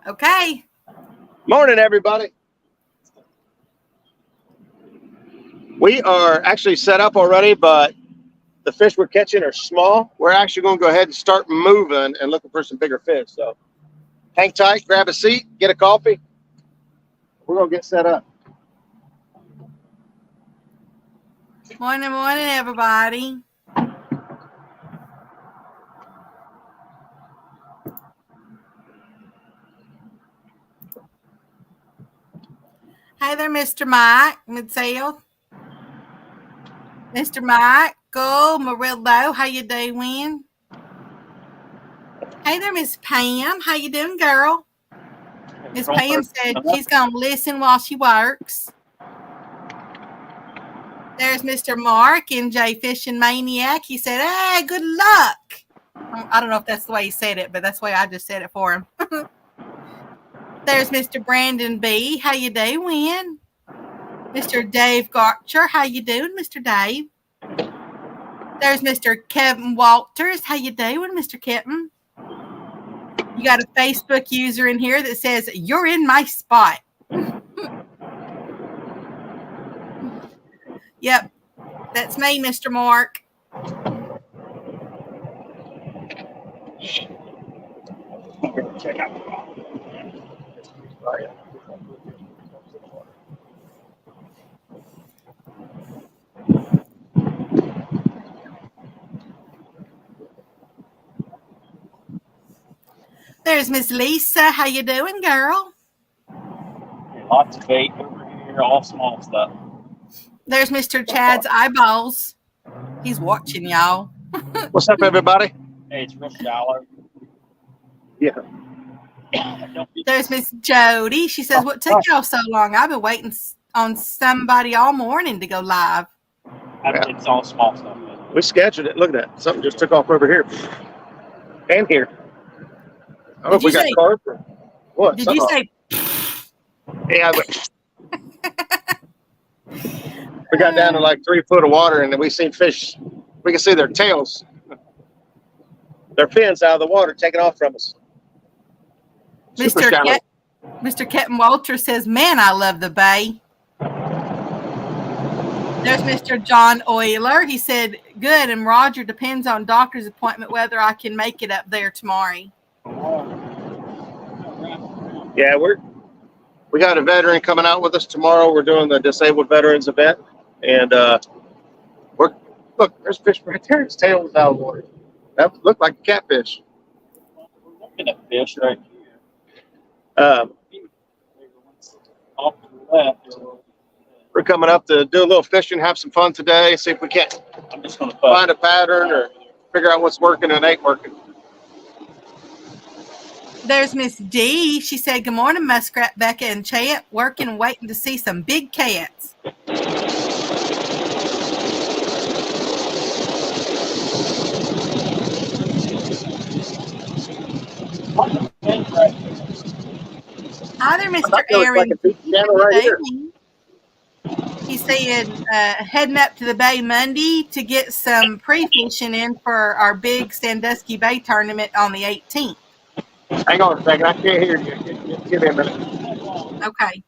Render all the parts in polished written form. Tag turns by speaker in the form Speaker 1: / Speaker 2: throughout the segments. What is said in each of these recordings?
Speaker 1: Okay.
Speaker 2: Morning, everybody. We are actually set up already, but the fish we're catching are small. We're actually going to go ahead and start moving and looking for some bigger fish. So hang tight, grab a seat, get a coffee. We're going to get set up.
Speaker 1: Morning, everybody. Hey there, Mr. Mike, Mid-South. Mr. Michael Murillo, how you doing? Hey there, Miss Pam. How you doing, girl? Miss Pam said she's going to listen while she works. There's Mr. Mark, NJ Fishing Maniac. He said, hey, good luck. I don't know if that's the way he said it, but that's the way I just said it for him. There's Mr. Brandon B. How you doing? Mr. Dave Garcher. How you doing, Mr. Dave? There's Mr. Kevin Walters. How you doing, Mr. Kevin? You got a Facebook user in here that says, you're in my spot. Yep, that's me, Mr. Mark.
Speaker 3: Check out the ball.
Speaker 1: There's Miss Lisa. How you doing, girl?
Speaker 3: Lots of bait over here, all small stuff.
Speaker 1: There's Mr. Chad's eyeballs. He's watching, y'all.
Speaker 2: What's up, everybody?
Speaker 3: Hey, it's real shallow.
Speaker 2: Yeah.
Speaker 1: There's Miss Jody. She says, what took y'all so long? I've been waiting on somebody all morning to go live.
Speaker 3: It's all small stuff.
Speaker 2: We scheduled it. Look at that. Something just took off over here. And here. I don't know if we got carp or what.
Speaker 1: Did you say?
Speaker 2: Yeah. We got down to like 3 foot of water, and then we seen fish. We can see their tails, their fins out of the water, taking off from us.
Speaker 1: Mr. Kenton Walter says, man, I love the bay. There's Mr. John Euler. He said, good. And Roger, depends on doctor's appointment whether I can make it up there tomorrow.
Speaker 2: Yeah, we got a veteran coming out with us tomorrow. We're doing the disabled veterans event, and look, there's fish right there. His tail is out of the water. That looked like a catfish.
Speaker 3: We're looking at fish right
Speaker 2: here.
Speaker 3: Off to the left.
Speaker 2: We're coming up to do a little fishing, have some fun today. See if we can't find a pattern or figure out what's working and ain't working.
Speaker 1: There's Miss D. She said, good morning, Muskrat, Becca, and Champ. Working and waiting to see some big cats. Hi there, Mr. Aaron. He said, heading up to the bay Monday to get some pre-fishing in for our big Sandusky Bay tournament on the 18th.
Speaker 2: Hang on a second. I can't hear you. Give me a minute.
Speaker 1: Okay.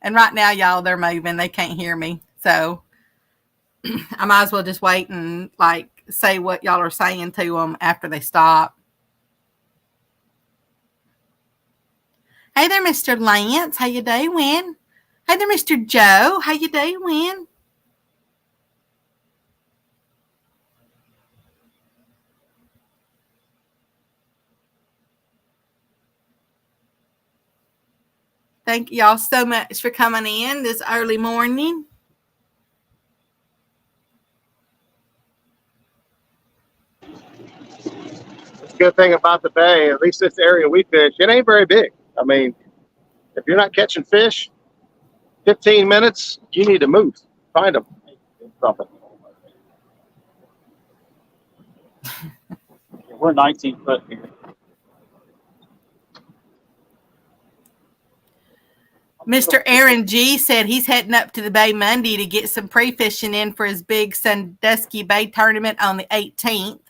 Speaker 1: And right now, y'all, they're moving. They can't hear me. So I might as well just wait and say what y'all are saying to them after they stop. Hey there, Mr. Lance. How you doing? Hey there, Mr. Joe. How you doing? Thank y'all so much for coming in this early morning.
Speaker 2: The good thing about the bay, at least this area we fish, it ain't very big. I mean, if you're not catching fish, 15 minutes, you need to move. Find them.
Speaker 3: we're 19 foot here.
Speaker 1: Mr. Aaron G said he's heading up to the bay Monday to get some pre-fishing in for his big Sandusky Bay tournament on the 18th.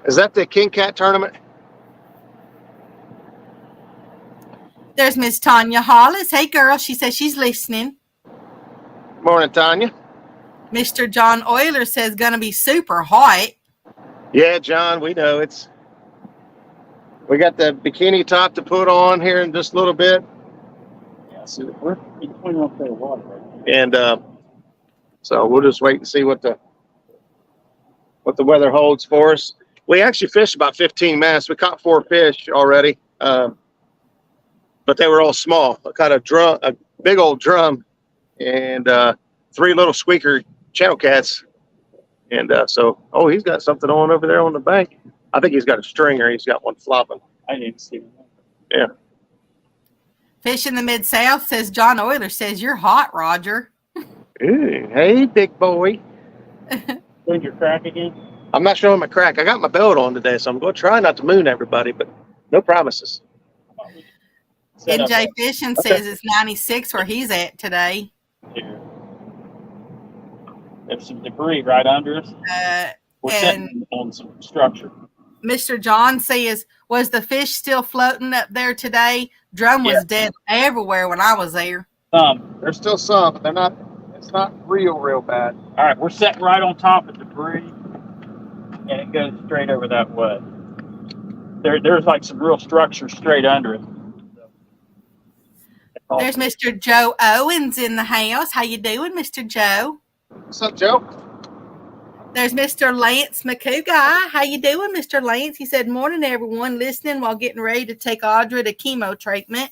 Speaker 2: Is that the King Cat tournament?
Speaker 1: There's Miss Tanya Hollis. Hey, girl. She says she's listening.
Speaker 2: Morning, Tanya.
Speaker 1: Mr. John Euler says going to be super hot.
Speaker 2: Yeah, John, we know we got the bikini top to put on here in just a little bit.
Speaker 3: Yeah, so we're in 21 foot of water right now.
Speaker 2: And so we'll just wait and see what the weather holds for us. We actually fished about 15 minutes. We caught 4 fish already, but they were all small. I caught a big old drum, and 3 little squeaker channel cats. And so he's got something on over there on the bank. I think he's got a stringer. He's got one flopping.
Speaker 3: I didn't see him.
Speaker 2: Yeah.
Speaker 1: Fish in the Mid-South says John Euler says you're hot, Roger.
Speaker 2: Ooh, hey, big boy.
Speaker 3: Doing your crack again?
Speaker 2: I'm not showing my crack. I got my belt on today, so I'm going to try not to moon everybody, but no promises.
Speaker 1: NJ Fishing says it's 96 where he's at today.
Speaker 3: Yeah. There's some debris right under us. We're sitting on some structure.
Speaker 1: Mr. John says, was the fish still floating up there today? Drum was dead everywhere when I was there.
Speaker 2: There's still some, but it's not real bad.
Speaker 3: All right, we're sitting right on top of debris, and it goes straight over that way. There's like some real structure straight under it.
Speaker 1: There's Mr. Joe Owens in the house. How you doing, Mr. Joe?
Speaker 2: What's up, Joe?
Speaker 1: There's Mr. Lance McCougar. How you doing, Mr. Lance? He said, morning, everyone, listening while getting ready to take Audra to chemo treatment.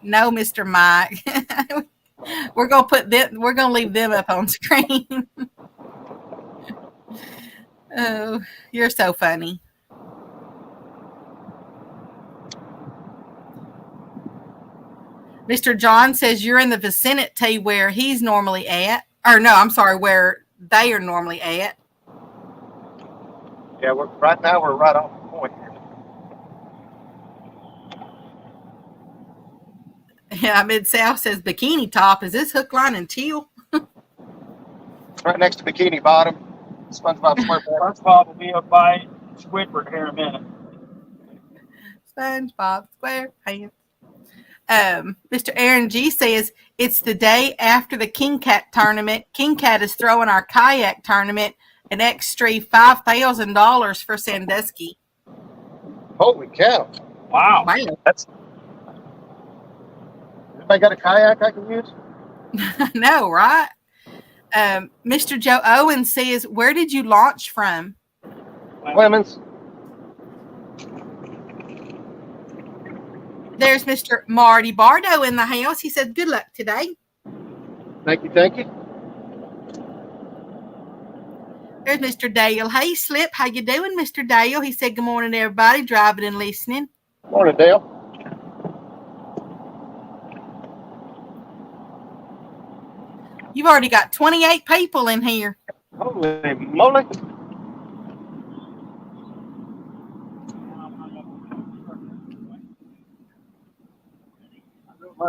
Speaker 1: No, Mr. Mike. We're gonna leave them up on screen. Oh, you're so funny. Mr. John says you're in the vicinity where he's normally at. Or no, I'm sorry, where they are normally at.
Speaker 2: Yeah, right now we're right off the point here.
Speaker 1: Yeah, Mid-South says bikini top. Is this hook, line, and teal?
Speaker 2: Right next to Bikini Bottom. SpongeBob SquarePants.
Speaker 3: SpongeBob will be up by Squidward here in a minute.
Speaker 1: SpongeBob SquarePants. Mr. Aaron G says it's the day after the King Cat tournament. King Cat is throwing our kayak tournament an extra $5,000 for Sandusky.
Speaker 2: Holy cow.
Speaker 3: Wow.
Speaker 2: That's. Anybody got a kayak I can use?
Speaker 1: No, right? Mr. Joe Owen says, where did you launch from?
Speaker 2: Clemens.
Speaker 1: There's Mr. Marty Bardo in the house. He said, good luck today.
Speaker 2: Thank you.
Speaker 1: There's Mr. Dale Hayslip. How you doing, Mr. Dale? He said, good morning, everybody, driving and listening.
Speaker 2: Morning, Dale.
Speaker 1: You've already got 28 people in here.
Speaker 2: Holy moly.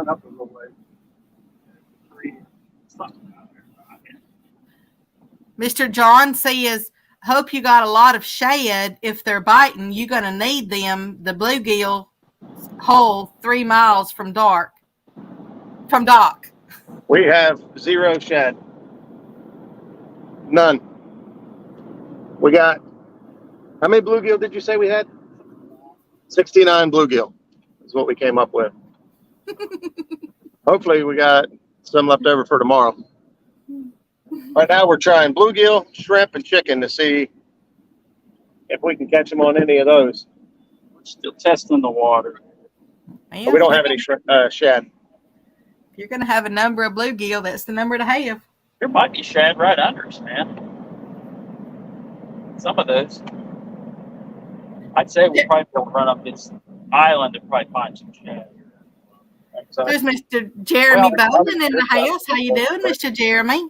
Speaker 2: Up a little way.
Speaker 1: Mr. John says, hope you got a lot of shad. If they're biting, you're going to need them. The bluegill hole 3 miles from dock.
Speaker 2: We have 0 shad. None. We got, how many bluegill did you say we had? 69 bluegill is what we came up with. Hopefully we got some left over for tomorrow. Right now we're trying bluegill, shrimp, and chicken to see if we can catch them on any of those.
Speaker 3: We're still testing the water.
Speaker 1: Man,
Speaker 2: But we don't have any shad.
Speaker 1: If you're going to have a number of bluegill, that's the number to have.
Speaker 3: There might be shad right under us, man. Some of those. I'd say we'll probably be able to run up this island and probably find some shad.
Speaker 1: There's Mr. Jeremy Bowden in the house. How you doing, Mr. Jeremy?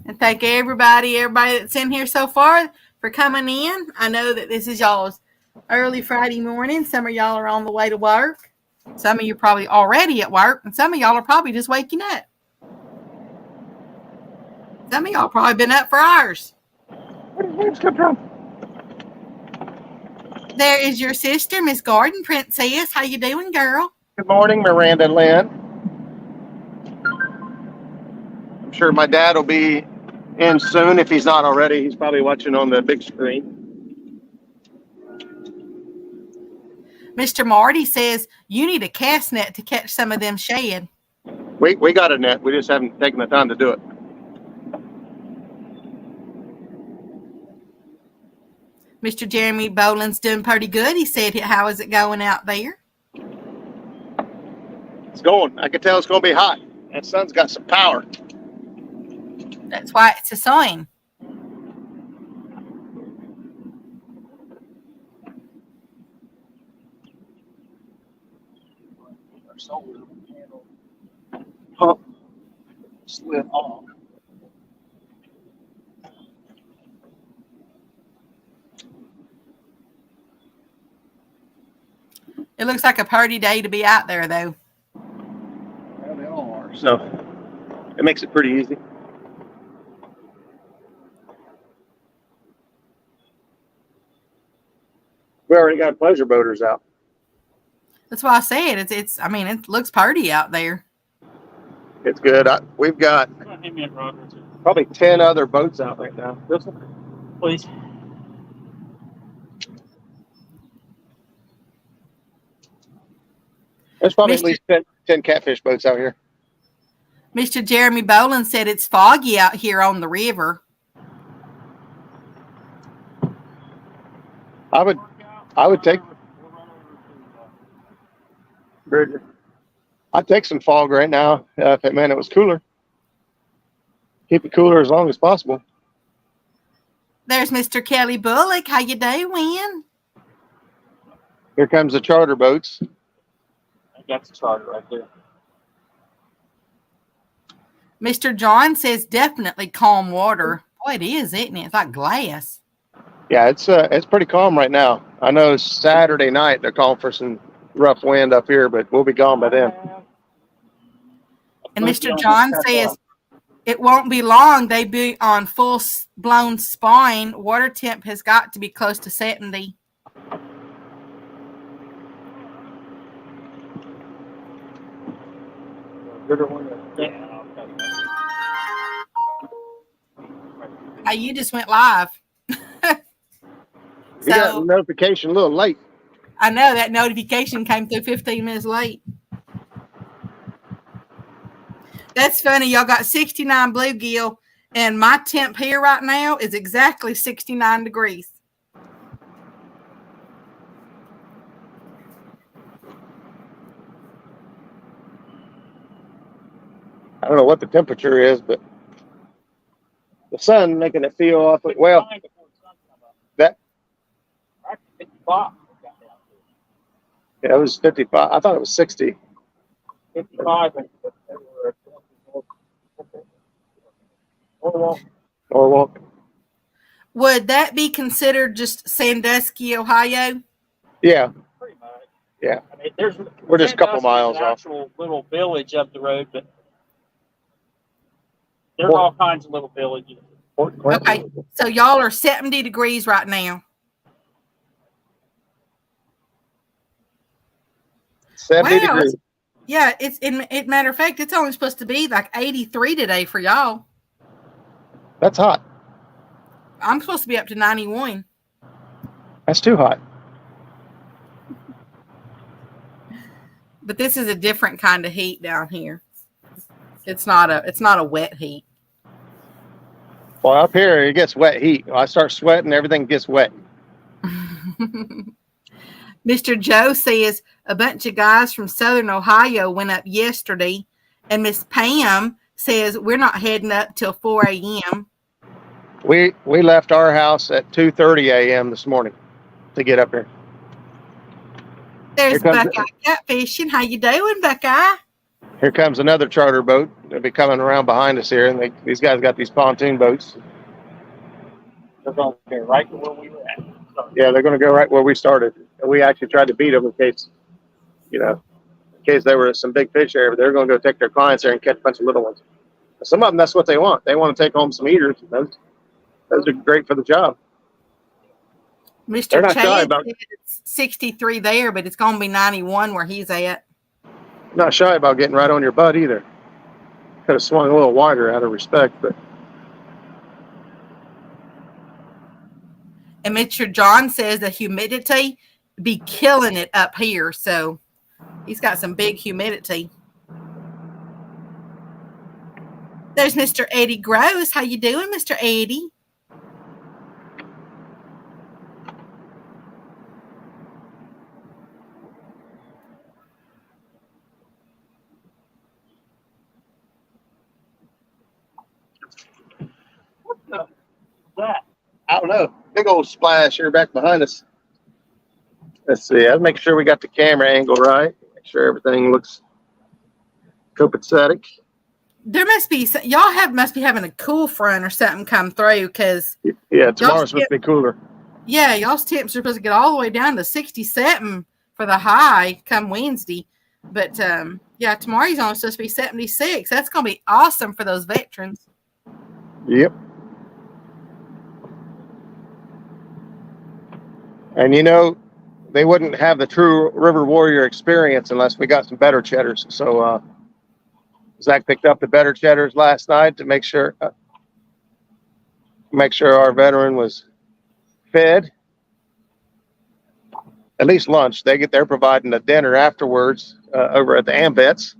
Speaker 1: And thank everybody that's in here so far for coming in. I know that this is y'all's early Friday morning. Some of y'all are on the way to work. Some of you are probably already at work, and some of y'all are probably just waking up. Some of y'all probably been up for hours.
Speaker 3: Where did names come from?
Speaker 1: There is your sister, Miss Garden Princess. How you doing, girl?
Speaker 2: Good morning, Miranda Lynn. I'm sure my dad will be in soon if he's not already. He's probably watching on the big screen.
Speaker 1: Mr. Marty says you need a cast net to catch some of them shad.
Speaker 2: We got a net. We just haven't taken the time to do it.
Speaker 1: Mr. Jeremy Boland's doing pretty good. He said, how is it going out there?
Speaker 2: It's going. I can tell it's going to be hot. That sun's got some power.
Speaker 1: That's why it's a sign.
Speaker 3: Our solar panel pump slid off.
Speaker 1: It looks like a party day to be out there, though.
Speaker 3: Well, they all are.
Speaker 2: So it makes it pretty easy. We already got pleasure boaters out.
Speaker 1: That's why I said it's. I mean, it looks party out there.
Speaker 2: It's good. We've got probably 10 other boats out right now.
Speaker 3: Please.
Speaker 2: There's probably at least 10 catfish boats out here.
Speaker 1: Mr. Jeremy Boland said it's foggy out here on the river.
Speaker 2: I would take I'd take some fog right now if it meant it was cooler. Keep it cooler as long as possible.
Speaker 1: There's Mr. Kelly Bullock. How you doing?
Speaker 2: Here comes the charter boats.
Speaker 3: That's the charter right there.
Speaker 1: Mr. John says definitely calm water. Oh, it is, isn't it? It's like glass.
Speaker 2: Yeah, it's pretty calm right now. I know Saturday night they're calling for some rough wind up here, but we'll be gone by then.
Speaker 1: And Mr. John says it won't be long. They be on full blown spine. Water temp has got to be close to 70. You just went live.
Speaker 2: You got a notification a little late.
Speaker 1: I know that notification came through 15 minutes late. That's funny. Y'all got 69 bluegill, and my temp here right now is exactly 69 degrees.
Speaker 2: I don't know what the temperature is, but the sun making it feel awfully well. That
Speaker 3: 55.
Speaker 2: Yeah, it was 55. I thought it was 60.
Speaker 3: 55.
Speaker 2: Norwalk.
Speaker 1: Would that be considered just Sandusky, Ohio?
Speaker 2: Yeah.
Speaker 3: Pretty much.
Speaker 2: Yeah.
Speaker 3: I mean,
Speaker 2: we're just a couple miles off.
Speaker 3: Actual little village up the road, but there's all kinds of little villages.
Speaker 1: Okay, so y'all are 70 degrees right now.
Speaker 2: 70 degrees.
Speaker 1: Yeah, matter of fact, it's only supposed to be like 83 today for y'all.
Speaker 2: That's hot.
Speaker 1: I'm supposed to be up to 91.
Speaker 2: That's too hot.
Speaker 1: But this is a different kind of heat down here. It's not a wet heat.
Speaker 2: Well, up here it gets wet heat. I start sweating, everything gets wet.
Speaker 1: Mr. Joe says a bunch of guys from Southern Ohio went up yesterday, and Miss Pam says we're not heading up till 4 a.m.
Speaker 2: We left our house at 2:30 a.m. this morning to get up here.
Speaker 1: There's Buckeye catfishing. How you doing, Buckeye?
Speaker 2: Here comes another charter boat. They'll be coming around behind us here, and these guys got these pontoon boats.
Speaker 3: They're going to go right to where we were at. So,
Speaker 2: Yeah, they're going to go right where we started. And we actually tried to beat them in case, in case there were some big fish there. But they're going to go take their clients there and catch a bunch of little ones. Some of them, that's what they want. They want to take home some eaters. Those are great for the job.
Speaker 1: Mr. Chad said it's 63 there, but it's going to be 91 where he's at.
Speaker 2: Not shy about getting right on your butt either. Could have swung a little wider out of respect, but.
Speaker 1: And Mr. John says the humidity be killing it up here, so he's got some big humidity. There's Mr. Eddie Gross. How you doing, Mr. Eddie?
Speaker 3: what the is that?
Speaker 2: I don't know. Big old splash here back behind us. Let's see. I'll make sure we got the camera angle right. Make sure everything looks copacetic.
Speaker 1: There must be must be having a cool front or something come through because
Speaker 2: Tomorrow's supposed to be cooler.
Speaker 1: Yeah, y'all's temps are supposed to get all the way down to 67 for the high come Wednesday. But tomorrow's only supposed to be 76. That's gonna be awesome for those veterans.
Speaker 2: Yep. And they wouldn't have the true River Warrior experience unless we got some better cheddars. So Zach picked up the better cheddars last night to make sure our veteran was fed. At least lunch. They're providing a dinner afterwards over at the Ambets.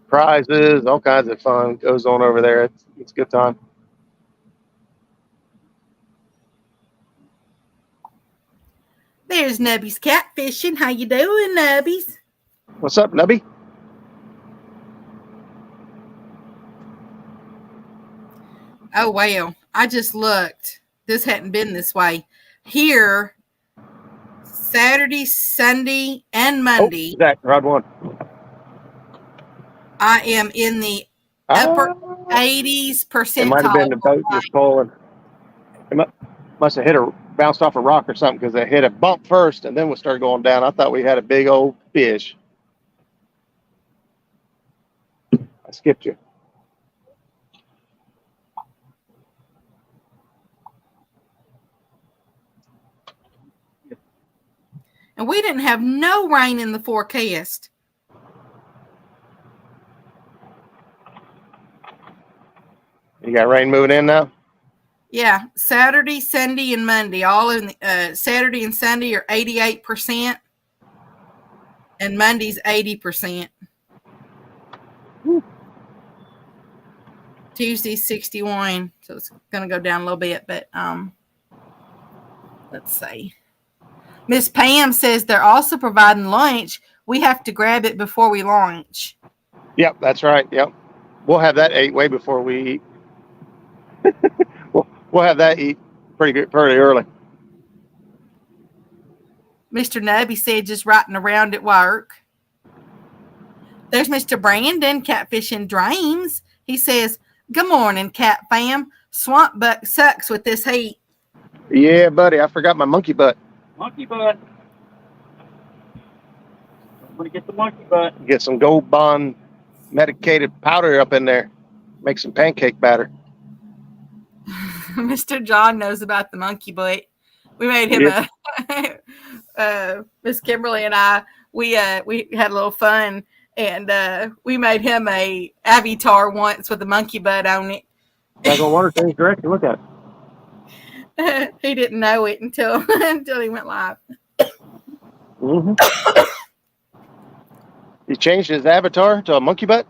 Speaker 2: Prizes, all kinds of fun goes on over there. It's a good time.
Speaker 1: There's Nubby's catfishing. How you doing, Nubbies?
Speaker 2: What's up, Nubby?
Speaker 1: Oh, well, I just looked. This hadn't been this way. Here, Saturday, Sunday, and Monday.
Speaker 2: Zach, rod one.
Speaker 1: I am in the upper 80s percentile.
Speaker 2: It might have been the boat just pulling. It must have bounced off a rock or something because it hit a bump first and then we started going down. I thought we had a big old fish. I skipped you.
Speaker 1: And we didn't have no rain in the forecast.
Speaker 2: You got rain moving in now?
Speaker 1: Yeah, Saturday, Sunday, and Monday. All in Saturday and Sunday are 88%, and Monday's 80%. Tuesday's 61, so it's going to go down a little bit. But let's see. Miss Pam says they're also providing lunch. We have to grab it before we launch.
Speaker 2: Yep, that's right. Yep, we'll have that ate way before we eat. We'll have that eat pretty early.
Speaker 1: Mr. Nubby said just riding around at work. There's Mr. Brandon, Catfishing Dreams. He says, "Good morning, Cat Fam. Swamp buck sucks with this heat."
Speaker 2: Yeah, buddy, I forgot my monkey butt.
Speaker 3: Monkey butt. I'm going to get the monkey butt.
Speaker 2: Get some Gold Bond medicated powder up in there. Make some pancake batter.
Speaker 1: Mr. John knows about the monkey butt. We made him Miss Kimberly and I, we had a little fun, and we made him a avatar once with a monkey butt on it.
Speaker 2: I go water things directly. Look at
Speaker 1: it. He didn't know it until he went live.
Speaker 2: Mm-hmm. He changed his avatar to a monkey butt?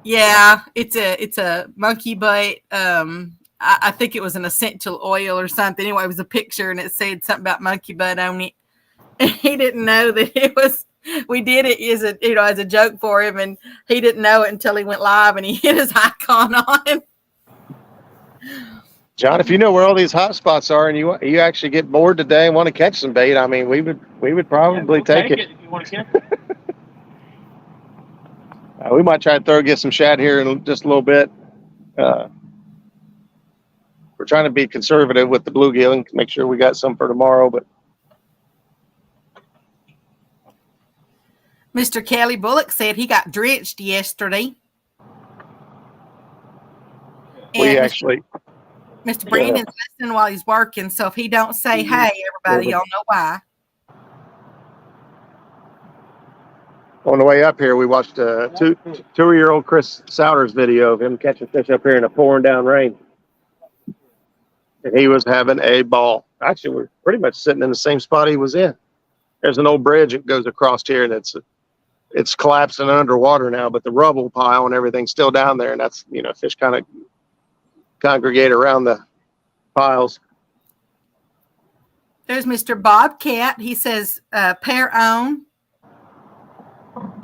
Speaker 1: Yeah, it's a monkey butt. I think it was an essential oil or something. Anyway, it was a picture and it said something about monkey butt on it. And he didn't know that it was. We did it as a joke for him, and he didn't know it until he went live and he hit his icon on.
Speaker 2: John, if you know where all these hot spots are and you actually get bored today and want to catch some bait, I mean, we would probably take it.
Speaker 3: If you want to catch it.
Speaker 2: We might try to get some shad here in just a little bit. We're trying to be conservative with the bluegill and make sure we got some for tomorrow. But
Speaker 1: Mr. Kelly Bullock said he got drenched yesterday.
Speaker 2: we
Speaker 1: And
Speaker 2: actually,
Speaker 1: Mr. Brandon's listening while he's working, so if he don't say hey, everybody, y'all know why.
Speaker 2: on the way up here, we watched a two-year-old Chris Souders video of him catching fish up here in a pouring down rain. And he was having a ball. Actually, we're pretty much sitting in the same spot he was in. There's an old bridge that goes across here, and it's collapsing underwater now, but the rubble pile and everything's still down there, and that's, fish kind of congregate around the piles.
Speaker 1: There's Mr. Bobcat. He says pair on.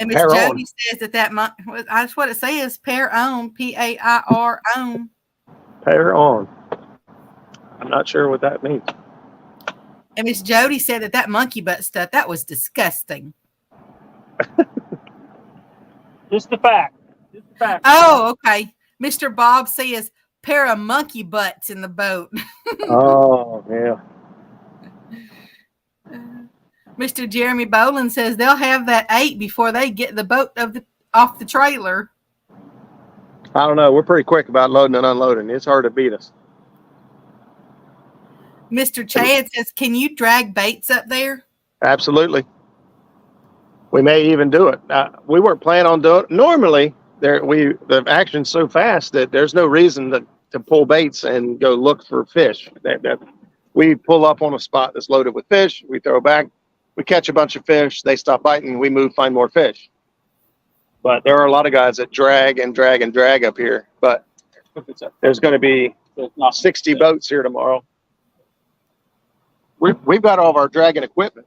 Speaker 1: And Miss Jody says that's what it says, pair on, P-A-I-R on.
Speaker 2: Pair on. I'm not sure what that means.
Speaker 1: And Miss Jody said that monkey butt stuff, that was disgusting.
Speaker 3: Just the fact.
Speaker 1: Oh, okay. Mr. Bob says pair of monkey butts in the boat.
Speaker 2: Oh, yeah.
Speaker 1: Mr. Jeremy Boland says they'll have that 8 before they get the boat off the trailer.
Speaker 2: I don't know. We're pretty quick about loading and unloading. It's hard to beat us.
Speaker 1: Mr. Chad says, can you drag baits up there?
Speaker 2: Absolutely. We may even do it. We weren't planning on doing it. Normally, the action's so fast that there's no reason to pull baits and go look for fish. We pull up on a spot that's loaded with fish. We throw back. We catch a bunch of fish. They stop biting. We move, find more fish. But there are a lot of guys that drag and drag and drag up here. But there's going to be 60 boats here tomorrow. We've got all of our dragging equipment.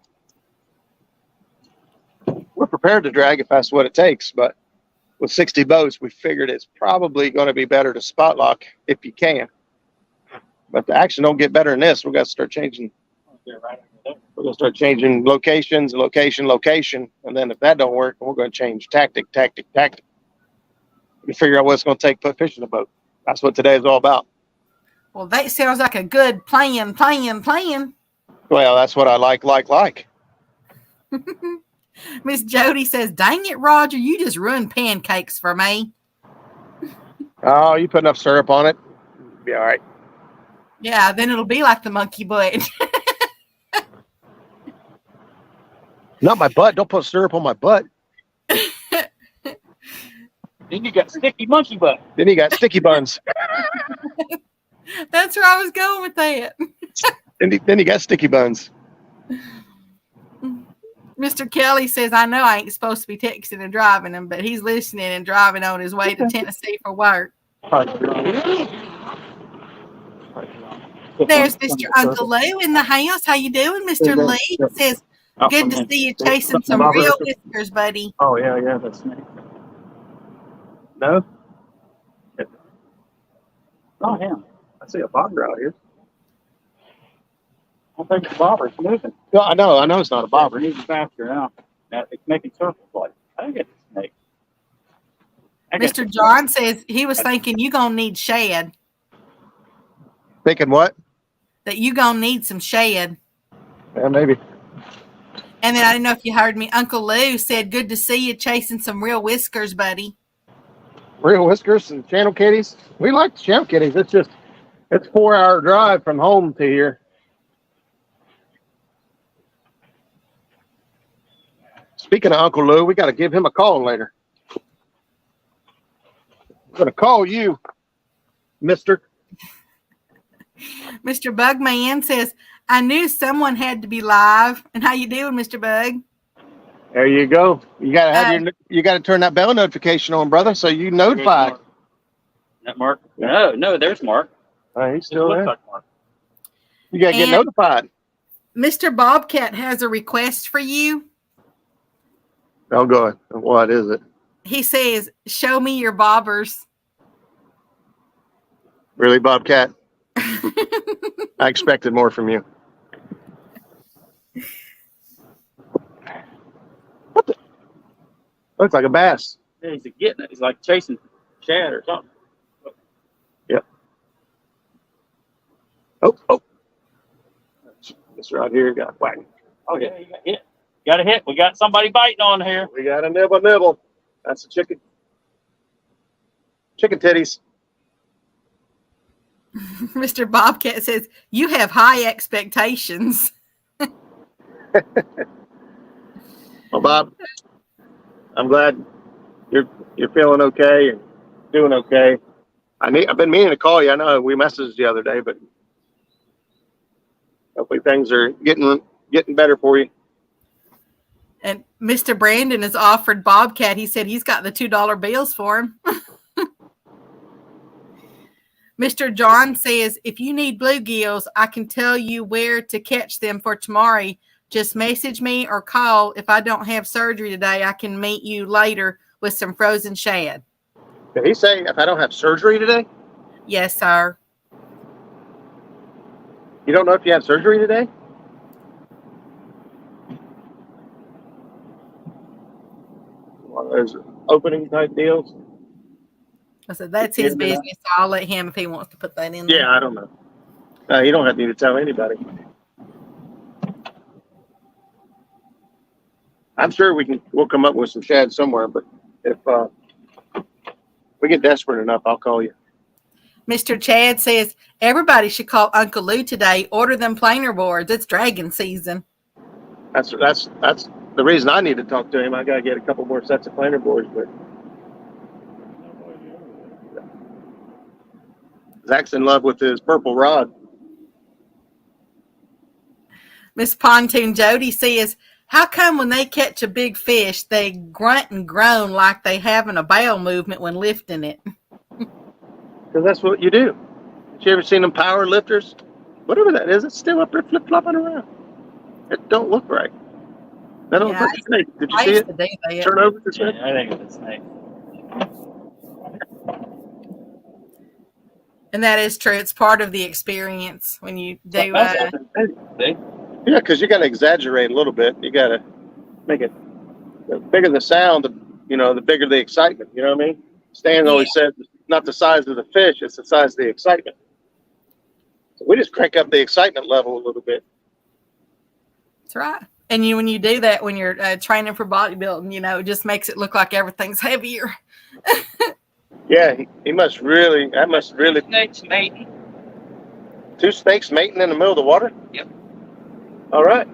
Speaker 2: We're prepared to drag if that's what it takes, but with 60 boats, we figured it's probably going to be better to spot lock if you can. But the action don't get better than this. We've got to start changing. We're going to start changing locations, location, and then if that don't work, we're going to change tactic. We figure out what it's going to take to put fish in the boat. That's what today is all about.
Speaker 1: Well, that sounds like a good plan.
Speaker 2: Well, that's what I like.
Speaker 1: Miss Jody says, dang it, Roger, you just ruined pancakes for me.
Speaker 2: Oh, you put enough syrup on it, it'll be all right.
Speaker 1: Yeah, then it'll be like the monkey butt.
Speaker 2: Not my butt. Don't put syrup on my butt.
Speaker 3: Then you got sticky monkey butt.
Speaker 2: Then you got sticky buns.
Speaker 1: That's where I was going with that.
Speaker 2: Then you got sticky buns.
Speaker 1: Mr. Kelly says, I know I ain't supposed to be texting and driving him, but he's listening and driving on his way to Tennessee for work. There's Mr. Uncle Lou in the house. How you doing, Mr. Lee? Says, good to see you chasing some real whiskers, buddy.
Speaker 3: Oh, yeah, that's me.
Speaker 2: No?
Speaker 3: Oh, yeah.
Speaker 2: I see a bobber out here.
Speaker 3: I think the bobber's moving.
Speaker 2: No, I know it's not a bobber.
Speaker 3: It's moving faster now. It's making circles like, I think it's a snake.
Speaker 1: Mr. John says he was thinking you going to need shad.
Speaker 2: Thinking what?
Speaker 1: That you going to need some shad.
Speaker 2: Yeah, maybe.
Speaker 1: And then I didn't know if you heard me. Uncle Lou said, good to see you chasing some real whiskers, buddy.
Speaker 2: Real whiskers and channel kitties. We like the channel kitties. It's a 4-hour drive from home to here. Speaking of Uncle Lou, we got to give him a call later. I'm going to call you, Mr.
Speaker 1: Mr. Bugman says, I knew someone had to be live. And how you doing, Mr. Bug?
Speaker 2: There you go. You got to have you got to turn that bell notification on, brother, so you notified.
Speaker 3: That Mark? No, there's Mark.
Speaker 2: He's still there.
Speaker 3: Like Mark.
Speaker 2: You got to get notified.
Speaker 1: Mr. Bobcat has a request for you.
Speaker 2: Oh, good. What is it?
Speaker 1: He says, show me your bobbers.
Speaker 2: Really, Bobcat? I expected more from you. What the? Looks like a bass.
Speaker 3: Yeah, he's getting it. He's like chasing shad or something.
Speaker 2: Yep. Oh. This right here got whacked.
Speaker 3: Oh yeah, you got hit. Got a hit. We got somebody biting on here.
Speaker 2: We got a nibble. That's a chicken. Chicken titties.
Speaker 1: Mr. Bobcat says, you have high expectations.
Speaker 2: Well, Bob, I'm glad you're feeling okay and doing okay. I've been meaning to call you. I know we messaged the other day, but hopefully things are getting better for you.
Speaker 1: And Mr. Brandon has offered Bobcat. He said he's got the $2 bills for him. Mr. John says, if you need bluegills, I can tell you where to catch them for tomorrow. Just message me or call. If I don't have surgery today, I can meet you later with some frozen shad.
Speaker 2: Did he say if I don't have surgery today?
Speaker 1: Yes, sir.
Speaker 2: You don't know if you have surgery today? One of those opening type deals?
Speaker 1: I said, that's his business. I'll let him if he wants to put that in there.
Speaker 2: Yeah, I don't know. You don't have to tell anybody. I'm sure we'll come up with some shad somewhere, but if we get desperate enough, I'll call you.
Speaker 1: Mr. Chad says, everybody should call Uncle Lou today. Order them planer boards. It's dragon season.
Speaker 2: That's the reason I need to talk to him. I got to get a couple more sets of planer boards, but Zach's in love with his purple rod.
Speaker 1: Miss Pontoon Jody says, how come when they catch a big fish, they grunt and groan like they having a bowel movement when lifting it?
Speaker 2: Because that's what you do. Have you ever seen them power lifters? Whatever that is, it's still up there flip-flopping around. It don't look right. That don't look like a snake. Did you see it? Turn over the snake.
Speaker 3: Yeah, I think it's a snake.
Speaker 1: And that is true. It's part of the experience when you do.
Speaker 2: Yeah, because you got to exaggerate a little bit. You got to make it. The bigger the sound, the bigger the excitement. You know what I mean? Stan always said, not the size of the fish, it's the size of the excitement. So we just crank up the excitement level a little bit.
Speaker 1: That's right. And when you do that, when you're training for bodybuilding, it just makes it look like everything's heavier.
Speaker 2: Yeah, that must really.
Speaker 3: Snakes mating.
Speaker 2: 2 snakes mating in the middle of the water?
Speaker 3: Yep.
Speaker 2: All right.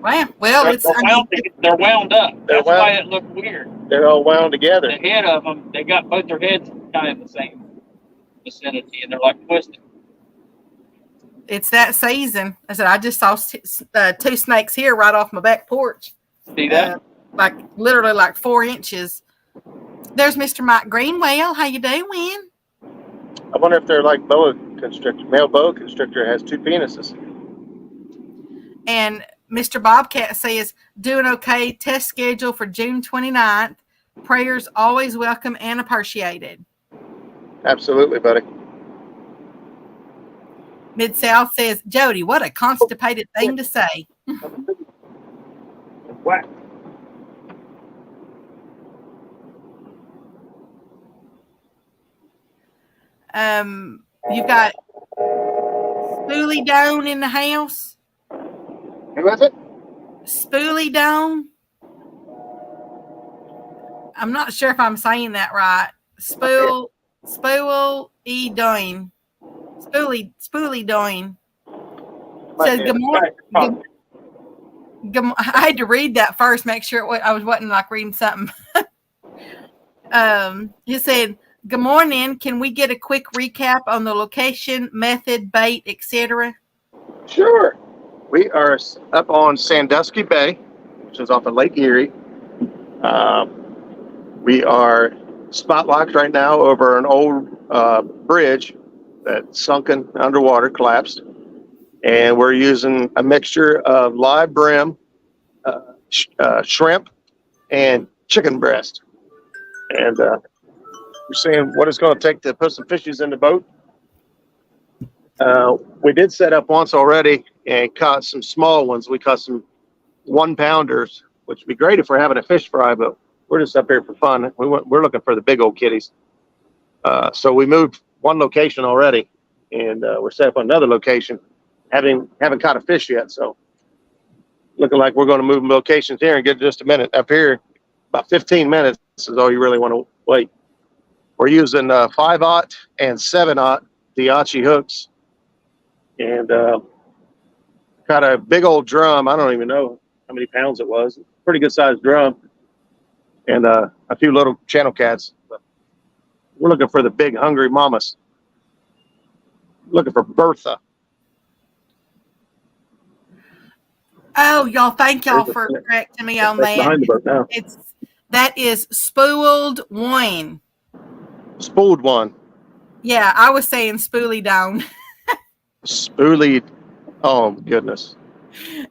Speaker 1: Wow. Well,
Speaker 3: they're wound up. That's why it looked weird.
Speaker 2: They're all wound together.
Speaker 3: The head of them, they got both their heads kind of in the same vicinity, and they're like twisted.
Speaker 1: It's that season. I said, I just saw 2 snakes here right off my back porch.
Speaker 3: See that?
Speaker 1: Literally like 4 inches. There's Mr. Mike Greenwell. How you doing?
Speaker 2: I wonder if they're like boa constrictor. Male boa constrictor has 2 penises.
Speaker 1: And Mr. Bobcat says, doing okay. Test schedule for June 29th. Prayers always welcome and appreciated.
Speaker 2: Absolutely, buddy.
Speaker 1: Mid-South says, Jody, what a constipated thing to say.
Speaker 2: Whack.
Speaker 1: You've got Spoolie Doan in the house.
Speaker 2: Who is it?
Speaker 1: Spoolie Doan. I'm not sure if I'm saying that right. Spoolie Doan. Spoolie Doan. Says good morning. I had to read that first, make sure I wasn't like reading something. He said, good morning. Can we get a quick recap on the location, method, bait, etc.?
Speaker 2: Sure. We are up on Sandusky Bay, which is off of Lake Erie. We are spot locked right now over an old bridge that's sunken underwater, collapsed. And we're using a mixture of live brim, shrimp, and chicken breast. And we're seeing what it's going to take to put some fishies in the boat. We did set up once already and caught some small ones. We caught some 1-pounders, which would be great if we're having a fish fry, but we're just up here for fun. We're looking for the big old kitties. So we moved one location already, and we're set up on another location. Haven't caught a fish yet, so looking like we're going to move locations here and get just a minute. Up here, about 15 minutes is all you really want to wait. We're using 5/0 and 7/0 Diachi hooks, and got a big old drum. I don't even know how many pounds it was. Pretty good sized drum, and a few little channel cats. We're looking for the big hungry mamas. Looking for Bertha.
Speaker 1: Oh, y'all, thank y'all for correcting me on that.
Speaker 2: Behind the boat now.
Speaker 1: That is spooled wine.
Speaker 2: Spooled one.
Speaker 1: Yeah, I was saying spoolie down.
Speaker 2: Spoolie. Oh goodness.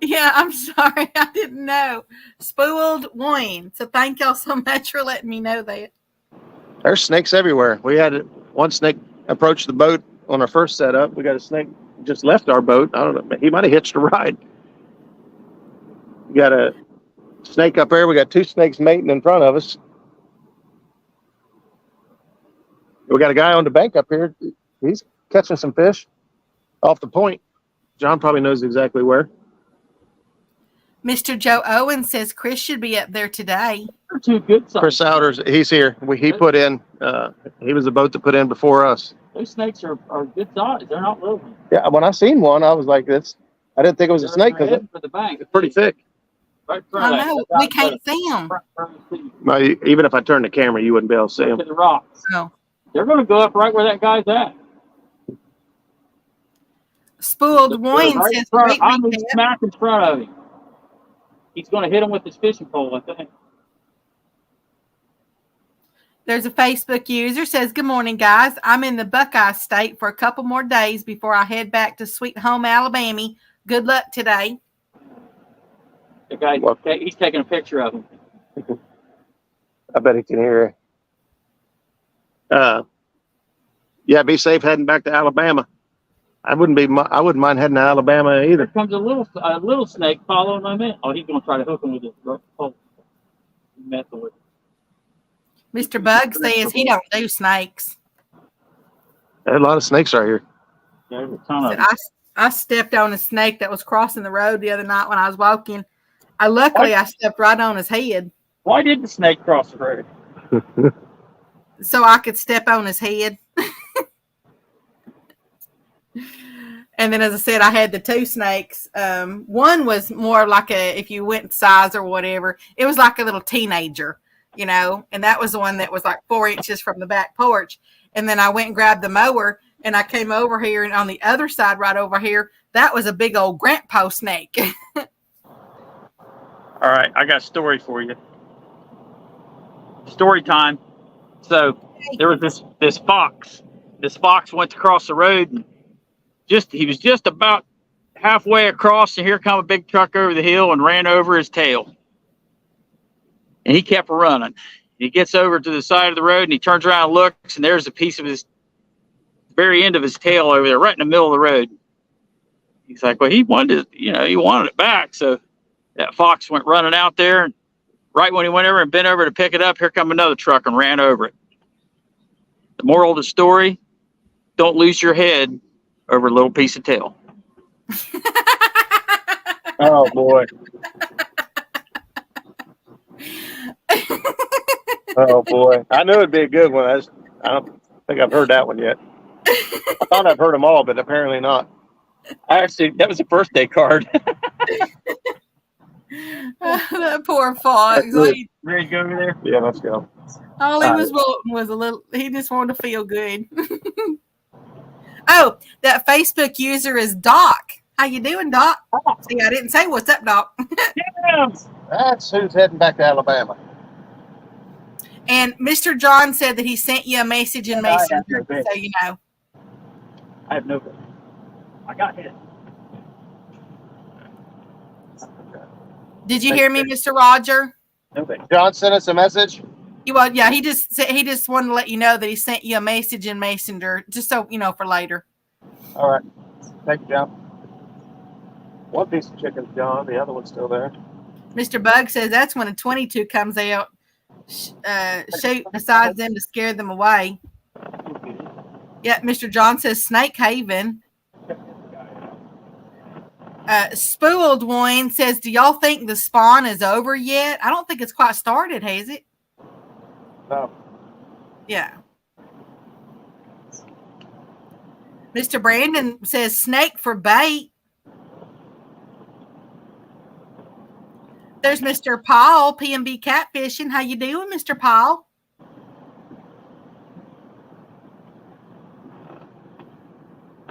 Speaker 1: Yeah, I'm sorry. I didn't know. Spooled wine. So thank y'all so much for letting me know that.
Speaker 2: There's snakes everywhere. We had one snake approach the boat on our first setup. We got a snake just left our boat. I don't know. He might have hitched a ride. We got a snake up there. We got two snakes mating in front of us. We got a guy on the bank up here. He's catching some fish off the point. John probably knows exactly where.
Speaker 1: Mr. Joe Owen says Chris should be up there today.
Speaker 3: They're too good.
Speaker 2: Chris Outers, he's here. He put in. He was the boat that put in before us.
Speaker 3: Those snakes are good size. They're not little.
Speaker 2: Yeah, when I seen one, I was like, "This." I didn't think it was a snake because
Speaker 3: for the bank.
Speaker 2: it's pretty thick.
Speaker 3: Right
Speaker 1: I know. We can't see them.
Speaker 2: Well, even if I turned the camera, you wouldn't be able to see them.
Speaker 3: To the rocks.
Speaker 1: Oh.
Speaker 3: They're going to go up right where that guy's at.
Speaker 1: Spooled wine
Speaker 3: right
Speaker 1: says
Speaker 3: front,
Speaker 1: great
Speaker 3: I'm
Speaker 1: recap.
Speaker 3: smack in front of him. He's going to hit him with his fishing pole, I think.
Speaker 1: There's a Facebook user says, "Good morning, guys. I'm in the Buckeye State for a couple more days before I head back to sweet home Alabama. Good luck today."
Speaker 3: The guy, he's taking a picture of him.
Speaker 2: I bet he can hear it. Yeah, be safe heading back to Alabama. I wouldn't mind heading to Alabama
Speaker 3: Here
Speaker 2: either.
Speaker 3: comes a little snake following him in. Oh, he's going to try to hook him with his pole. Messing with him.
Speaker 1: Mr. Bug says he don't do snakes.
Speaker 2: There's a lot of snakes right here.
Speaker 3: There's a ton of
Speaker 1: Said,
Speaker 3: them.
Speaker 1: I stepped on a snake that was crossing the road the other night when I was walking. Luckily, I stepped right on his head.
Speaker 3: Why did the snake cross the road?
Speaker 1: So I could step on his head. And then, as I said, I had the two snakes. One was more like if you went size or whatever, it was like a little teenager, and that was the one that was like 4 inches from the back porch. And then I went and grabbed the mower, and I came over here, and on the other side, right over here, that was a big old grandpa snake.
Speaker 3: All right, I got a story for you. Story time. So there was this fox. This fox went across the road, and he was just about halfway across, and here come a big truck over the hill and ran over his tail. And he kept running. He gets over to the side of the road, and he turns around and looks, and there's a piece of his very end of his tail over there, right in the middle of the road. He's like, well, he wanted it back. So that fox went running out there, and right when he went over and bent over to pick it up, here come another truck and ran over it. The moral of the story, don't lose your head over a little piece of tail.
Speaker 2: Oh boy. Oh boy. I knew it'd be a good one. I don't think I've heard that one yet. I thought I've heard them all, but apparently not.
Speaker 3: That was a birthday card.
Speaker 1: That poor fox.
Speaker 3: Ready to go over there?
Speaker 2: Yeah, let's go.
Speaker 1: All he was wanting was he just wanted to feel good. Oh, that Facebook user is Doc. How you doing, Doc? See, I didn't say what's up, Doc.
Speaker 3: Yes.
Speaker 2: That's who's heading back to Alabama.
Speaker 1: And Mr. John said that he sent you a message in Messenger, so you know.
Speaker 3: I have no. I got hit.
Speaker 1: Did you hear me, Mr. Roger?
Speaker 3: Nobody.
Speaker 2: John sent us a message.
Speaker 1: Yeah, he just wanted to let you know that he sent you a message in Messenger, just so you know for later.
Speaker 2: All right. Thank you, John. One piece of chicken's gone. The other one's still there.
Speaker 1: Mr. Bug says that's when a 22 comes out. shoot besides them to scare them away. Yeah, Mr. John says Snake Haven. Spooled One says, do y'all think the spawn is over yet? I don't think it's quite started, has it?
Speaker 2: No.
Speaker 1: Yeah. Mr. Brandon says snake for bait. There's Mr. Paul, PMB Catfishing. How you doing, Mr. Paul?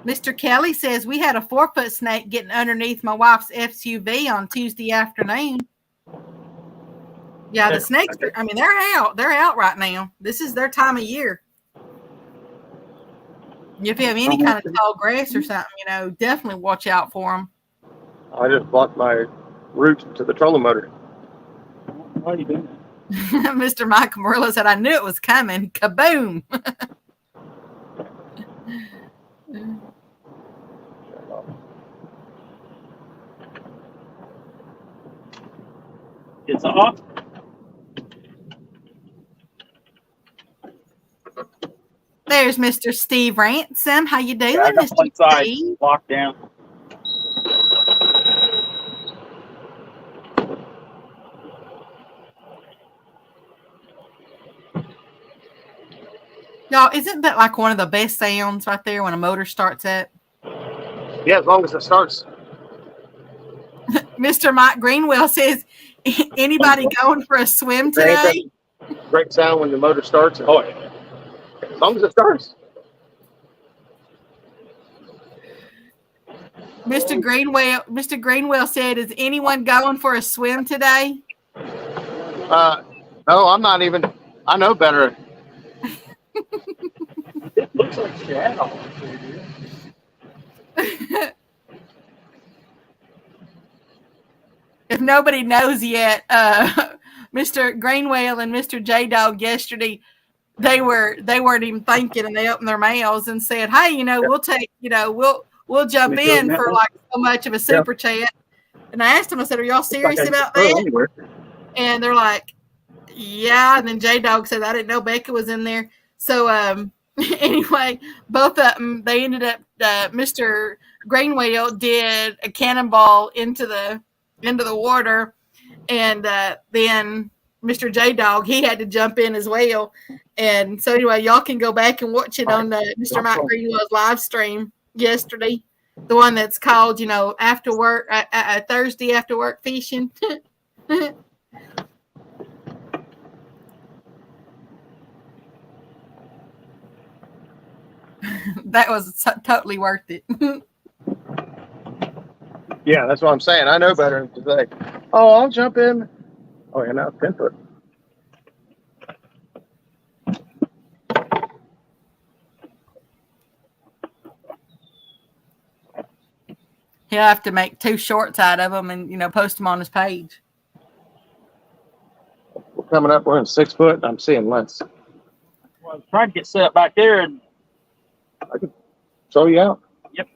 Speaker 1: Mr. Kelly says, we had a 4-foot snake getting underneath my wife's SUV on Tuesday afternoon. Yeah, the snakes, I mean, they're out. They're out right now. This is their time of year. If you have any kind of tall grass or something, definitely watch out for them.
Speaker 2: I just blocked my route to the trolling motor.
Speaker 3: Why are you doing
Speaker 1: that? Mr. Michael Murillo said, I knew it was coming. Kaboom.
Speaker 3: It's off.
Speaker 1: There's Mr. Steve Ransom. How you doing, Mr. Steve?
Speaker 3: Locked down.
Speaker 1: Y'all, isn't that like one of the best sounds right there when a motor starts up?
Speaker 2: Yeah, as long as it starts.
Speaker 1: Mr. Mike Greenwell says, anybody going for a swim today?
Speaker 2: Great sound when the motor starts. Oh, yeah. As long as it starts.
Speaker 1: Mr. Greenwell said, is anyone going for a swim today?
Speaker 2: No, I'm not even. I know better.
Speaker 3: It looks like shad.
Speaker 1: If nobody knows yet, Mr. Greenwell and Mr. J Dog yesterday, they weren't even thinking, and they opened their mouths and said, "Hey, we'll take, we'll jump in for like so much of a super chat." And I asked them, I said, "Are y'all serious about that?" And they're like, "Yeah." And then J Dog said, "I didn't know Becca was in there." So anyway, both of them, they ended up. Mr. Greenwell did a cannonball into the water, and then Mr. J Dog, he had to jump in as well. And so anyway, y'all can go back and watch it on Mr. Mike Greenwell's live stream yesterday, the one that's called after work Thursday after work fishing. That was totally worth it.
Speaker 2: Yeah, that's what I'm saying. I know better than to say, "Oh, I'll jump in." Oh, yeah, now it's 10 foot.
Speaker 1: He'll have to make 2 shorts out of them and post them on his page.
Speaker 2: We're coming up. We're in 6 foot. And I'm seeing less.
Speaker 3: Well, I was trying to get set up back there, and
Speaker 2: I can show you out.
Speaker 3: Yep,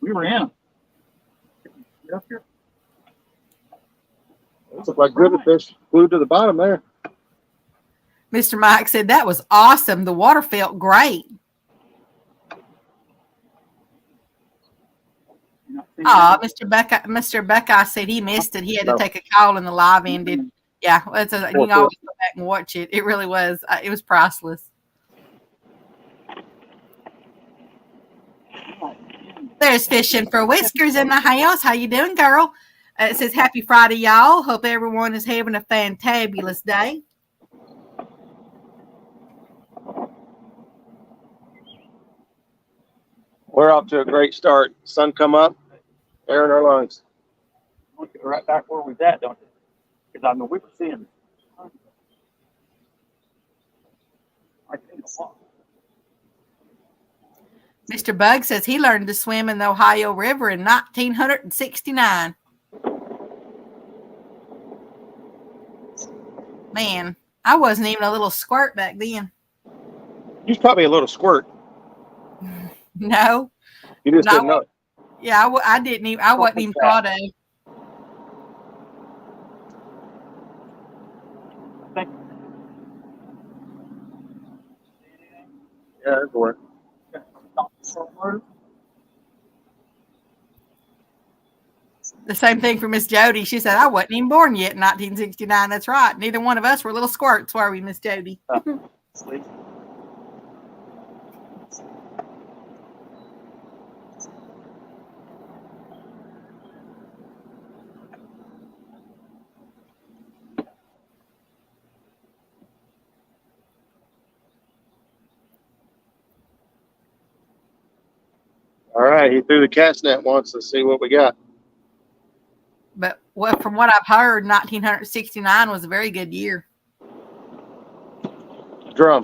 Speaker 3: we were in. Get up here.
Speaker 2: Those look like good fish glued to the bottom there.
Speaker 1: Mr. Mike said that was awesome. The water felt great. Mr. Buckeye said he missed it. He had to take a call and the live ended. Yeah, you can always go back and watch it. It really was. It was priceless. There's Fishing for Whiskers in the house. How you doing, girl? It says happy Friday, y'all. Hope everyone is having a fantabulous day.
Speaker 2: We're off to a great start. Sun come up, air in our lungs.
Speaker 3: We'll get right back where we're at, don't you? Because I know we were seeing.
Speaker 1: Mr. Bug says he learned to swim in the Ohio River in 1969. Man, I wasn't even a little squirt back then.
Speaker 2: You're probably a little squirt.
Speaker 1: No.
Speaker 2: You just didn't know it.
Speaker 1: Yeah, I didn't even. I wasn't even thought of.
Speaker 2: Yeah, everywhere.
Speaker 1: The same thing for Miss Jody. She said, I wasn't even born yet in 1969. That's right. Neither one of us were little squirts, were we, Miss Jody?
Speaker 3: Sleep.
Speaker 2: All right, he threw the cat's net once. Let's see what we got.
Speaker 1: But from what I've heard, 1969 was a very good year.
Speaker 2: Drum.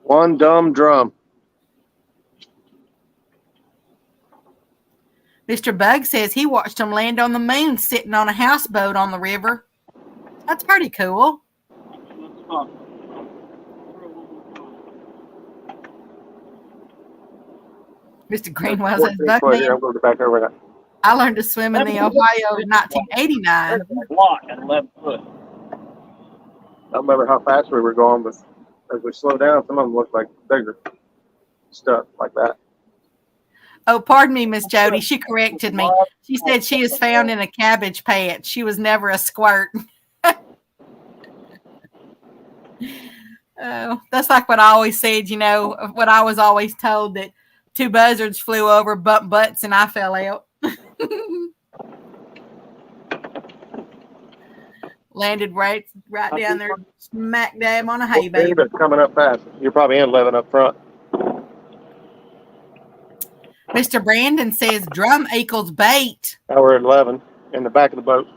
Speaker 2: One dumb drum.
Speaker 1: Mr. Bug says he watched them land on the moon sitting on a houseboat on the river. That's pretty cool. Mr. Greenwell says, Buckman,
Speaker 2: Back over that.
Speaker 1: I learned to swim in the Ohio in 1989.
Speaker 3: Block at 11 foot.
Speaker 2: I don't remember how fast we were going, but as we slowed down, some of them looked like bigger stuff like that.
Speaker 1: Oh, pardon me, Miss Jody. She corrected me. She said she was found in a cabbage patch. She was never a squirt. Oh, that's like what I always said, you know, what I was always told, that two buzzards flew over, bumped butts, and I fell out. Landed right down there, smack dab on a hay baby.
Speaker 2: It's coming up fast. You're probably in 11 up front.
Speaker 1: Mr. Brandon says drum equals bait.
Speaker 2: Now we're at 11 in the back of the boat.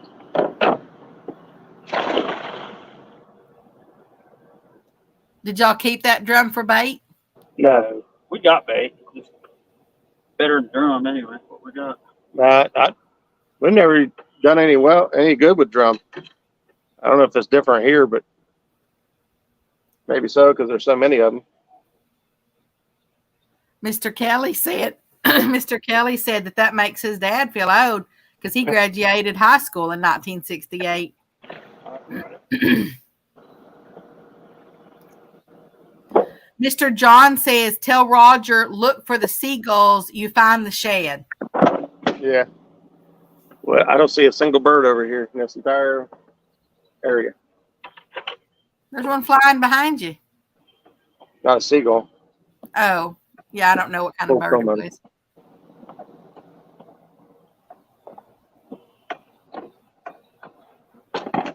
Speaker 1: Did y'all keep that drum for bait?
Speaker 2: No.
Speaker 3: We got bait. Just better than drum anyway. What we got?
Speaker 2: We've never done any good with drum. I don't know if it's different here, but maybe so, because there's so many of them.
Speaker 1: Mr. Kelly said that makes his dad feel old because he graduated high school in 1968. Mr. John says, tell Roger, look for the seagulls, you find the shad.
Speaker 2: Yeah. Well, I don't see a single bird over here in this entire area.
Speaker 1: There's one flying behind you.
Speaker 2: Not a seagull.
Speaker 1: Oh, yeah, I don't know what kind of bird it was.
Speaker 3: I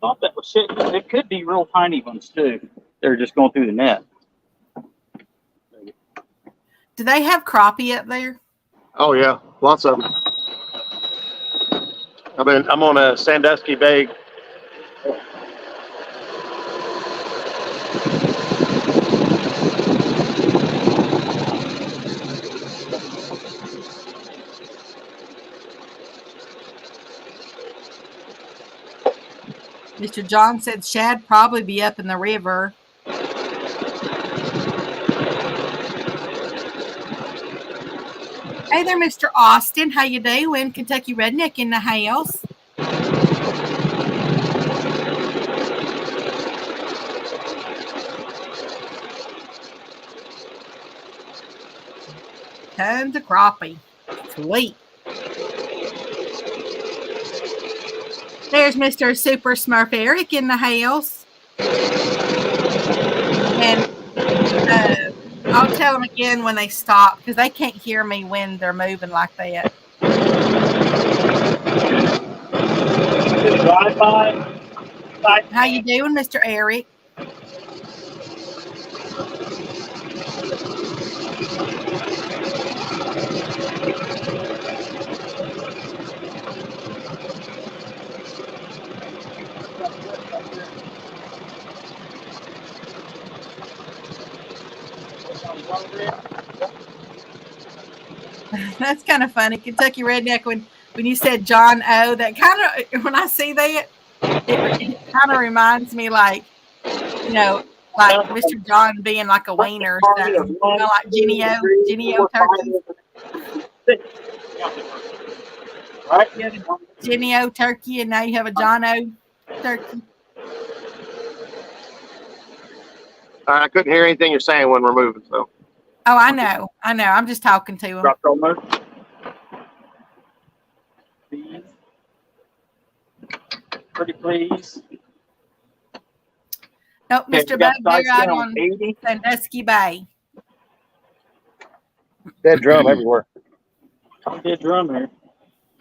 Speaker 3: thought that was shit. It could be real tiny ones too. They're just going through the net.
Speaker 1: Do they have crappie up there?
Speaker 2: Oh yeah, lots of them. I'm on a Sandusky Bay.
Speaker 1: Mr. John said shad probably be up in the river. Hey there, Mr. Austin. How you doing? Kentucky Redneck in the house. Tons of crappie. Sweet. There's Mr. Super Smurf Eric in the house. And I'll tell them again when they stop because they can't hear me when they're moving like that. How you doing, Mr. Eric? That's kind of funny. Kentucky Redneck, when you said John O, that kind of, when I see that, it kind of reminds me like Mr. John being like a wiener or something. Like Jenny O turkey.
Speaker 3: Right?
Speaker 1: You had a Jenny O turkey and now you have a John O turkey.
Speaker 2: I couldn't hear anything you're saying when we're moving. So.
Speaker 1: Oh, I know. I'm just talking to him.
Speaker 3: Drop roll mode. Please. Pretty please.
Speaker 1: Nope,
Speaker 3: Okay,
Speaker 1: Mr.
Speaker 3: we got
Speaker 1: Bug, they're
Speaker 3: size
Speaker 1: out
Speaker 3: down
Speaker 1: on
Speaker 3: 80.
Speaker 1: Sandusky Bay.
Speaker 2: Dead drum everywhere.
Speaker 3: Dead drum here.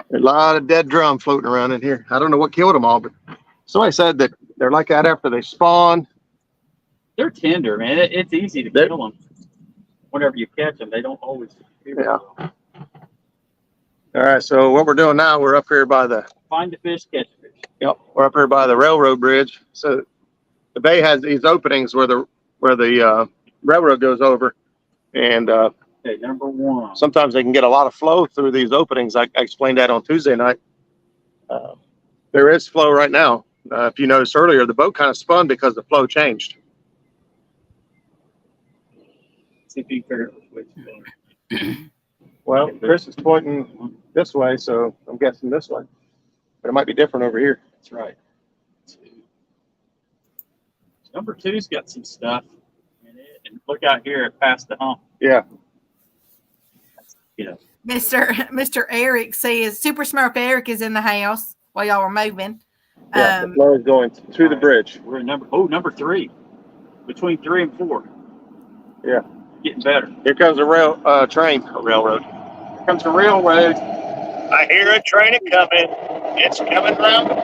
Speaker 2: There's a lot of dead drum floating around in here. I don't know what killed them all, but somebody said that they're like that after they spawn.
Speaker 3: They're tender, man. It's easy to kill them. Whenever you catch them, they don't always.
Speaker 2: Yeah. All right. So what we're doing now, we're up here by the.
Speaker 3: Find the fish, catch fish.
Speaker 2: Yep. We're up here by the railroad bridge. So the bay has these openings where the railroad goes over, and
Speaker 3: Okay, number one.
Speaker 2: sometimes they can get a lot of flow through these openings. I explained that on Tuesday night. There is flow right now. If you noticed earlier, the boat kind of spun because the flow changed.
Speaker 3: See if you can figure out which way.
Speaker 2: Well, Chris is pointing this way, so I'm guessing this way. But it might be different over here.
Speaker 3: That's right. Number two's got some stuff in it. And look out here past the hump.
Speaker 2: Yeah.
Speaker 3: Yeah.
Speaker 1: Mr. Eric says Super Smurf Eric is in the house while y'all were moving.
Speaker 2: Yeah, the flow is going to the bridge.
Speaker 3: We're in number three. Between 3 and 4.
Speaker 2: Yeah.
Speaker 3: Getting better.
Speaker 2: Here comes a railroad.
Speaker 3: Here comes the railroad.
Speaker 2: I hear a train coming. It's coming round the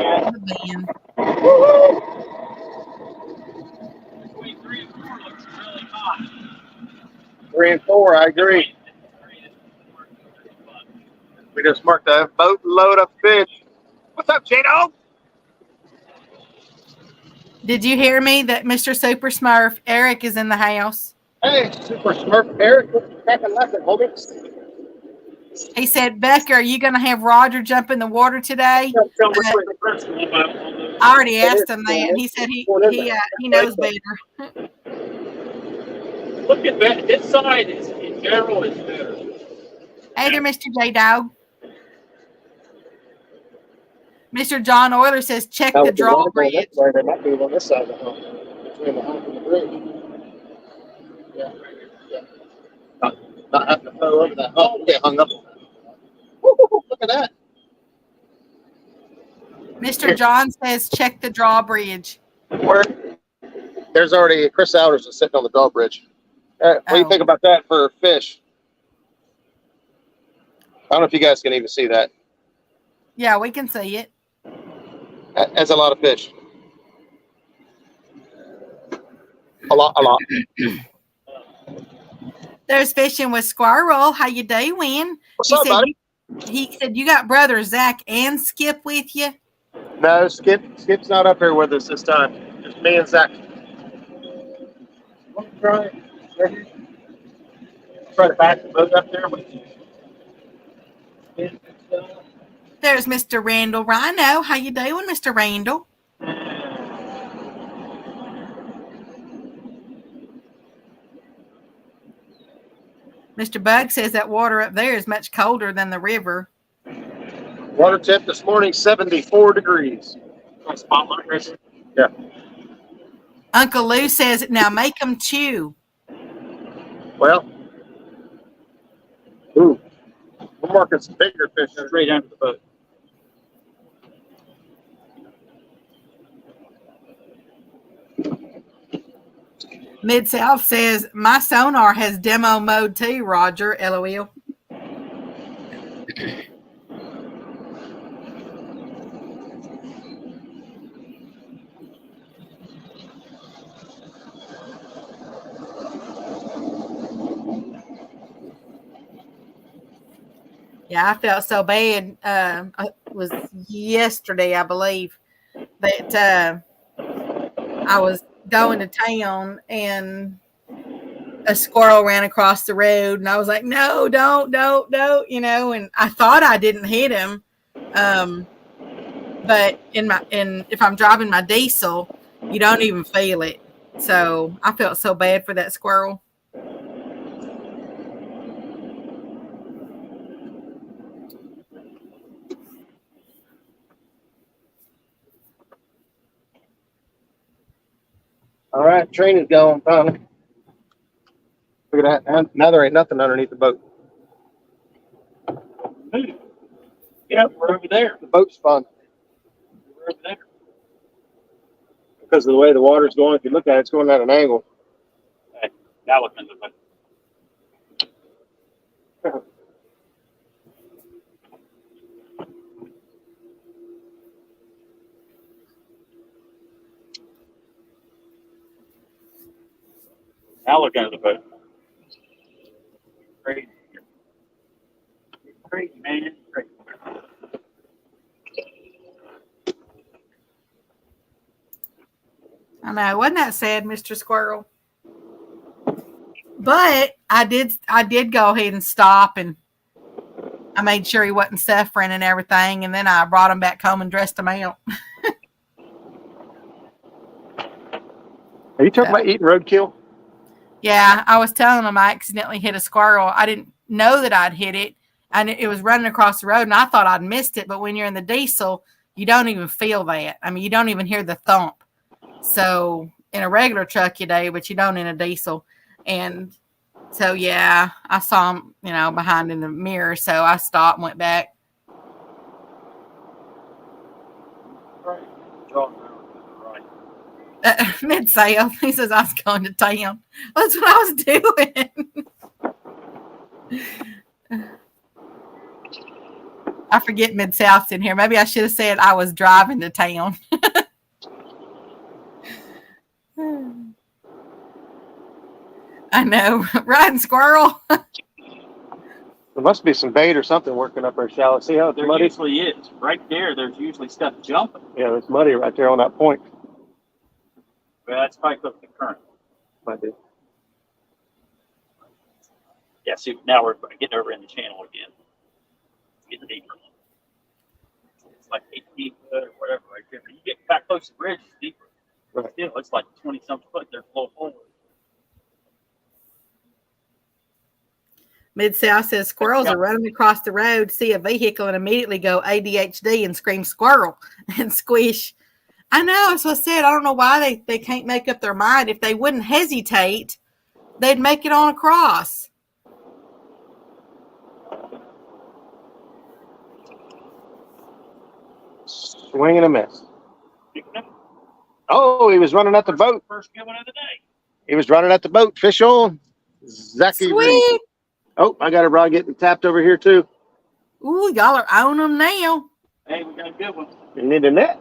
Speaker 2: bend.
Speaker 3: Between 3 and 4 looks really hot.
Speaker 2: 3 and 4, I agree. We just marked a boatload of fish. What's up, J-Dog?
Speaker 1: Did you hear me that Mr. Super Smurf Eric is in the house?
Speaker 2: Hey, Super Smurf Eric. What's the cracking lesson, homie?
Speaker 1: He said, Becca, are you going to have Roger jump in the water today? I already asked him that, and he said he knows better.
Speaker 3: Look at that. This side is, in general, is better.
Speaker 1: Hey there, Mr. J-Dog. Mr. John Euler says, check the drawbridge.
Speaker 2: They might be on this side of the hump, between the hump and the bridge. Yeah. Not having to throw over that hump, get hung up on that. Woo, look at that.
Speaker 1: Mr. John says, check the drawbridge.
Speaker 2: Where? There's already Chris Alders is sitting on the drawbridge. What do you think about that for fish? I don't know if you guys can even see that.
Speaker 1: Yeah, we can see it.
Speaker 2: That's a lot of fish. A lot.
Speaker 1: There's fishing with Squirrel. How you doing?
Speaker 2: What's up, buddy?
Speaker 1: He said you got brother Zach and Skip with you.
Speaker 2: No, Skip's not up here with us this time. Just me and Zach. Try to back the boat up there.
Speaker 1: There's Mr. Randall Rhino. How you doing, Mr. Randall? Mr. Bug says that water up there is much colder than the river.
Speaker 2: Water temp this morning, 74 degrees. Yeah.
Speaker 1: Uncle Lou says, now make them chew.
Speaker 2: Well, we're marking some bigger fish
Speaker 3: Straight under the boat.
Speaker 1: Mid-South says, my sonar has demo mode too, Roger, LOL. Yeah, I felt so bad. It was yesterday, I believe, that I was going to town and a squirrel ran across the road, and I was like, "No, don't," and I thought I didn't hit him, but if I'm driving my diesel, you don't even feel it. So I felt so bad for that squirrel.
Speaker 2: All right, train is going, finally. Look at that. Now there ain't nothing underneath the boat.
Speaker 3: Yep, we're over there.
Speaker 2: The boat's fun.
Speaker 3: We're over there.
Speaker 2: Because of the way the water's going, if you look at it, it's going at an angle.
Speaker 3: Okay, now look into the Now look into the boat. Crazy. Crazy, man. Crazy.
Speaker 1: I know, wasn't that sad, Mr. Squirrel? But I did go ahead and stop, and I made sure he wasn't suffering and everything, and then I brought him back home and dressed him out.
Speaker 2: Are you talking about eating roadkill?
Speaker 1: Yeah, I was telling him I accidentally hit a squirrel. I didn't know that I'd hit it, and it was running across the road, and I thought I'd missed it. But when you're in the diesel, you don't even feel that. I mean, you don't even hear the thump. So in a regular truck you do, but you don't in a diesel. And so, yeah, I saw him, behind in the mirror. So I stopped and went back. Mid-sale. He says I was going to town. That's what I was doing. I forget Mid-South's in here. Maybe I should have said I was driving to town. I know. Riding squirrel.
Speaker 2: There must be some bait or something working up there shallow. See how it's
Speaker 3: There
Speaker 2: muddy?
Speaker 3: usually is. Right there, there's usually stuff jumping.
Speaker 2: Yeah, it's muddy right there on that point.
Speaker 3: Well, that's probably because of the current.
Speaker 2: Might be.
Speaker 3: Yeah, see, now we're getting over in the channel again. It's getting deeper. It's like 8 feet or whatever right there. But you get back close to the bridge, it's deeper.
Speaker 2: Right.
Speaker 3: Still, it's like 20-something foot. There's a little forward.
Speaker 1: Mid-South says squirrels are running across the road, see a vehicle, and immediately go ADHD and scream squirrel and squish. I know, that's what I said. I don't know why they can't make up their mind. If they wouldn't hesitate, they'd make it on across.
Speaker 2: Swing and a miss. Oh, he was running at the boat.
Speaker 3: First good one of the day.
Speaker 2: He was running at the boat. Fish on. Zachy Reed.
Speaker 1: Sweet.
Speaker 2: Oh, I got a rod getting tapped over here too.
Speaker 1: Ooh, y'all are on them now.
Speaker 3: Hey, we got a good one.
Speaker 2: You need a net?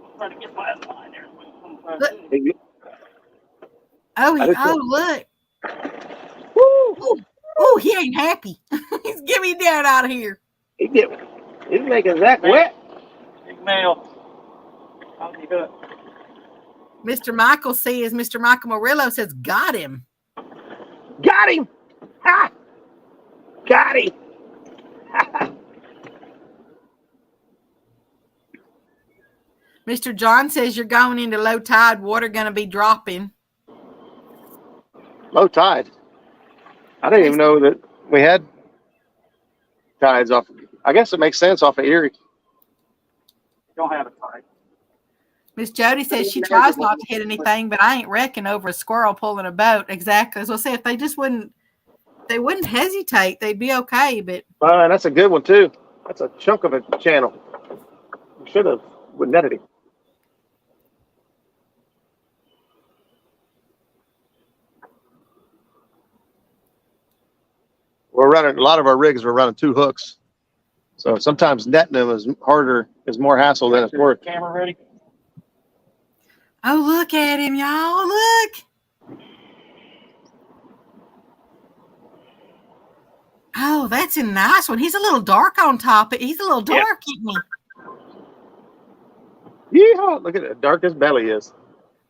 Speaker 3: I'm trying to get my line there.
Speaker 1: Look.
Speaker 2: Woo!
Speaker 1: Ooh, he ain't happy. He's getting me down out of here.
Speaker 2: He's making Zach wet.
Speaker 3: Big male. On the hook.
Speaker 1: Mr. Michael says, Mr. Michael Murillo says, got him.
Speaker 2: Got him! Ha! Got him!
Speaker 1: Mr. John says you're going into low tide. Water going to be dropping.
Speaker 2: Low tide. I didn't even know that we had tides off. I guess it makes sense off of Erie.
Speaker 3: Don't have a tide.
Speaker 1: Miss Jody says she tries not to hit anything, but I ain't wrecking over a squirrel pulling a boat. Exactly. So I say if they just wouldn't hesitate, they'd be okay. But
Speaker 2: That's a good one too. That's a chunk of a channel. We should have netted him. We're running a lot of our rigs. We're running 2 hooks, so sometimes netting them is more hassle than it's worth.
Speaker 3: Camera ready?
Speaker 1: oh, look at him, y'all! Look. Oh, that's a nice one. He's a little dark on top. He's a little dark, isn't he?
Speaker 2: Yeehaw! Look at how dark his belly is.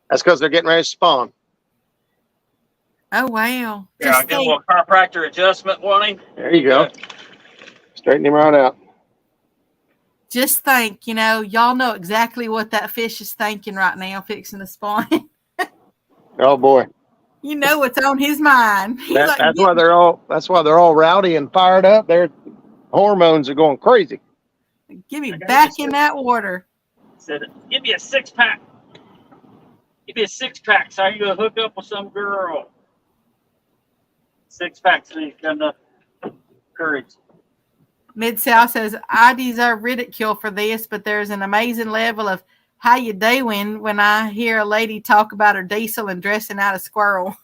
Speaker 2: That's because they're getting ready to spawn.
Speaker 1: Oh, wow.
Speaker 3: Yeah, I'll give him a little chiropractor adjustment, Wonnie.
Speaker 2: There you go. Straighten him right out.
Speaker 1: Just think, y'all know exactly what that fish is thinking right now, fixing to spawn.
Speaker 2: Oh boy.
Speaker 1: You know what's on his mind.
Speaker 2: That's why they're all rowdy and fired up. Their hormones are going crazy.
Speaker 1: Give me back in that water.
Speaker 3: Said, give me a 6-pack. me a 6-pack so I can go hook up with some girl. 6-pack so you got enough courage.
Speaker 1: Mid-South says, I deserve ridicule for this, but there's an amazing level of how you doing when I hear a lady talk about her diesel and dressing out a squirrel.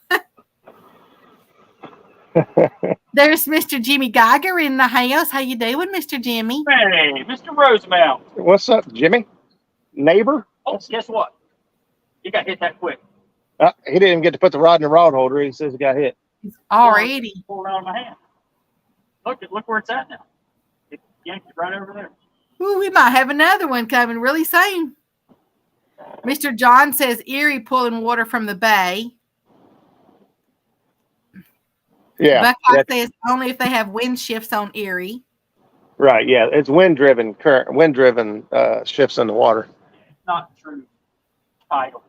Speaker 1: There's Mr. Jimmy Geiger in the house. How you doing, Mr. Jimmy?
Speaker 3: Hey, Mr. Rosemount.
Speaker 2: What's up, Jimmy? Neighbor?
Speaker 3: Oh, guess what? You got hit that quick.
Speaker 2: He didn't even get to put the rod in the rod holder. He says he got hit.
Speaker 1: Already.
Speaker 3: Pull it out of my hand. Look where it's at now. It yanked it right over there.
Speaker 1: Ooh, we might have another one coming really soon. Mr. John says Erie pulling water from the bay.
Speaker 2: Yeah.
Speaker 1: Buckeye says only if they have wind shifts on Erie.
Speaker 2: Right. Yeah. It's wind-driven shifts in the water.
Speaker 3: Not true title.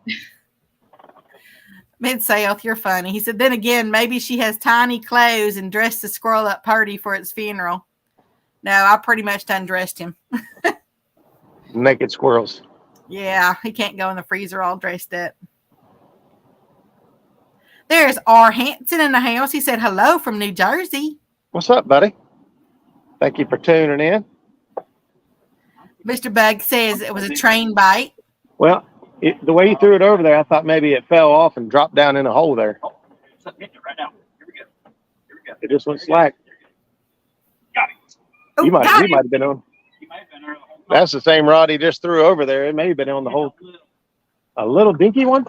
Speaker 1: Mid-South, you're funny. He said, then again, maybe she has tiny clothes and dressed the squirrel up purty for its funeral. No, I pretty much undressed him.
Speaker 2: Naked squirrels.
Speaker 1: Yeah, he can't go in the freezer all dressed up. There's R. Hanson in the house. He said hello from New Jersey.
Speaker 2: What's up, buddy? Thank you for tuning in.
Speaker 1: Mr. Bug says it was a train bite.
Speaker 2: Well, the way you threw it over there, I thought maybe it fell off and dropped down in a hole there.
Speaker 3: Oh, it's hitting it right now. Here we go. Here we go.
Speaker 2: It just went slack.
Speaker 3: Got it.
Speaker 2: You might have been on.
Speaker 3: You might have been there the whole time.
Speaker 2: That's the same rod he just threw over there. It may have been on the whole. A little dinky one?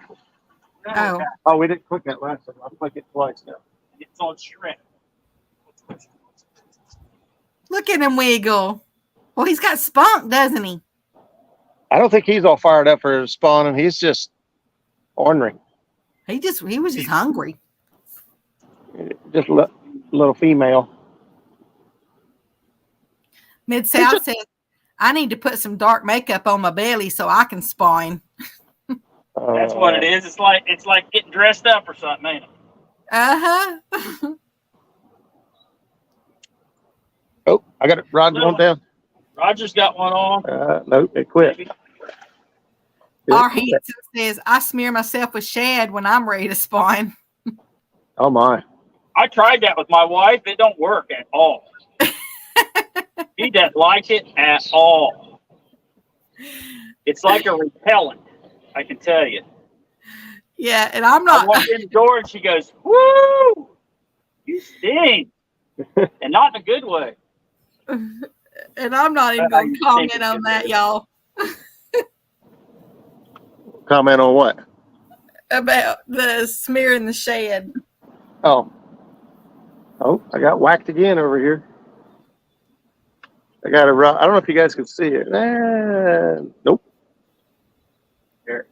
Speaker 1: Oh.
Speaker 2: Oh, we didn't click that last time. I'll click it twice now.
Speaker 3: It's on shred.
Speaker 1: Look at him wiggle. Well, he's got spunk, doesn't he?
Speaker 2: I don't think he's all fired up for spawning. He's just ornery.
Speaker 1: He was just hungry.
Speaker 2: Just a little female.
Speaker 1: Mid-South says, I need to put some dark makeup on my belly so I can spawn.
Speaker 3: That's what it is. It's like getting dressed up or something, ain't it?
Speaker 1: Uh-huh.
Speaker 2: Oh, I got it. Rod going down.
Speaker 3: Roger's got one on.
Speaker 2: Nope, it quit.
Speaker 1: R. Hanson says, I smear myself with shad when I'm ready to spawn.
Speaker 2: Oh, my.
Speaker 3: I tried that with my wife. It don't work at all. He doesn't like it at all. It's like a repellent, I can tell you.
Speaker 1: Yeah, and I'm not.
Speaker 3: I walked in the door and she goes, woo! You sting. And not in a good way.
Speaker 1: And I'm not even going to comment on that, y'all.
Speaker 2: Comment on what?
Speaker 1: About the smearing the shad.
Speaker 2: Oh, I got whacked again over here. I got a rod. I don't know if you guys can see it. Nope.
Speaker 3: There it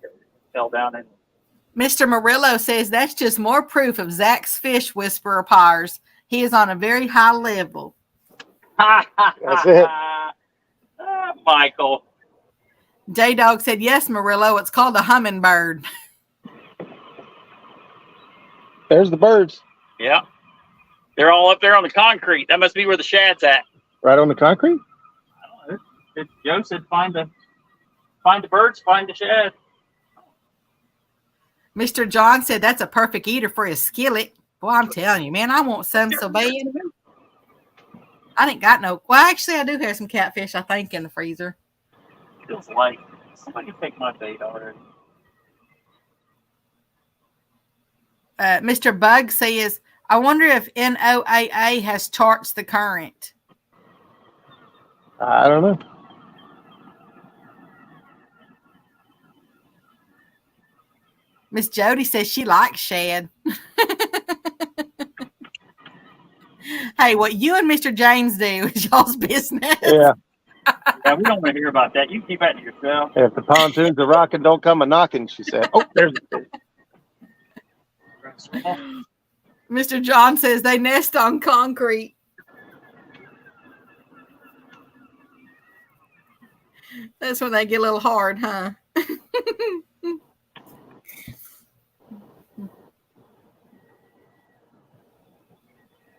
Speaker 3: fell down in.
Speaker 1: Mr. Murillo says that's just more proof of Zach's fish whisperer powers. He is on a very high level.
Speaker 2: That's it.
Speaker 3: Michael.
Speaker 1: J-Dog said, yes, Murillo, it's called a hummingbird.
Speaker 2: There's the birds.
Speaker 3: Yeah. They're all up there on the concrete. That must be where the shad's at.
Speaker 2: Right on the concrete?
Speaker 3: I don't know. Joe said find the birds, find the shad.
Speaker 1: Mr. John said that's a perfect eater for his skillet. Boy, I'm telling you, man, I want some so bad. I didn't got no. Well, actually, I do have some catfish, I think, in the freezer.
Speaker 3: Feels like somebody picked my bait already.
Speaker 1: Mr. Bug says, I wonder if NOAA has charts the current.
Speaker 2: I don't know.
Speaker 1: Miss Jody says she likes shad. Hey, what you and Mr. James do is y'all's business.
Speaker 2: Yeah.
Speaker 3: Yeah, we don't want to hear about that. You keep that to yourself.
Speaker 2: If the pontoons are rocking, don't come a knocking, she said. Oh, there's the fish.
Speaker 1: Mr. John says they nest on concrete. That's when they get a little hard, huh?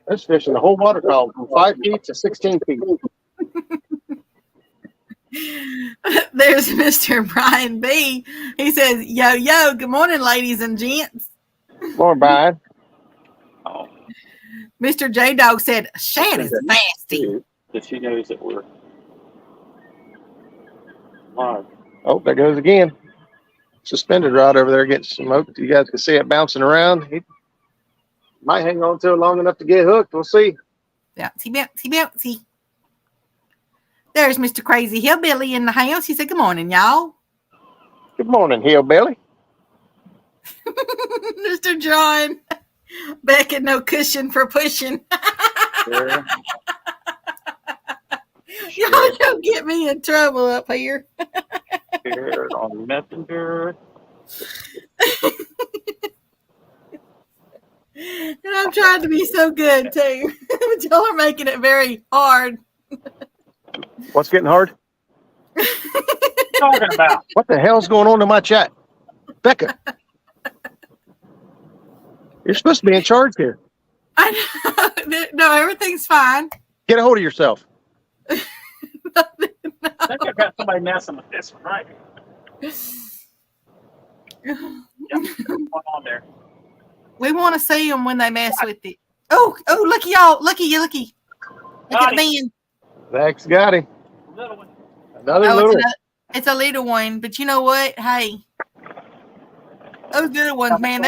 Speaker 2: There's fish in the whole water column from 5 feet to 16 feet.
Speaker 1: There's Mr. Brian B. He says, yo, good morning, ladies and gents.
Speaker 2: More Brian.
Speaker 3: Oh,
Speaker 1: Mr. J Dog said, shad is nasty.
Speaker 3: that she knows that we're live.
Speaker 2: Oh, there goes again. Suspended rod over there getting smoked. You guys can see it bouncing around. He might hang on to it long enough to get hooked. We'll see.
Speaker 1: Bouncy. There's Mr. Crazy Hillbilly in the house. He said, good morning, y'all.
Speaker 2: Good morning, hillbilly.
Speaker 1: Mr. John. Beckett, no cushion for pushing.
Speaker 3: Sure.
Speaker 1: Y'all don't get me in trouble up here.
Speaker 3: Here on Messenger.
Speaker 1: And I'm trying to be so good too. But y'all are making it very hard.
Speaker 2: What's getting hard?
Speaker 3: What are you talking about?
Speaker 2: What the hell's going on in my chat? Becca, you're supposed to be in charge here.
Speaker 1: I know. No, everything's fine.
Speaker 2: Get a hold of yourself.
Speaker 3: I think I've got somebody messing with this one, right? Yeah, one on there.
Speaker 1: We want to see them when they mess with it. Oh, looky y'all. Looky. Look at me.
Speaker 2: Zach's got him.
Speaker 3: Little one.
Speaker 2: Another little one.
Speaker 1: It's a little one, but you know what? Hey, those little ones, man,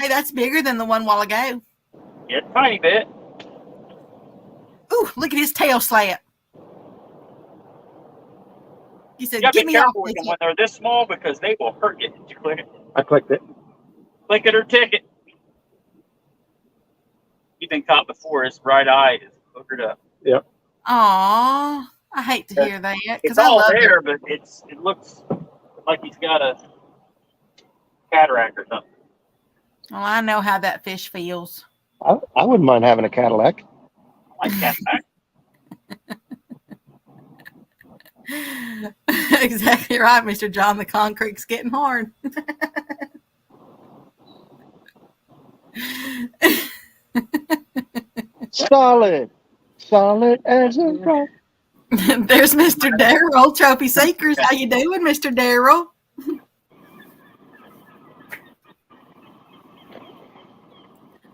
Speaker 1: that's bigger than the one while ago.
Speaker 3: Yeah, tiny bit.
Speaker 1: Ooh, look at his tail slap. He said,
Speaker 3: You gotta
Speaker 1: get
Speaker 3: be
Speaker 1: me off
Speaker 3: careful with them when they're this small because they will hurt you. Did you click it?
Speaker 2: I clicked it.
Speaker 3: Click it or ticket. He's been caught before. His right eye is boogered up.
Speaker 2: Yep.
Speaker 1: Aw, I hate to hear that
Speaker 3: It's
Speaker 1: because I
Speaker 3: all
Speaker 1: love
Speaker 3: there,
Speaker 1: it.
Speaker 3: but it looks like he's got a cataract or something.
Speaker 1: Well, I know how that fish feels.
Speaker 2: I wouldn't mind having a Cadillac.
Speaker 3: I like cataract.
Speaker 1: Exactly right, Mr. John. The concrete's getting hard.
Speaker 2: Solid as a rock.
Speaker 1: There's Mr. Darrell, Trophy Seekers. How you doing, Mr. Darrell?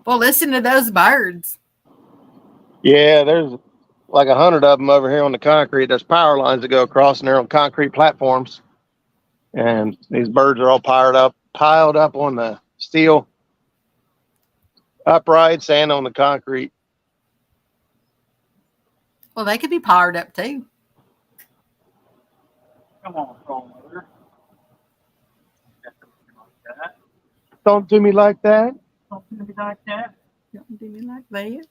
Speaker 1: Well, listen to those birds.
Speaker 2: Yeah, there's like 100 of them over here on the concrete. There's power lines that go across, and they're on concrete platforms. And these birds are all piled up on the steel uprights and on the concrete.
Speaker 1: Well, they could be powered up too.
Speaker 3: Come on, Homer.
Speaker 2: Don't do me like that.
Speaker 3: Don't do me like that.
Speaker 1: Don't do me like that.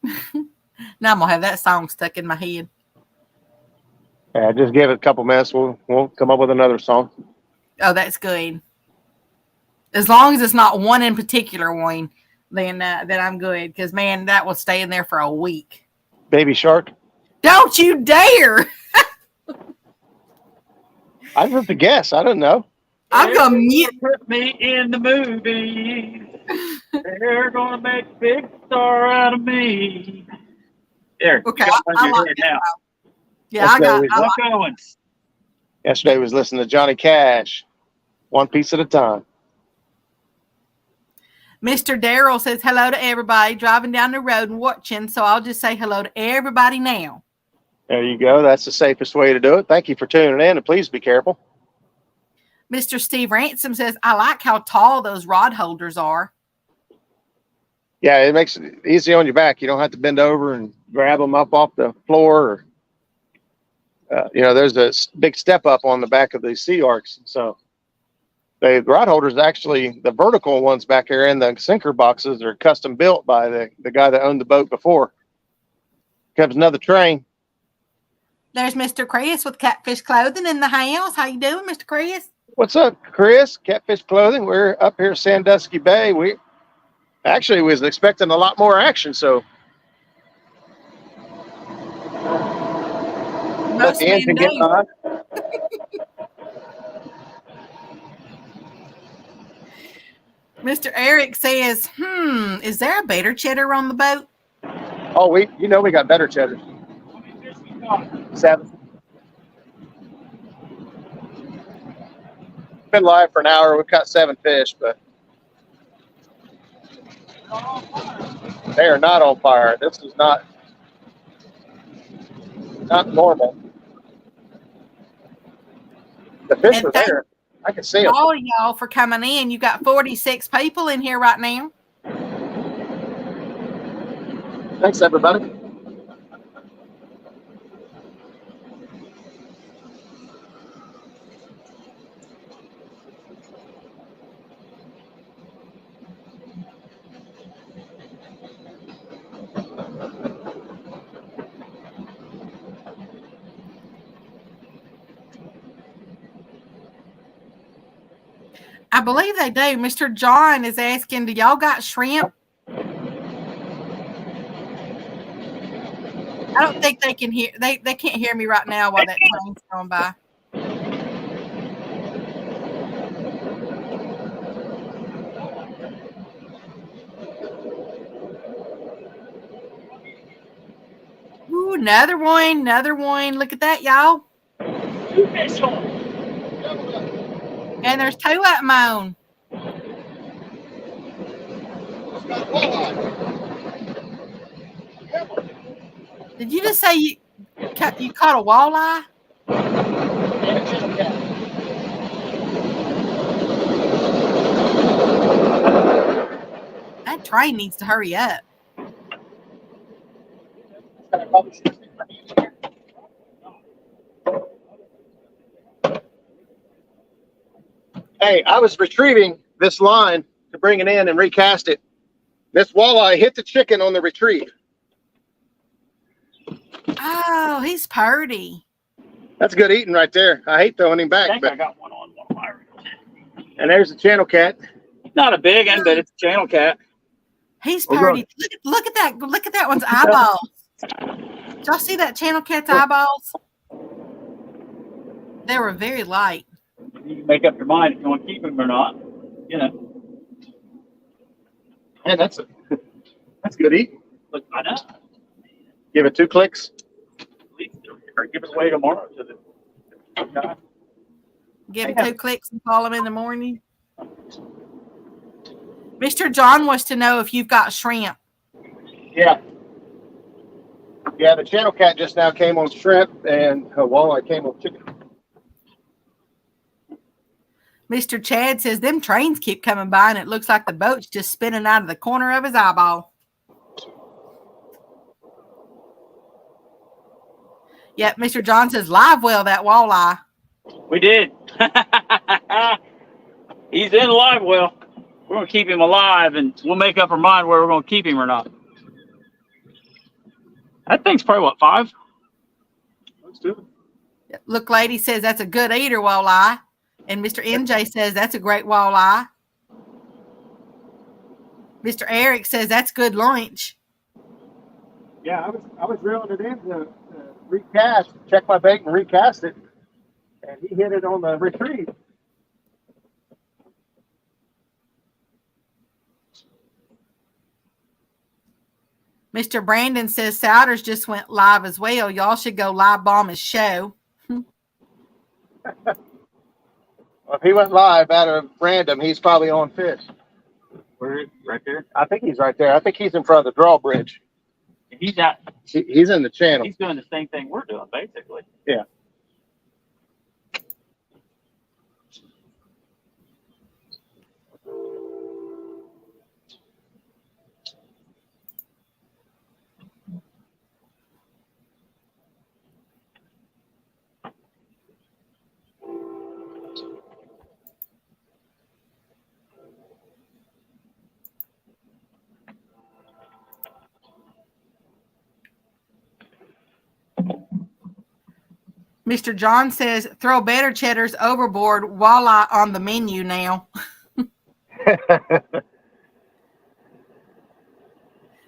Speaker 1: Now I'm gonna have that song stuck in my head.
Speaker 2: Yeah, just give it a couple minutes. We'll come up with another song.
Speaker 1: Oh, that's good. As long as it's not one in particular one, then I'm good. Because man, that will stay in there for a week.
Speaker 2: Baby Shark.
Speaker 1: Don't you dare!
Speaker 2: I have to guess. I don't know.
Speaker 1: I'm gonna mute.
Speaker 3: Put me in the movie. They're gonna make a big star out of me. There.
Speaker 1: Okay,
Speaker 3: you got one
Speaker 1: I
Speaker 3: in your
Speaker 1: like
Speaker 3: head
Speaker 1: that.
Speaker 3: now.
Speaker 1: Yeah, I got.
Speaker 3: Buck Owens.
Speaker 2: Yesterday was listening to Johnny Cash, one piece at a time.
Speaker 1: Mr. Darrell says hello to everybody driving down the road and watching. So I'll just say hello to everybody now.
Speaker 2: There you go. That's the safest way to do it. Thank you for tuning in, and please be careful.
Speaker 1: Mr. Steve Ransom says, I like how tall those rod holders are.
Speaker 2: Yeah, it makes it easy on your back. You don't have to bend over and grab them up off the floor. Or, there's a big step up on the back of these sea arcs. So the rod holders, actually, the vertical ones back here in the sinker boxes are custom built by the guy that owned the boat before. Comes another train.
Speaker 1: There's Mr. Chris with Catfish Clothing in the house. How you doing, Mr. Chris?
Speaker 2: What's up, Chris? Catfish Clothing. We're up here at Sandusky Bay. We actually was expecting a lot more action, so
Speaker 1: Most
Speaker 2: the engine
Speaker 1: men
Speaker 2: get
Speaker 1: do.
Speaker 2: on.
Speaker 1: Mr. Eric says, is there a better cheddar on the boat?
Speaker 2: Oh, we got better cheddars. 7. Been live for an hour. We've caught 7 fish, but they are not on fire. This is not normal. The fish
Speaker 1: And
Speaker 2: are
Speaker 1: thank
Speaker 2: there. I can see them.
Speaker 1: all of y'all for coming in. You got 46 people in here right now.
Speaker 2: Thanks, everybody.
Speaker 1: I believe they do. Mr. John is asking, do y'all got shrimp? I don't think they can hear. They can't hear me right now while that train's going by. Ooh, another one. Look at that, y'all. And there's 2 at my own. Did you just say you caught a walleye? That train needs to hurry up.
Speaker 2: Hey, I was retrieving this line to bring it in and recast it. This walleye hit the chicken on the retrieve.
Speaker 1: Oh, he's purty.
Speaker 2: That's good eating right there. I hate throwing him back.
Speaker 3: I think I got one on one of my reels.
Speaker 2: And there's the channel cat.
Speaker 3: Not a big one, but it's a channel cat.
Speaker 1: He's purty. Look at that. Look at that one's eyeballs. Did y'all see that channel cat's eyeballs? They were very light.
Speaker 3: You can make up your mind if you want to keep him or not. You know.
Speaker 2: Man, that's good eating.
Speaker 3: Look, I know.
Speaker 2: Give it 2 clicks.
Speaker 3: Or give it away tomorrow to the guy.
Speaker 1: Give him 2 clicks and call him in the morning. Mr. John wants to know if you've got shrimp.
Speaker 2: Yeah. Yeah, the channel cat just now came on shrimp, and walleye came on chicken.
Speaker 1: Mr. Chad says them trains keep coming by and it looks like the boat's just spinning out of the corner of his eyeball. Yep, Mr. John says live well that walleye.
Speaker 3: We did. He's in live well. We're going to keep him alive, and we'll make up our mind whether we're going to keep him or not. That thing's probably, what, 5?
Speaker 2: Let's do it.
Speaker 1: Look, lady says that's a good eater walleye. And Mr. NJ says that's a great walleye. Mr. Eric says that's good lunch.
Speaker 2: Yeah, I was reeling it in to recast, check my bait and recast it, and he hit it on the retrieve.
Speaker 1: Mr. Brandon says Souders just went live as well. Y'all should go live bomb his show.
Speaker 2: Well, if he went live out of random, he's probably on fish.
Speaker 3: Where is he? Right there?
Speaker 2: I think he's right there. I think he's in front of the drawbridge.
Speaker 3: He's out.
Speaker 2: He's in the channel.
Speaker 3: He's doing the same thing we're doing, basically.
Speaker 2: Yeah.
Speaker 1: Mr. John says throw better cheddars overboard. Walleye on the menu now.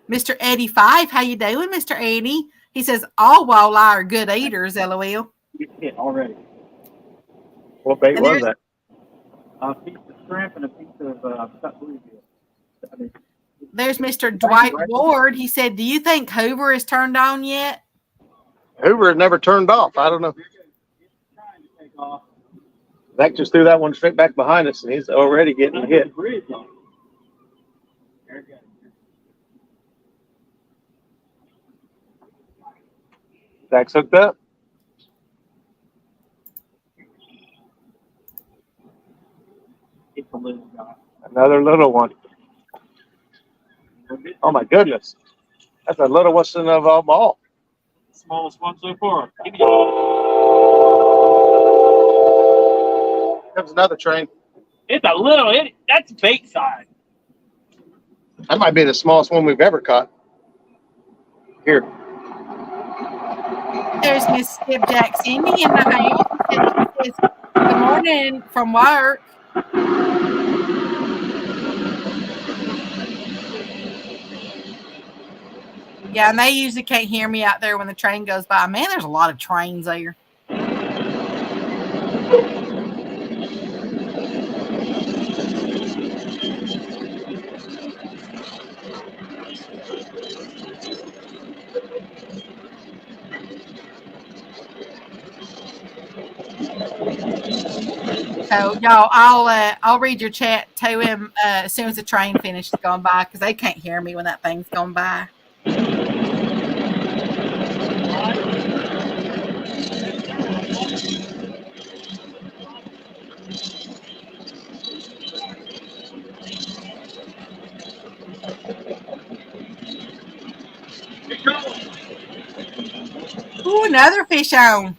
Speaker 1: Mr. 85, how you doing, Mr. 80? He says all walleye are good eaters, LOL.
Speaker 3: Yeah, already.
Speaker 2: What bait was that?
Speaker 3: A piece of shrimp and a piece of cut bluegill.
Speaker 1: There's Mr. Dwight Ward. He said, do you think Hoover is turned on yet?
Speaker 2: Hoover never turned off. I don't know. Zach just threw that one straight back behind us, and he's already getting hit. Zach's hooked up. Another little one. Oh my goodness. That's the littlest of them all.
Speaker 3: Smallest one so far.
Speaker 2: Comes another train.
Speaker 3: It's a little, that's bait size.
Speaker 2: That might be the smallest one we've ever caught. Here.
Speaker 1: There's Miss Skipjack Cindy in the house. She says, good morning from work. Yeah, and they usually can't hear me out there when the train goes by. Man, there's a lot of trains there. So y'all, I'll read your chat to him as soon as the train finishes going by because they can't hear me when that thing's going by. Ooh, another fish on.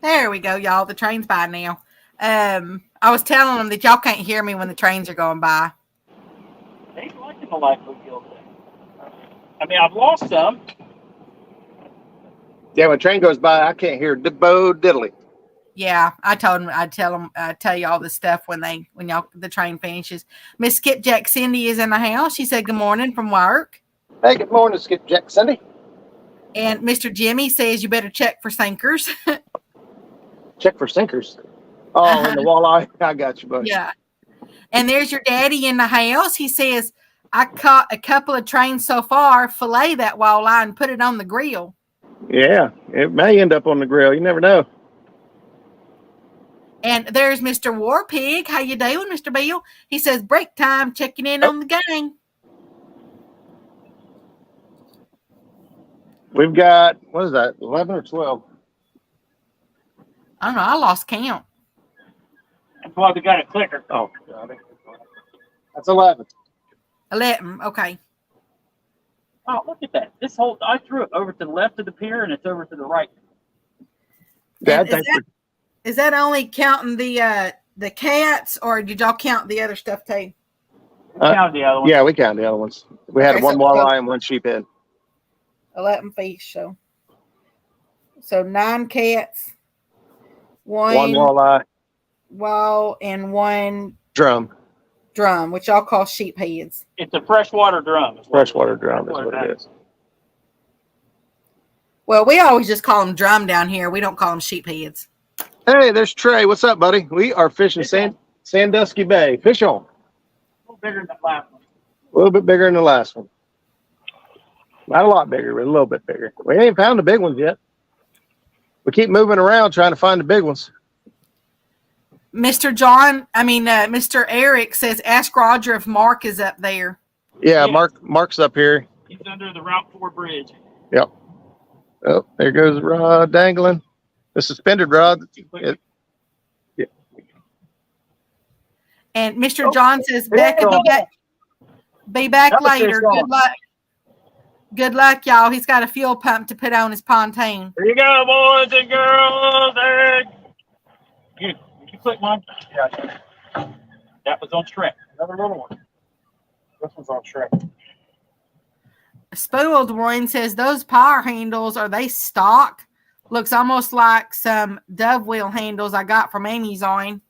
Speaker 1: There we go, y'all. The train's by now. I was telling them that y'all can't hear me when the trains are going by.
Speaker 3: They ain't liking the life of guild thing. I mean, I've lost some.
Speaker 2: Yeah, when a train goes by, I can't hear Bo Diddley.
Speaker 1: Yeah, I told them I'd tell you all this stuff when y'all the train finishes. Miss Skipjack Cindy is in the house. She said good morning from work.
Speaker 2: Hey, good morning, Skipjack Cindy.
Speaker 1: And Mr. Jimmy says you better check for sinkers.
Speaker 2: Check for sinkers. Oh, in the walleye. I got you, buddy.
Speaker 1: Yeah. And there's your daddy in the house. He says, I caught a couple of trains so far. Fillet that walleye and put it on the grill.
Speaker 2: Yeah, it may end up on the grill. You never know.
Speaker 1: And there's Mr. War Pig. How you doing, Mr. Bill? He says, break time, checking in on the gang.
Speaker 2: We've got, what is that, 11 or 12?
Speaker 1: I don't know. I lost count.
Speaker 3: That's why we got a clicker.
Speaker 2: Oh, that's 11.
Speaker 1: 11. Okay.
Speaker 3: Oh, look at that. I threw it over to the left of the pier and it's over to the right.
Speaker 2: Dad,
Speaker 1: is that only counting the cats, or did y'all count the other stuff too?
Speaker 3: Count the other one.
Speaker 2: Yeah, we counted the other ones. We had one walleye and one sheephead.
Speaker 1: 11 fish. So 9 cats, one
Speaker 2: walleye,
Speaker 1: and one
Speaker 2: drum,
Speaker 1: which y'all call sheepheads.
Speaker 3: It's a freshwater drum.
Speaker 2: Freshwater drum is what it is.
Speaker 1: Well, we always just call them drum down here. We don't call them sheepheads.
Speaker 2: Hey, there's Trey. What's up, buddy? We are fishing Sandusky Bay. Fish on.
Speaker 3: A little bigger than the last one.
Speaker 2: A little bit bigger than the last one. Not a lot bigger, but a little bit bigger. We ain't found the big ones yet. We keep moving around trying to find the big ones.
Speaker 1: Mr. Eric says, ask Roger if Mark is up there.
Speaker 2: Yeah, Mark's up here.
Speaker 3: He's under the Route 4 bridge.
Speaker 2: Yep. Oh, there goes the rod dangling. The suspended rod. Yeah.
Speaker 1: And Mr. John says, Becca, be back later. Good luck. Good luck, y'all. He's got a fuel pump to put on his pontoon.
Speaker 3: Here you go, boys and girls. Hey. You click mine? Yeah. That was on Shrek. Another little one. This one's on Shrek.
Speaker 1: Spoiled One says those power handles, are they stock? Looks almost like some dove wheel handles I got from Amazon.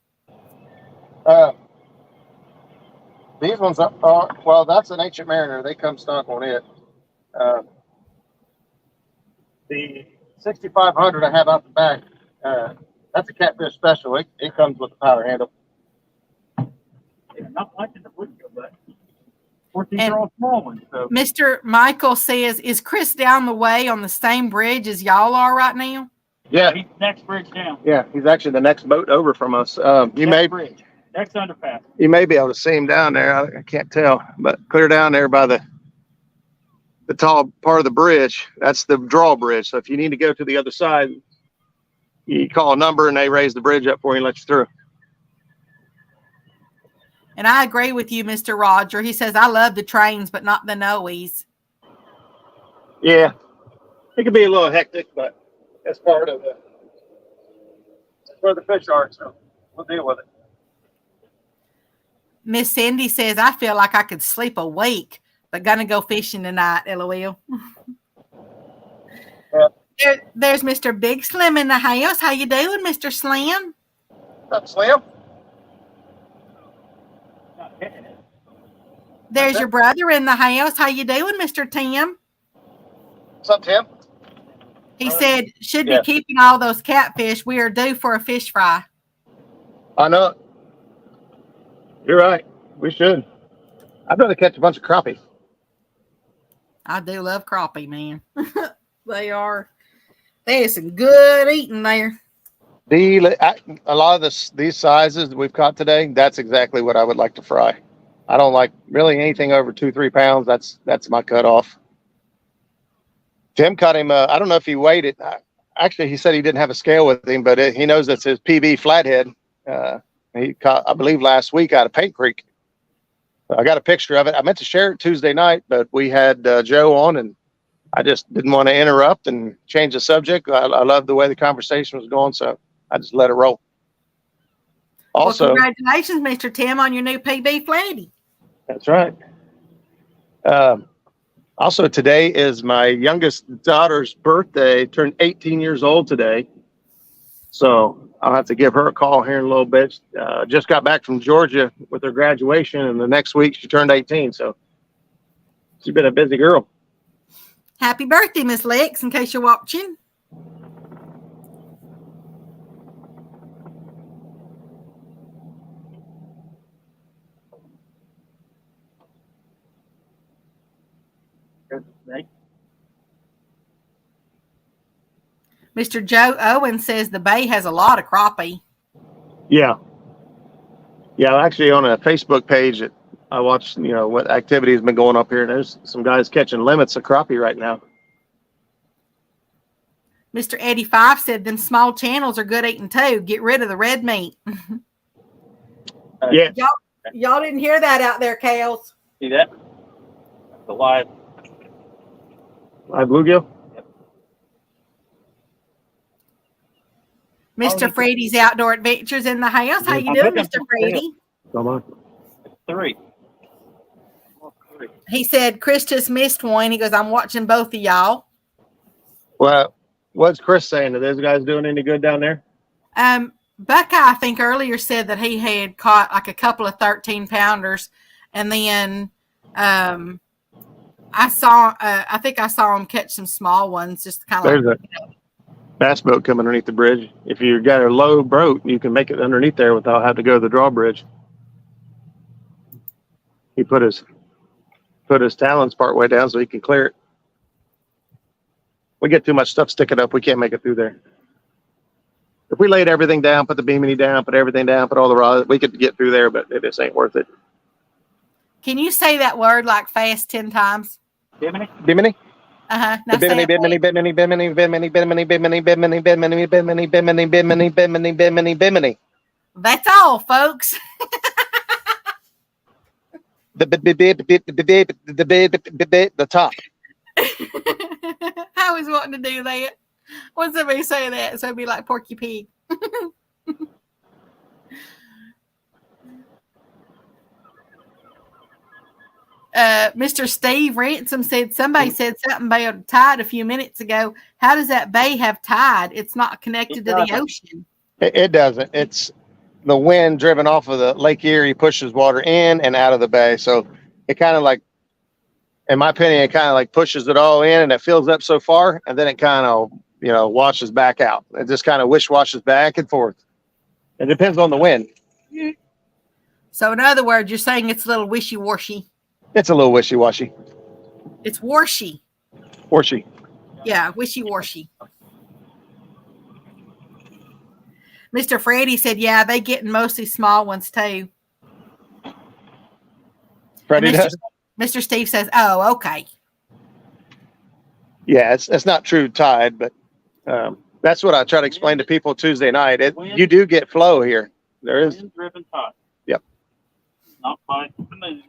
Speaker 2: These ones are, well, that's an Ancient Mariner. They come stock on it. The 6500 I have out the back, that's a Catfish Special. It comes with a power handle.
Speaker 3: Yeah, not liking the wood go, but 14 are all small ones. So.
Speaker 1: Mr. Michael says, is Chris down the way on the same bridge as y'all are right now?
Speaker 2: Yeah,
Speaker 3: He's next bridge down.
Speaker 2: Yeah, he's actually the next boat over from us.
Speaker 3: Next bridge. Next underpass.
Speaker 2: You may be able to see him down there. I can't tell, but clear down there by the tall part of the bridge. That's the drawbridge. So if you need to go to the other side, you call a number and they raise the bridge up for you and let you through.
Speaker 1: And I agree with you, Mr. Roger. He says, I love the trains, but not the noise.
Speaker 2: Yeah, it can be a little hectic, but that's part of it. That's where the fish are, so we'll deal with it.
Speaker 1: Miss Cindy says, I feel like I could sleep a week, but gonna go fishing tonight, LOL.
Speaker 2: Yeah.
Speaker 1: There's Mr. Big Slim in the house. How you doing, Mr. Slim?
Speaker 2: What's up, Slim?
Speaker 1: There's your brother in the house. How you doing, Mr. Tim?
Speaker 2: What's up, Tim?
Speaker 1: He said, should be keeping all those catfish. We are due for a fish fry.
Speaker 2: I know it. You're right. We should. I'd rather catch a bunch of crappie.
Speaker 1: I do love crappie, man. There's some good eating there.
Speaker 2: A lot of these sizes that we've caught today, that's exactly what I would like to fry. I don't like really anything over 2-3 pounds. That's my cutoff. Tim caught him. I don't know if he weighed it. Actually, he said he didn't have a scale with him, but he knows that's his PB flathead. He caught, I believe, last week out of Paint Creek. I got a picture of it. I meant to share it Tuesday night, but we had Joe on, and I just didn't want to interrupt and change the subject. I love the way the conversation was going, so I just let it roll. Also,
Speaker 1: well, congratulations, Mr. Tim, on your new PB flatty.
Speaker 2: That's right. Also, today is my youngest daughter's birthday. Turned 18 years old today. So I'll have to give her a call here in a little bit. Just got back from Georgia with her graduation, and the next week she turned 18. So she's been a busy girl.
Speaker 1: Happy birthday, Miss Lex, in case you're watching. Mr. Joe Owen says the bay has a lot of crappie.
Speaker 2: Yeah. Actually, on a Facebook page, I watched, what activity has been going up here. And there's some guys catching limits of crappie right now.
Speaker 1: Mr. Eddie Five said them small channels are good eating too. Get rid of the red meat.
Speaker 2: Yeah.
Speaker 1: Y'all didn't hear that out there, Kales.
Speaker 3: See that? The live
Speaker 2: bluegill.
Speaker 1: Mr. Frady's Outdoor Adventures in the house. How you doing, Mr. Frady?
Speaker 2: Come on.
Speaker 3: 3.
Speaker 1: He said Chris just missed one. He goes, I'm watching both of y'all.
Speaker 2: Well, what's Chris saying? Are those guys doing any good down there?
Speaker 1: Buckeye, I think earlier said that he had caught like a couple of 13-pounders, and then I think I saw him catch some small ones, just kind of.
Speaker 2: There's a bass boat coming underneath the bridge. If you've got a low boat, you can make it underneath there without having to go to the drawbridge. He put his talons part way down so he can clear it. We get too much stuff sticking up, we can't make it through there. If we laid everything down, put the bimini down, put everything down, put all the rods, we could get through there, but it just ain't worth it.
Speaker 1: Can you say that word like fast 10 times?
Speaker 3: Bimini?
Speaker 2: Bimini?
Speaker 1: Uh-huh.
Speaker 2: Bimini, bimini, bimini, bimini, bimini, bimini, bimini, bimini, bimini, bimini, bimini, bimini, bimini, bimini, bimini.
Speaker 1: That's all, folks.
Speaker 2: The top.
Speaker 1: I was wanting to do that. When somebody say that, so it'd be like Porky Pig. Mr. Steve Ransom said somebody said something about tide a few minutes ago. How does that bay have tide? It's not connected to the ocean.
Speaker 2: It doesn't. It's the wind driven off of the Lake Erie pushes water in and out of the bay. So it kind of like, in my opinion, it kind of like pushes it all in and it fills up so far, and then it kind of, washes back out. It just kind of washes back and forth. It depends on the wind.
Speaker 1: So in other words, you're saying it's a little wishy-washy.
Speaker 2: It's a little wishy-washy.
Speaker 1: It's washy.
Speaker 2: Washy.
Speaker 1: Yeah, wishy-washy. Mr. Freddie said, yeah, they get mostly small ones too.
Speaker 2: Freddie does?
Speaker 1: Mr. Steve says, oh, okay.
Speaker 2: Yeah, it's not true tide, but that's what I try to explain to people Tuesday night. You do get flow here. There is.
Speaker 3: Wind-driven tide.
Speaker 2: Yep.
Speaker 3: Not by the moon.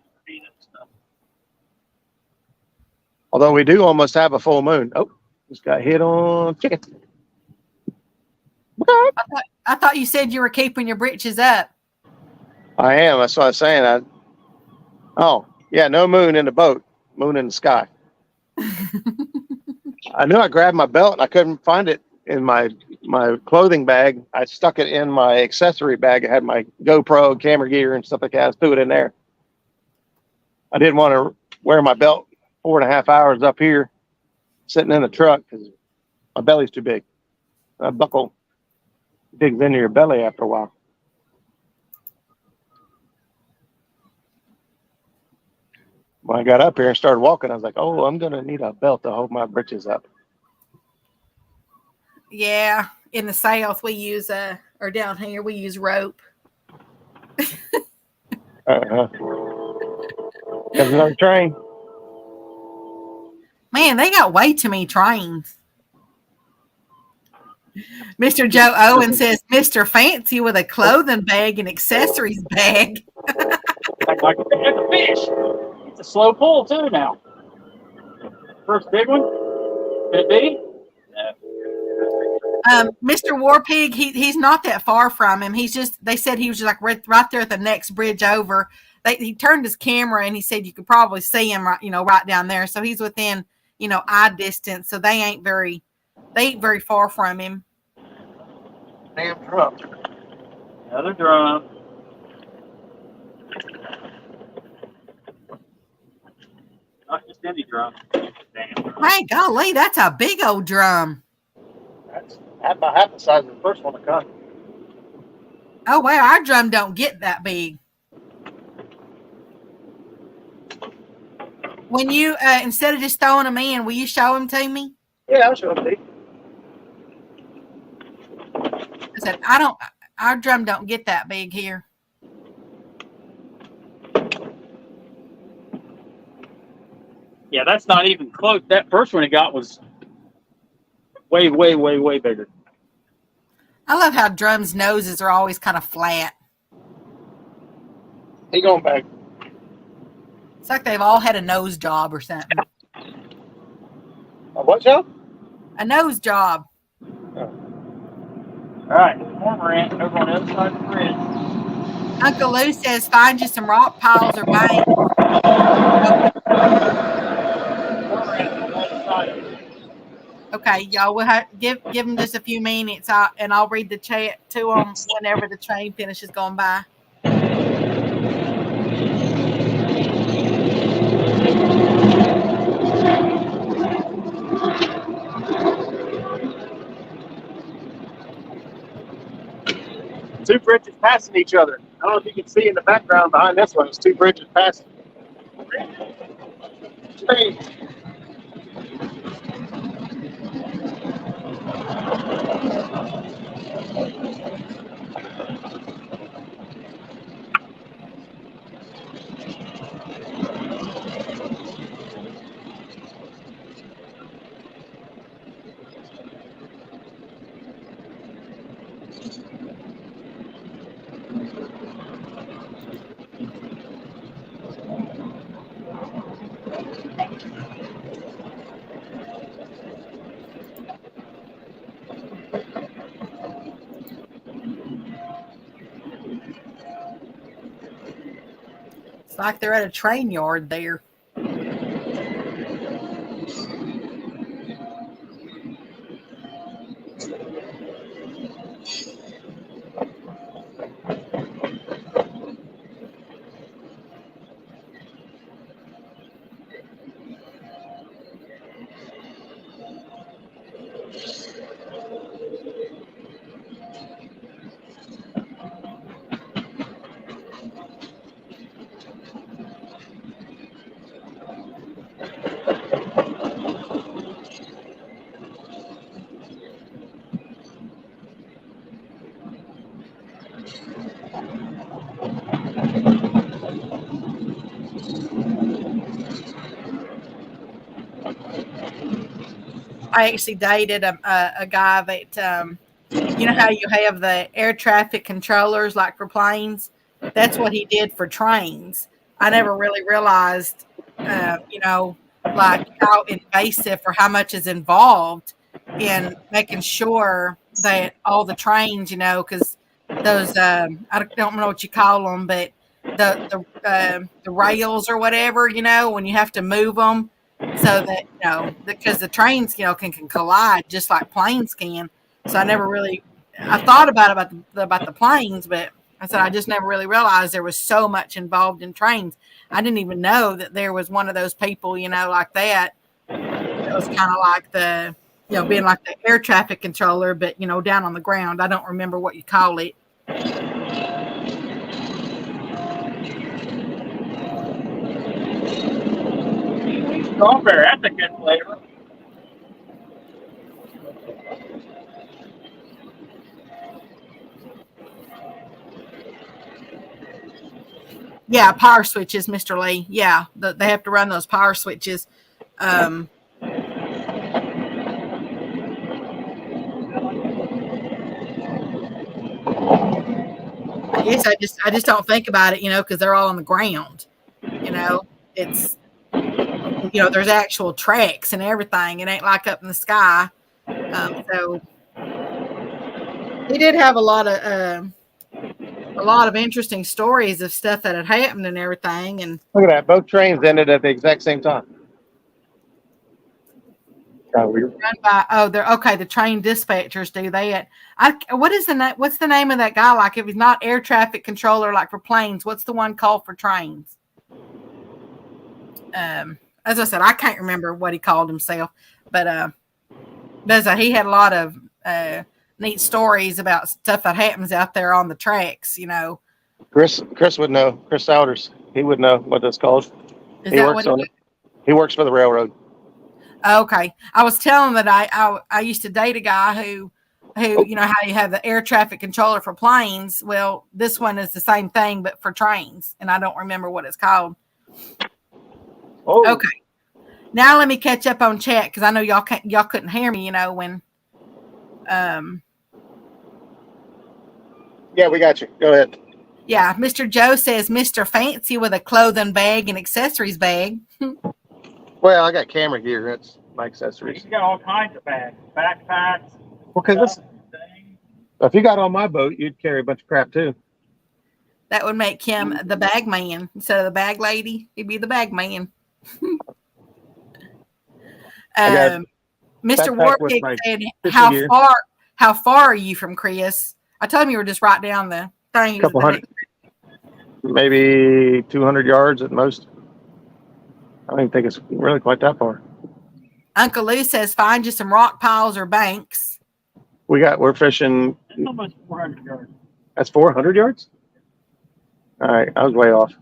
Speaker 2: Although we do almost have a full moon. Oh, just got hit on chicken.
Speaker 1: I thought you said you were keeping your britches up.
Speaker 2: I am. That's what I was saying. Oh, yeah, no moon in the boat. Moon in the sky. I knew I grabbed my belt and I couldn't find it in my clothing bag. I stuck it in my accessory bag. I had my GoPro, camera gear, and stuff like that. I threw it in there. I didn't want to wear my belt 4.5 hours up here sitting in the truck because my belly's too big. A buckle digs into your belly after a while. When I got up here and started walking, I was like, oh, I'm going to need a belt to hold my britches up.
Speaker 1: Yeah. In the South, we use, or down here, we use rope.
Speaker 2: There's another train.
Speaker 1: Man, they got way too many trains. Mr. Joe Owen says, Mr. Fancy with a clothing bag and accessories bag.
Speaker 3: Like a fish. It's a slow pull too now. First big one. Could it be?
Speaker 1: Mr. Warpig, he's not that far from him. They said he was just like right there at the next bridge over. He turned his camera and he said you could probably see him right down there. So he's within, eye distance. So they ain't very far from him.
Speaker 2: Damn drum.
Speaker 3: Another drum. Not just any drum. Damn.
Speaker 1: Hey, golly, that's a big old drum.
Speaker 2: That's about half the size of the first one to come.
Speaker 1: Oh, well, our drum don't get that big. When you, instead of just throwing them in, will you show them to me?
Speaker 2: Yeah, I'll show them to you.
Speaker 1: I said, our drum don't get that big here.
Speaker 3: Yeah, that's not even close. That first one he got was way, way, way, way bigger.
Speaker 1: I love how drums' noses are always kind of flat.
Speaker 2: He going back.
Speaker 1: It's like they've all had a nose job or something.
Speaker 2: A what job?
Speaker 1: A nose job.
Speaker 3: All right, more rant over on the other side of the bridge.
Speaker 1: Uncle Lou says, find you some rock piles or banks. Okay, y'all, we'll have, give them just a few minutes, and I'll read the chat to them whenever the train finishes going by.
Speaker 2: Two bridges passing each other. I don't know if you can see in the background behind this one. It's two bridges passing. Train.
Speaker 1: It's like they're at a train yard there. I actually dated a guy that, you know how you have the air traffic controllers like for planes? That's what he did for trains. I never really realized, you know, like how invasive or how much is involved in making sure that all the trains, you know, because those I don't know what you call them, but the rails or whatever, you know, when you have to move them so that you know because the trains, you know, can collide just like planes can. So I never really I thought about the planes, but I said I just never really realized there was so much involved in trains. I didn't even know that there was one of those people, you know, like that. It was kind of like the, you know, being like the air traffic controller, but you know, down on the ground. I don't remember what you call it.
Speaker 3: Strawberry, that's a good flavor.
Speaker 1: Yeah, power switches, Mr. Lee. Yeah, they have to run those power switches. I guess I just don't think about it, you know, because they're all on the ground. You know, it's you know, there's actual tracks and everything. It ain't like up in the sky. So he did have a lot of interesting stories of stuff that had happened and everything. And
Speaker 2: Look at that. Both trains ended at the exact same time.
Speaker 1: run by they're okay. The train dispatchers do that. What is the name? What's the name of that guy? Like if he's not air traffic controller, like for planes, what's the one called for trains? As I said, I can't remember what he called himself, but he had a lot of neat stories about stuff that happens out there on the tracks. You know,
Speaker 2: Chris would know. Chris Souders. He would know what that's called.
Speaker 1: is that what
Speaker 2: He works for the railroad.
Speaker 1: Okay, I was telling that I used to date a guy who you know how you have the air traffic controller for planes. Well, this one is the same thing but for trains, and I don't remember what it's called.
Speaker 2: Oh,
Speaker 1: okay. Now let me catch up on chat because I know y'all couldn't hear me. You know when.
Speaker 2: Yeah, we got you. Go ahead.
Speaker 1: Yeah, Mr. Joe says Mr. Fancy with a clothing bag and accessories bag.
Speaker 2: Well, I got camera gear. That's my accessories.
Speaker 3: You got all kinds of bags, backpacks.
Speaker 2: Well, because if you got on my boat, you'd carry a bunch of crap too.
Speaker 1: That would make him the bag man instead of the bag lady. He'd be the bag man. Mr. Warpig said, "How far are you from Chris?" I told him you were just right down the thing.
Speaker 2: A couple hundred, maybe 200 yards at most. I don't even think it's really quite that far.
Speaker 1: Uncle Lou says, "Find you some rock piles or banks."
Speaker 2: We're fishing.
Speaker 3: That's almost 400 yards.
Speaker 2: That's 400 yards. All right, I was way off.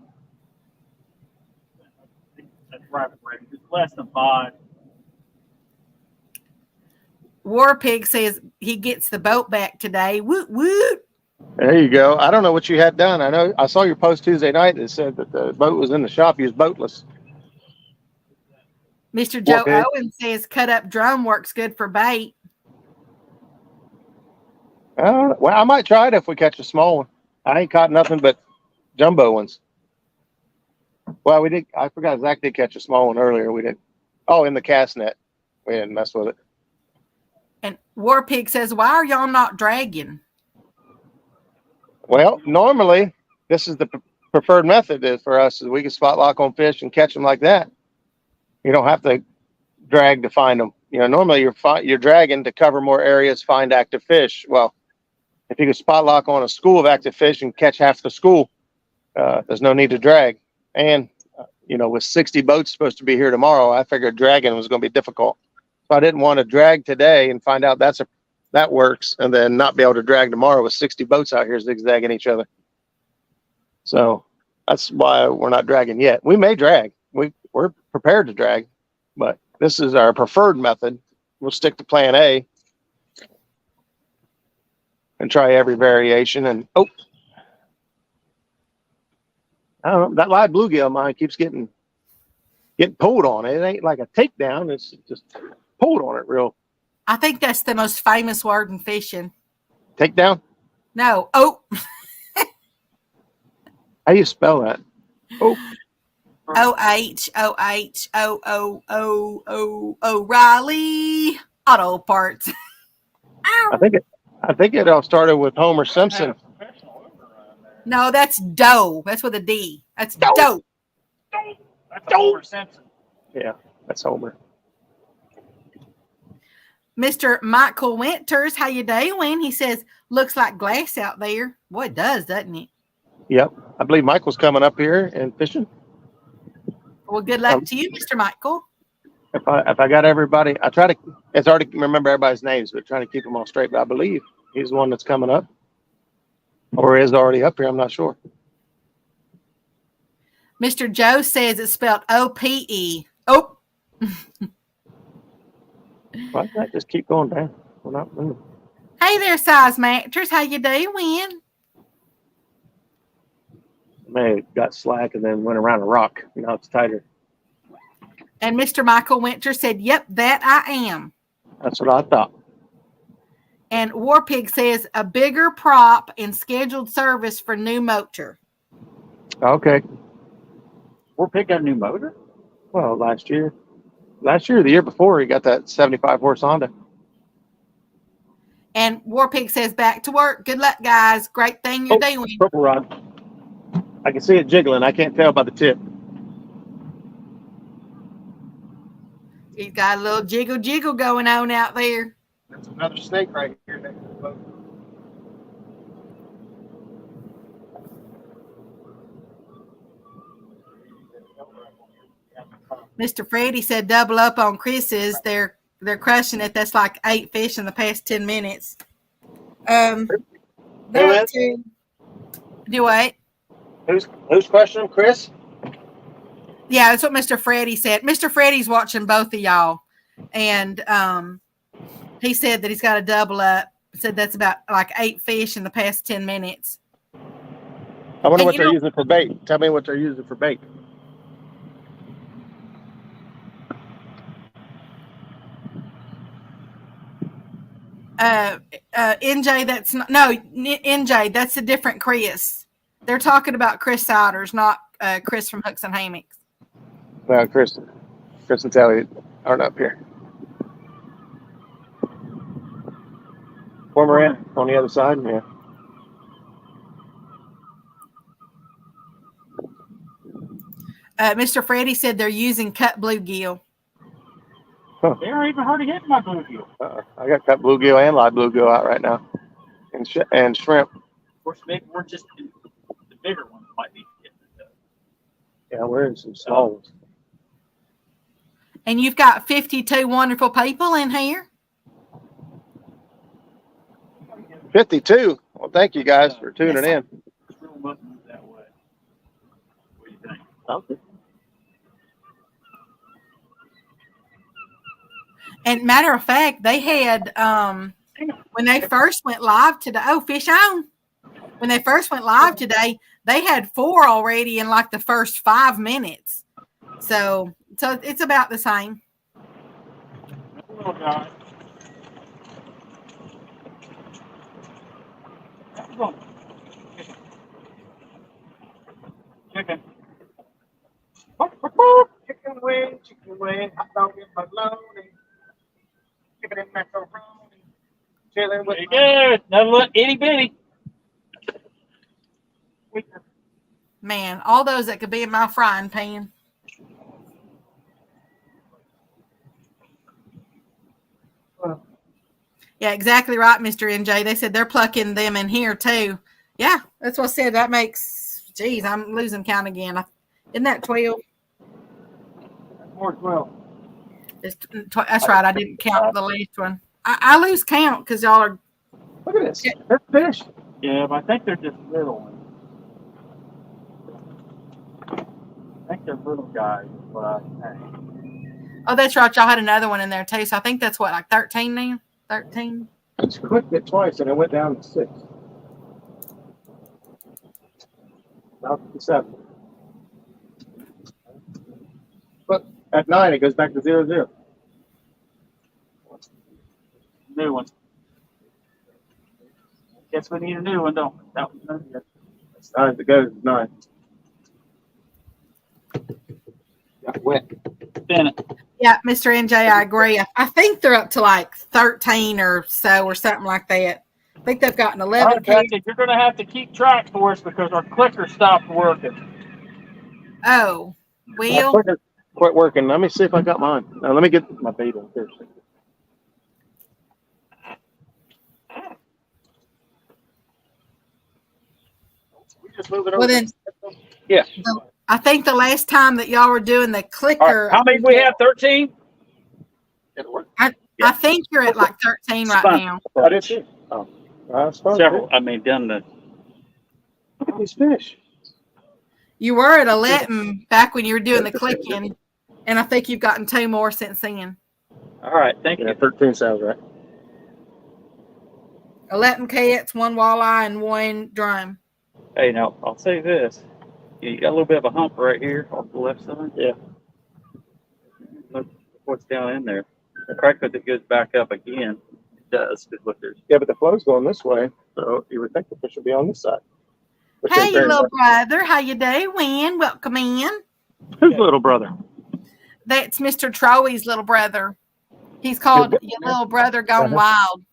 Speaker 3: That's right. It's less than 5.
Speaker 1: Warpig says he gets the boat back today. Woot woot.
Speaker 2: There you go. I don't know what you had done. I know I saw your post Tuesday night that said that the boat was in the shop. You was boatless.
Speaker 1: Mr. Joe Owen says cut up drum works good for bait.
Speaker 2: Well, I might try it if we catch a small one. I ain't caught nothing but jumbo ones. Well, we did. I forgot Zach did catch a small one earlier. We did. Oh, in the cast net. We didn't mess with it.
Speaker 1: And Warpig says, "Why are y'all not dragging?"
Speaker 2: Well, normally this is the preferred method is for us. Is we can spot lock on fish and catch them like that. You don't have to drag to find them. You know, normally you're dragging to cover more areas, find active fish. Well, if you can spot lock on a school of active fish and catch half the school, there's no need to drag. And you know, with 60 boats supposed to be here tomorrow, I figured dragging was going to be difficult. So I didn't want to drag today and find out that works, and then not be able to drag tomorrow with 60 boats out here zigzagging each other. So that's why we're not dragging yet. We may drag. We're prepared to drag, but this is our preferred method. We'll stick to plan A and try every variation. And I don't know, that live bluegill of mine keeps getting pulled on. It ain't like a takedown. It's just pulled on it real
Speaker 1: I think that's the most famous word in fishing.
Speaker 2: Take down?
Speaker 1: No. Oh.
Speaker 2: How do you spell that? Oh.
Speaker 1: OHOHOOO O'Reilly Auto Parts.
Speaker 2: I think it all started with Homer Simpson.
Speaker 1: No, that's dough. That's with a D. That's
Speaker 2: Dough.
Speaker 1: dough.
Speaker 3: That's Homer Simpson.
Speaker 2: Yeah, that's Homer.
Speaker 1: Mr. Michael Winters, how you doing? He says, looks like glass out there. Boy, it does, doesn't it?
Speaker 2: Yep. I believe Michael's coming up here and fishing.
Speaker 1: Well, good luck to you, Mr. Michael.
Speaker 2: If I got everybody, I try to. It's hard to remember everybody's names, but trying to keep them all straight. But I believe he's the one that's coming up, or is already up here. I'm not sure.
Speaker 1: Mr. Joe says it's spelled O-P-E. Oh.
Speaker 2: Why did that just keep going down? We're not moving.
Speaker 1: Hey there, size matchers. How you doing?
Speaker 2: Man, it got slack and then went around a rock. Now it's tighter.
Speaker 1: And Mr. Michael Winter said, yep, that I am.
Speaker 2: That's what I thought.
Speaker 1: And Warpig says, a bigger prop and scheduled service for new motor.
Speaker 2: Okay.
Speaker 3: Warpig got a new motor?
Speaker 2: Well, last year, the year before, he got that 75 horse Honda.
Speaker 1: And Warpig says, back to work. Good luck, guys. Great thing you're doing.
Speaker 2: Purple rod. I can see it jiggling. I can't tell by the tip.
Speaker 1: He's got a little jiggle going on out there.
Speaker 2: There's another snake right here next to the boat.
Speaker 1: Mr. Freddie said double up on Chris's. They're crushing it. That's like 8 fish in the past 10 minutes. Do what?
Speaker 2: Who's questioning Chris?
Speaker 1: Yeah, that's what Mr. Freddie said. Mr. Freddie's watching both of y'all. And he said that he's got a double up. Said that's about like 8 fish in the past 10 minutes.
Speaker 2: I wonder what they're using for bait. Tell me what they're using for bait.
Speaker 1: NJ, that's not, no, NJ, that's a different Chris. They're talking about Chris Siders, not Chris from Hooks and Hammocks.
Speaker 2: Well, Chris and Tally aren't up here. Where we're at, on the other side, yeah.
Speaker 1: Mr. Freddie said they're using cut bluegill.
Speaker 2: Huh.
Speaker 3: They aren't even hardly hitting my bluegill.
Speaker 2: I got cut bluegill and live bluegill out right now, and shrimp.
Speaker 3: Of course, maybe we're just the bigger ones might be hitting it.
Speaker 2: Yeah, we're in some small ones.
Speaker 1: And you've got 52 wonderful people in here.
Speaker 2: 52. Well, thank you guys for tuning in.
Speaker 3: What do you think?
Speaker 2: Okay.
Speaker 1: And matter of fact, they had when they first went live today. Oh, fish on! When they first went live today, they had 4 already in like the first 5 minutes. So it's about the same.
Speaker 3: Little guy. Chicken.
Speaker 2: Chicken wing, hot dog and bologna. Chicken and macaroni. Chilling with
Speaker 3: Good. Another little itty bitty.
Speaker 1: Man, all those that could be in my frying pan. Yeah, exactly right, Mr. NJ. They said they're plucking them in here too. Yeah, that's what I said. That makes, geez, I'm losing count again. Isn't that 12?
Speaker 3: More 12.
Speaker 1: That's right. I didn't count the last one. I lose count because y'all are.
Speaker 2: Look at this. They're fish.
Speaker 3: Yeah, but I think they're just little ones. I think they're little guys. But
Speaker 1: Oh, that's right. Y'all had another one in there too. So I think that's what, like 13 now? 13?
Speaker 2: It's clicked it twice and it went down to 6. Now 7. But at 9 it goes back to 0, 0.
Speaker 3: New one. Guess we need a new one, don't we? That one's no good.
Speaker 2: As high as it goes, it's nice. Got wet.
Speaker 3: Spin it.
Speaker 1: Yeah, Mr. NJ, I agree. I think they're up to like 13 or so or something like that. I think they've gotten 11
Speaker 3: All right,
Speaker 1: kids.
Speaker 3: Becky, you're going to have to keep track for us because our clicker stopped working.
Speaker 1: Oh,
Speaker 2: My
Speaker 1: well,
Speaker 2: clicker quit working. Let me see if I got mine. Now, let me get my bait on first. We just move it over.
Speaker 1: well then,
Speaker 3: Yeah.
Speaker 1: I think the last time that y'all were doing the
Speaker 3: All
Speaker 1: clicker,
Speaker 3: right. How many do we have? 13?
Speaker 2: It'll work.
Speaker 1: I think you're at like 13 right
Speaker 3: Fine.
Speaker 1: now.
Speaker 2: I did too. Oh, I suppose.
Speaker 3: Several. I mean, done the.
Speaker 2: Look at these fish.
Speaker 1: You were at 11 back when you were doing the clicking, and I think you've gotten 2 more since then.
Speaker 3: All right. Thank
Speaker 2: Yeah,
Speaker 3: you.
Speaker 2: 13 sounds right.
Speaker 1: 11 cats, 1 walleye, and 1 drum.
Speaker 3: Hey, now, I'll say this. You got a little bit of a hump right here off the left side.
Speaker 2: Yeah.
Speaker 3: Look what's down in there. The crack with it goes back up again. It does. Look, there's.
Speaker 2: Yeah, but the flow's going this way, so you would think the fish would be on this side. Which
Speaker 1: Hey,
Speaker 2: ain't very
Speaker 1: little
Speaker 2: much.
Speaker 1: brother, how you doing? Welcome in.
Speaker 3: Who's little brother?
Speaker 1: That's Mr. Troy's little brother. He's called Your Little Brother Gone Wild.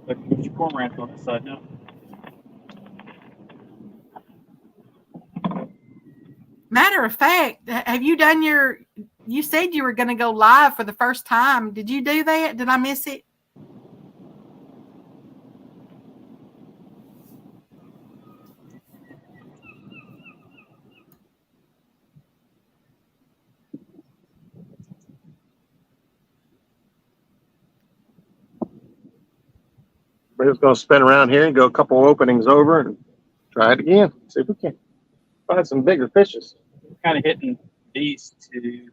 Speaker 3: Look, there's your cormorant on this side now.
Speaker 1: Matter of fact, have you done you said you were going to go live for the first time. Did you do that? Did I miss it?
Speaker 2: We're just going to spin around here and go a couple openings over and try it again. See if we can find some bigger fishes.
Speaker 3: Kind of hitting these two.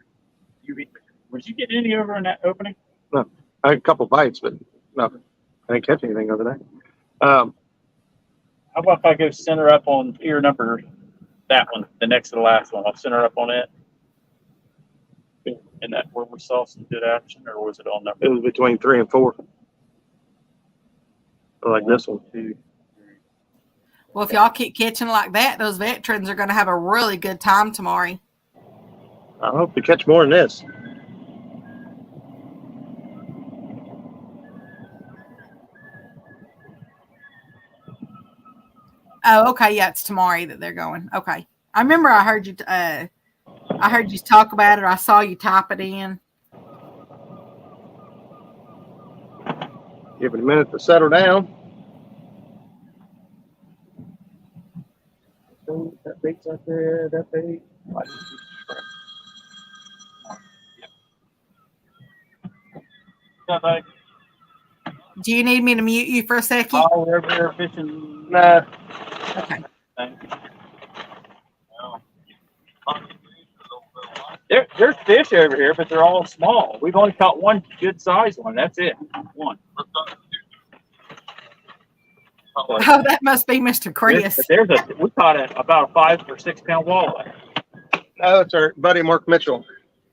Speaker 3: Would you get any over in that opening?
Speaker 2: No, I had a couple bites, but nothing. I didn't catch anything over there.
Speaker 3: How about if I go center up on pier number, that one, the next to the last one? I'll center up on it. And that where we saw some good action, or was it on number?
Speaker 2: It was between 3 and 4. Like this one.
Speaker 3: 2, 3.
Speaker 1: Well, if y'all keep catching like that, those veterans are going to have a really good time tomorrow.
Speaker 2: I hope to catch more than this.
Speaker 1: Oh, okay. Yeah, it's tomorrow that they're going. Okay. I remember I heard you talk about it. I saw you type it in.
Speaker 2: Give it a minute to settle down. That bait's out there. That bait.
Speaker 3: Nothing.
Speaker 1: Do you need me to mute you for a second?
Speaker 3: Oh, we're over there fishing.
Speaker 2: Nah.
Speaker 1: Okay.
Speaker 3: There's fish over here, but they're all small. We've only caught one good sized one. That's it. One.
Speaker 1: Oh, that must be Mr. Chris.
Speaker 3: We caught about a 5 or 6 pound walleye.
Speaker 2: Oh, it's our buddy Mark Mitchell.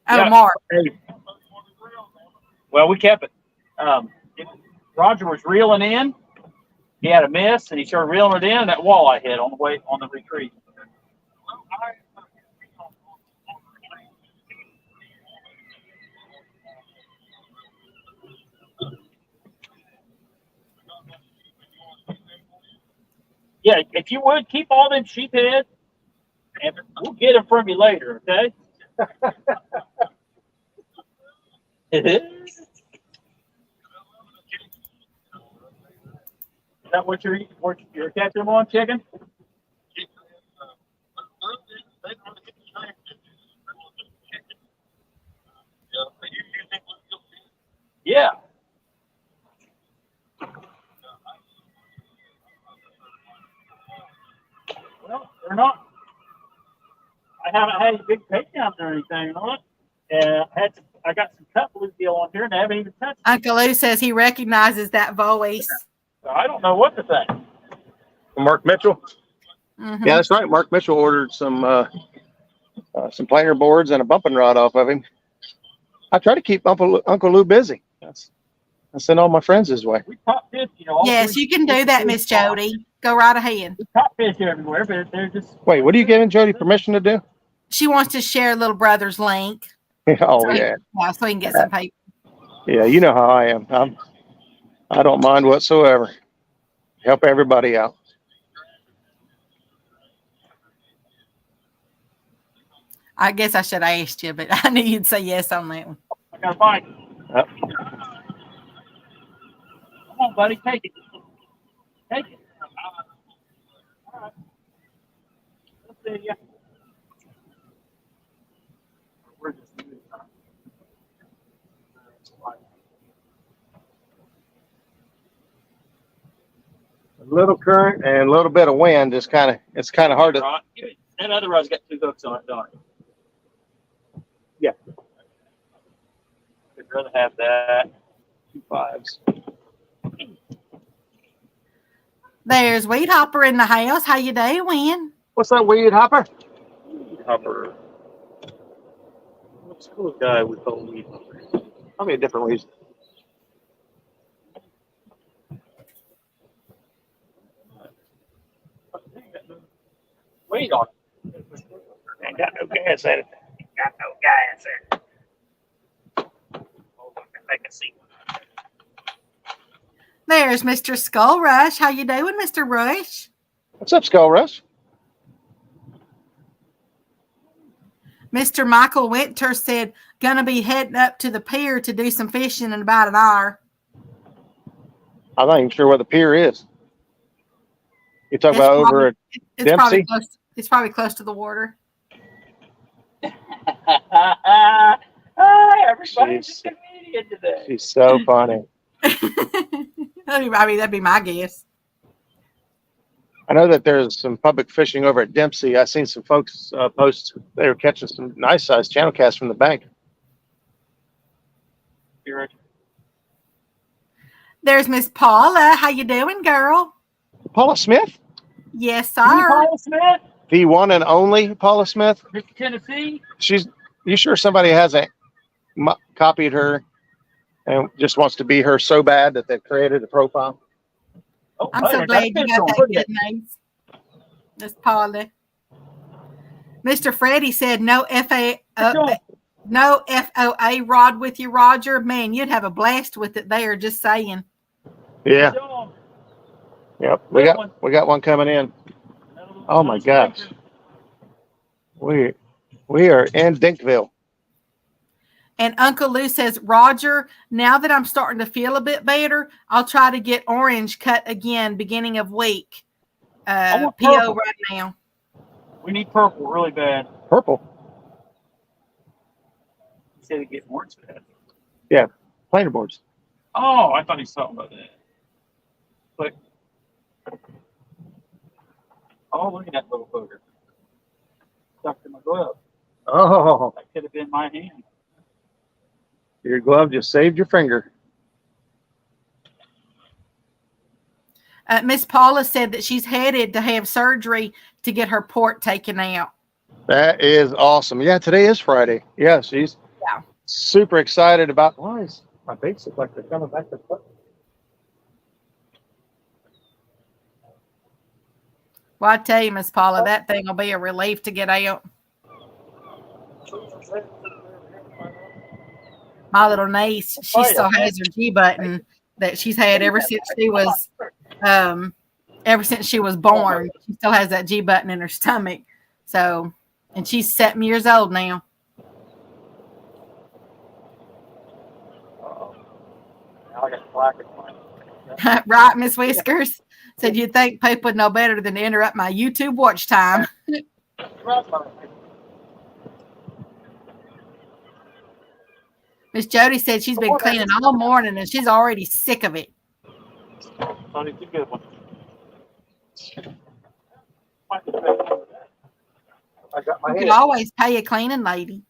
Speaker 1: Oh,
Speaker 3: Yeah.
Speaker 1: Mark.
Speaker 3: Well, we kept it. Roger was reeling in. He had a miss, and he started reeling it in, and that walleye hit on the way on the retreat. Yeah, if you would keep all them sheephead, and we'll get them from you later, okay? Is that what you're catching them on, chicken? Yeah. Well, they're not. I haven't had any big takedowns or anything on it. I got some cut bluegill on here, and I haven't even touched it.
Speaker 1: Uncle Lou says he recognizes that voice.
Speaker 3: So I don't know what to think.
Speaker 2: Mark Mitchell.
Speaker 1: Mhm.
Speaker 2: Yeah, that's right. Mark Mitchell ordered some planer boards and a bumping rod off of him. I try to keep Uncle Lou busy. I send all my friends his way.
Speaker 3: We caught fish, you know.
Speaker 1: Yes, you can do that, Miss Jody. Go right ahead.
Speaker 3: We caught fish everywhere, but they're just.
Speaker 2: Wait, what are you giving Jody permission to do?
Speaker 1: She wants to share little brother's link.
Speaker 2: Oh,
Speaker 1: so
Speaker 2: yeah.
Speaker 1: So he can get some paper.
Speaker 2: Yeah, you know how I am. I don't mind whatsoever. Help everybody out.
Speaker 1: I guess I should have asked you, but I knew you'd say yes on that one.
Speaker 3: I got a bite. Come on, buddy, take it. Take it. All right. Let's see ya.
Speaker 2: A little current and a little bit of wind is it's kind of hard to.
Speaker 3: That other rod's got 2 hooks on it, don't it?
Speaker 2: Yeah.
Speaker 3: I'd rather have that.
Speaker 2: 2 5s.
Speaker 1: There's Weed Hopper in the house. How you doing?
Speaker 2: What's that, Weed Hopper?
Speaker 3: Weed Hopper. What's the cool guy we call Weed Hopper?
Speaker 2: Probably a different reason.
Speaker 3: Weight on it.
Speaker 2: Ain't got no gas in it.
Speaker 3: Got no gas in it. I can see.
Speaker 1: There's Mr. Skull Rush. How you doing, Mr. Rush?
Speaker 2: What's up, Skull Rush?
Speaker 1: Mr. Michael Winter said, gonna be heading up to the pier to do some fishing in about an hour.
Speaker 2: I'm not even sure where the pier is. You talk about over at Dempsey?
Speaker 1: It's probably close to the water.
Speaker 3: Everybody's just a comedian today.
Speaker 2: She's so funny.
Speaker 1: I mean, that'd be my guess.
Speaker 2: I know that there's some public fishing over at Dempsey. I seen some folks post they were catching some nice sized channel casts from the bank.
Speaker 1: There's Miss Paula. How you doing, girl?
Speaker 2: Paula Smith?
Speaker 1: Yes, sir.
Speaker 3: Paula Smith?
Speaker 2: The one and only Paula Smith?
Speaker 3: Mr. Tennessee?
Speaker 2: You sure somebody hasn't copied her and just wants to be her so bad that they've created a profile?
Speaker 3: Oh,
Speaker 1: I'm so glad you got that good name. Miss Paula. Mr. Freddie said no FOA rod with you, Roger. Man, you'd have a blast with it there, just saying.
Speaker 2: Yeah. Yep. We got one coming in. Oh my gosh. We are in Dinkville.
Speaker 1: And Uncle Lou says, Roger, now that I'm starting to feel a bit better, I'll try to get orange cut again beginning of week. PO right now.
Speaker 3: We need purple really bad.
Speaker 2: Purple?
Speaker 3: He said he'd get orange for that.
Speaker 2: Yeah, planer boards.
Speaker 3: Oh, I thought he was talking about that. But, oh, look at that little booger. Stuck in my glove.
Speaker 2: Oh.
Speaker 3: That could have been my hand.
Speaker 2: Your glove just saved your finger.
Speaker 1: Miss Paula said that she's headed to have surgery to get her port taken out.
Speaker 2: That is awesome. Yeah, today is Friday. Yeah, she's super excited about. Why is my baits look like they're coming back to foot?
Speaker 1: Well, I tell you, Miss Paula, that thing will be a relief to get out. My little niece, she still has her G button that she's had ever since she was born. She still has that G button in her stomach. So, and she's 7 years old now. Right, Miss Whiskers? Said you'd think people would know better than to interrupt my YouTube watch time. Miss Jody said she's been cleaning all morning and she's already sick of it. You can always pay a cleaning lady.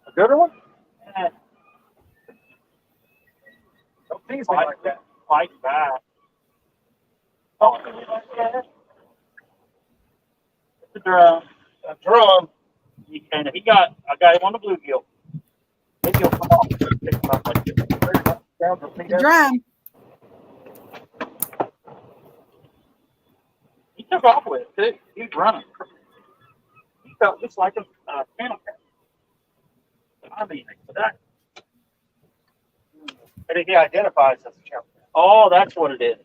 Speaker 2: A good one?
Speaker 3: Don't think like that. Fight back. Oh, it's a drum.
Speaker 2: A drum.
Speaker 3: I got him on the bluegill. Maybe he'll come off. Pick him up like this.
Speaker 1: The drum.
Speaker 3: He took off with it too. He was running. He felt just like a channel cat. I mean, that. I think he identifies as a channel cat. Oh, that's what it is.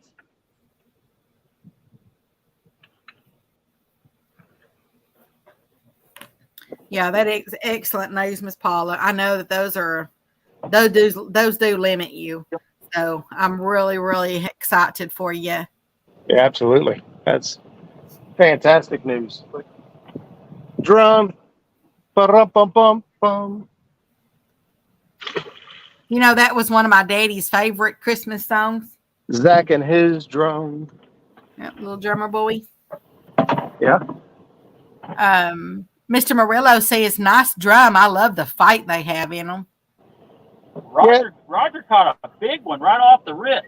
Speaker 1: Yeah, that is excellent news, Miss Paula. I know that those do limit you. So I'm really, really excited for you.
Speaker 2: Yeah, absolutely. That's fantastic news. Drum. Ba-rum-bum-bum-bum.
Speaker 1: You know, that was one of my daddy's favorite Christmas songs.
Speaker 2: Zach and his drum.
Speaker 1: Yep, little drummer boy.
Speaker 2: Yeah.
Speaker 1: Mr. Murillo says, nice drum. I love the fight they have in them.
Speaker 3: Roger caught a big one right off the rip.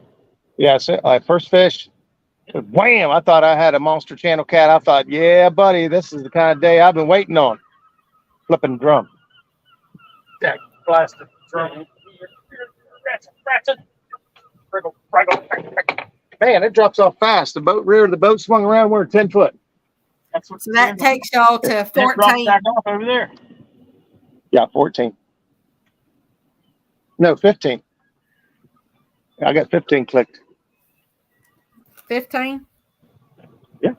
Speaker 2: Yeah, so, first fish. Wham! I thought I had a monster channel cat. I thought, yeah, buddy, this is the kind of day I've been waiting on. Flipping drum.
Speaker 3: Jack blasted drum.
Speaker 2: Man, it drops off fast. The rear of the boat swung around. We're 10 foot.
Speaker 1: So that takes y'all to 14.
Speaker 3: Back off over there.
Speaker 2: Yeah, 14. No, 15. I got 15 clicked.
Speaker 1: 15?
Speaker 2: Yeah.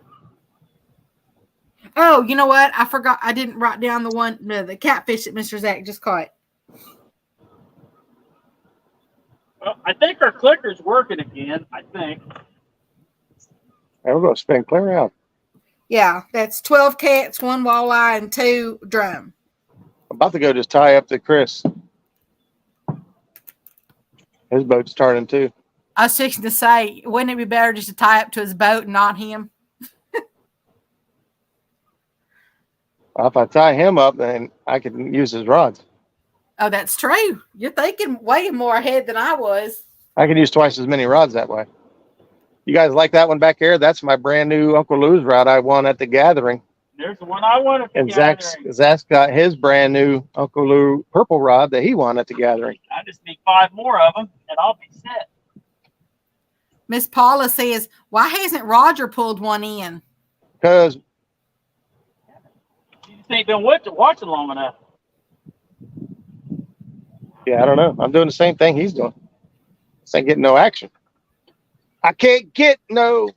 Speaker 1: Oh, you know what? I forgot. I didn't write down the catfish that Mr. Zach just caught.
Speaker 3: Well, I think our clicker's working again. I think.
Speaker 2: And we're going to spin clear out.
Speaker 1: Yeah, that's 12 cats, 1 walleye, and 2 drum.
Speaker 2: I'm about to go just tie up to Chris. His boat's turning too.
Speaker 1: I was fixing to say, wouldn't it be better just to tie up to his boat and not him?
Speaker 2: Well, if I tie him up, then I can use his rods.
Speaker 1: Oh, that's true. You're thinking way more ahead than I was.
Speaker 2: I can use twice as many rods that way. You guys like that one back there? That's my brand new Uncle Lou's rod I won at the gathering.
Speaker 3: There's the one I won at the
Speaker 2: And
Speaker 3: gathering.
Speaker 2: Zach's got his brand new Uncle Lou purple rod that he won at the gathering.
Speaker 3: I just need 5 more of them, and I'll be set.
Speaker 1: Miss Paula says, why hasn't Roger pulled one in?
Speaker 2: Because
Speaker 3: You just ain't been watching long enough.
Speaker 2: yeah, I don't know. I'm doing the same thing he's doing. Just ain't getting no action. I can't get no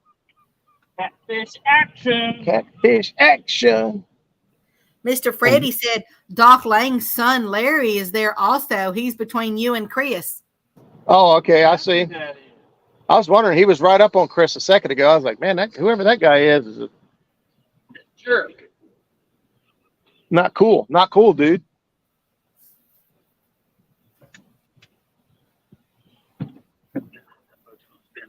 Speaker 3: Catfish action.
Speaker 2: catfish action.
Speaker 1: Mr. Freddie said, Doc Lang's son, Larry, is there also. He's between you and Chris.
Speaker 2: Oh, okay. I see. I was wondering, he was right up on Chris a second ago. I was like, man, whoever that guy is a
Speaker 3: Jerk.
Speaker 2: not cool. Not cool, dude.
Speaker 3: Spin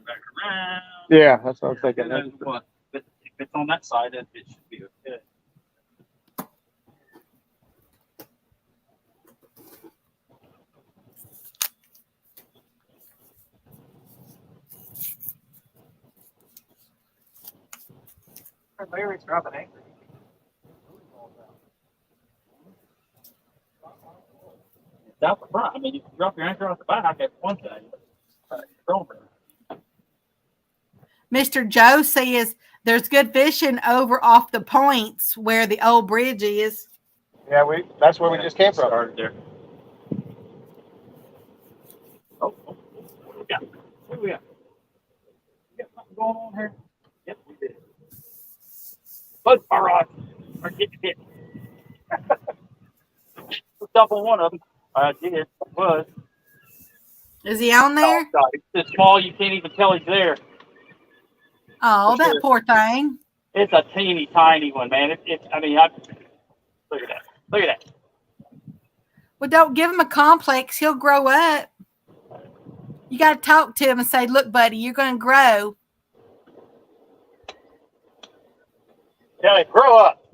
Speaker 3: back around.
Speaker 2: Yeah, that's what I was thinking.
Speaker 3: Who knows what? But if it's on that side, then it should be okay. Larry's dropping anchor. It's out the front. I mean, you can drop your anchor off the back at one thing.
Speaker 1: Mr. Joe says, there's good fishing over off the points where the old bridge is.
Speaker 2: Yeah, that's where we just came from.
Speaker 3: Started there. Oh, what do we got? What do we got? We got something going on here? Yep, we did. Both my rods are getting hit. Hooked up on one of them. I did. Was.
Speaker 1: Is he on there?
Speaker 3: Oh, God, it's so small you can't even tell he's there.
Speaker 1: Oh,
Speaker 3: For
Speaker 1: that
Speaker 3: sure.
Speaker 1: poor thing.
Speaker 3: It's a teeny tiny one, man. Look at that. Look at that.
Speaker 1: Well, don't give him a complex. He'll grow up. You got to talk to him and say, look, buddy, you're going to grow.
Speaker 3: Tell him, grow up.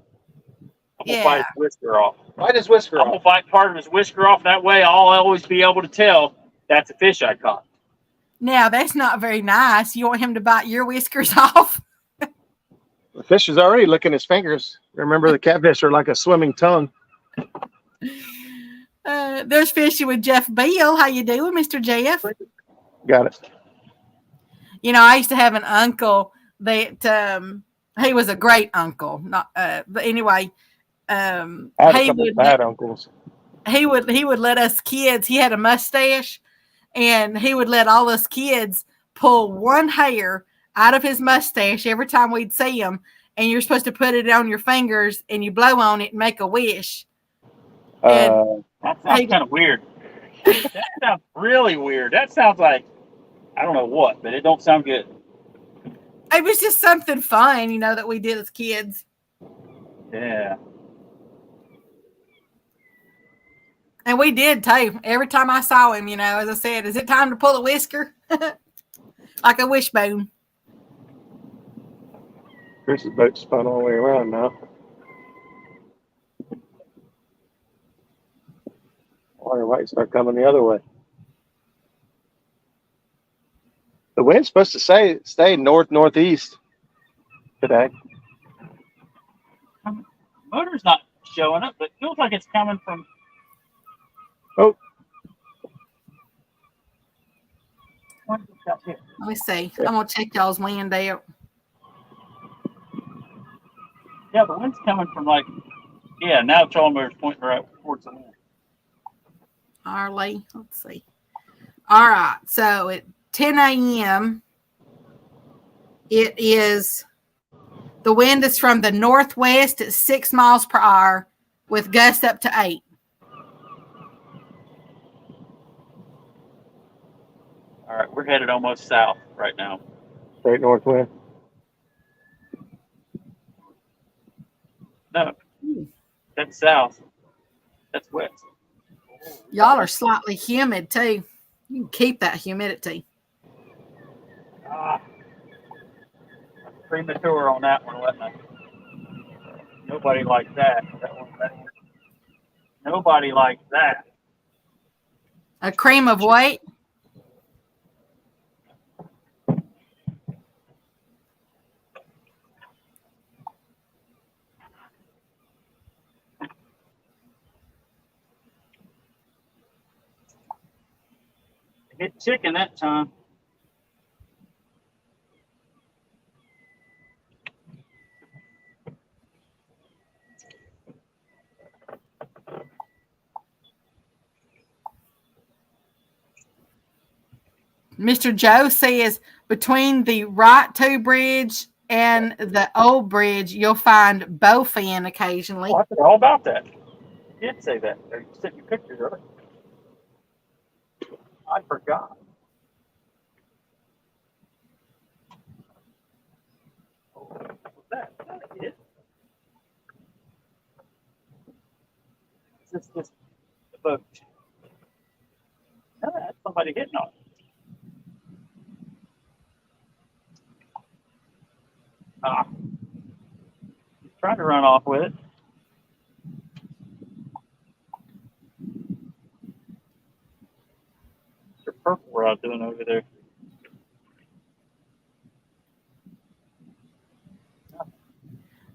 Speaker 3: I'm
Speaker 1: Yeah.
Speaker 3: gonna bite his whisker off.
Speaker 2: Bite his whisker
Speaker 3: I'm gonna bite part of his whisker off. That way, I'll always be able to tell that's a fish I caught.
Speaker 1: Now, that's not very nice. You want him to bite your whiskers off?
Speaker 2: The fish is already licking his fingers. Remember, the catfish are like a swimming tongue.
Speaker 1: There's fishing with Jeff Beal. How you doing, Mr. Jeff?
Speaker 2: Got it.
Speaker 1: You know, I used to have an uncle that he was a great uncle. Not, but anyway,
Speaker 2: I had a couple bad uncles.
Speaker 1: He would let us kids. He had a mustache, and he would let all us kids pull one hair out of his mustache every time we'd see him. And you're supposed to put it on your fingers, and you blow on it and make a wish. And
Speaker 3: that sounds kind of weird. That sounds really weird. That sounds like I don't know what, but it don't sound good.
Speaker 1: It was just something fun, you know, that we did as kids.
Speaker 3: Yeah.
Speaker 1: And we did too. Every time I saw him, you know, as I said, is it time to pull a whisker? Like a wishbone.
Speaker 2: Chris's boat spun all the way around now. Water might start coming the other way. The wind's supposed to stay northeast today.
Speaker 3: Motor's not showing up, but it feels like it's coming from.
Speaker 2: Oh.
Speaker 1: Let me see. I'm going to check y'all's wind out.
Speaker 3: Yeah, the wind's coming from like, yeah, now trolling motor's pointing right towards the wind.
Speaker 1: Arlie, let's see. All right, so at 10 a.m., it is, the wind is from the northwest at 6 miles per hour with gusts up to 8.
Speaker 3: All right, we're headed almost south right now.
Speaker 2: Straight north wind.
Speaker 3: No, that's south. That's west.
Speaker 1: Y'all are slightly humid too. You can keep that humidity.
Speaker 3: Premature on that one, wasn't I? Nobody likes that. Nobody likes that.
Speaker 1: A cream of what?
Speaker 3: Hit chicken that time.
Speaker 1: Mr. Joe says between the right two bridge and the old bridge, you'll find bowfin occasionally.
Speaker 3: Oh, I forgot all about that. You did say that. You sent me pictures of it. I forgot. What's that? Is that it? Is this the boat? No, that's somebody hitting on it. He's trying to run off with it. The purple we're out doing over there.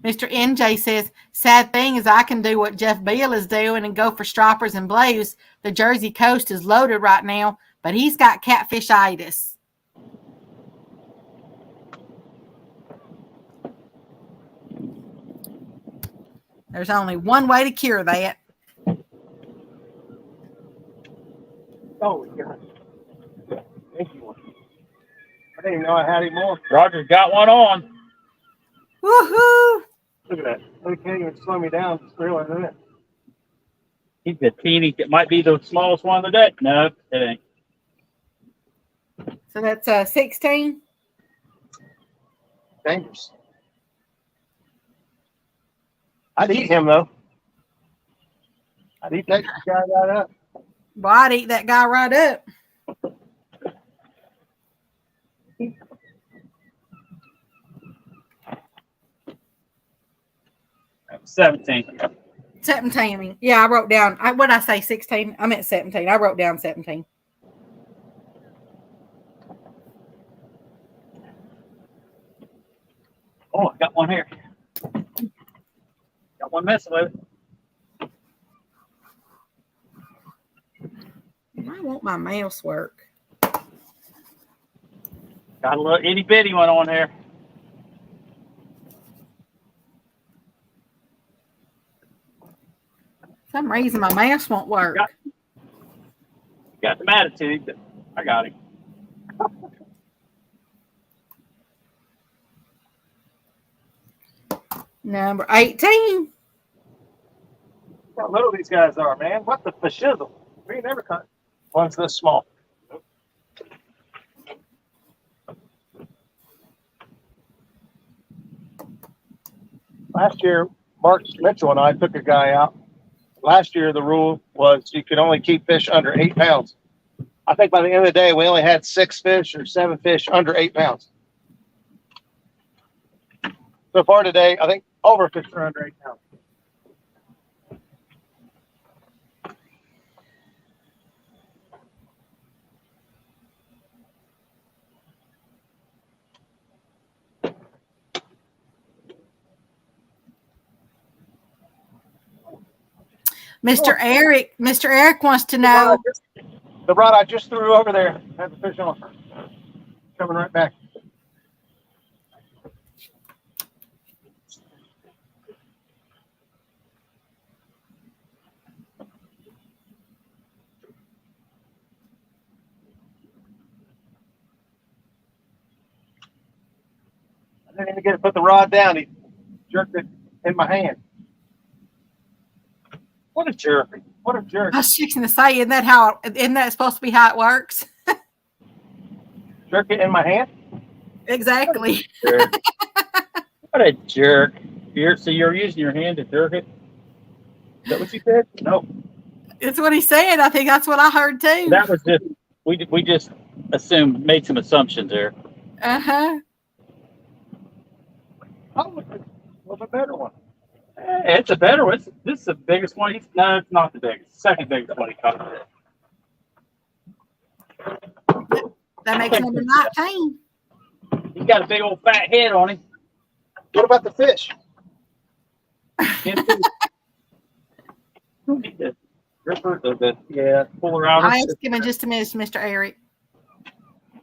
Speaker 1: Mr. NJ says, sad thing is I can do what Jeff Beal is doing and go for stripers and blues. The Jersey coast is loaded right now, but he's got catfish-itis. There's only one way to cure that.
Speaker 2: Oh, God. Thank you. I didn't even know I had any more.
Speaker 3: Roger's got one on.
Speaker 1: Woohoo!
Speaker 2: Look at that. They can't even slow me down. Just realizing it.
Speaker 3: He's the teeny. It might be the smallest one of the day. No, it ain't.
Speaker 1: So that's 16.
Speaker 2: Dangerous. I'd eat him, though. I'd eat that guy right up.
Speaker 1: Well, I'd eat that guy right up.
Speaker 3: 17.
Speaker 1: 17. Yeah, I wrote down. What did I say? 16? I meant 17. I wrote down 17.
Speaker 3: Oh, I got one here. Got one messing with it.
Speaker 1: Why won't my mouse work?
Speaker 3: Got a little itty bitty one on there.
Speaker 1: For some reason my mouse won't work.
Speaker 3: Got some attitude, but I got him.
Speaker 1: Number 18.
Speaker 4: How little these guys are, man. What the fashizzle? We ain't never caught one's this small. Last year, Mark Mitchell and I took a guy out. Last year, the rule was you could only keep fish under 8 pounds. I think by the end of the day, we only had 6 fish or 7 fish under 8 pounds. So far today, I think all our fish are under 8 pounds.
Speaker 1: Mr. Eric wants to know.
Speaker 4: The rod I just threw over there had the fish on. Coming right back. I didn't even get to put the rod down. He jerked it in my hand. What a jerk. What a jerk.
Speaker 1: I was fixing to say, isn't that supposed to be how it works?
Speaker 4: Jerk it in my hand?
Speaker 1: Exactly.
Speaker 3: What a jerk. So you're using your hand to jerk it? Is that what you said?
Speaker 4: No.
Speaker 1: It's what he said. I think that's what I heard too.
Speaker 3: That was just, we just made some assumptions there.
Speaker 1: Uh-huh.
Speaker 4: Oh, what's a better one?
Speaker 3: It's a better one. This is the biggest one. No, it's not the biggest. Second biggest one he caught.
Speaker 1: That makes number 19.
Speaker 3: He's got a big old fat head on him.
Speaker 4: What about the fish?
Speaker 3: Yeah, puller outer.
Speaker 1: I'll ask him in just a minute, Mr. Eric.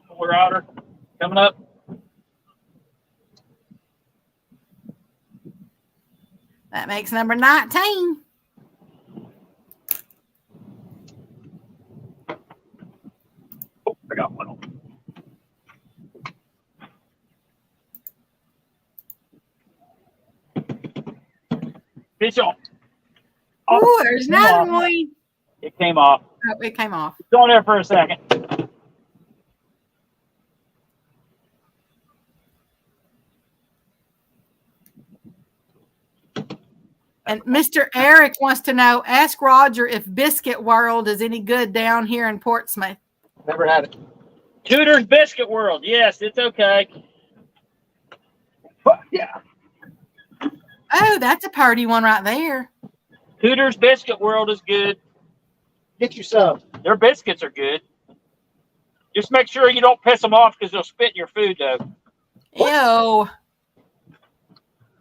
Speaker 3: Puller outer coming up.
Speaker 1: That makes number 19.
Speaker 3: Oh, I got one on. Fish on.
Speaker 1: Oh, there's another one.
Speaker 3: It came off.
Speaker 1: Oh, it came off.
Speaker 3: It's on there for a second.
Speaker 1: And Mr. Eric wants to know, ask Roger if Biscuit World is any good down here in Portsmouth.
Speaker 4: Never had it.
Speaker 3: Tudor's Biscuit World. Yes, it's okay.
Speaker 4: But, yeah.
Speaker 1: Oh, that's a party one right there.
Speaker 3: Tudor's Biscuit World is good.
Speaker 4: Get you some.
Speaker 3: Their biscuits are good. Just make sure you don't piss them off because they'll spit in your food, though.
Speaker 1: Ew.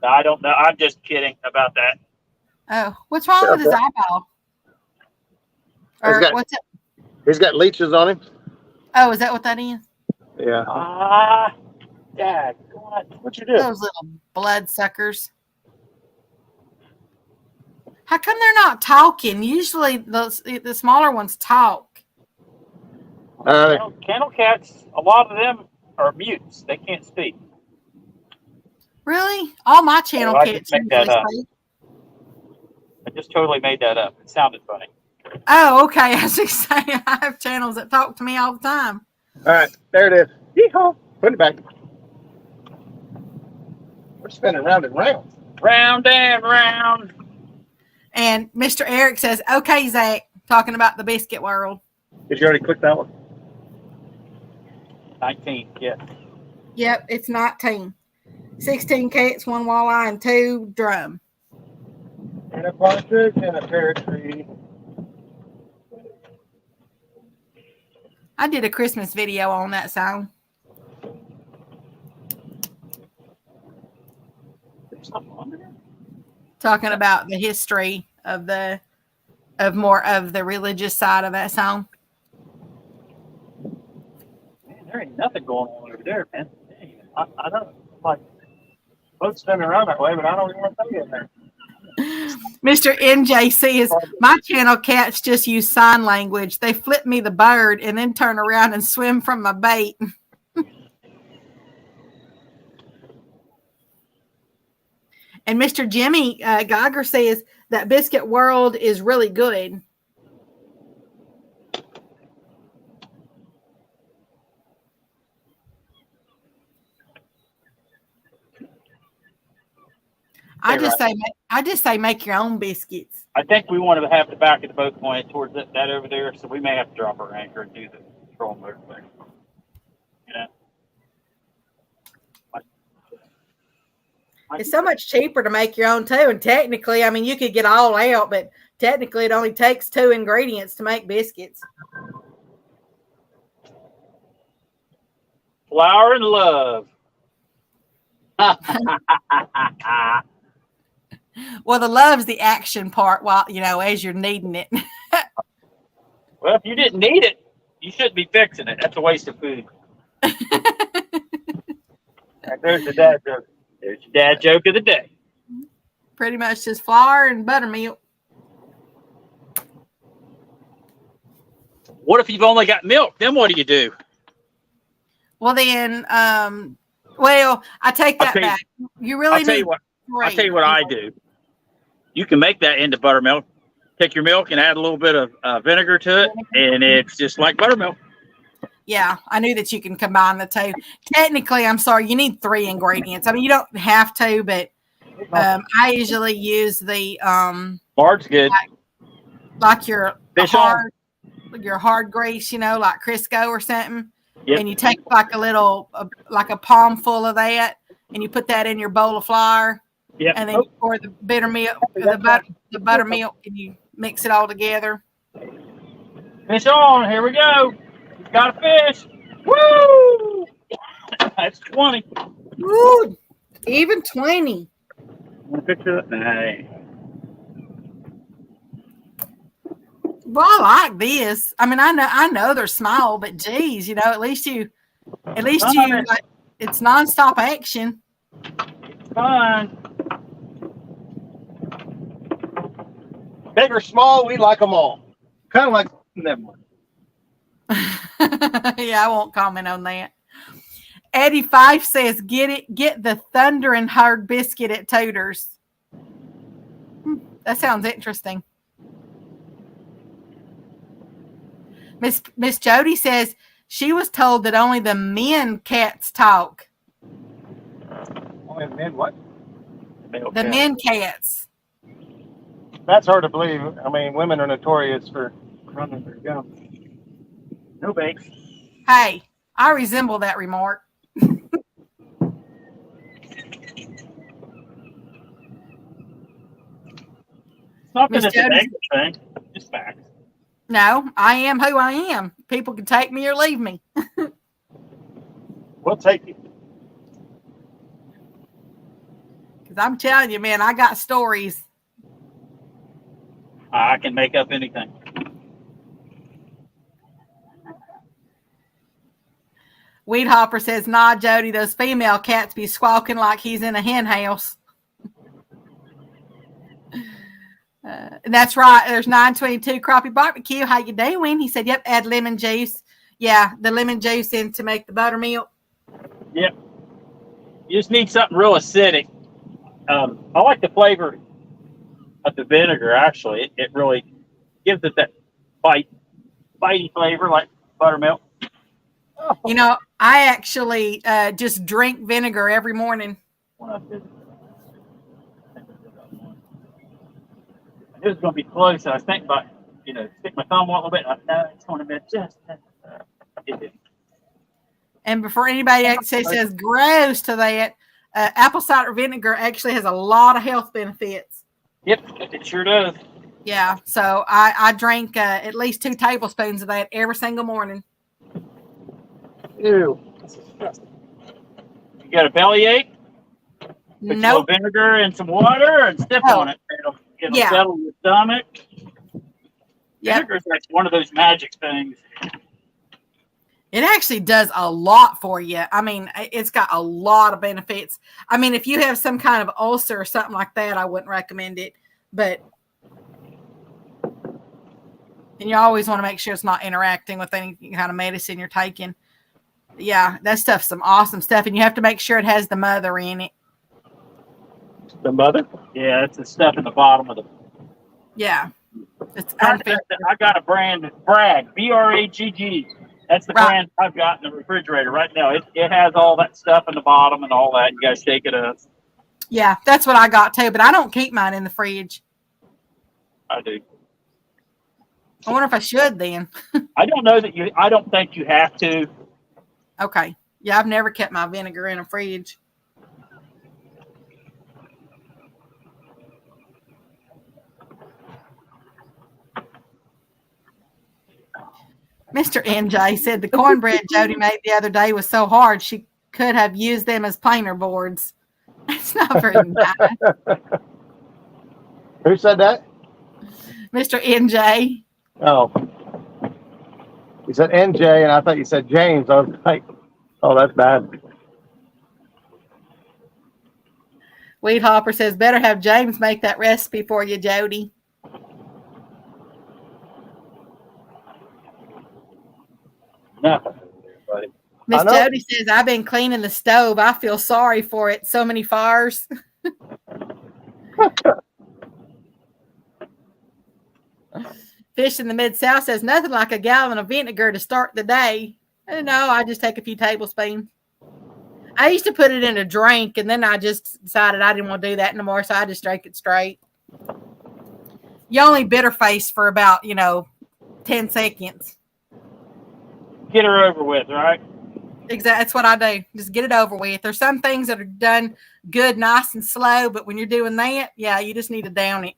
Speaker 3: No, I don't know. I'm just kidding about that.
Speaker 1: Oh, what's wrong with his eyeball? Or what's it?
Speaker 2: He's got leeches on him.
Speaker 1: Oh, is that what that is?
Speaker 2: Yeah.
Speaker 4: Dad, what you do?
Speaker 1: Those little blood suckers. How come they're not talking? Usually the smaller ones talk.
Speaker 3: Kennel cats, a lot of them are mutes. They can't speak.
Speaker 1: Really? All my channel
Speaker 3: I
Speaker 1: cats
Speaker 3: just make that
Speaker 1: usually
Speaker 3: up.
Speaker 1: speak.
Speaker 3: I just totally made that up. It sounded funny.
Speaker 1: Oh, okay. I was just saying I have channels that talk to me all the time.
Speaker 2: All right, there it is. Yeehaw. Put it back. We're spinning round and round.
Speaker 3: Round and round.
Speaker 1: And Mr. Eric says, okay, Zach, talking about the Biscuit World.
Speaker 4: Did you already click that one?
Speaker 3: 19, yeah.
Speaker 1: Yep, it's 19. 16 cats, 1 walleye, and 2 drum.
Speaker 4: And a partridge and a pear tree.
Speaker 1: I did a Christmas video on that song. Talking about the history of more of the religious side of that song.
Speaker 3: There ain't nothing going on over there, man.
Speaker 4: I know. Like, boats spinning around that way, but I don't even want to be in there.
Speaker 1: Mr. NJ says, my channel cats just use sign language. They flip me the bird and then turn around and swim from my bait. And Mr. Jimmy Geiger says that Biscuit World is really good. I just say make your own biscuits.
Speaker 3: I think we want to have the back of the boat pointed towards that over there, so we may have to drop our anchor and do the control motor thing. Yeah.
Speaker 1: It's so much cheaper to make your own too. And technically, I mean, you could get all out, but technically it only takes 2 ingredients to make biscuits.
Speaker 3: Flour and love.
Speaker 1: Well, the love's the action part while, as you're kneading it.
Speaker 3: Well, if you didn't need it, you shouldn't be fixing it. That's a waste of food.
Speaker 4: And there's the dad joke.
Speaker 3: There's your dad joke of the day.
Speaker 1: Pretty much just flour and buttermilk.
Speaker 3: What if you've only got milk? Then what do you do?
Speaker 1: Well, then, I take that back. You really need.
Speaker 3: I'll tell you what I do. You can make that into buttermilk. Take your milk and add a little bit of vinegar to it, and it's just like buttermilk.
Speaker 1: Yeah, I knew that you can combine the two. Technically, I'm sorry, you need 3 ingredients. I mean, you don't have to, but I usually use the
Speaker 3: Bard's good.
Speaker 1: like your
Speaker 3: Fish
Speaker 1: hard grease, like Crisco or something.
Speaker 3: Yep.
Speaker 1: And you take like a little, like a palm full of that, and you put that in your bowl of flour.
Speaker 3: Yep.
Speaker 1: And then you pour the buttermilk, the buttermilk, and you mix it all together.
Speaker 3: Fish on, here we go. We've got a fish. Woo! That's 20.
Speaker 1: Ooh, even 20.
Speaker 3: Want a picture of that? Hey.
Speaker 1: Well, I like this. I mean, I know they're small, but geez, at least you like, it's nonstop action.
Speaker 3: Fine.
Speaker 4: Big or small, we like them all. Kind of like them.
Speaker 1: Yeah, I won't comment on that. Eddie Fife says, get the thundering hard biscuit at Toter's. That sounds interesting. Miss Jody says she was told that only the men cats talk.
Speaker 4: Only the men what?
Speaker 1: The men cats.
Speaker 4: That's hard to believe. I mean, women are notorious for running their gum.
Speaker 3: No thanks.
Speaker 1: Hey, I resemble that remark.
Speaker 3: It's not that
Speaker 1: Miss
Speaker 3: it's a
Speaker 1: Jody-
Speaker 3: negative thing. Just facts.
Speaker 1: No, I am who I am. People can take me or leave me.
Speaker 4: We'll take you.
Speaker 1: Because I'm telling you, man, I got stories.
Speaker 3: I can make up anything.
Speaker 1: Weed Hopper says, nah, Jody, those female cats be squawking like he's in a hen house. And that's right. There's 922 Crappie Barbecue. How you doing? He said, yep, add lemon juice. Yeah, the lemon juice in to make the buttermilk.
Speaker 3: Yep. You just need something real acidic. I like the flavor of the vinegar, actually. It really gives it that bitey flavor like buttermilk.
Speaker 1: I actually just drink vinegar every morning.
Speaker 3: It was going to be close. I was thinking about, stick my thumb on a little bit. No, it's going to be just.
Speaker 1: And before anybody says gross to that, apple cider vinegar actually has a lot of health benefits.
Speaker 3: Yep, it sure does.
Speaker 1: Yeah, so I drink at least 2 tablespoons of that every single morning.
Speaker 4: Ew.
Speaker 3: You got a bellyache? Put some
Speaker 1: Nope.
Speaker 3: vinegar and some water and step on it. It'll settle your stomach.
Speaker 1: Yep.
Speaker 3: Vinegar is like one of those magic things.
Speaker 1: It actually does a lot for you. I mean, it's got a lot of benefits. I mean, if you have some kind of ulcer or something like that, I wouldn't recommend it. But and you always want to make sure it's not interacting with any kind of medicine you're taking. Yeah, that stuff's some awesome stuff, and you have to make sure it has the mother in it.
Speaker 3: The mother? Yeah, it's the stuff in the bottom of the.
Speaker 1: Yeah, it's
Speaker 3: I
Speaker 1: unfiltered.
Speaker 3: got a brand, Bragg, BRAGG. That's the
Speaker 1: Right.
Speaker 3: brand I've got in the refrigerator right now. It has all that stuff in the bottom and all that. You guys shake it up.
Speaker 1: Yeah, that's what I got too, but I don't keep mine in the fridge.
Speaker 3: I do.
Speaker 1: I wonder if I should then.
Speaker 3: I don't know that you. I don't think you have to.
Speaker 1: Okay. Yeah, I've never kept my vinegar in a fridge. Mr. NJ said the cornbread Jody made the other day was so hard she could have used them as planer boards. That's not very nice.
Speaker 4: Who said that?
Speaker 1: Mr. NJ.
Speaker 4: Oh. You said NJ, and I thought you said James. I was like, oh, that's bad.
Speaker 1: Weed Hopper says, better have James make that recipe for you, Jody.
Speaker 3: Nothing, buddy.
Speaker 1: Miss Jody says, I've been cleaning the stove. I feel sorry for it. So many fires. Fish in the Mid-South says, nothing like a gallon of vinegar to start the day. No, I just take a few tablespoons. I used to put it in a drink, and then I just decided I didn't want to do that anymore, so I just drank it straight. You only bitter face for about, 10 seconds.
Speaker 3: Get her over with, right?
Speaker 1: Exactly. That's what I do. Just get it over with. There's some things that are done good, nice, and slow, but when you're doing that, yeah, you just need to down it.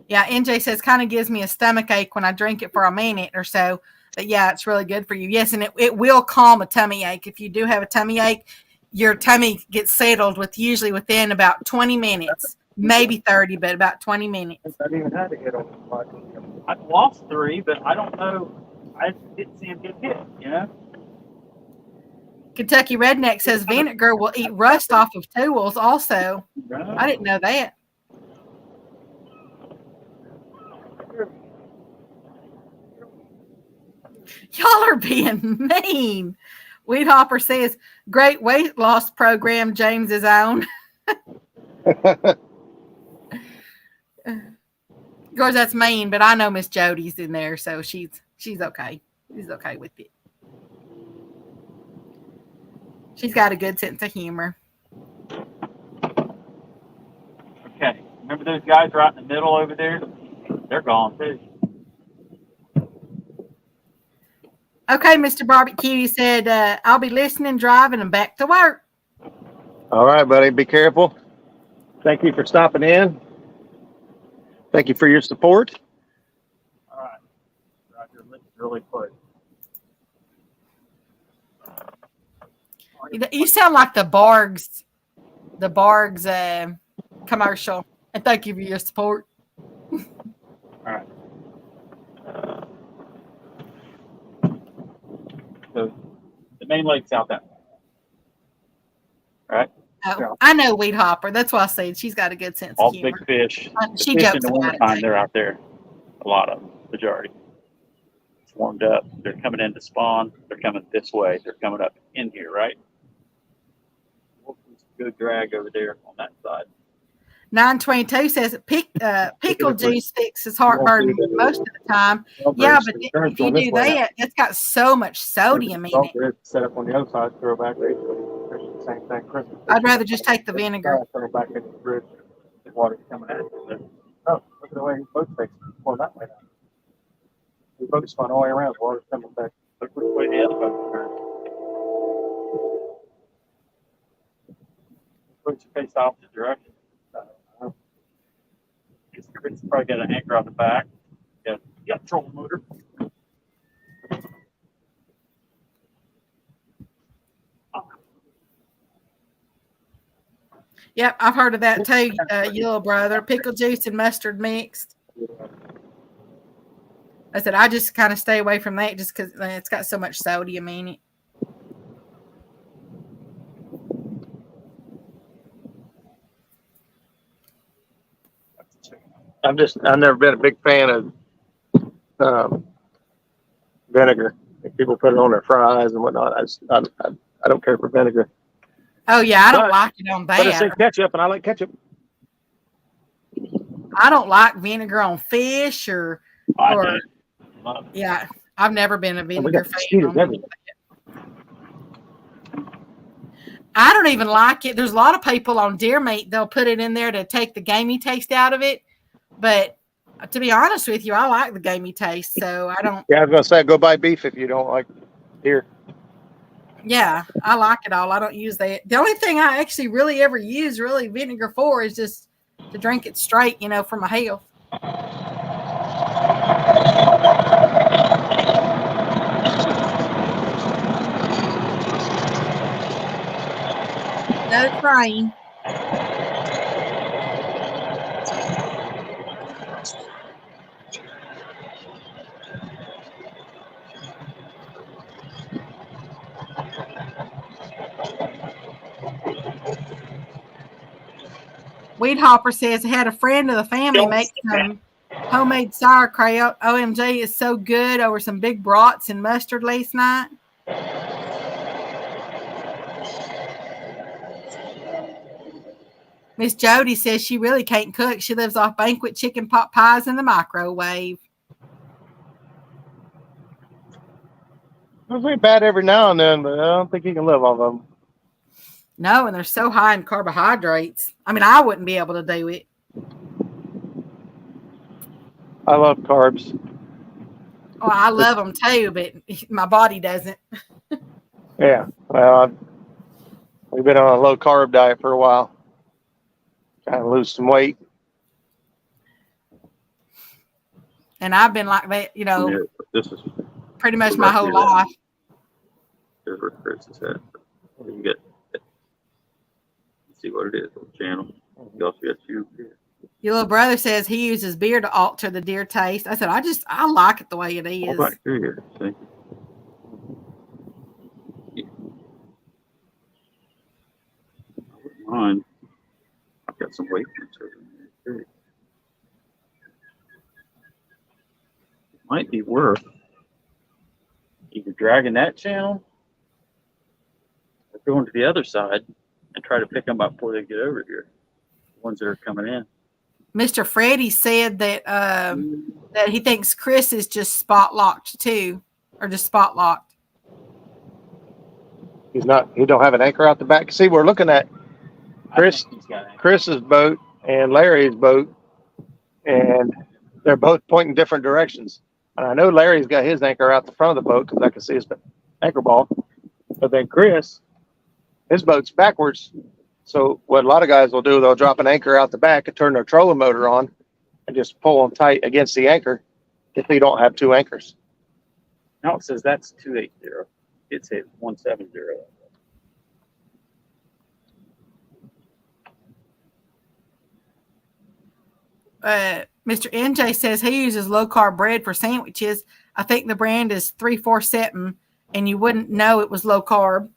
Speaker 1: Yeah, NJ says kind of gives me a stomach ache when I drink it for a minute or so. But yeah, it's really good for you. Yes, and it will calm a tummy ache. If you do have a tummy ache, your tummy gets settled usually within about 20 minutes. Maybe 30, but about 20 minutes.
Speaker 4: I didn't even have to hit on the podcast.
Speaker 3: I've lost 3, but I don't know. I didn't see him get hit,
Speaker 1: Kentucky Redneck says vinegar will eat rust off of tools also. I didn't know that. Y'all are being mean. Weed Hopper says, great weight loss program James is on. Of course, that's mean, but I know Miss Jody's in there, so she's okay. She's okay with it. She's got a good sense of humor.
Speaker 3: Okay. Remember those guys right in the middle over there? They're gone too.
Speaker 1: Okay, Mr. Barbecue, you said, I'll be listening, driving, and back to work.
Speaker 4: All right, buddy. Be careful. Thank you for stopping in. Thank you for your support.
Speaker 3: All right. Roger, let's really quick.
Speaker 1: You sound like the Bargs commercial. And thank you for your support.
Speaker 3: All right. So the main lake's out that way. Right?
Speaker 1: Oh,
Speaker 3: Yeah.
Speaker 1: I know Weed Hopper. That's why I said she's got a good sense
Speaker 3: All
Speaker 1: of humor.
Speaker 3: big fish.
Speaker 1: She
Speaker 3: The fish
Speaker 1: jokes
Speaker 3: in the
Speaker 1: about
Speaker 3: wintertime,
Speaker 1: it.
Speaker 3: they're out there. A lot of them, majority. It's warmed up. They're coming in to spawn. They're coming this way. They're coming up in here, right? We'll go drag over there on that side.
Speaker 1: 922 says pickle juice fixes heartburn most of the time. Yeah, but if you do that, that's got so much sodium in it.
Speaker 4: Set up on the other side, throw back. Same thing. Christmas.
Speaker 1: I'd rather just take the vinegar.
Speaker 4: Throw back into the bridge. The water's coming at you. Oh, look at the way boat takes going that way now. The boat's spun all the way around. The water's coming back.
Speaker 3: Look which way the other boat turns. Put your face opposite direction. It's probably got an anchor on the back. You got a trolling motor.
Speaker 1: Yep, I've heard of that too, you little brother. Pickle juice and mustard mixed. I said I just kind of stay away from that just because it's got so much sodium in it.
Speaker 4: I've never been a big fan of vinegar. If people put it on their fries and whatnot, I don't care for vinegar.
Speaker 1: Oh yeah, I don't
Speaker 4: But-
Speaker 1: like it on
Speaker 4: But it's in
Speaker 1: that.
Speaker 4: ketchup, and I like ketchup.
Speaker 1: I don't like vinegar on fish or yeah. I've never been a vinegar fan. I don't even like it. There's a lot of people on deer meat, they'll put it in there to take the gamey taste out of it. But to be honest with you, I like the gamey taste. So I don't.
Speaker 4: Yeah, I was gonna say go buy beef if you don't like deer.
Speaker 1: Yeah, I like it all. I don't use that. The only thing I actually really ever use vinegar for is just to drink it straight, for my health. No train. Weed Hopper says I had a friend of the family make some homemade sauerkraut. OMG, it's so good over some big brats and mustard last night. Miss Jody says she really can't cook. She lives off banquet chicken pot pies in the microwave.
Speaker 4: Those ain't bad every now and then, but I don't think you can live off them.
Speaker 1: No, and they're so high in carbohydrates. I mean, I wouldn't be able to do it.
Speaker 4: I love carbs.
Speaker 1: Oh, I love them too, but my body doesn't.
Speaker 4: Yeah, well, we've been on a low carb diet for a while. Trying to lose some weight.
Speaker 1: And I've been like that,
Speaker 3: This is
Speaker 1: pretty much my whole life.
Speaker 3: here's where Chris is at. You can get see what it is on the channel. You also got you here.
Speaker 1: Your little brother says he uses beer to alter the deer taste. I said, I like it the way it is.
Speaker 3: All right, here, see. I wouldn't mind. I've got some weight transfer in there too. It might be worth either dragging that channel or going to the other side and try to pick them up before they get over here. The ones that are coming in.
Speaker 1: Mr. Freddie said that that he thinks Chris is just spot locked too, or just spot locked.
Speaker 4: He's not. He don't have an anchor out the back. See, we're looking at Chris's boat and Larry's boat, and they're both pointing different directions. And I know Larry's got his anchor out the front of the boat because I can see his anchor ball. But then Chris, his boat's backwards. So what a lot of guys will do, they'll drop an anchor out the back and turn their trolling motor on and just pull them tight against the anchor if they don't have two anchors.
Speaker 3: Now it says that's 280. It's at 170.
Speaker 1: Mr. NJ says he uses low carb bread for sandwiches. I think the brand is 347, and you wouldn't know it was low carb.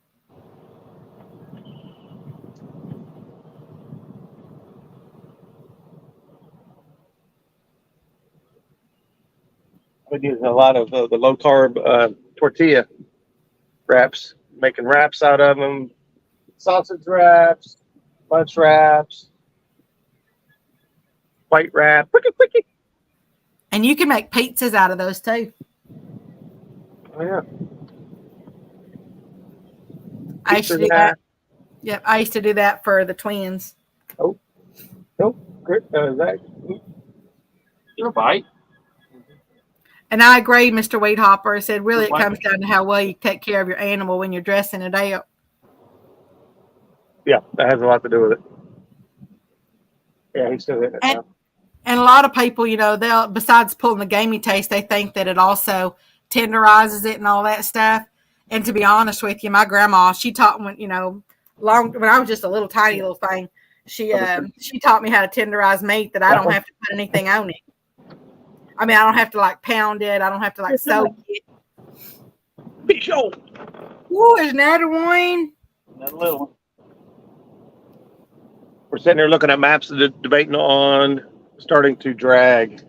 Speaker 4: I've been using a lot of the low carb tortilla wraps, making wraps out of them, sausage wraps, lunch wraps, white wrap, quickie.
Speaker 1: And you can make pizzas out of those too.
Speaker 4: Oh yeah.
Speaker 1: I used to do that. Yep, I used to do that for the twins.
Speaker 4: Great. Zach.
Speaker 3: Your bite.
Speaker 1: And I agree, Mr. Weed Hopper said, really, it comes down to how well you take care of your animal when you're dressing it out.
Speaker 4: Yeah, that has a lot to do with it. Yeah, he's still hitting it now.
Speaker 1: And a lot of people, they'll, besides pulling the gamey taste, they think that it also tenderizes it and all that stuff. And to be honest with you, my grandma, she taught me, when I was just a little tiny little thing, She taught me how to tenderize meat that I don't have to put anything on it. I mean, I don't have to like pound it. I don't have to like soak it.
Speaker 3: Big show.
Speaker 1: Ooh, there's another one.
Speaker 3: Another little one.
Speaker 2: We're sitting here looking at maps, debating on starting to drag.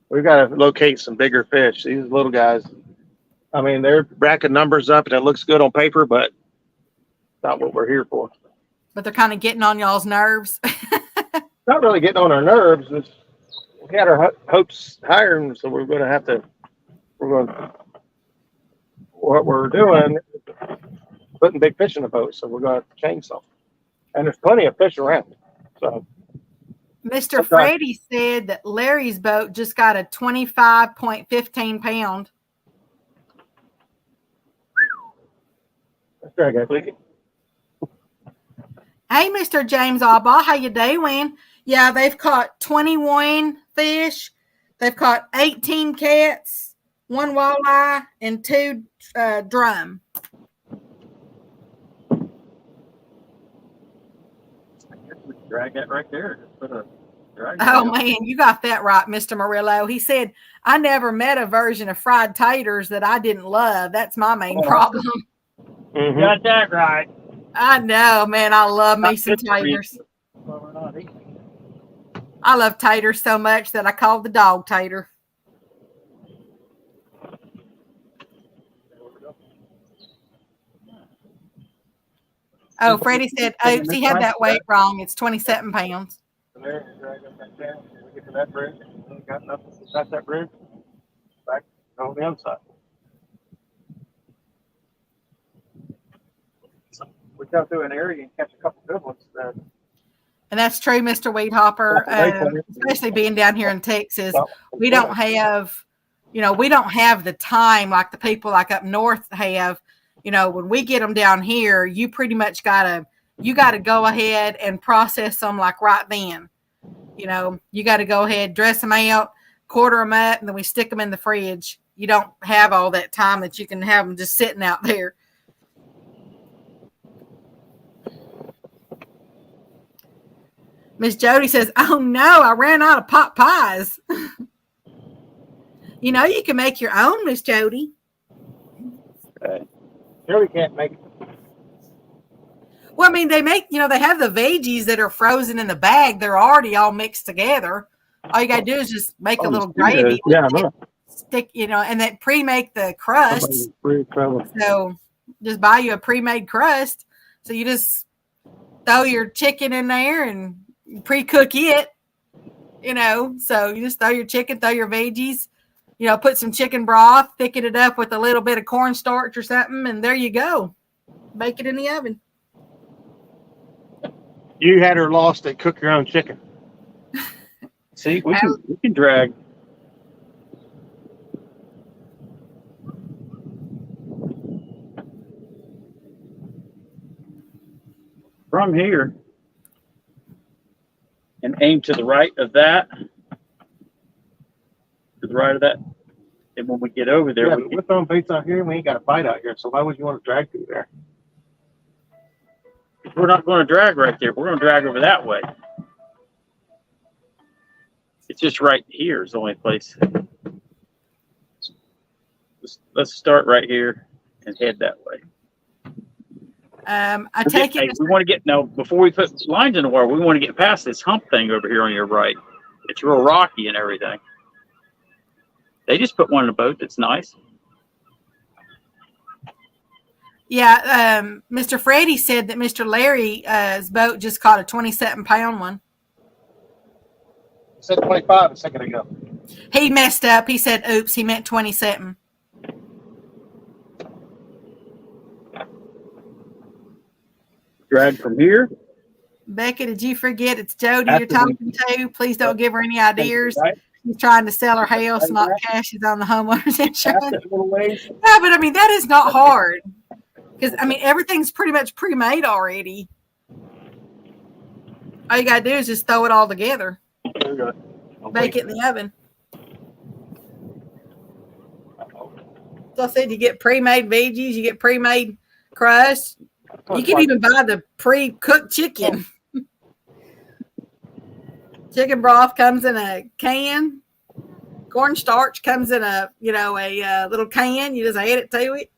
Speaker 2: We've got to locate some bigger fish. These little guys, I mean, they're racking numbers up and it looks good on paper, but not what we're here for.
Speaker 1: But they're kind of getting on y'all's nerves.
Speaker 2: Not really getting on our nerves. We had our hopes higher, so we're going to what we're doing, putting big fish in the boat, so we're going to change something. And there's plenty of fish around. So,
Speaker 1: Mr. Freddie said that Larry's boat just got a 25.15 pound.
Speaker 2: That's right, guys.
Speaker 1: Hey, Mr. James Albaugh, how you doing? Yeah, they've caught 21 fish. They've caught 18 cats, 1 walleye, and 2 drum.
Speaker 3: Drag that right there. Put a drag
Speaker 1: Oh, man, you got that right, Mr. Murillo. He said, I never met a version of fried taters that I didn't love. That's my main problem.
Speaker 2: Mm-hmm.
Speaker 3: Got that right.
Speaker 1: I know, man. I love me some taters. I love taters so much that I call the dog tater. Oh, Freddie said, oops, he had that weight wrong. It's 27 pounds.
Speaker 2: There, drag up that down. We get to that bridge. We got nothing past that bridge. Back on the other side. We go through an area and catch a couple good ones.
Speaker 1: And that's true, Mr. Weedhopper, especially being down here in Texas. We don't have, we don't have the time like the people like up north have. When we get them down here, you pretty much gotta go ahead and process them like right then. You got to go ahead, dress them out, quarter them up, and then we stick them in the fridge. You don't have all that time that you can have them just sitting out there. Miss Jody says, oh no, I ran out of pot pies. You can make your own, Miss Jody.
Speaker 2: Jody can't make it.
Speaker 1: Well, I mean, they make, they have the veggies that are frozen in the bag. They're already all mixed together. All you got to do is just make a little gravy.
Speaker 2: Yeah,
Speaker 1: stick, and then pre-make the crust. So just buy you a pre-made crust. So you just throw your chicken in there and pre-cook it, so you just throw your chicken, throw your veggies, put some chicken broth, thicken it up with a little bit of cornstarch or something, and there you go. Bake it in the oven.
Speaker 2: You had her lost at cook your own chicken.
Speaker 3: See, we can drag. From here and aim to the right of that. To the right of that. And when we get over there,
Speaker 2: we're throwing baits out here and we ain't got a bite out here. So why would you want to drag through there?
Speaker 3: We're not going to drag right there. We're going to drag over that way. It's just right here is the only place. Let's start right here and head that way.
Speaker 1: I take it.
Speaker 3: We want to get before we put lines in the water. We want to get past this hump thing over here on your right. It's real rocky and everything. They just put one in the boat. That's nice.
Speaker 1: Yeah, Mr. Freddie said that Mr. Larry's boat just caught a 27-pound one.
Speaker 2: I said 25 a second ago.
Speaker 1: He messed up. He said, oops, he meant 27.
Speaker 3: Drag from here.
Speaker 1: Becca, did you forget it's Jody you're talking to? Please don't give her any ideas. She's trying to sell her house, not cashes on the homeowner's insurance. No, but I mean, that is not hard. Because, I mean, everything's pretty much pre-made already. All you got to do is just throw it all together. Bake it in the oven. So I said you get pre-made veggies, you get pre-made crust. You can even buy the pre-cooked chicken. Chicken broth comes in a can. Cornstarch comes in a little can. You just add it to it.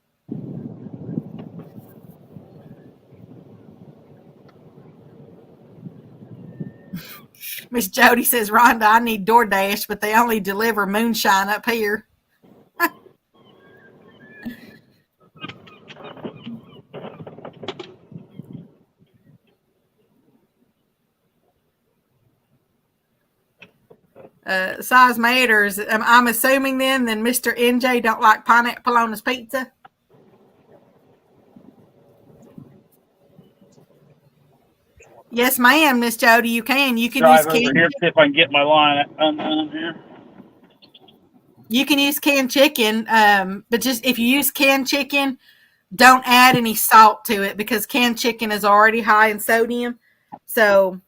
Speaker 1: Miss Jody says, Rhonda, I need DoorDash, but they only deliver moonshine up here. Size matters. I'm assuming then Mr. NJ don't like pineapple on his pizza. Yes, ma'am, Miss Jody. You can. You can
Speaker 3: Drive
Speaker 1: use
Speaker 3: over
Speaker 1: canned.
Speaker 3: here, see if I can get my line undone here.
Speaker 1: You can use canned chicken, but just if you use canned chicken, don't add any salt to it because canned chicken is already high in sodium. So,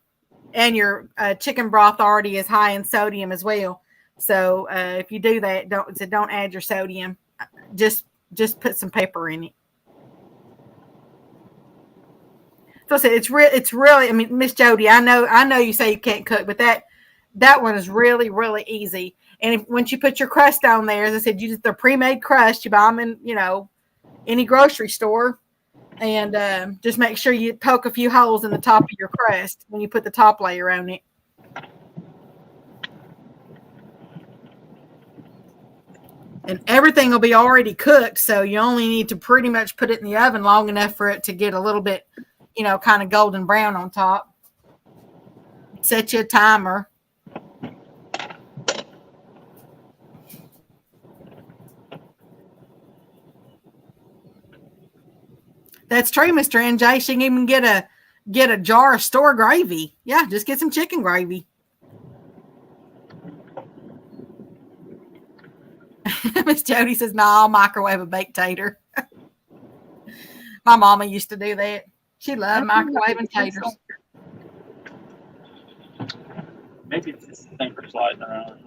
Speaker 1: and your chicken broth already is high in sodium as well. So if you do that, don't add your sodium. Just put some pepper in it. So I said it's really. I mean, Miss Jody, I know you say you can't cook, but that one is really, really easy. And once you put your crust on there, as I said, they're pre-made crust. You buy them in any grocery store, and just make sure you poke a few holes in the top of your crust when you put the top layer on it. And everything will be already cooked, so you only need to pretty much put it in the oven long enough for it to get a little bit, kind of golden brown on top. Set you a timer. That's true, Mr. NJ. She can even get a jar of store gravy. Yeah, just get some chicken gravy. Miss Jody says, "No, I'll microwave a baked tater." My mama used to do that. She loved microwaving taters.
Speaker 3: Maybe it's just a thing for sliding around or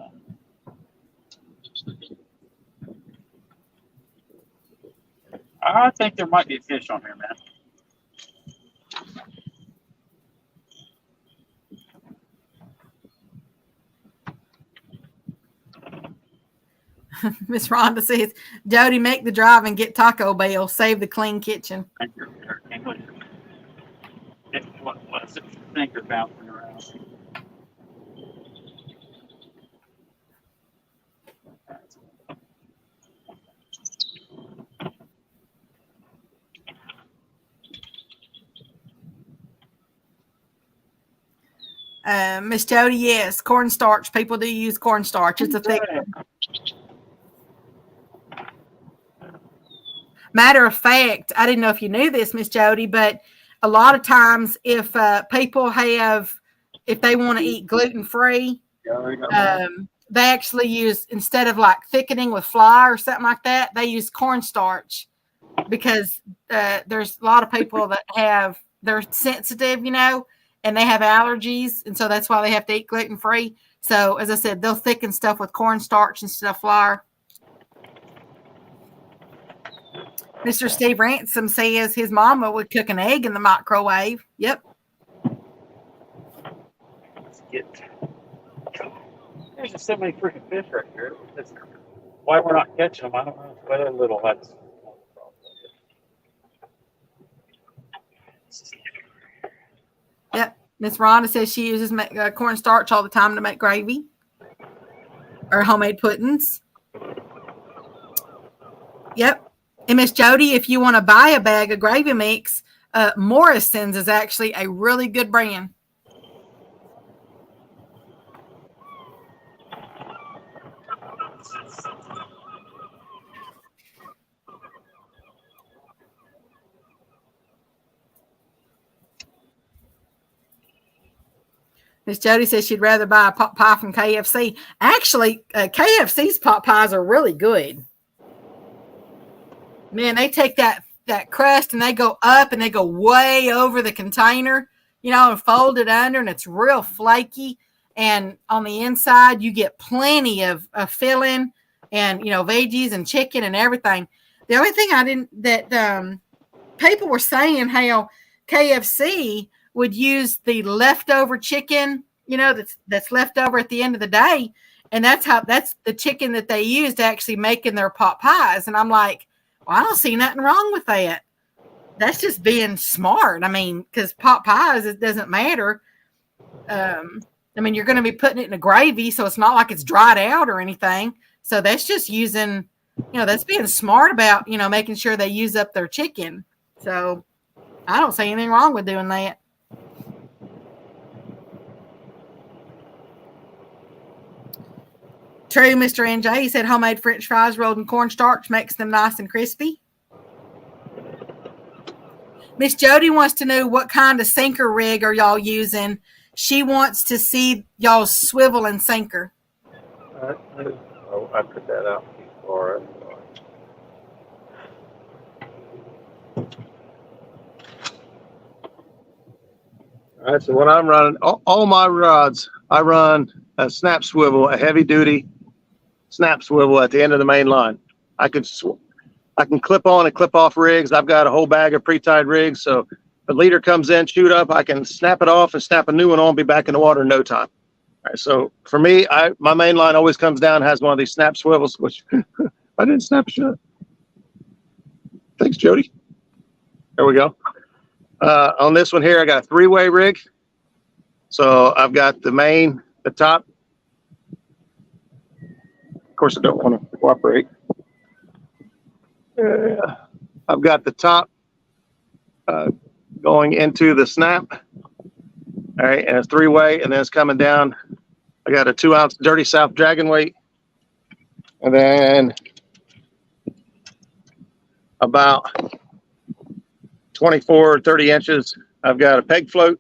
Speaker 3: something. I think there might be a fish on here, man.
Speaker 1: Miss Rhonda says, Jody, make the drive and get Taco Bell. Save the clean kitchen.
Speaker 3: Thank you. What's it? Thinker bouncing around.
Speaker 1: Miss Jody, yes, cornstarch. People do use cornstarch. It's a thick. Matter of fact, I didn't know if you knew this, Miss Jody, but a lot of times if people if they want to eat gluten-free, they actually use, instead of like thickening with flour or something like that, they use cornstarch because there's a lot of people that they're sensitive, and they have allergies. And so that's why they have to eat gluten-free. So as I said, they'll thicken stuff with cornstarch instead of flour. Mr. Steve Ransom says his mama would cook an egg in the microwave. Yep.
Speaker 3: There's just so many freaking fish right here. Why we're not catching them, I don't know. But a little, that's
Speaker 1: Yep. Miss Rhonda says she uses cornstarch all the time to make gravy or homemade puddings. Yep. And Miss Jody, if you want to buy a bag of gravy mix, Morrison's is actually a really good brand. Miss Jody says she'd rather buy a pot pie from KFC. Actually, KFC's pot pies are really good. Man, they take that crust and they go up and they go way over the container, and fold it under, and it's real flaky. And on the inside, you get plenty of filling and, veggies and chicken and everything. The only thing people were saying how KFC would use the leftover chicken, that's left over at the end of the day. And that's the chicken that they use to actually make in their pot pies. And I'm like, well, I don't see nothing wrong with that. That's just being smart. I mean, because pot pies, it doesn't matter. I mean, you're going to be putting it in a gravy, so it's not like it's dried out or anything. So that's just using, that's being smart about, making sure they use up their chicken. So I don't see anything wrong with doing that. True, Mr. NJ. He said homemade French fries rolled in cornstarch makes them nice and crispy. Miss Jody wants to know what kind of sinker rig are y'all using. She wants to see y'all's swivel and sinker.
Speaker 4: I put that out before. All right, so when I'm running all my rods, I run a snap swivel, a heavy duty snap swivel at the end of the main line. I can clip on and clip off rigs. I've got a whole bag of pre-tied rigs. So if a leader comes in, shoot up, I can snap it off and snap a new one on, be back in the water in no time. All right, so for me, my main line always comes down, has one of these snap swivels, which I didn't snap shut. Thanks, Jody. There we go. On this one here, I got a 3-way rig. So I've got the top. Of course, I don't want to cooperate. I've got the top going into the snap. All right, and it's 3-way, and then it's coming down. I got a 2-ounce Dirty South Dragon weight, and then about 24 or 30 inches, I've got a peg float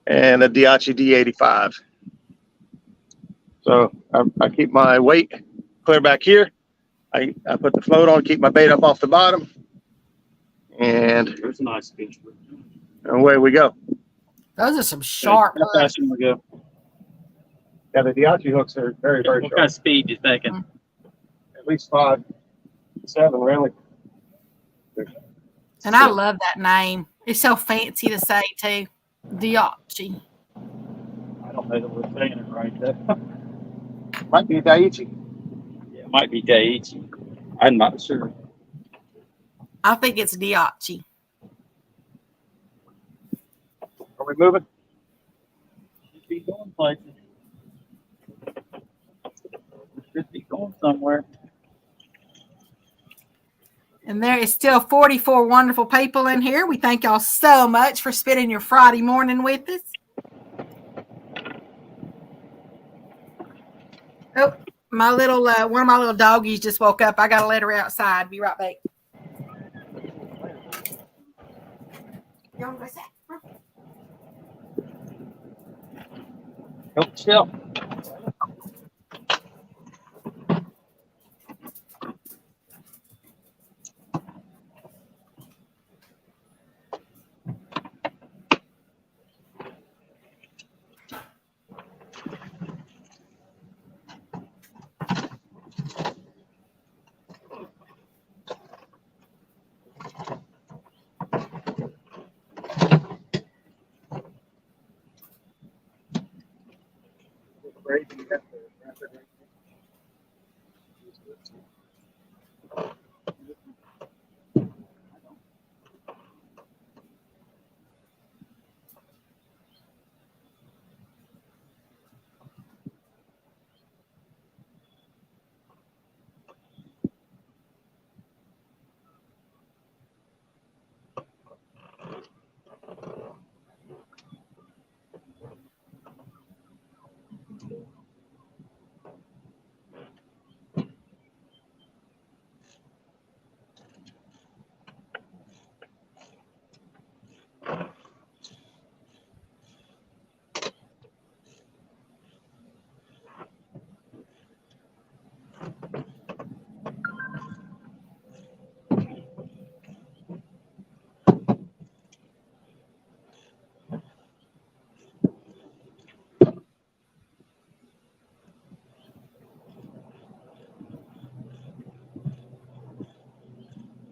Speaker 4: and a Diachi D85. So I keep my weight clear back here. I put the float on, keep my bait up off the bottom, and
Speaker 3: There's a nice fish.
Speaker 4: away we go.
Speaker 1: Those are some sharp
Speaker 3: How fast
Speaker 1: hooks.
Speaker 3: you want to go?
Speaker 4: Yeah, the Diachi hooks are very, very
Speaker 3: What
Speaker 4: sharp.
Speaker 3: kind of speed you thinking?
Speaker 4: At least 5, 7, really.
Speaker 1: And I love that name. It's so fancy to say, too. Diachi.
Speaker 3: I don't know that we're saying it right.
Speaker 4: Might be Daiichi.
Speaker 3: Yeah, it might be Daiichi. I'm not sure.
Speaker 1: I think it's Diachi.
Speaker 4: Are we moving?
Speaker 3: Should be going places. Should be going somewhere.
Speaker 1: And there is still 44 wonderful people in here. We thank y'all so much for spending your Friday morning with us. Oh, my little one of my little doggies just woke up. I got to let her outside. Be right back. You want to go sit?
Speaker 3: Nope, still.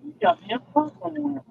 Speaker 3: You got me a problem.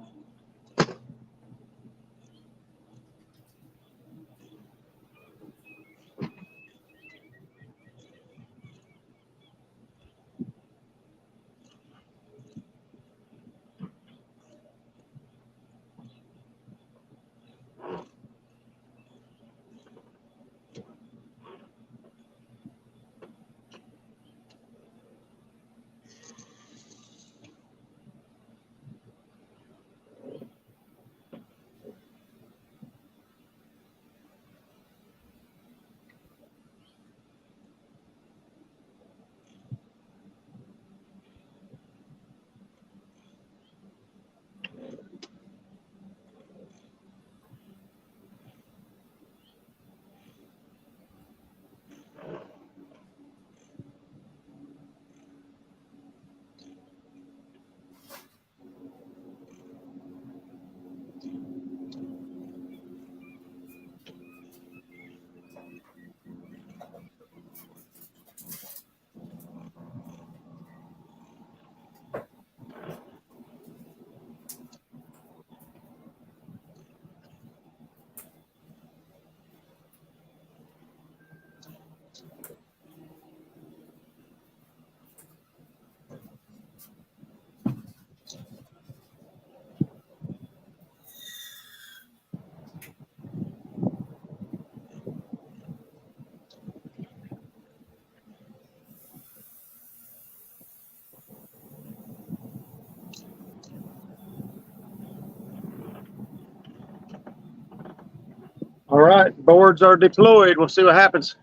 Speaker 4: All right, boards are deployed. We'll see what happens.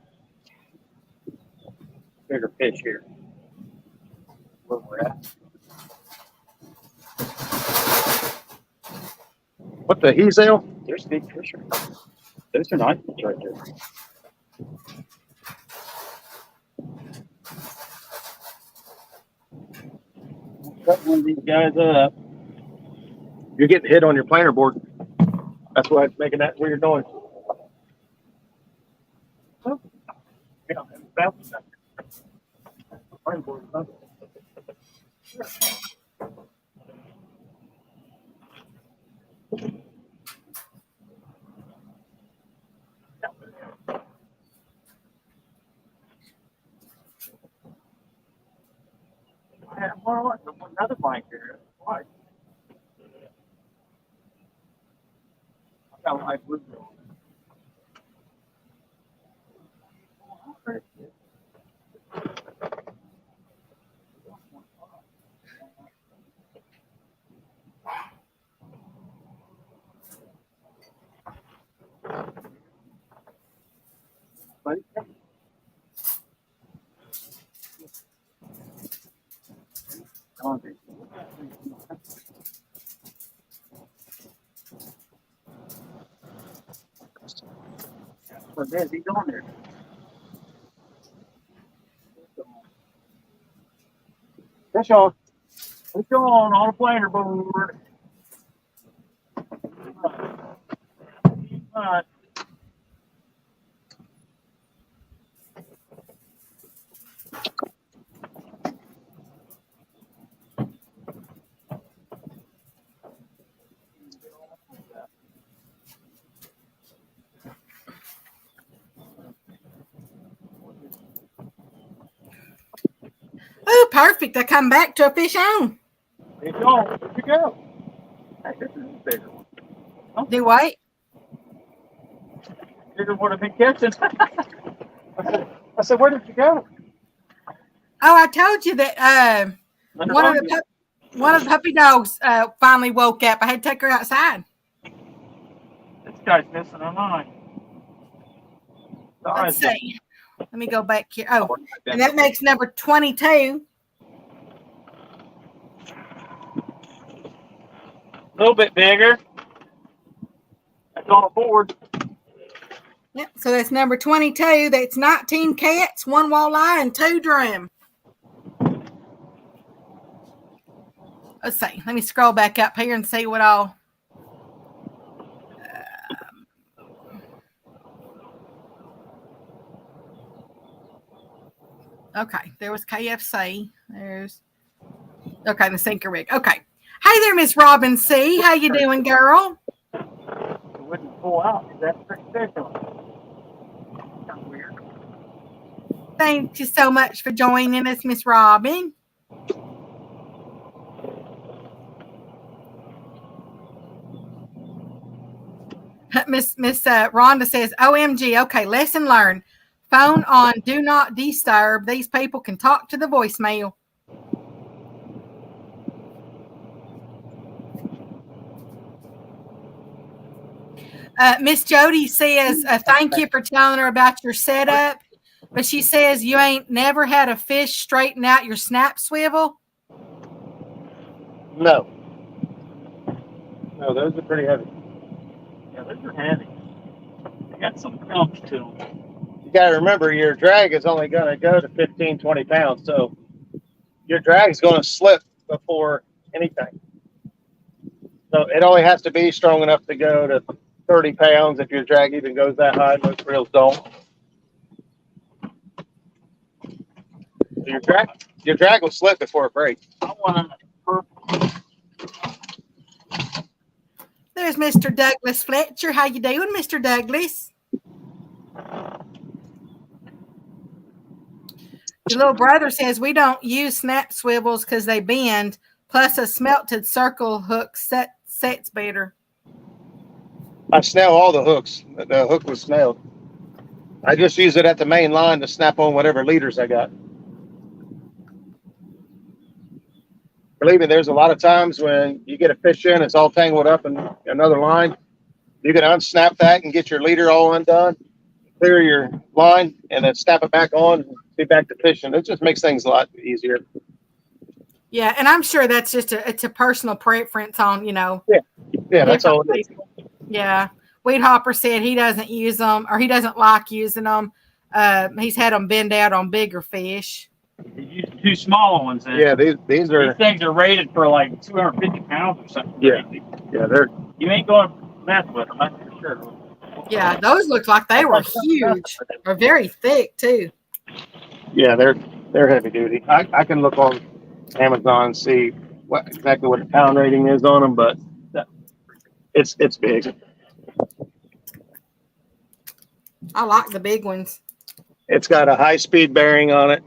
Speaker 4: Bigger fish here. Where we're at. What the hezel?
Speaker 3: There's big fish. Those are nice fish right there. Cut one of these guys up.
Speaker 4: You're getting hit on your planer board. That's why it's making that weird noise. Oh. Yeah, it's bouncing back. Planer board, huh? I have another blanket. Why? I got my blue. What is he doing there? Fish on. Fish on a planer board. All right.
Speaker 1: Oh, perfect. I come back to a fish on.
Speaker 4: Fish on. Where'd you go? Hey, this is a bigger one.
Speaker 1: Do what?
Speaker 4: Bigger one I've been catching. I said, where did you go?
Speaker 1: Oh, I told you that one of the puppy dogs finally woke up. I had to take her outside.
Speaker 3: This guy's missing a line.
Speaker 1: Let's see. Let me go back here. Oh, and that makes number 22.
Speaker 3: A little bit bigger. That's on a board.
Speaker 1: Yep. So that's number 22. That's 19 cats, 1 walleye, and 2 drum. Let's see. Let me scroll back up here and see what all. Okay, there was KFC. There's the sinker rig. Okay. Hey there, Miss Robin C. How you doing, girl?
Speaker 3: It wouldn't pull out. Is that pretty special? Kind of weird.
Speaker 1: Thank you so much for joining us, Miss Robin. Miss Rhonda says, OMG, okay, lesson learned. Phone on do not disturb. These people can talk to the voicemail. Miss Jody says, thank you for telling her about your setup. But she says you ain't never had a fish straighten out your snap swivel.
Speaker 4: No. No, those are pretty heavy.
Speaker 3: Yeah, those are heavy. They got some crumps to them.
Speaker 4: You got to remember, your drag is only going to go to 15, 20 pounds. So your drag is going to slip before anything. So it only has to be strong enough to go to 30 pounds if your drag even goes that high. Most reels don't. Your drag will slip before it breaks.
Speaker 3: I want a purple.
Speaker 1: There's Mr. Douglas Fletcher. How you doing, Mr. Douglas? Your little brother says we don't use snap swivels because they bend. Plus, a smelted circle hook sets better.
Speaker 4: I snell all the hooks. The hook was snelled. I just use it at the main line to snap on whatever leaders I got. Believe me, there's a lot of times when you get a fish in, it's all tangled up in another line. You can unsnap that and get your leader all undone, clear your line, and then snap it back on and be back to fishing. It just makes things a lot easier.
Speaker 1: Yeah, and I'm sure that's just it's a personal preference on,
Speaker 4: Yeah, that's all it is.
Speaker 1: Yeah. Weed Hopper said he doesn't use them, or he doesn't like using them. He's had them bend out on bigger fish.
Speaker 3: You use two smaller ones.
Speaker 4: Yeah, these
Speaker 3: These things are rated for like 250 pounds or something.
Speaker 4: Yeah.
Speaker 3: Crazy.
Speaker 4: Yeah,
Speaker 3: You ain't going to mess with them, that's for sure.
Speaker 1: Yeah, those looked like they were huge, or very thick too.
Speaker 4: yeah, they're heavy duty. I can look on Amazon and see exactly what the pound rating is on them, but it's big.
Speaker 1: I like the big ones.
Speaker 4: It's got a high speed bearing on it.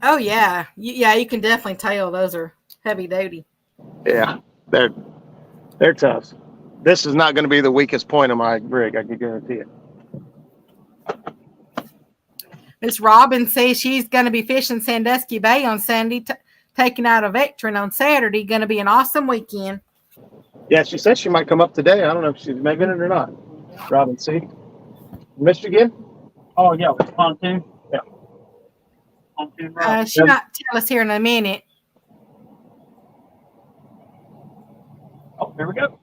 Speaker 1: Oh yeah, yeah, you can definitely tell those are heavy duty.
Speaker 4: Yeah, they're tough. This is not going to be the weakest point of my rig, I can guarantee it.
Speaker 1: Miss Robin says she's going to be fishing Sandusky Bay on Sunday, taking out a veteran on Saturday. Going to be an awesome weekend.
Speaker 4: Yeah, she said she might come up today. I don't know if she's making it or not. Robin C. Michigan?
Speaker 3: Oh, yeah, with pontoon.
Speaker 4: Yeah.
Speaker 3: Pontoon rod.
Speaker 1: She might tell us here in a minute.
Speaker 3: Oh, here we go.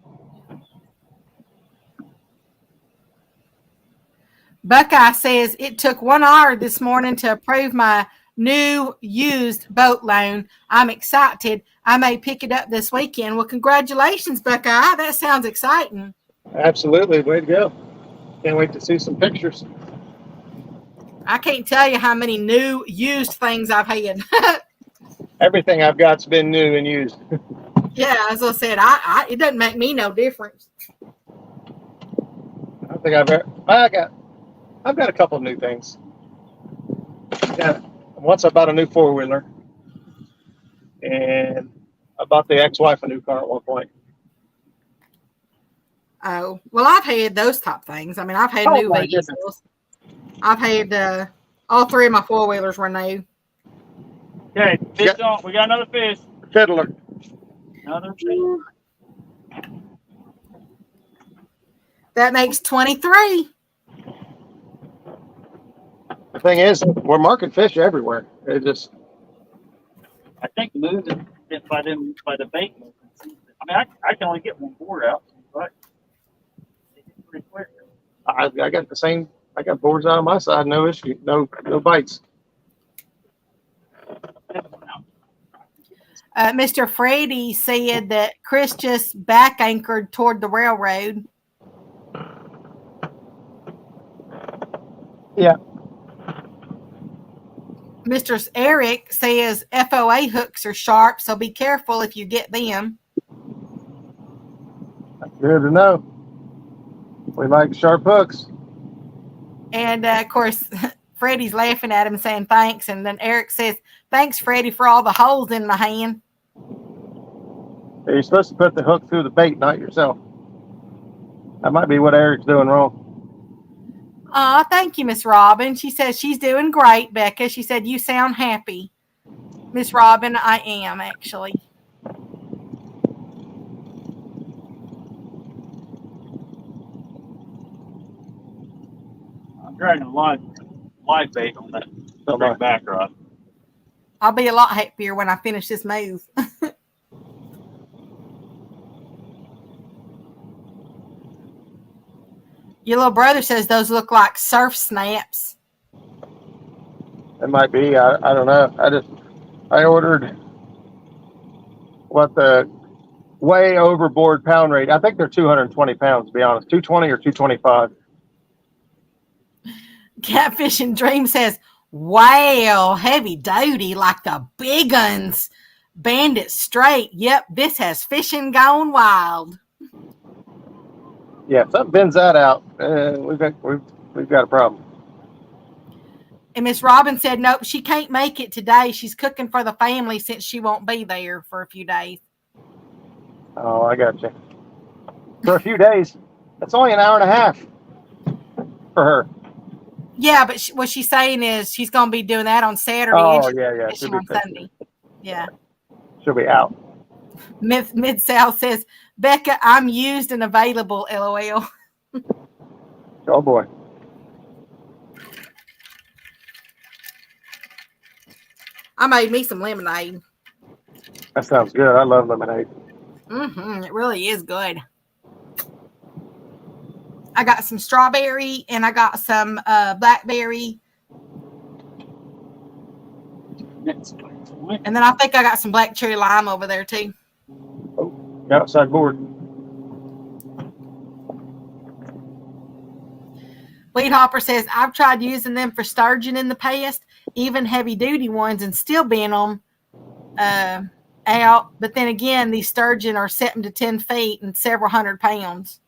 Speaker 1: Buckeye says it took 1 hour this morning to approve my new used boat loan. I'm excited. I may pick it up this weekend. Well, congratulations, Buckeye. That sounds exciting.
Speaker 4: Absolutely. Way to go. Can't wait to see some pictures.
Speaker 1: I can't tell you how many new used things I've had.
Speaker 4: Everything I've got's been new and used.
Speaker 1: Yeah, as I said, it doesn't make me no difference.
Speaker 4: I think I've got a couple of new things. Yeah. Once I bought a new 4-wheeler, and I bought the ex-wife a new car at one point.
Speaker 1: Oh, well, I've had those top things. I mean, I've had new vehicles. Goodness. I've had all 3 of my 4-wheelers were new.
Speaker 3: Okay, fish on. We got another fish.
Speaker 4: Fiddler.
Speaker 3: Another fish.
Speaker 1: That makes 23.
Speaker 4: The thing is, we're marking fish everywhere. It just.
Speaker 3: I think moving by the bait. I mean, I can only get one board out, but it's pretty quick.
Speaker 4: I got the same. I got boards out on my side. No issue. No bites.
Speaker 1: Mr. Freddie said that Chris just back anchored toward the railroad.
Speaker 4: Yeah.
Speaker 1: Mr. Eric says FOA hooks are sharp, so be careful if you get them.
Speaker 4: Good to know. We like sharp hooks.
Speaker 1: And, of course, Freddie's laughing at him saying thanks. And then Eric says, thanks, Freddie, for all the holes in my hand.
Speaker 4: You're supposed to put the hook through the bait, not yourself. That might be what Eric's doing wrong.
Speaker 1: Thank you, Miss Robin. She says she's doing great, Becca. She said, you sound happy. Miss Robin, I am, actually.
Speaker 3: I'm dragging a live bait on that back rod.
Speaker 1: I'll be a lot happier when I finish this move. Your little brother says those look like surf snaps.
Speaker 4: It might be. I don't know. I ordered what the way overboard pound rate. I think they're 220 pounds, to be honest. 220 or 225.
Speaker 1: Catfish and Dream says, wow, heavy duty like the big uns. Bandit straight. Yep, this has fishing gone wild.
Speaker 4: Yeah, if something bends that out, we've got a problem.
Speaker 1: And Miss Robin said, nope, she can't make it today. She's cooking for the family since she won't be there for a few days.
Speaker 4: Oh, I got you. For a few days. That's only an hour and a half for her.
Speaker 1: Yeah, but what she's saying is she's going to be doing that on Saturday.
Speaker 4: Oh,
Speaker 1: and
Speaker 4: yeah.
Speaker 1: fishing on Sunday. Yeah.
Speaker 4: She'll be out.
Speaker 1: Mid-South says, Becca, I'm used and available, LOL.
Speaker 4: Oh boy.
Speaker 1: I made me some lemonade.
Speaker 4: That sounds good. I love lemonade.
Speaker 1: It really is good. I got some strawberry and I got some blackberry. And then I think I got some black cherry lime over there too.
Speaker 4: Oh, outside board.
Speaker 1: Weed Hopper says, I've tried using them for sturgeon in the past, even heavy duty ones, and still being them out. But then again, these sturgeon are 7 to 10 feet and several hundred pounds.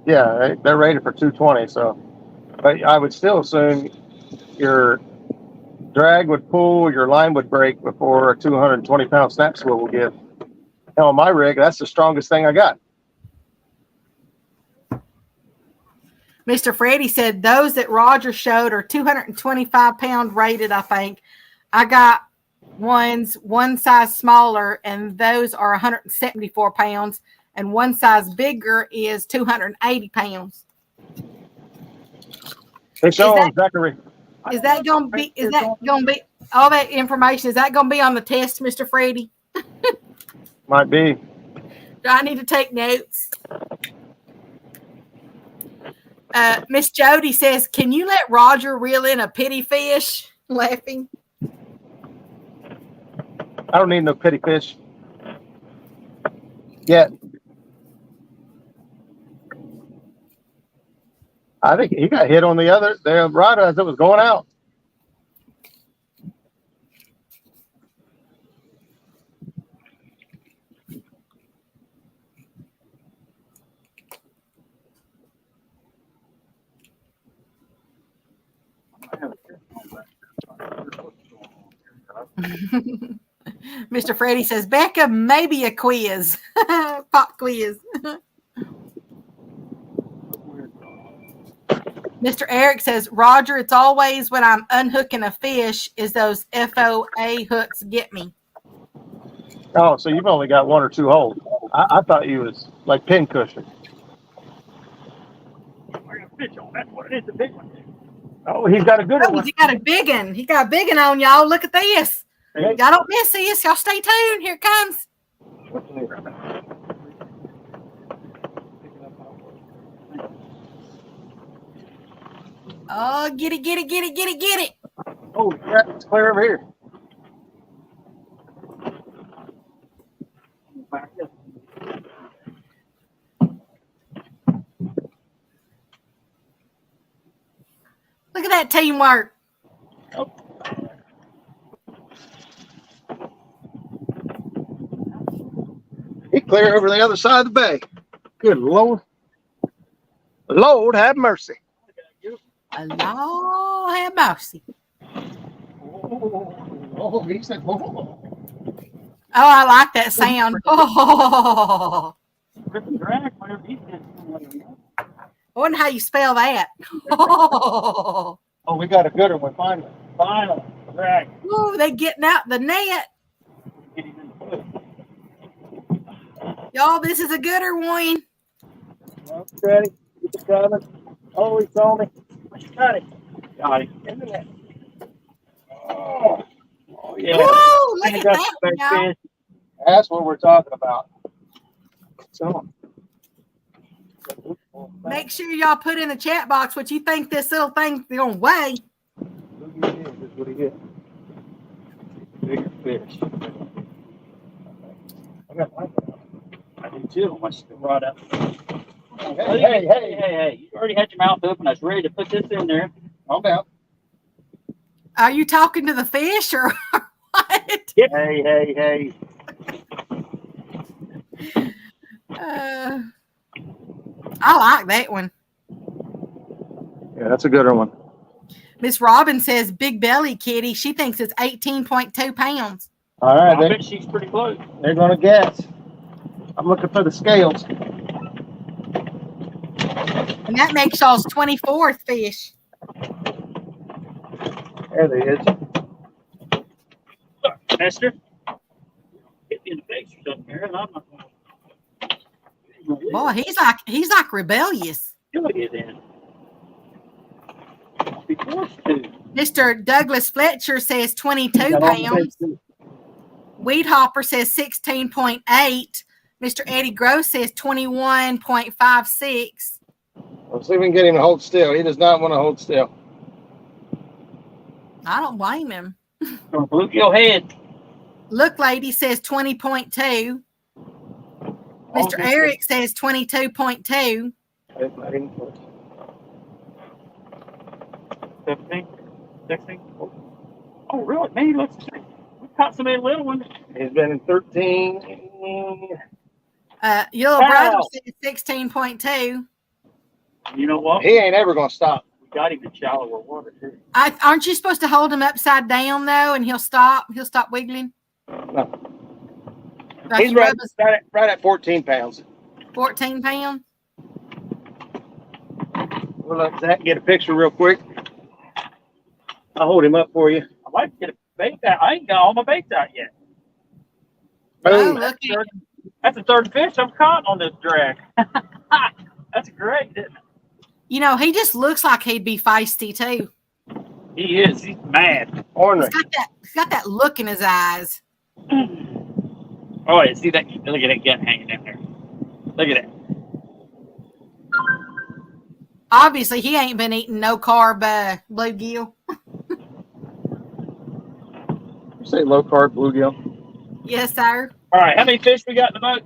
Speaker 4: Yeah, they're rated for 220. So, but I would still assume your drag would pull, your line would break before a 220-pound snap swivel will give. Hell, on my rig, that's the strongest thing I got.
Speaker 1: Mr. Freddie said those that Roger showed are 225-pound rated, I think. I got ones one size smaller, and those are 174 pounds, and one size bigger is 280 pounds.
Speaker 4: It's on, Zachary.
Speaker 1: Is that going to be all that information? Is that going to be on the test, Mr. Freddie?
Speaker 4: Might be.
Speaker 1: Do I need to take notes? Miss Jody says, can you let Roger reel in a pity fish? Laughing.
Speaker 4: I don't need no pity fish yet. I think he got hit on the rod as it was going out.
Speaker 1: Mr. Freddie says, Becca, maybe a quiz. Pop quiz. Mr. Eric says, Roger, it's always when I'm unhooking a fish is those FOA hooks get me.
Speaker 4: Oh, so you've only got one or two holes. I thought you was like pin cushion. Oh, he's got a good one.
Speaker 1: He got a big one. He got a big one on y'all. Look at this. Y'all don't miss this. Y'all stay tuned. Here it comes. Oh, get it.
Speaker 4: Oh, crap. It's clear over here.
Speaker 1: Look at that teamwork.
Speaker 4: Oh. He clear over the other side of the bay. Good Lord. Lord have mercy.
Speaker 1: Lord have mercy.
Speaker 4: Oh, he said, oh.
Speaker 1: Oh, I like that sound. Oh. I wonder how you spell that. Oh,
Speaker 4: We got a good one finally. Finally. Right.
Speaker 1: ooh, they getting out the net. Y'all, this is a gooder one.
Speaker 4: Ready? Keep it coming. Oh, he saw me. Got it. Got it. In the net. Oh, yeah.
Speaker 1: Ooh, look at that one, y'all.
Speaker 4: That's what we're talking about. So,
Speaker 1: Make sure y'all put in the chat box what you think this little thing's going to weigh.
Speaker 4: That's what he did. Bigger fish. I got one.
Speaker 3: I do too. I still brought up.
Speaker 4: Hey.
Speaker 3: You already had your mouth open. I was ready to put this in there.
Speaker 4: Calm down.
Speaker 1: Are you talking to the fish or what?
Speaker 4: Hey.
Speaker 1: I like that one.
Speaker 4: Yeah, that's a good one.
Speaker 1: Miss Robin says big belly kitty. She thinks it's 18.2 pounds.
Speaker 4: All right,
Speaker 3: I bet she's pretty close.
Speaker 4: they're going to guess. I'm looking for the scales.
Speaker 1: And that makes y'all's 24th fish.
Speaker 4: There they is.
Speaker 3: Look, Esther. Hit me in the sitting here, and I'm not
Speaker 1: Boy, he's like rebellious.
Speaker 3: do it then. Be forced to.
Speaker 1: Mr. Douglas Fletcher says 22 pounds. Weed Hopper says 16.8. Mr. Eddie Gross says 21.56.
Speaker 4: Let's see if we can get him to hold still. He does not want to hold still.
Speaker 1: I don't blame him.
Speaker 3: From bluegill head.
Speaker 1: Look Lady says 20.2. Mr. Eric says 22.2.
Speaker 3: 15, 16. Oh, really? Man, let's see. We caught so many little ones.
Speaker 4: He's been in 13.
Speaker 1: Your brother says 16.2.
Speaker 3: You know what?
Speaker 4: He ain't ever going to stop.
Speaker 3: We got him in shallower water, too.
Speaker 1: Aren't you supposed to hold him upside down, though, and he'll stop? He'll stop wiggling?
Speaker 4: No.
Speaker 1: That's
Speaker 4: He's right at 14 pounds.
Speaker 1: 14 pounds?
Speaker 4: We'll let Zach get a picture real quick. I'll hold him up for you.
Speaker 3: I might get a bait out. I ain't got all my baits out yet.
Speaker 1: Oh,
Speaker 4: Boom.
Speaker 1: look at him.
Speaker 3: That's the third fish I've caught on this drag. That's great, isn't it?
Speaker 1: You know, he just looks like he'd be feisty, too.
Speaker 3: He is. He's mad.
Speaker 4: Ornery.
Speaker 1: He's got that look in his eyes.
Speaker 3: Oh, yeah, see that? Look at that gut hanging in there. Look at it.
Speaker 1: Obviously, he ain't been eating no carb bluegill.
Speaker 4: You say low carb bluegill?
Speaker 1: Yes, sir.
Speaker 3: All right, how many fish we got in the boat?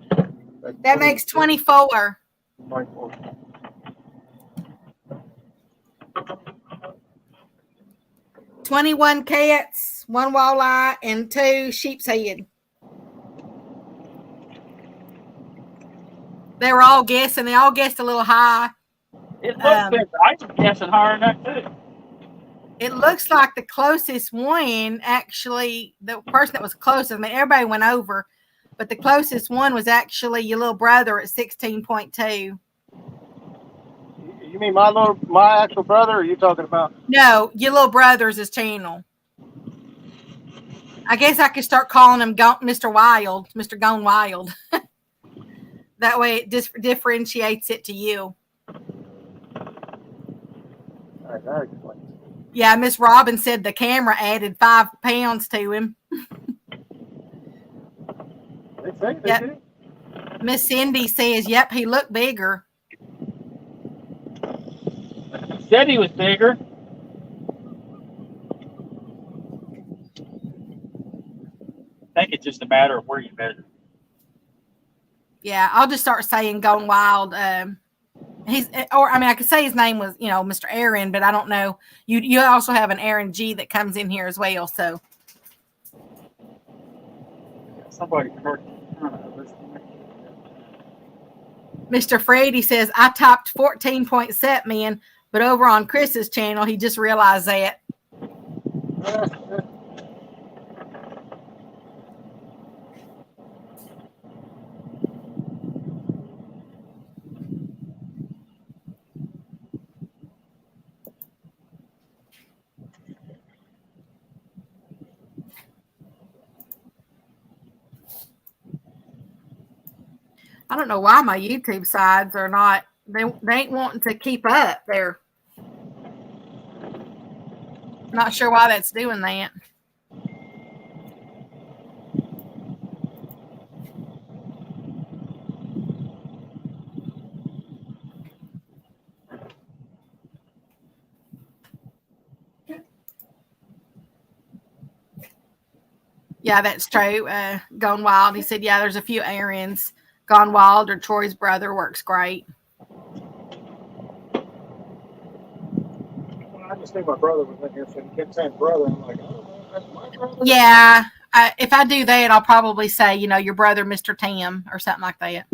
Speaker 1: That makes 24.
Speaker 4: 24.
Speaker 1: $21 cats, 1 walleye, and 2 sheep's head. They were all guessing. They all guessed a little high.
Speaker 3: It looks big. I'm guessing higher than that, too.
Speaker 1: It looks like the closest one, actually, the person that was closest, I mean, everybody went over, but the closest one was actually your little brother at 16.2.
Speaker 4: You mean my actual brother, or are you talking about?
Speaker 1: No, your little brother's his channel. I guess I could start calling him Mr. Wild, Mr. Gone Wild. That way it just differentiates it to you.
Speaker 4: All right, that explains.
Speaker 1: Yeah, Miss Robin said the camera added 5 pounds to him.
Speaker 4: They say they
Speaker 1: Yep.
Speaker 4: do.
Speaker 1: Miss Cindy says, yep, he looked bigger.
Speaker 3: Said he was bigger. I think it's just a matter of where you measure.
Speaker 1: Yeah, I'll just start saying Gone Wild. I could say his name was, Mr. Aaron, but I don't know. You also have an Aaron G that comes in here as well. So
Speaker 3: Somebody hurt.
Speaker 1: Mr. Freddy says, I topped 14.7 man, but over on Chris's channel, he just realized that. I don't know why my YouTube sides are not, they ain't wanting to keep up there. Not sure why that's doing that. Yeah, that's true. Gone Wild. He said, yeah, there's a few Aarons. Gone Wild or Troy's brother works great.
Speaker 4: I just think my brother was in here, so he kept saying brother. I'm like, oh, that's my brother.
Speaker 1: Yeah, if I do that, I'll probably say, your brother, Mr. Tam, or something like that.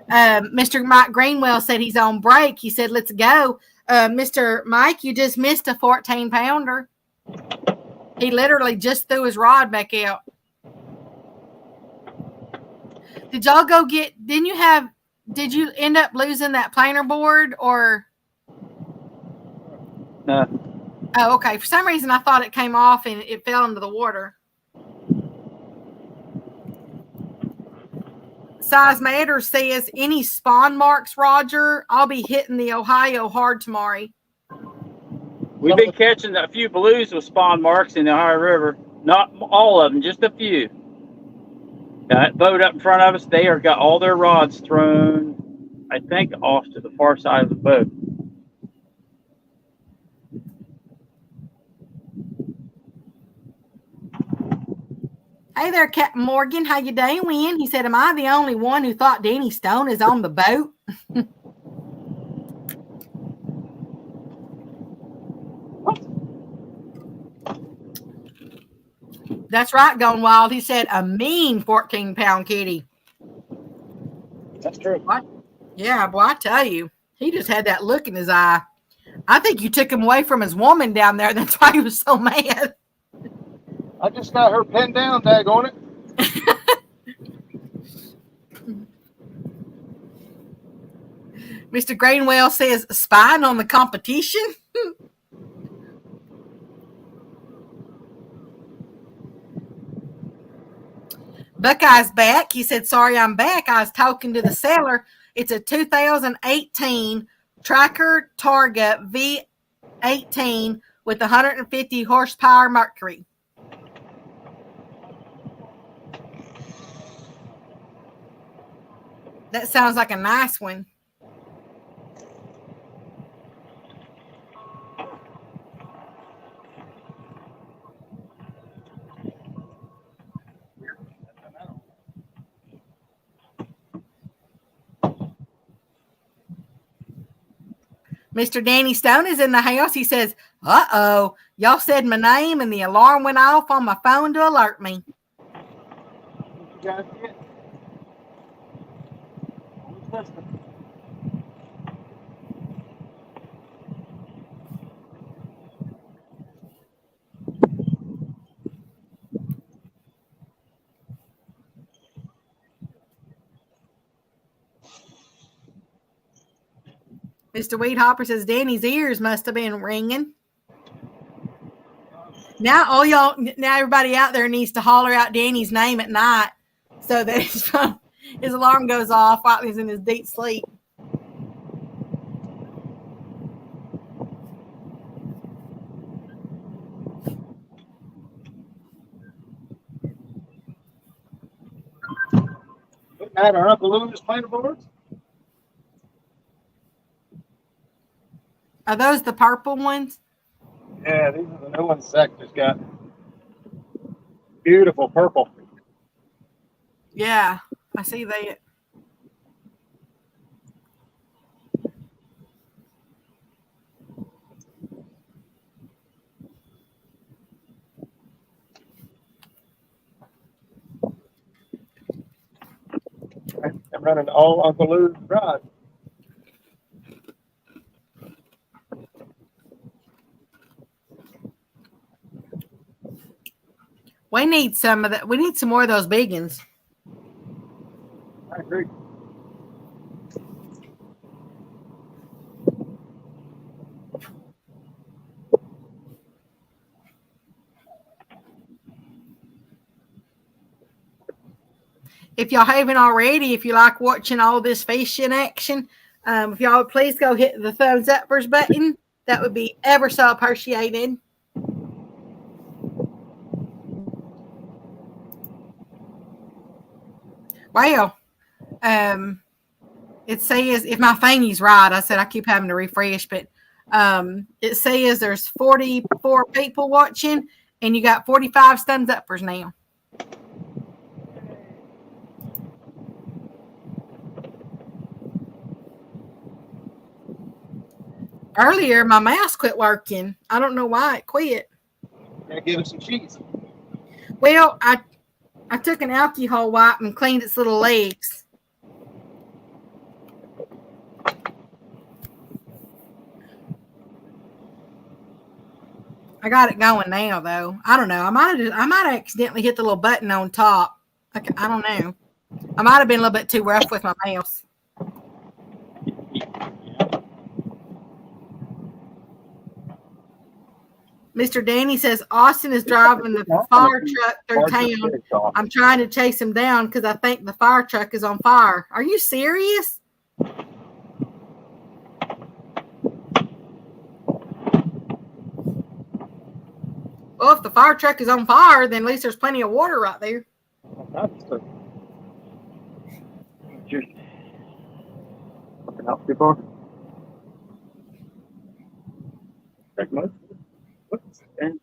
Speaker 1: Mr. Mike Greenwell said he's on break. He said, let's go. Mr. Mike, you just missed a 14-pounder. He literally just threw his rod back out. Did y'all go get, did you end up losing that planer board or?
Speaker 3: No.
Speaker 1: Oh, okay. For some reason, I thought it came off and it fell into the water. Size Matter says, any spawn marks, Roger? I'll be hitting the Ohio hard tomorrow.
Speaker 3: We've been catching a few blues with spawn marks in the Ohio River. Not all of them, just a few. That boat up in front of us, they are got all their rods thrown, I think, off to the far side of the boat.
Speaker 1: Hey there, Captain Morgan. How you doing? He said, am I the only one who thought Danny Stone is on the boat? That's right, Going Wild. He said, a mean 14-pound kitty.
Speaker 4: That's true.
Speaker 1: What? Yeah, boy, I tell you, he just had that look in his eye. I think you took him away from his woman down there. That's why he was so mad.
Speaker 4: I just got her pinned down, daggone it.
Speaker 1: Mr. Grainwell says, spying on the competition? Buckeye's back. He said, sorry, I'm back. I was talking to the seller. It's a 2018 Tracker Target V18 with 150 horsepower Mercury. That sounds like a nice one. Mr. Danny Stone is in the house. He says, uh-oh, y'all said my name and the alarm went off on my phone to alert me.
Speaker 4: You guys get? Who's listening?
Speaker 1: Mr. Weed Hopper says Danny's ears must have been ringing. Now, everybody out there needs to holler out Danny's name at night so that his alarm goes off while he's in his deep sleep.
Speaker 4: Good night, our Uncle Lou is playing the boards.
Speaker 1: Are those the purple ones?
Speaker 4: Yeah, these are the new ones Zach just got. Beautiful purple.
Speaker 1: Yeah, I see that.
Speaker 4: I'm running all Uncle Lou's rods.
Speaker 1: We need some of that. We need some more of those big ones.
Speaker 4: I agree.
Speaker 1: If y'all haven't already, if you like watching all this fishing action, if y'all would please go hit the thumbs up first button. That would be ever so appreciated. Well, it says, if my thingy's right, I said I keep having to refresh, but it says there's 44 people watching, and you got 45 thumbs uppers now. Earlier, my mouse quit working. I don't know why it quit.
Speaker 4: Gonna give it some cheese.
Speaker 1: Well, I took an alcohol wipe and cleaned its little legs. I got it going now, though. I don't know. I might accidentally hit the little button on top. I don't know. I might have been a little bit too rough with my mouse. Mr. Danny says Austin is driving the fire truck through town. I'm trying to chase him down because I think the fire truck is on fire. Are you serious? Well, if the fire truck is on fire, then at least there's plenty of water right there.
Speaker 4: Just looking out people.
Speaker 3: What's that?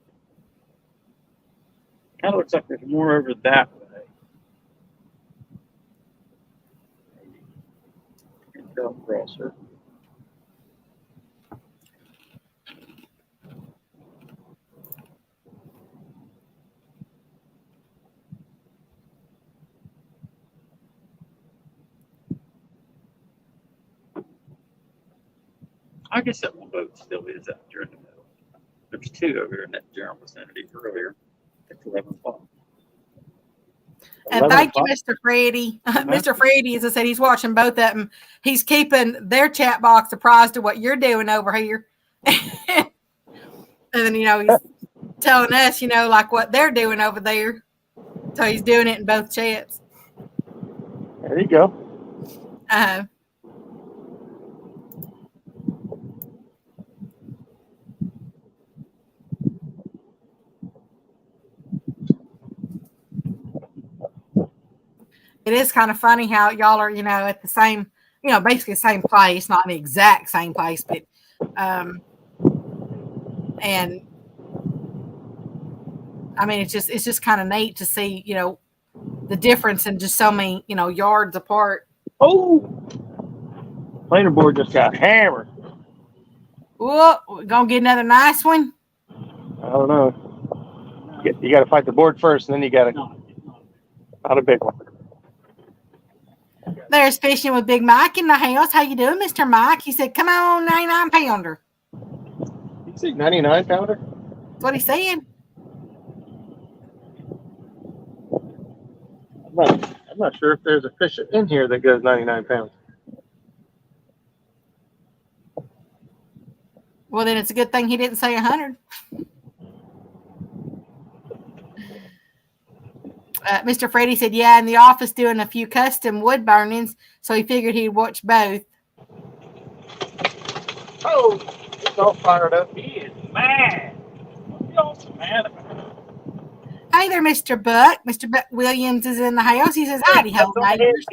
Speaker 3: Kind of looks like there's more over that way. Crosser. I guess that one boat still is out there in the middle. There's two over here in that general vicinity earlier. It's 11 o'clock.
Speaker 1: And thank you, Mr. Freddie. Mr. Freddie, as I said, he's watching both of them. He's keeping their chat box apprised of what you're doing over here. And then, he's telling us, like what they're doing over there. So he's doing it in both chats.
Speaker 4: There you go.
Speaker 1: It is kind of funny how y'all are, at the same, basically the same place, not the exact same place, but, and I mean, it's just kind of neat to see, the difference in just so many, yards apart.
Speaker 4: Oh, planer board just got hammered.
Speaker 1: Whoa, we're gonna get another nice one.
Speaker 4: I don't know. You got to fight the board first, and then you got to. Not a big one.
Speaker 1: There's fishing with Big Mike in the house. How you doing, Mr. Mike? He said, "Come on, 99-pounder."
Speaker 4: You say 99-pounder?
Speaker 1: That's what he's saying.
Speaker 4: I'm not sure if there's a fish in here that goes 99 pounds.
Speaker 1: Well, then it's a good thing he didn't say 100. Mr. Freddie said, yeah, in the office doing a few custom wood burnings, so he figured he'd watch both.
Speaker 4: Oh, it's all fired up.
Speaker 3: He is mad. What are y'all so mad about?
Speaker 1: Hey there, Mr. Buck. Mr. Buck Williams is in the house. He says, howdy ho, neighbors.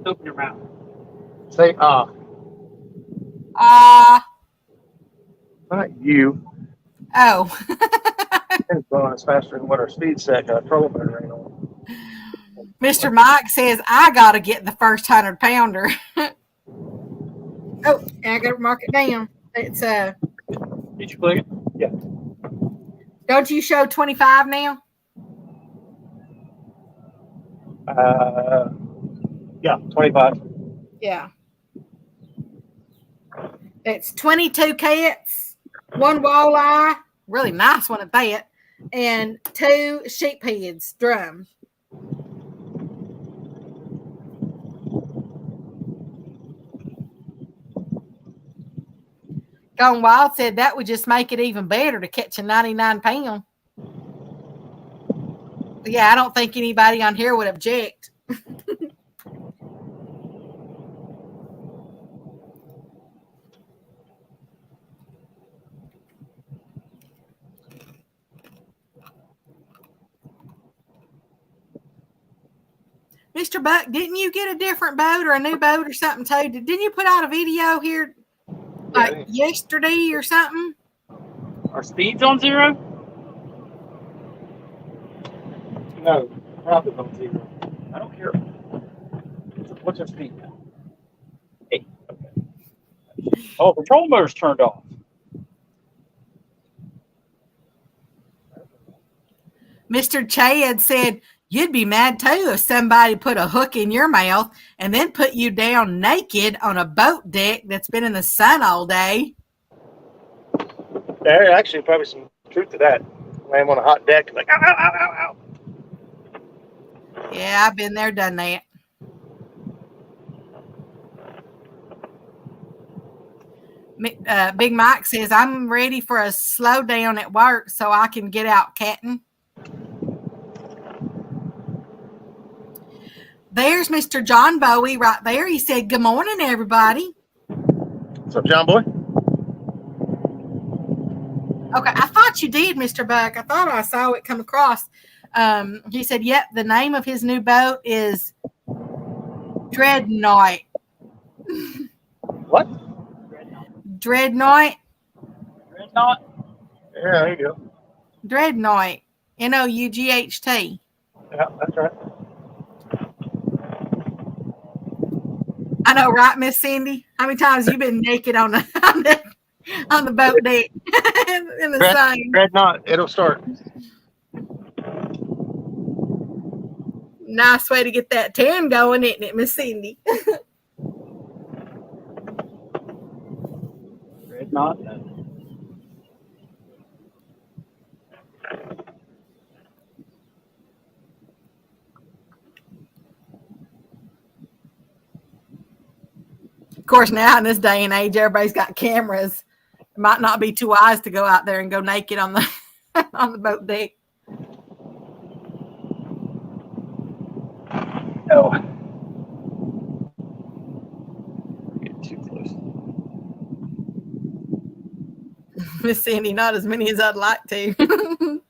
Speaker 3: Open your mouth.
Speaker 4: Say not you.
Speaker 1: Oh.
Speaker 4: It's going faster than what our speed set got. Trouble ain't on.
Speaker 1: Mr. Mike says, I got to get the first 100-pounder. Oh, and I got to mark it down. It's
Speaker 3: Did you click it?
Speaker 4: Yeah.
Speaker 1: Don't you show 25 now?
Speaker 4: Yeah, 25.
Speaker 1: Yeah. It's 22 cats, 1 walleye, really nice one at that, and 2 sheepheads drums. Gone Wild said that would just make it even better to catch a 99-pound. Yeah, I don't think anybody on here would object. Mr. Buck, didn't you get a different boat or a new boat or something too? Didn't you put out a video here like yesterday or something?
Speaker 3: Are speeds on 0?
Speaker 4: No, probably on 0.
Speaker 3: I don't care.
Speaker 4: What's your speed?
Speaker 3: 8. Okay. Oh, control motor's turned off.
Speaker 1: Mr. Chad said, you'd be mad too if somebody put a hook in your mouth and then put you down naked on a boat deck that's been in the sun all day.
Speaker 4: There's actually probably some truth to that. Laying on a hot deck, like, ow, ow, ow, ow, ow.
Speaker 1: Yeah, I've been there, done that. Big Mike says, I'm ready for a slow down at work so I can get out catting. There's Mr. John Bowie right there. He said, good morning, everybody.
Speaker 4: What's up, John Boy?
Speaker 1: Okay, I thought you did, Mr. Buck. I thought I saw it come across. He said, yep, the name of his new boat is Dreadnought.
Speaker 4: What?
Speaker 1: Dreadnought?
Speaker 3: Dreadnought?
Speaker 4: Yeah, there you go.
Speaker 1: Dreadnought. Nought.
Speaker 4: Yeah, that's right.
Speaker 1: I know, right, Miss Cindy? How many times you been naked on the on the boat deck in the sun?
Speaker 4: Dreadnought, it'll start.
Speaker 1: Nice way to get that tan going, isn't it, Miss Cindy?
Speaker 3: Dreadnought?
Speaker 1: Of course, now in this day and age, everybody's got cameras. It might not be too wise to go out there and go naked on the on the boat deck.
Speaker 4: No.
Speaker 3: Get too close.
Speaker 1: Miss Cindy, not as many as I'd like to.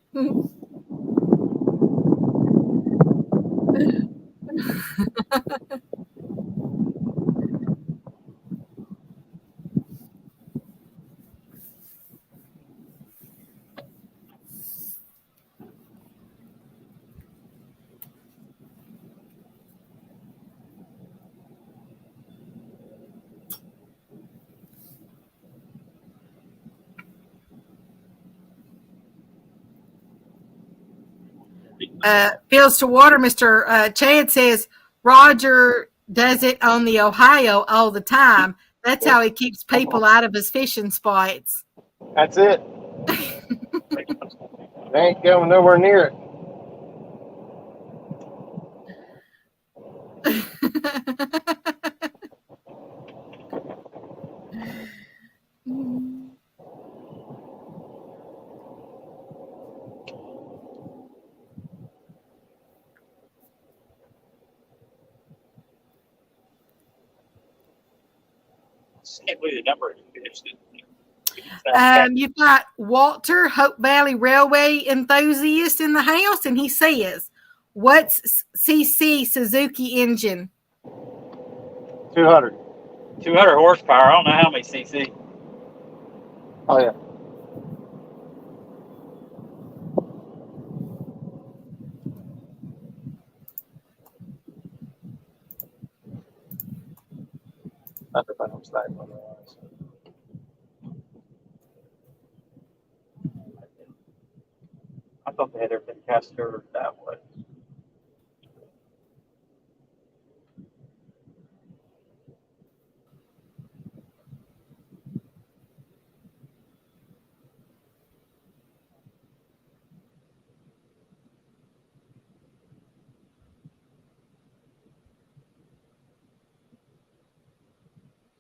Speaker 1: Fields to water, Mr. Chad says Roger does it on the Ohio all the time. That's how he keeps people out of his fishing spots.
Speaker 4: That's it. They ain't going nowhere near it.
Speaker 3: Can't believe the number of fish.
Speaker 1: You've got Walter, Hope Valley Railway enthusiast in the house, and he says, what's CC Suzuki engine?
Speaker 4: 200.
Speaker 3: 200 horsepower. I don't know how many cc.
Speaker 4: Oh, yeah. Not if I don't slide on the lines.
Speaker 3: I thought they had everything cast over that way.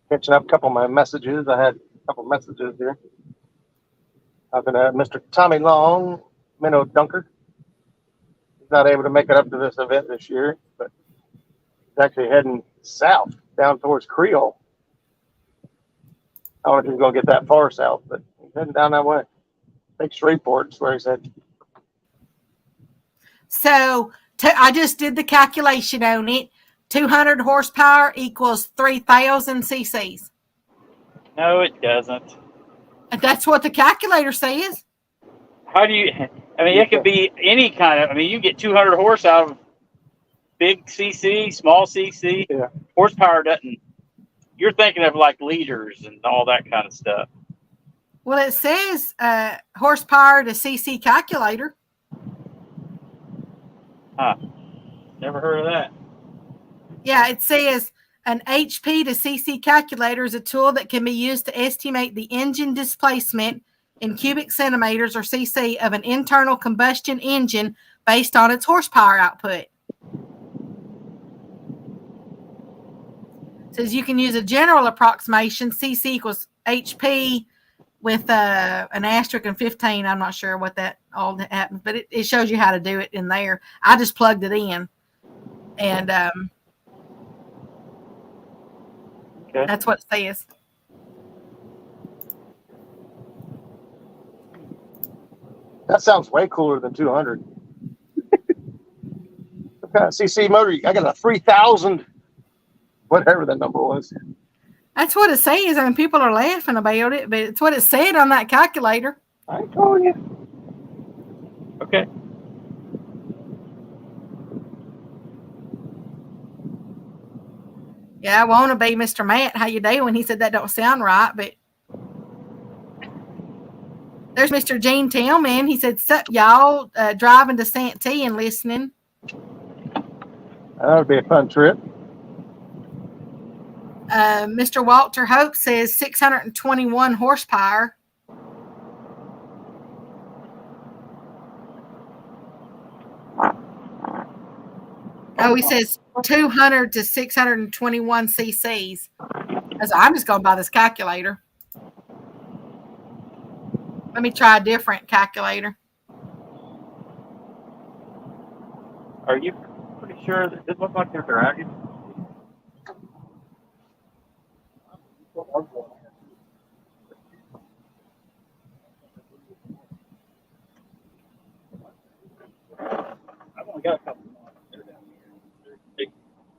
Speaker 4: Catching up a couple of my messages. I had a couple of messages here. Talking to Mr. Tommy Long, Minnow Dunker. He's not able to make it up to this event this year, but he's actually heading south down towards Creole. I don't know if he's going to get that far south, but he's heading down that way. I think Shreveport's where he's heading.
Speaker 1: So I just did the calculation on it. 200 horsepower equals 3,000 cc's.
Speaker 3: No, it doesn't.
Speaker 1: And that's what the calculator says.
Speaker 3: How do you? I mean, it could be any kind of. I mean, you get 200 horse out of big cc, small cc.
Speaker 4: Yeah.
Speaker 3: Horsepower doesn't. You're thinking of like liters and all that kind of stuff.
Speaker 1: Well, it says horsepower to cc calculator.
Speaker 3: Huh. Never heard of that.
Speaker 1: Yeah, it says an HP to CC calculator is a tool that can be used to estimate the engine displacement in cubic centimeters or CC of an internal combustion engine based on its horsepower output. It says you can use a general approximation. CC equals HP with an asterisk and 15. I'm not sure what that all happens, but it shows you how to do it in there. I just plugged it in, and
Speaker 3: Okay.
Speaker 1: that's what it says.
Speaker 4: That sounds way cooler than 200. What kind of CC motor? I got a 3000, whatever the number was.
Speaker 1: That's what it says. I mean, people are laughing about it, but it's what it said on that calculator.
Speaker 4: I ain't calling you.
Speaker 3: Okay.
Speaker 1: Yeah, I want to be Mr. Matt. How you doing? He said that don't sound right, but there's Mr. Gene Tillman. He said, sup, y'all, driving to Santee and listening.
Speaker 4: That would be a fun trip.
Speaker 1: Mr. Walter Hope says 621 horsepower. Oh, he says 200 to 621 cc's. So I'm just going to buy this calculator. Let me try a different calculator.
Speaker 3: Are you pretty sure that it looks like they're dragging? I've only got a couple more. They're down here.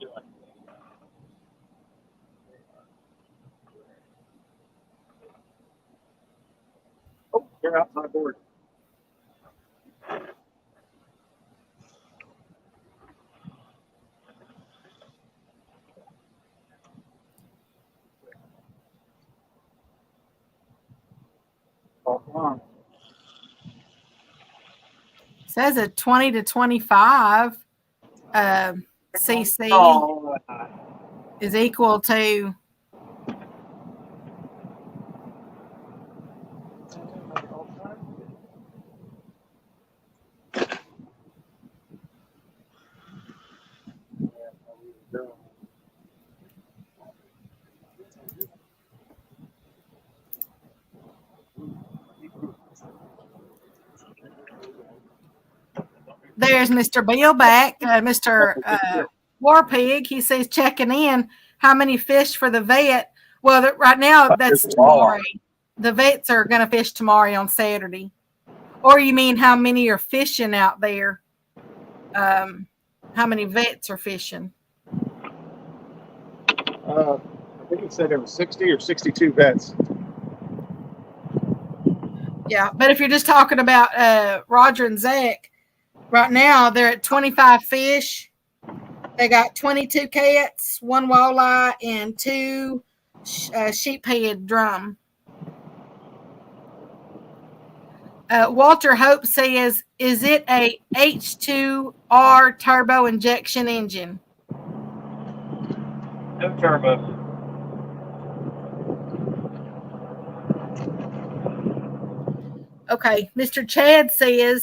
Speaker 3: They're like oh, they're outside board. Oh, come on.
Speaker 1: Says a 20 to 25 cc
Speaker 3: Oh,
Speaker 1: is equal to there's Mr. Bill back, Mr. War Pig. He says checking in. How many fish for the vet? Well, right now that's tomorrow. The vets are going to fish tomorrow on Saturday. Or you mean how many are fishing out there? How many vets are fishing?
Speaker 4: I think he said there was 60 or 62 vets.
Speaker 1: Yeah, but if you're just talking about Roger and Zach, right now they're at 25 fish. They got 22 cats, 1 walleye, and 2 sheephead drum. Walter Hope says, is it a H2R turbo injection engine?
Speaker 3: No turbo.
Speaker 1: Okay, Mr. Chad says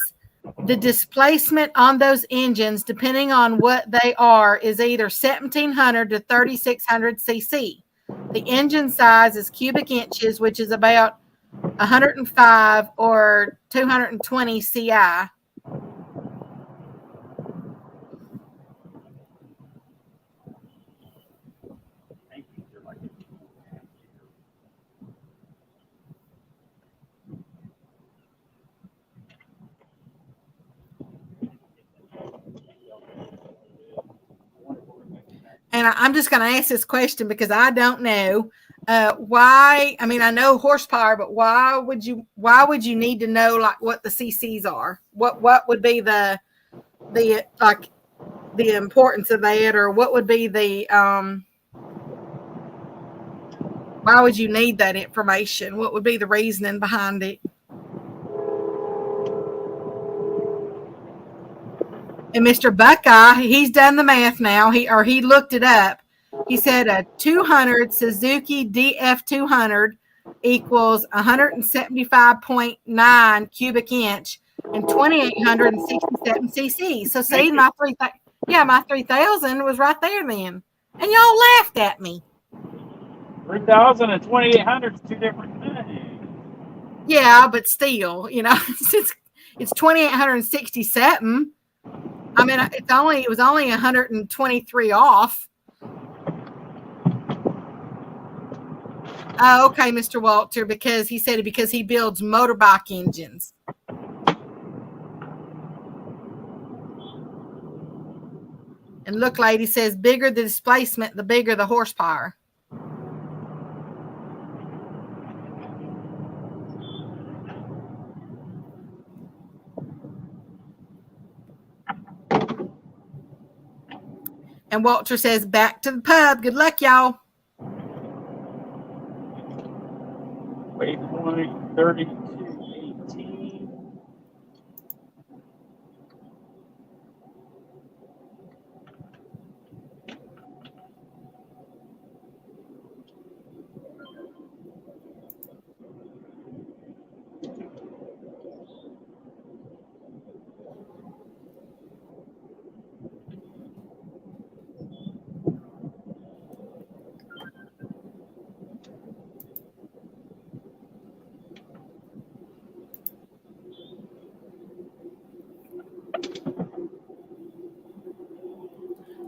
Speaker 1: the displacement on those engines, depending on what they are, is either 1,700 to 3,600 cc. The engine size is cubic inches, which is about 105 or 220 CI. And I'm just going to ask this question because I don't know why. I mean, I know horsepower, but why would you need to know like what the CCs are? What would be the like the importance of that, or what would be the why would you need that information? What would be the reasoning behind it? And Mr. Buckeye, he's done the math now. He looked it up. He said a 200 Suzuki DF200 equals 175.9 cubic inch and 2,867 cc. So see, my 3,000 was right there then. And y'all laughed at me.
Speaker 3: 3,000 and 2,800 is two different things.
Speaker 1: Yeah, but still, it's 2,867. I mean, it was only 123 off. Oh, okay, Mr. Walter, because he builds motorbike engines. And look, lady says, bigger the displacement, the bigger the horsepower. And Walter says, back to the pub. Good luck, y'all.
Speaker 3: Waypoint 3218.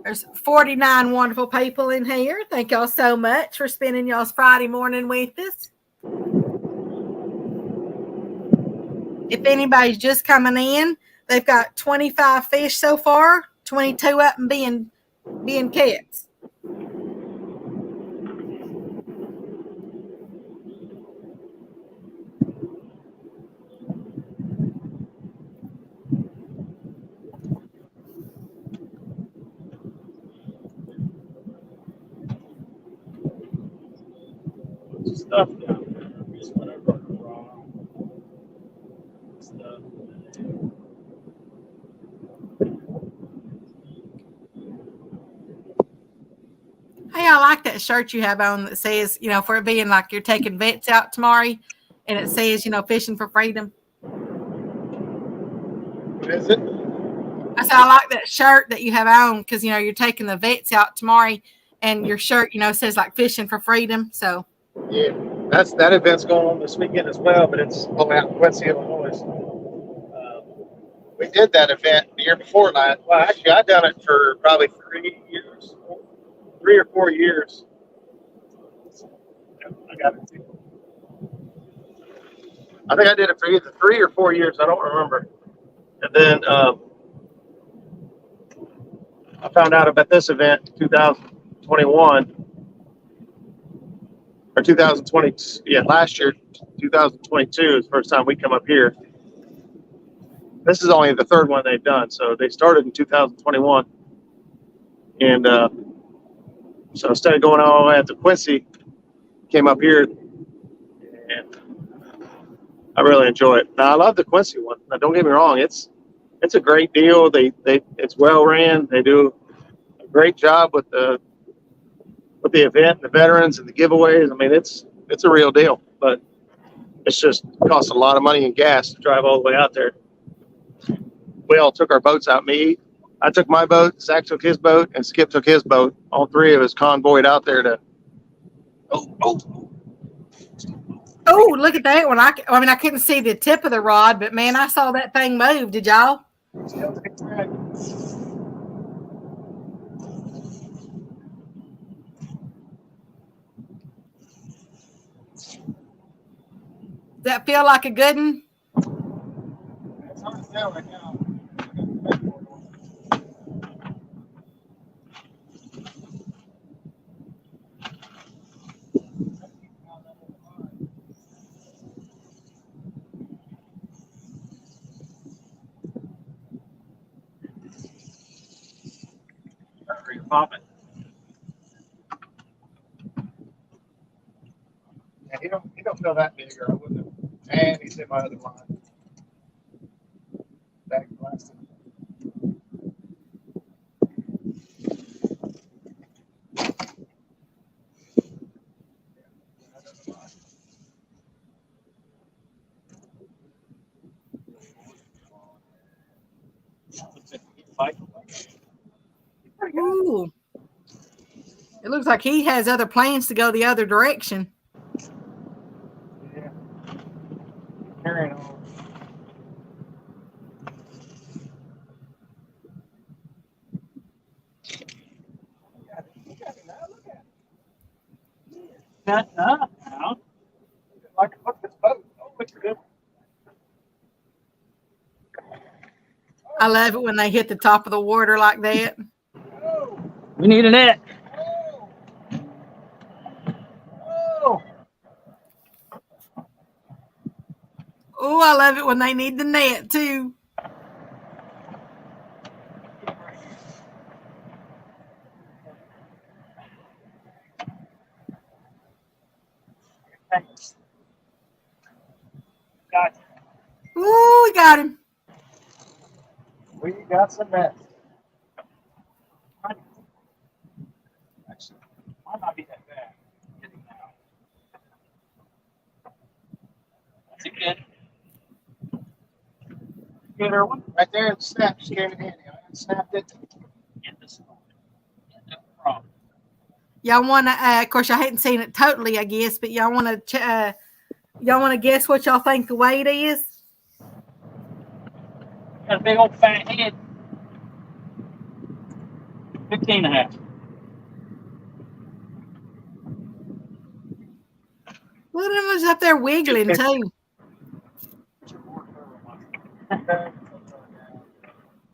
Speaker 1: There's 49 wonderful people in here. Thank y'all so much for spending y'all's Friday morning with us. If anybody's just coming in, they've got 25 fish so far, 22 up and being cats.
Speaker 3: Stuff down there. Just whatever raw stuff.
Speaker 1: Hey, I like that shirt you have on that says, for it being like you're taking vets out tomorrow, and it says, fishing for freedom.
Speaker 2: What is it?
Speaker 1: I said, I like that shirt that you have on because, you're taking the vets out tomorrow, and your shirt, says like fishing for freedom. So,
Speaker 4: Yeah, that event's going on this weekend as well, but it's all out in Quincy, Illinois. We did that event the year before last. Well, actually, I've done it for probably 3 or 4 years. I got it too. I think I did it for either 3 or 4 years. I don't remember. And then I found out about this event in 2021 or 2020. Yeah, last year, 2022 is the first time we come up here. This is only the third one they've done. So they started in 2021. And so instead of going all the way out to Quincy, came up here, and I really enjoy it. Now I love the Quincy one. Now, don't get me wrong; it's a great deal. It's well ran. They do a great job with the event, the veterans, and the giveaways. I mean, it's a real deal. But it's just costs a lot of money in gas to drive all the way out there. We all took our boats out. I took my boat, Zach took his boat, and Skip took his boat. All three of us convoyed out there to.
Speaker 1: oh, look at that one! I mean, I couldn't see the tip of the rod, but man, I saw that thing move. Did y'all?
Speaker 4: Still take track.
Speaker 1: Does that feel like a good one?
Speaker 4: It's hard to tell right now.
Speaker 3: Popping.
Speaker 4: Yeah, he don't feel that big, or I wouldn't have. And he's in my other line. Back blasted.
Speaker 1: Ooh. It looks like he has other plans to go the other direction.
Speaker 4: Yeah. Carrying on.
Speaker 3: Shut up now.
Speaker 4: Like, look at this boat. Oh, it's a good one.
Speaker 1: I love it when they hit the top of the water like that.
Speaker 4: Oh,
Speaker 3: We need a net.
Speaker 4: oh, oh.
Speaker 1: Oh, I love it when they need the net too.
Speaker 3: Thanks. Got
Speaker 1: Ooh, we got him.
Speaker 4: We got some mess.
Speaker 3: Actually, might not be that bad. Getting now. That's a good one.
Speaker 2: Right there, the snap just came in handy. I snapped it.
Speaker 3: Get this one. No problem.
Speaker 1: Y'all want to? Of course, I hadn't seen it totally, I guess, but y'all want to? Y'all want to guess what y'all think the weight is?
Speaker 3: Got a big old fat head. 15 and a half.
Speaker 1: Look at him, he's up there wiggling too.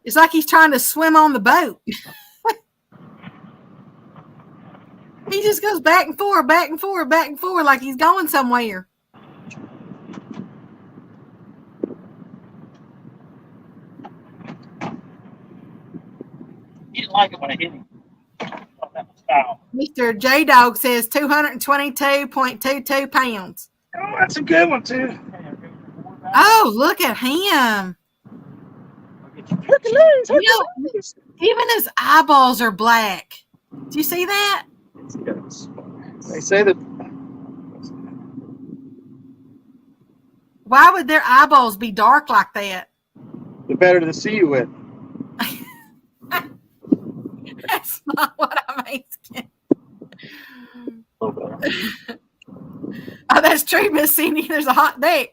Speaker 1: It's like he's trying to swim on the boat. He just goes back and forth, back and forth, back and forth, like he's going somewhere.
Speaker 3: He didn't like it when I hit him. I thought that was foul.
Speaker 1: Mr. J Dog says 222.22 pounds.
Speaker 4: Oh, that's a good one, too.
Speaker 1: Oh, look at him.
Speaker 4: Hercules,
Speaker 1: You know, even his eyeballs are black. Do you see that?
Speaker 4: They say that
Speaker 1: Why would their eyeballs be dark like that?
Speaker 4: the better to see you with.
Speaker 1: That's not what I'm asking. Oh, that's true, Miss Cindy. There's a hot deck.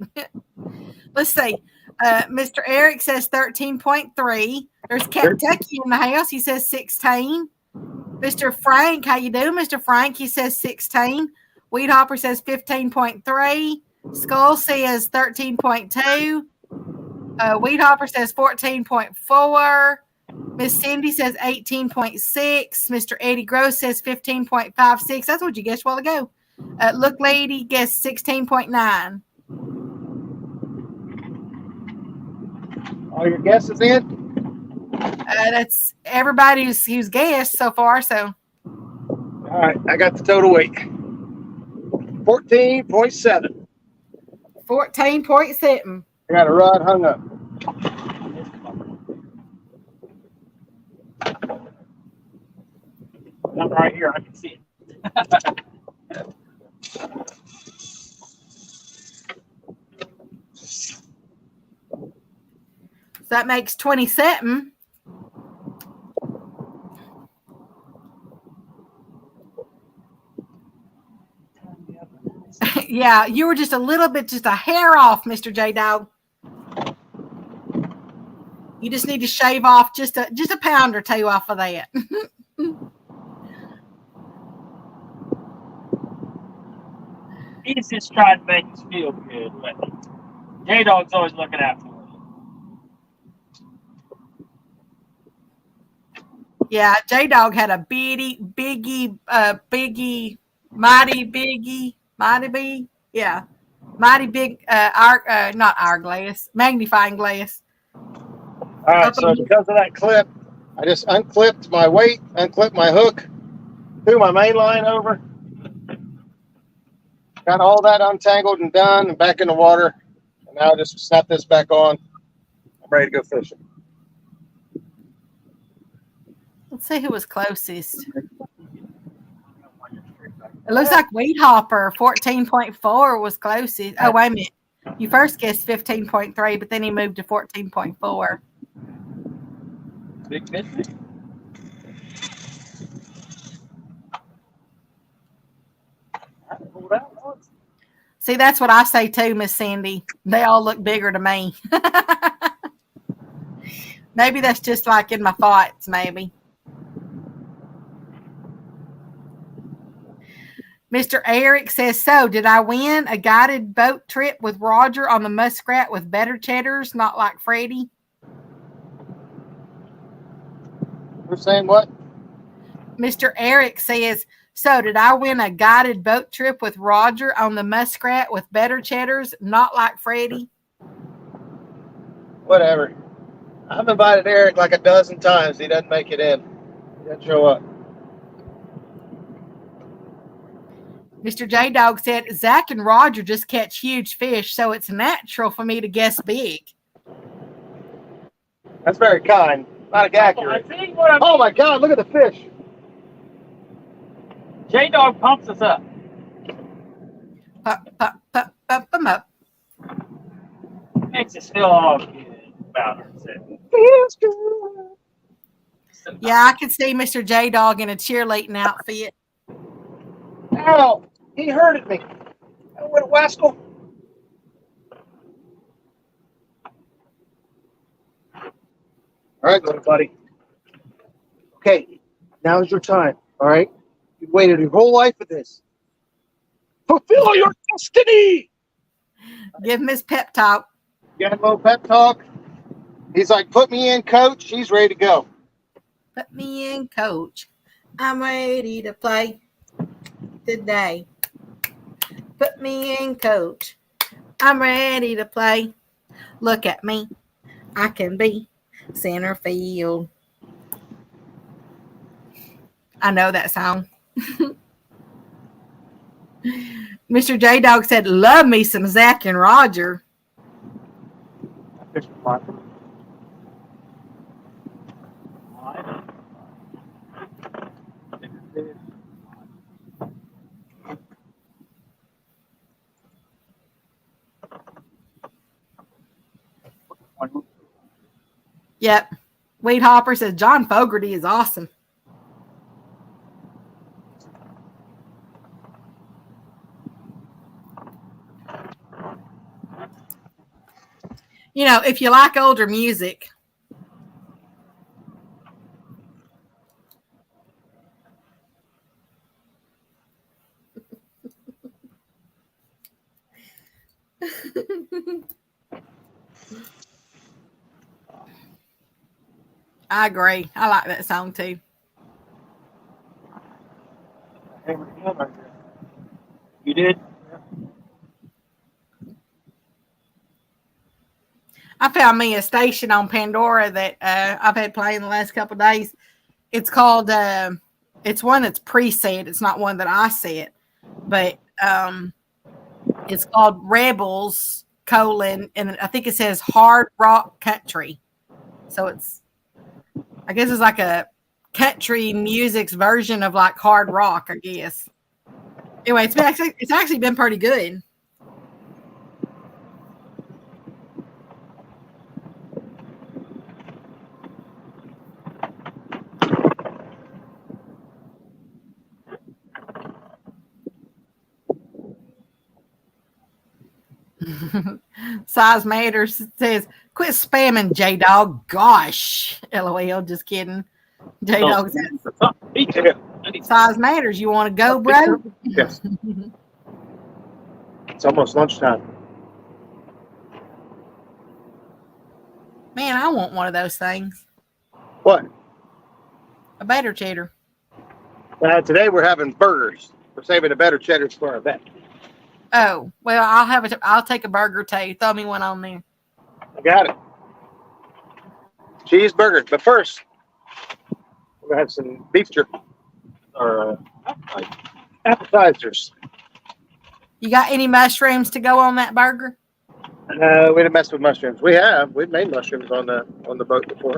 Speaker 1: Let's see. Mr. Eric says 13.3. There's Kentucky in the house. He says 16. Mr. Frank, how you doing, Mr. Frank? He says 16. Weed Hopper says 15.3. Skull says 13.2. Weed Hopper says 14.4. Miss Cindy says 18.6. Mr. Eddie Gross says 15.56. That's what you guessed a while ago. Look Lady guessed 16.9.
Speaker 4: All your guesses in?
Speaker 1: That's everybody who's guessed so far. So,
Speaker 4: All right, I got the total weight. 14.7.
Speaker 1: 14.7.
Speaker 4: I got a rod hung up.
Speaker 3: I'm right here. I can see it.
Speaker 1: So that makes 27. Yeah, you were just a little bit, just a hair off, Mr. J Dog. You just need to shave off just a pound or two off of that.
Speaker 3: He's just trying to make us feel good, but J-Dog's always looking out for us.
Speaker 1: Yeah, J Dog had a mighty big, not hourglass, magnifying glass.
Speaker 4: All right, so because of that clip, I just unclipped my weight, unclipped my hook, threw my main line over, got all that untangled and done and back in the water. And now I just snap this back on. I'm ready to go fishing.
Speaker 1: Let's see who was closest. It looks like Weed Hopper 14.4 was closest. Oh, wait a minute. You first guessed 15.3, but then he moved to 14.4.
Speaker 3: Big fish.
Speaker 1: See, that's what I say too, Miss Cindy. They all look bigger to me. Maybe that's just like in my thoughts, maybe. Mr. Eric says, so did I win a guided boat trip with Roger on the Muskrat with better cheddars, not like Freddie?
Speaker 4: We're saying what?
Speaker 1: Mr. Eric says, so did I win a guided boat trip with Roger on the Muskrat with better cheddars, not like Freddie?
Speaker 4: Whatever. I've invited Eric like a dozen times. He doesn't make it in. He doesn't show up.
Speaker 1: Mr. J Dog said, Zach and Roger just catch huge fish, so it's natural for me to guess big.
Speaker 4: That's very kind. Not accurate.
Speaker 3: I see what I'm.
Speaker 4: Oh my God! Look at the fish.
Speaker 3: J Dog pumps us up.
Speaker 1: Pump them up.
Speaker 3: Makes us feel all good about it.
Speaker 4: Feels good.
Speaker 1: Yeah, I could see Mr. J Dog in a cheerleading outfit.
Speaker 4: Ow! He hurted me. What a wascal. All right, little buddy. Okay, now's your time. All right, you waited your whole life for this. Fulfill your destiny.
Speaker 1: Give him his pep talk.
Speaker 4: Got a little pep talk. He's like, put me in, coach. He's ready to go.
Speaker 1: Put me in, coach. I'm ready to play today. Put me in, coach. I'm ready to play. Look at me. I can be center field. I know that song. Mr. J Dog said, love me some Zach and Roger. Yep. Wade Hopper says John Fogerty is awesome. You know, if you like older music. I agree. I like that song too.
Speaker 3: You did?
Speaker 1: I found me a station on Pandora that I've had playing the last couple of days. It's called, it's one that's preset. It's not one that I set, but it's called Rebels, and I think it says Hard Rock Country. So it's, I guess it's like a country music's version of like hard rock, I guess. Anyway, it's actually been pretty good. Size Matters says, quit spamming, J-Dog. Gosh. LOL, just kidding. J-Dog says, Size Matters, you want to go, bro?
Speaker 4: Yes. It's almost lunchtime.
Speaker 1: Man, I want one of those things.
Speaker 4: What?
Speaker 1: A better cheddar.
Speaker 4: Today we're having burgers. We're saving the better cheddars for our vet.
Speaker 1: Oh, well, I'll take a burger too. Throw me one on there.
Speaker 4: I got it. Cheeseburger. But first, we're going to have some beef jerky or appetizers.
Speaker 1: You got any mushrooms to go on that burger?
Speaker 4: No, we didn't mess with mushrooms. We've made mushrooms on the boat before.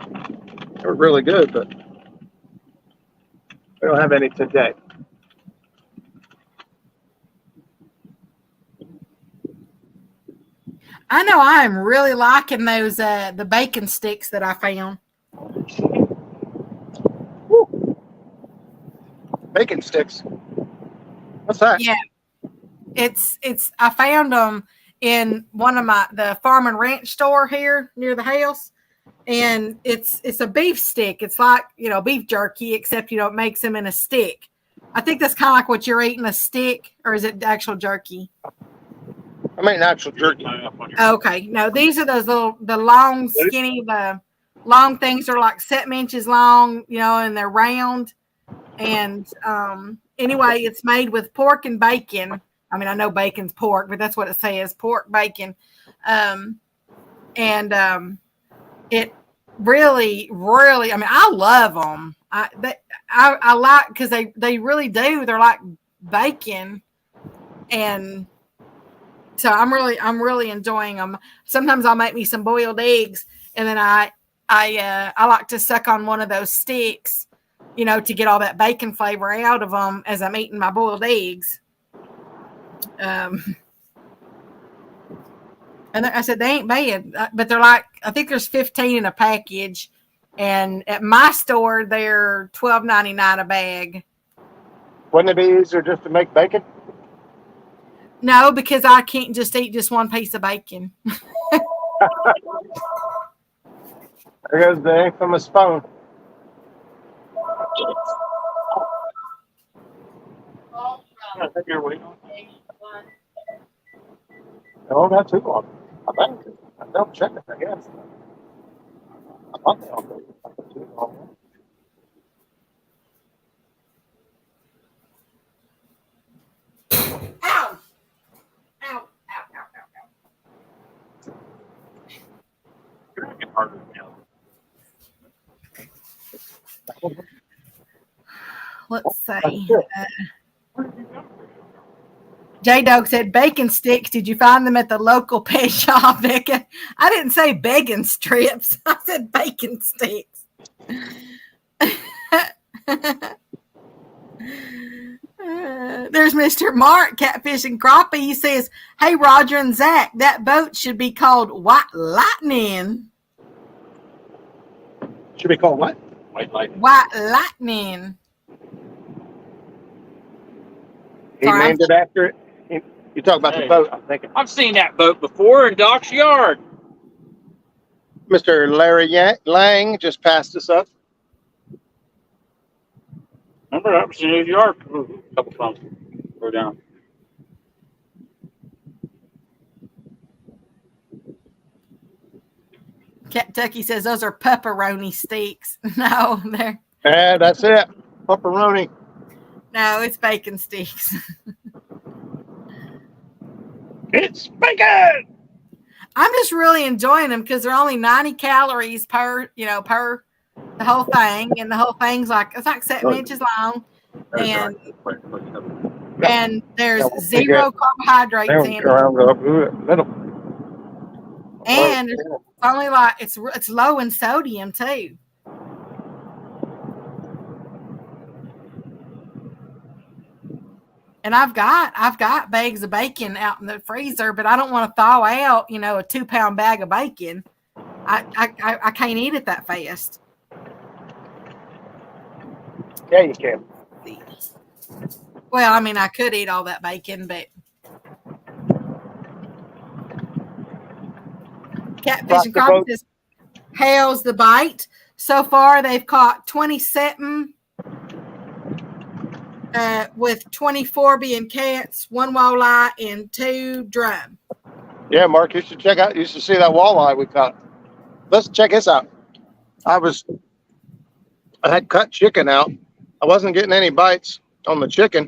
Speaker 4: They were really good, but we don't have any today.
Speaker 1: I know I am really liking those the bacon sticks that I found.
Speaker 4: Woo. Bacon sticks. What's that?
Speaker 1: Yeah. I found them in one of the farm and ranch store here near the house. And it's a beef stick. It's like, beef jerky, except, it makes them in a stick. I think that's kind of like what you're eating, a stick, or is it actual jerky?
Speaker 2: I mean, actual jerky.
Speaker 1: Okay. No, these are the long, skinny, the long things are like 7 inches long, and they're round. And anyway, it's made with pork and bacon. I mean, I know bacon's pork, but that's what it says, pork, bacon. It really, really, I mean, I love them. I like, because they really do. They're like bacon. And so I'm really enjoying them. Sometimes I'll make me some boiled eggs, and then I like to suck on one of those sticks, to get all that bacon flavor out of them as I'm eating my boiled eggs. And I said, they ain't bad, but they're like, I think there's 15 in a package. And at my store, they're $12.99 a bag.
Speaker 4: Wouldn't it be easier just to make bacon?
Speaker 1: No, because I can't just eat just one piece of bacon.
Speaker 4: There goes the infamous phone.
Speaker 3: I think you're waiting.
Speaker 4: No, not too long. I think. I don't check it, I guess. I thought they all go too long.
Speaker 1: Ow! Ow, ow, ow, ow,
Speaker 3: You're gonna get harder now.
Speaker 1: Let's see. J-Dog said, bacon sticks. Did you find them at the local pet shop, Becca? I didn't say bacon strips. I said bacon sticks. There's Mr. Mark, Catfish and Crappie. He says, hey, Roger and Zach, that boat should be called White Lightning.
Speaker 4: Should be called what?
Speaker 3: White light.
Speaker 1: White Lightning.
Speaker 4: He
Speaker 1: Sorry,
Speaker 4: named it after it. You talk about the boat, I'm thinking.
Speaker 3: I've seen that boat before in Doc's yard.
Speaker 2: Mr. Larry Lang just passed us up.
Speaker 3: Remember, that was in his yard a couple times. Go down.
Speaker 1: Kentucky says those are pepperoni sticks. No, they're
Speaker 2: Yeah, that's it. Pepperoni.
Speaker 1: no, it's bacon sticks.
Speaker 2: It's bacon.
Speaker 1: I'm just really enjoying them because they're only 90 calories per the whole thing, and the whole thing's it's like 7 inches long, and there's zero carbohydrates in it, and it's only it's low in sodium too. And I've got bags of bacon out in the freezer, but I don't want to thaw out, a 2-pound bag of bacon. I can't eat it that fast.
Speaker 4: Yeah, you can.
Speaker 1: Well, I mean, I could eat all that bacon, but Catfish and Crappie says, how's the bite? So far, they've caught 27. With 24 being cats, 1 walleye, and 2 drum.
Speaker 2: Yeah, Mark, you should check out. You should see that walleye we caught. Let's check this out. I had cut chicken out. I wasn't getting any bites on the chicken,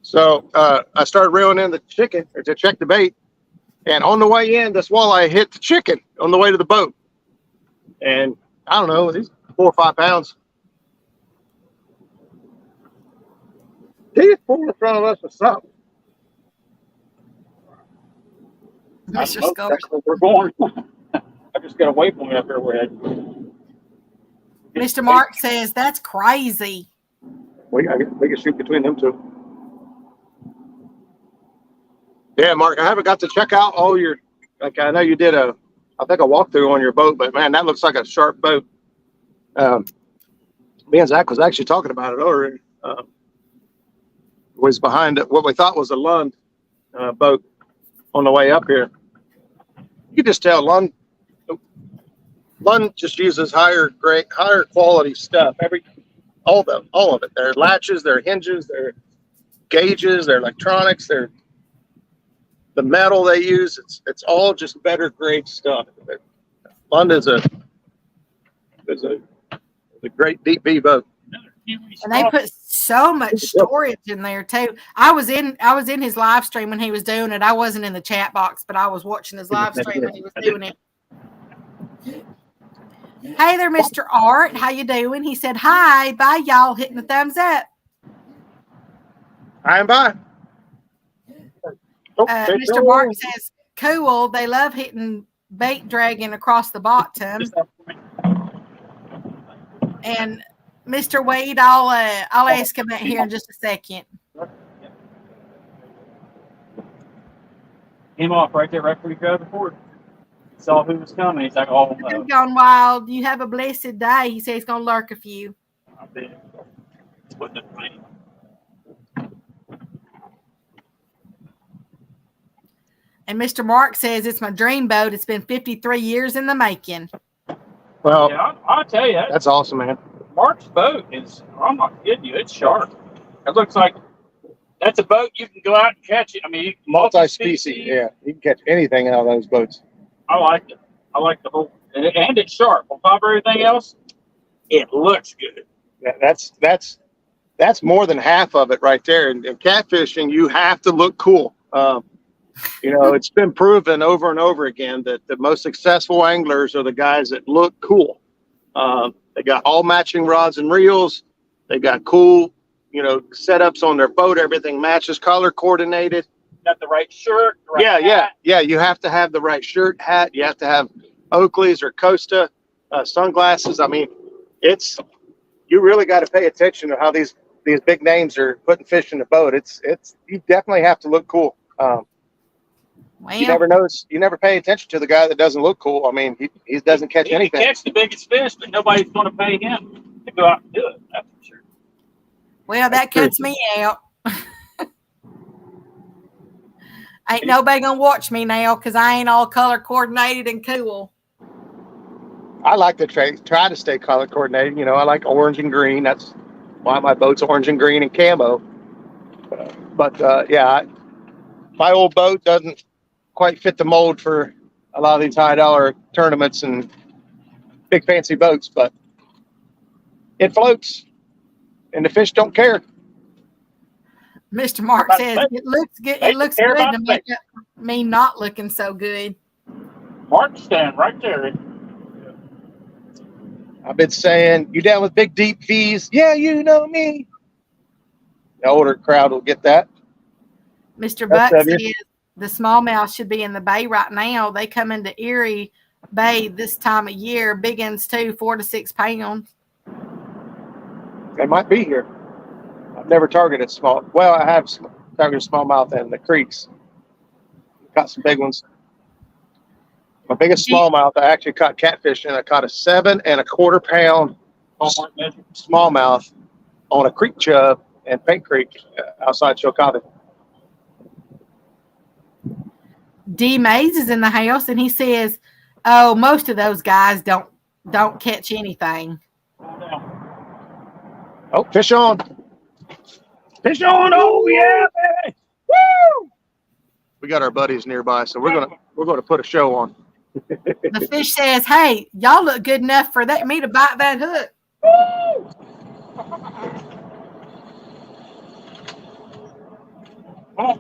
Speaker 2: so I started reeling in the chicken to check the bait. And on the way in, this walleye hit the chicken on the way to the boat. And I don't know, these 4 or 5 pounds. He's pulling in front of us or something.
Speaker 1: Mr. Scores.
Speaker 3: We're going. I just got to wait for me up here. We're heading.
Speaker 1: Mr. Mark says, that's crazy.
Speaker 2: We can shoot between them two. Yeah, Mark, I haven't got to check out all your, I know you did a walkthrough on your boat, but man, that looks like a sharp boat. Me and Zach was actually talking about it earlier. Was behind it, what we thought was a Lund boat on the way up here. You can just tell Lund just uses higher quality stuff. All of it. Their latches, their hinges, their gauges, their electronics, the metal they use. It's all just better grade stuff. Lund is a great deep V boat.
Speaker 1: And they put so much storage in there too. I was in his live stream when he was doing it. I wasn't in the chat box, but I was watching his live stream when he was doing it. Hey there, Mr. Art. How you doing? He said hi. Bye, y'all. Hitting the thumbs up.
Speaker 2: Hi and bye.
Speaker 1: Mr. Mark says, cool. They love hitting bait dragging across the bottom. And Mr. Wade, I'll ask him that here in just a second.
Speaker 3: Came off right there, right before you grabbed the board. Saw who was coming. He's like, oh no.
Speaker 1: You've gone wild. You have a blessed day. He says he's gonna lurk a few.
Speaker 3: I bet. What the thing.
Speaker 1: And Mr. Mark says it's my dream boat. It's been 53 years in the making.
Speaker 2: Well,
Speaker 3: Yeah, I'll tell you,
Speaker 2: that's awesome, man.
Speaker 3: Mark's boat is, I'm not kidding you, it's sharp. It looks like that's a boat you can go out and catch it. I mean,
Speaker 2: Multi-species, yeah. You can catch anything out of those boats.
Speaker 3: I like it. I like the whole, and it's sharp. On top of everything else, it looks good.
Speaker 2: That's more than half of it right there. And catfishing, you have to look cool. It's been proven over and over again that the most successful anglers are the guys that look cool. They got all matching rods and reels. They got cool, setups on their boat. Everything matches, color coordinated.
Speaker 3: Got the right shirt. The right hat.
Speaker 2: Yeah. You have to have the right shirt, hat. You have to have Oakley's or Costa sunglasses. I mean, you really got to pay attention to how these big names are putting fish in the boat. You definitely have to look cool. You never pay attention to the guy that doesn't look cool. I mean, he doesn't catch anything.
Speaker 3: He catch the biggest fish, but nobody's going to pay him to go out and do it. That's for sure.
Speaker 1: Well, that cuts me out. Ain't nobody gonna watch me now because I ain't all color coordinated and cool.
Speaker 2: I like to try to stay color coordinated. I like orange and green. That's why my boat's orange and green and camo. But my old boat doesn't quite fit the mold for a lot of these high dollar tournaments and big fancy boats, but it floats and the fish don't care.
Speaker 1: Mr. Mark says it looks good. It looks good to make me not looking so good.
Speaker 3: Mark's standing right there.
Speaker 2: I've been saying, you down with big deep V's? Yeah, you know me. The older crowd will get that.
Speaker 1: Mr. Buck says the smallmouth should be in the bay right now. They come into Erie Bay this time of year. Big ones too, 4 to 6 pounds.
Speaker 2: They might be here. I've never targeted small. Well, I have targeted smallmouth in the creeks. Caught some big ones. My biggest smallmouth, I actually caught catfish, and I caught a 7 1/4 pound smallmouth on a creek chub in Paint Creek outside Chillicothe.
Speaker 1: D Mays is in the house, and he says, "Oh, most of those guys don't catch anything."
Speaker 2: Oh, fish on!
Speaker 3: Fish on! Oh yeah, baby! Woo!
Speaker 2: We got our buddies nearby, so we're gonna put a show on.
Speaker 1: The fish says, "Hey, y'all look good enough for me to bite that hook."
Speaker 3: Woo! Oh.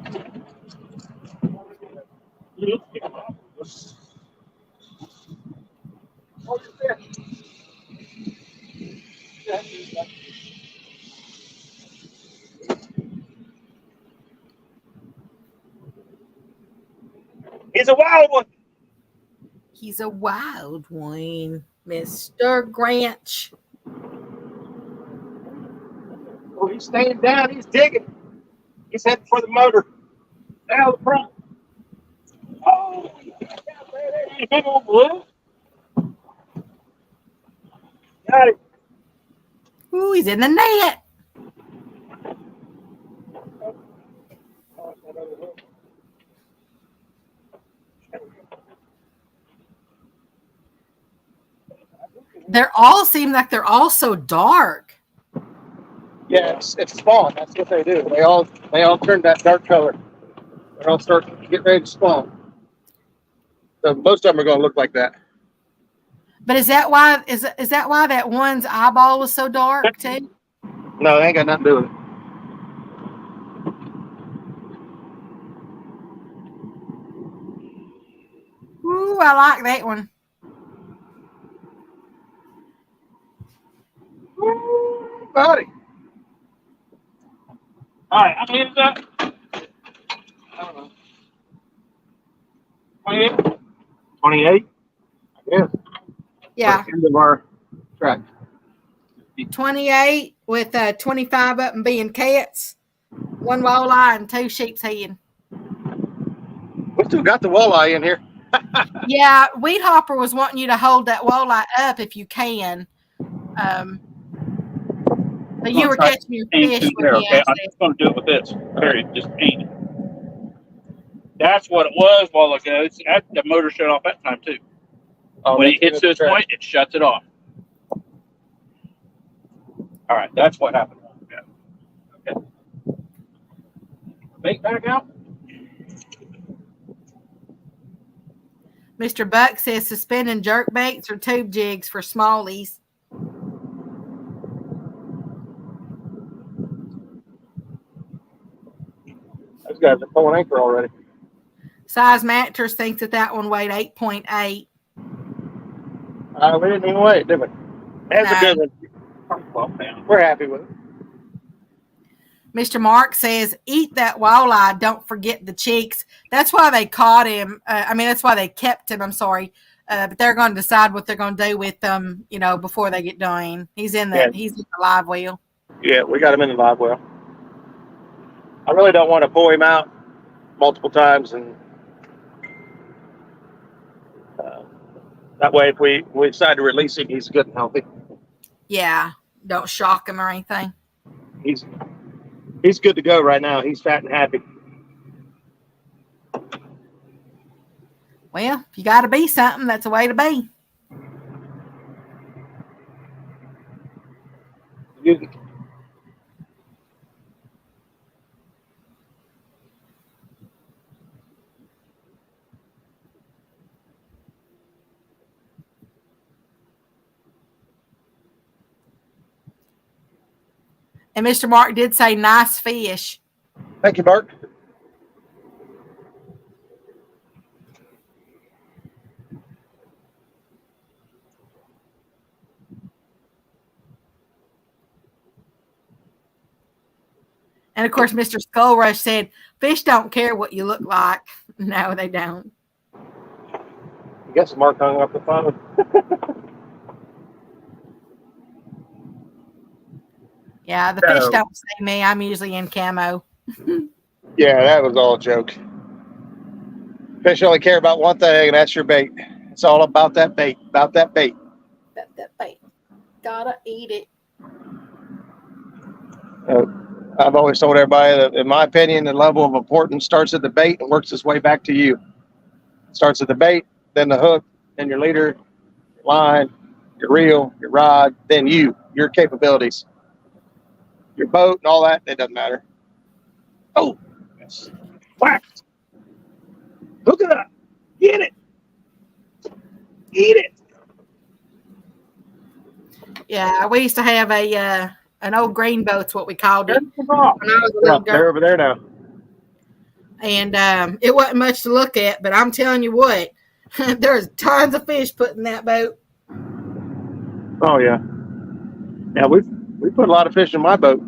Speaker 3: He's a wild one.
Speaker 1: He's a wild one, Mr. Granch.
Speaker 2: Oh, he's staying down. He's digging. He's heading for the motor. Down the front.
Speaker 3: Oh, big old blue.
Speaker 2: Got it.
Speaker 1: Ooh, he's in the net. They're all seem like they're all so dark.
Speaker 4: Yeah, it's spawn. That's what they do. They all turn that dark color. They all start to get ready to spawn. So most of them are going to look like that.
Speaker 1: But is that why that one's eyeball was so dark too?
Speaker 4: No, they ain't got nothing to do with it.
Speaker 1: Ooh, I like that one.
Speaker 4: Ooh, buddy.
Speaker 3: All right, how many is that?
Speaker 4: I don't know.
Speaker 3: 28? 28?
Speaker 4: Yeah.
Speaker 1: Yeah,
Speaker 4: End of our track.
Speaker 1: 28 with 25 up and being cats, one walleye and two sheep's head.
Speaker 4: We still got the walleye in here.
Speaker 1: Yeah, Weed Hopper was wanting you to hold that walleye up if you can. But you were catching your fish when
Speaker 3: There,
Speaker 1: he
Speaker 3: okay?
Speaker 1: asked
Speaker 3: I'm
Speaker 1: it.
Speaker 3: just going to do it with this. Period. Just paint it. That's what it was a while ago. The motor shut off that time too. When it hits this point, it shuts it off. All right, that's what happened. Yeah. Okay. Bait back out.
Speaker 1: Mr. Buck says suspending jerk baits or tube jigs for smallies.
Speaker 4: Those guys are pulling anchor already.
Speaker 1: Size Mattress thinks that one weighed 8.8.
Speaker 4: We didn't even wait, did we? That's a good one.
Speaker 3: 12 pounds.
Speaker 4: We're happy with it.
Speaker 1: Mr. Mark says, eat that walleye, don't forget the cheeks. That's why they caught him. That's why they kept him. I'm sorry. But they're going to decide what they're going to do with them, before they get done. He's in the live well.
Speaker 4: Yeah, we got him in the live well. I really don't want to pull him out multiple times, and that way, if we decide to release him, he's good and healthy.
Speaker 1: Yeah, don't shock him or anything.
Speaker 4: He's good to go right now. He's fat and happy.
Speaker 1: Well, if you got to be something, that's a way to be. And Mr. Mark did say nice fish.
Speaker 4: Thank you, Mark.
Speaker 1: And of course, Mr. Skull Rush said, fish don't care what you look like. No, they don't.
Speaker 4: I guess Mark hung up the phone.
Speaker 1: Yeah, the fish don't see me. I'm usually in camo.
Speaker 4: Yeah, that was all a joke. Fish only care about one thing, and that's your bait. It's all about that bait. About that bait.
Speaker 1: That bait. Gotta eat it.
Speaker 4: I've always told everybody that, in my opinion, the level of importance starts at the bait and works its way back to you. It starts at the bait, then the hook, then your leader, your line, your reel, your rod, then your capabilities. Your boat and all that, it doesn't matter. Oh, yes. Whacked. Hook it up. Get it. Eat it.
Speaker 1: Yeah, we used to have an old green boat's what we called it. When I was a
Speaker 4: Yeah,
Speaker 1: little
Speaker 4: they're
Speaker 1: girl.
Speaker 4: over there now.
Speaker 1: And it wasn't much to look at, but I'm telling you what, there's tons of fish put in that boat.
Speaker 4: Oh yeah. Yeah, we put a lot of fish in my boat.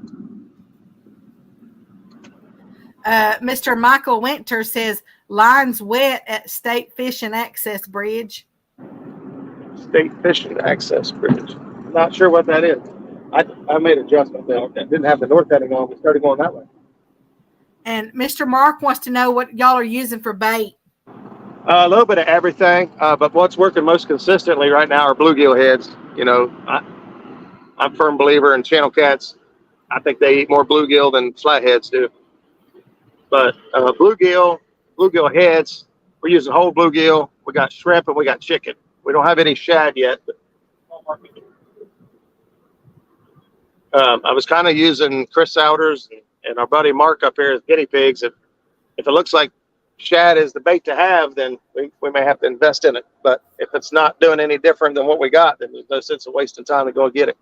Speaker 1: Mr. Michael Winter says lines wet at State Fishing Access Bridge.
Speaker 4: State Fishing Access Bridge. Not sure what that is. I made an adjustment there. I didn't have the north heading on. We started going that way.
Speaker 1: And Mr. Mark wants to know what y'all are using for bait.
Speaker 4: A little bit of everything, but what's working most consistently right now are bluegill heads. I'm a firm believer in channel cats. I think they eat more bluegill than flatheads do. But bluegill heads, we're using whole bluegill. We got shrimp and we got chicken. We don't have any shad yet, but
Speaker 2: I was kind of using Chris Souders and our buddy Mark up here as guinea pigs. If it looks like shad is the bait to have, then we may have to invest in it. But if it's not doing any different than what we got, then there's no sense of wasting time to go get it.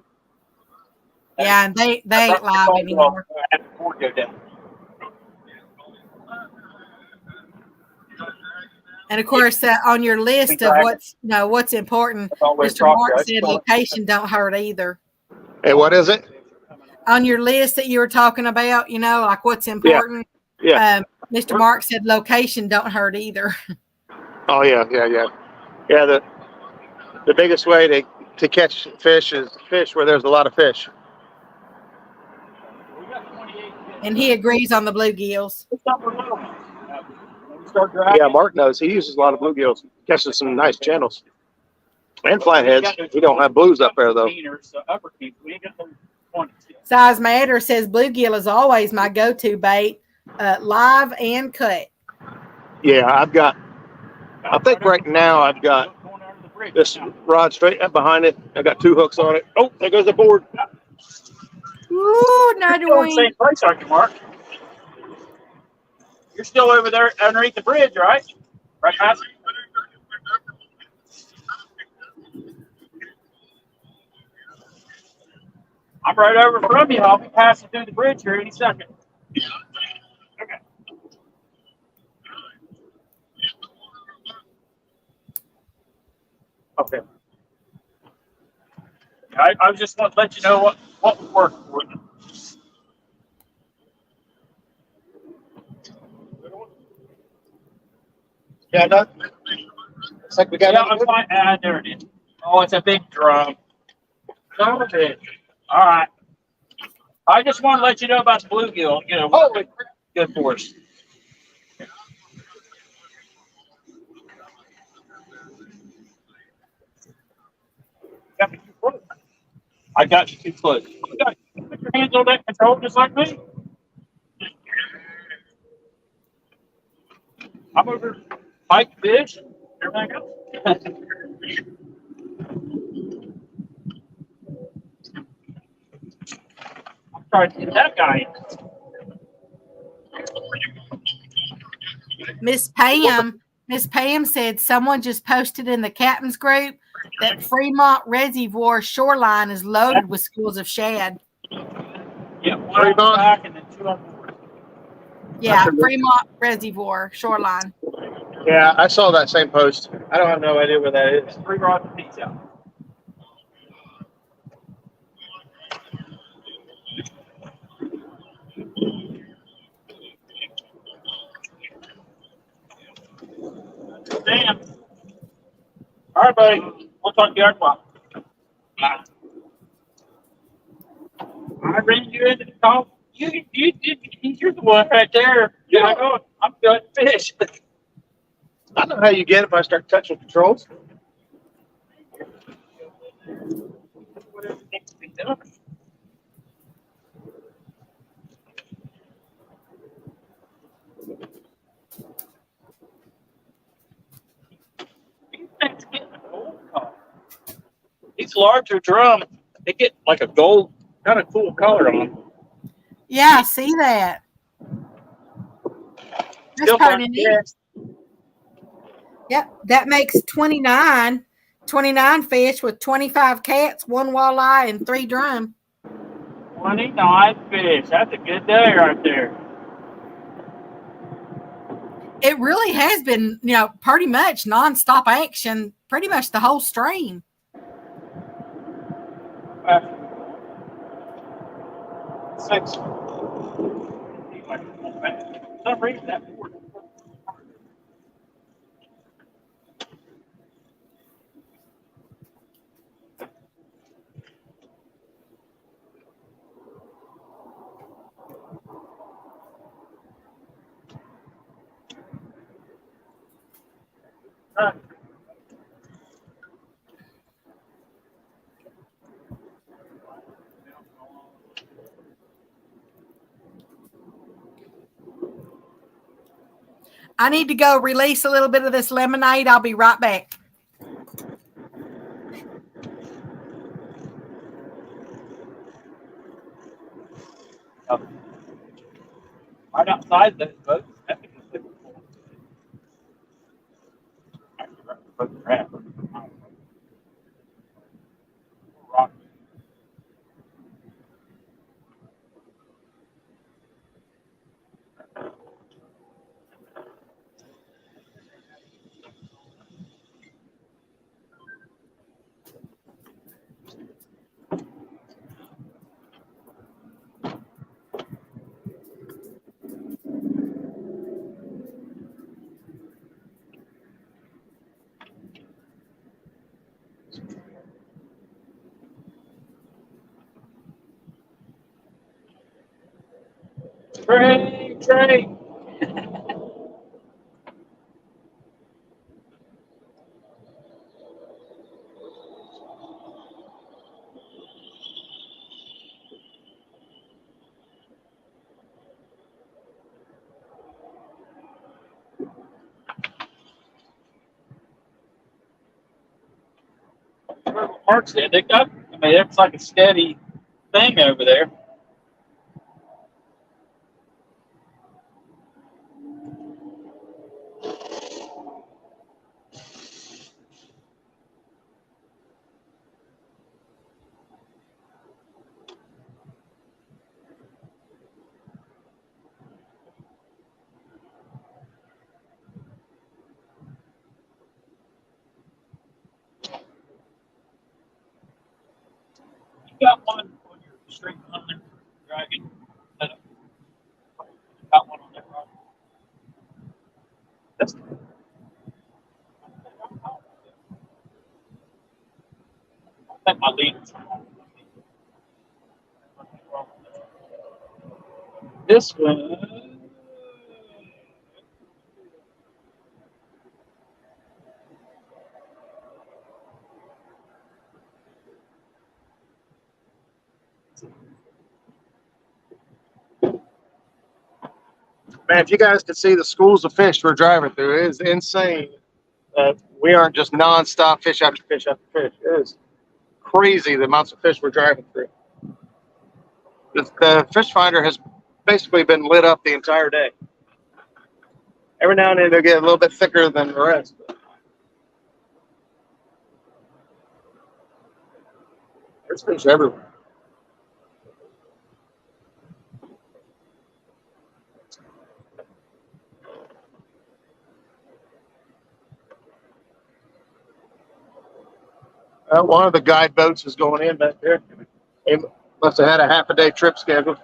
Speaker 1: Yeah, and they ain't live anymore. And of course, on your list of what's important, Mr. Mark said location don't hurt either.
Speaker 2: Hey, what is it?
Speaker 1: On your list that you were talking about, like what's important.
Speaker 2: Yeah.
Speaker 1: Mr. Mark said location don't hurt either.
Speaker 2: Oh yeah. The biggest way to catch fish is fish where there's a lot of fish.
Speaker 1: And he agrees on the bluegills.
Speaker 2: Yeah, Mark knows. He uses a lot of bluegills. Catches some nice channels. And flatheads. We don't have blues up there, though.
Speaker 1: Size Matter says bluegill is always my go-to bait, live and cut.
Speaker 2: Yeah, I think right now I've got this rod straight up behind it. I got 2 hooks on it. Oh, there goes the board.
Speaker 1: Ooh, another
Speaker 3: You're in
Speaker 1: one.
Speaker 3: the same place, aren't you, Mark? You're still over there underneath the bridge, right? Right past it? I'm right over from you. I'll be passing through the bridge here any second. Okay. Okay. I just want to let you know what worked for you.
Speaker 2: Yeah, no. It's like we got.
Speaker 3: Yeah, I'm fine. There it is. Oh, it's a big drum. Son of a bitch. All right. I just want to let you know about the bluegill. Holy crap, good for us. I got you too close. You got put your hands on that control just like me. I'm over Mike fish and everything else. I'm trying to get that guy in.
Speaker 1: Miss Pam said someone just posted in the captain's group that Fremont Reservoir shoreline is loaded with schools of shad.
Speaker 3: Yeah, 1 on the back and then 2 on board.
Speaker 1: Yeah, Fremont Reservoir shoreline.
Speaker 2: Yeah, I saw that same post. I don't have no idea where that is.
Speaker 3: 3 rods apiece out. Damn. All right, buddy. We'll talk to you after a while. Bye. I ran you into the call. You're the one right there. You're like, oh, I'm good fish.
Speaker 2: I know how you get if I start touching controls.
Speaker 3: Whatever needs to be done. These things get a gold color. These larger drums, they get like a gold, kind of cool color on them.
Speaker 1: Yeah, I see that. That's pretty neat. Yep, that makes 29 fish with 25 cats, 1 walleye, and 3 drum.
Speaker 3: 29 fish. That's a good day right there.
Speaker 1: It really has been, pretty much nonstop action, pretty much the whole stream.
Speaker 3: Six. For some reason, that board.
Speaker 1: I need to go release a little bit of this lemonade. I'll be right back.
Speaker 3: Right outside those boats. I think it's super cool. Actually, right where the boats are at. Rock. Trey. Parks there. They got, I mean, it's like a steady thing over there. You got one on your street behind dragon. You got one on that rock. That's I think my leader's this one.
Speaker 2: Man, if you guys could see the schools of fish we're driving through, it is insane. We aren't just nonstop fish after fish after fish. It is crazy the amounts of fish we're driving through. The fish finder has basically been lit up the entire day. Every now and then they'll get a little bit thicker than the rest. There's fish everywhere. One of the guide boats is going in back there. They must have had a half a day trip scheduled.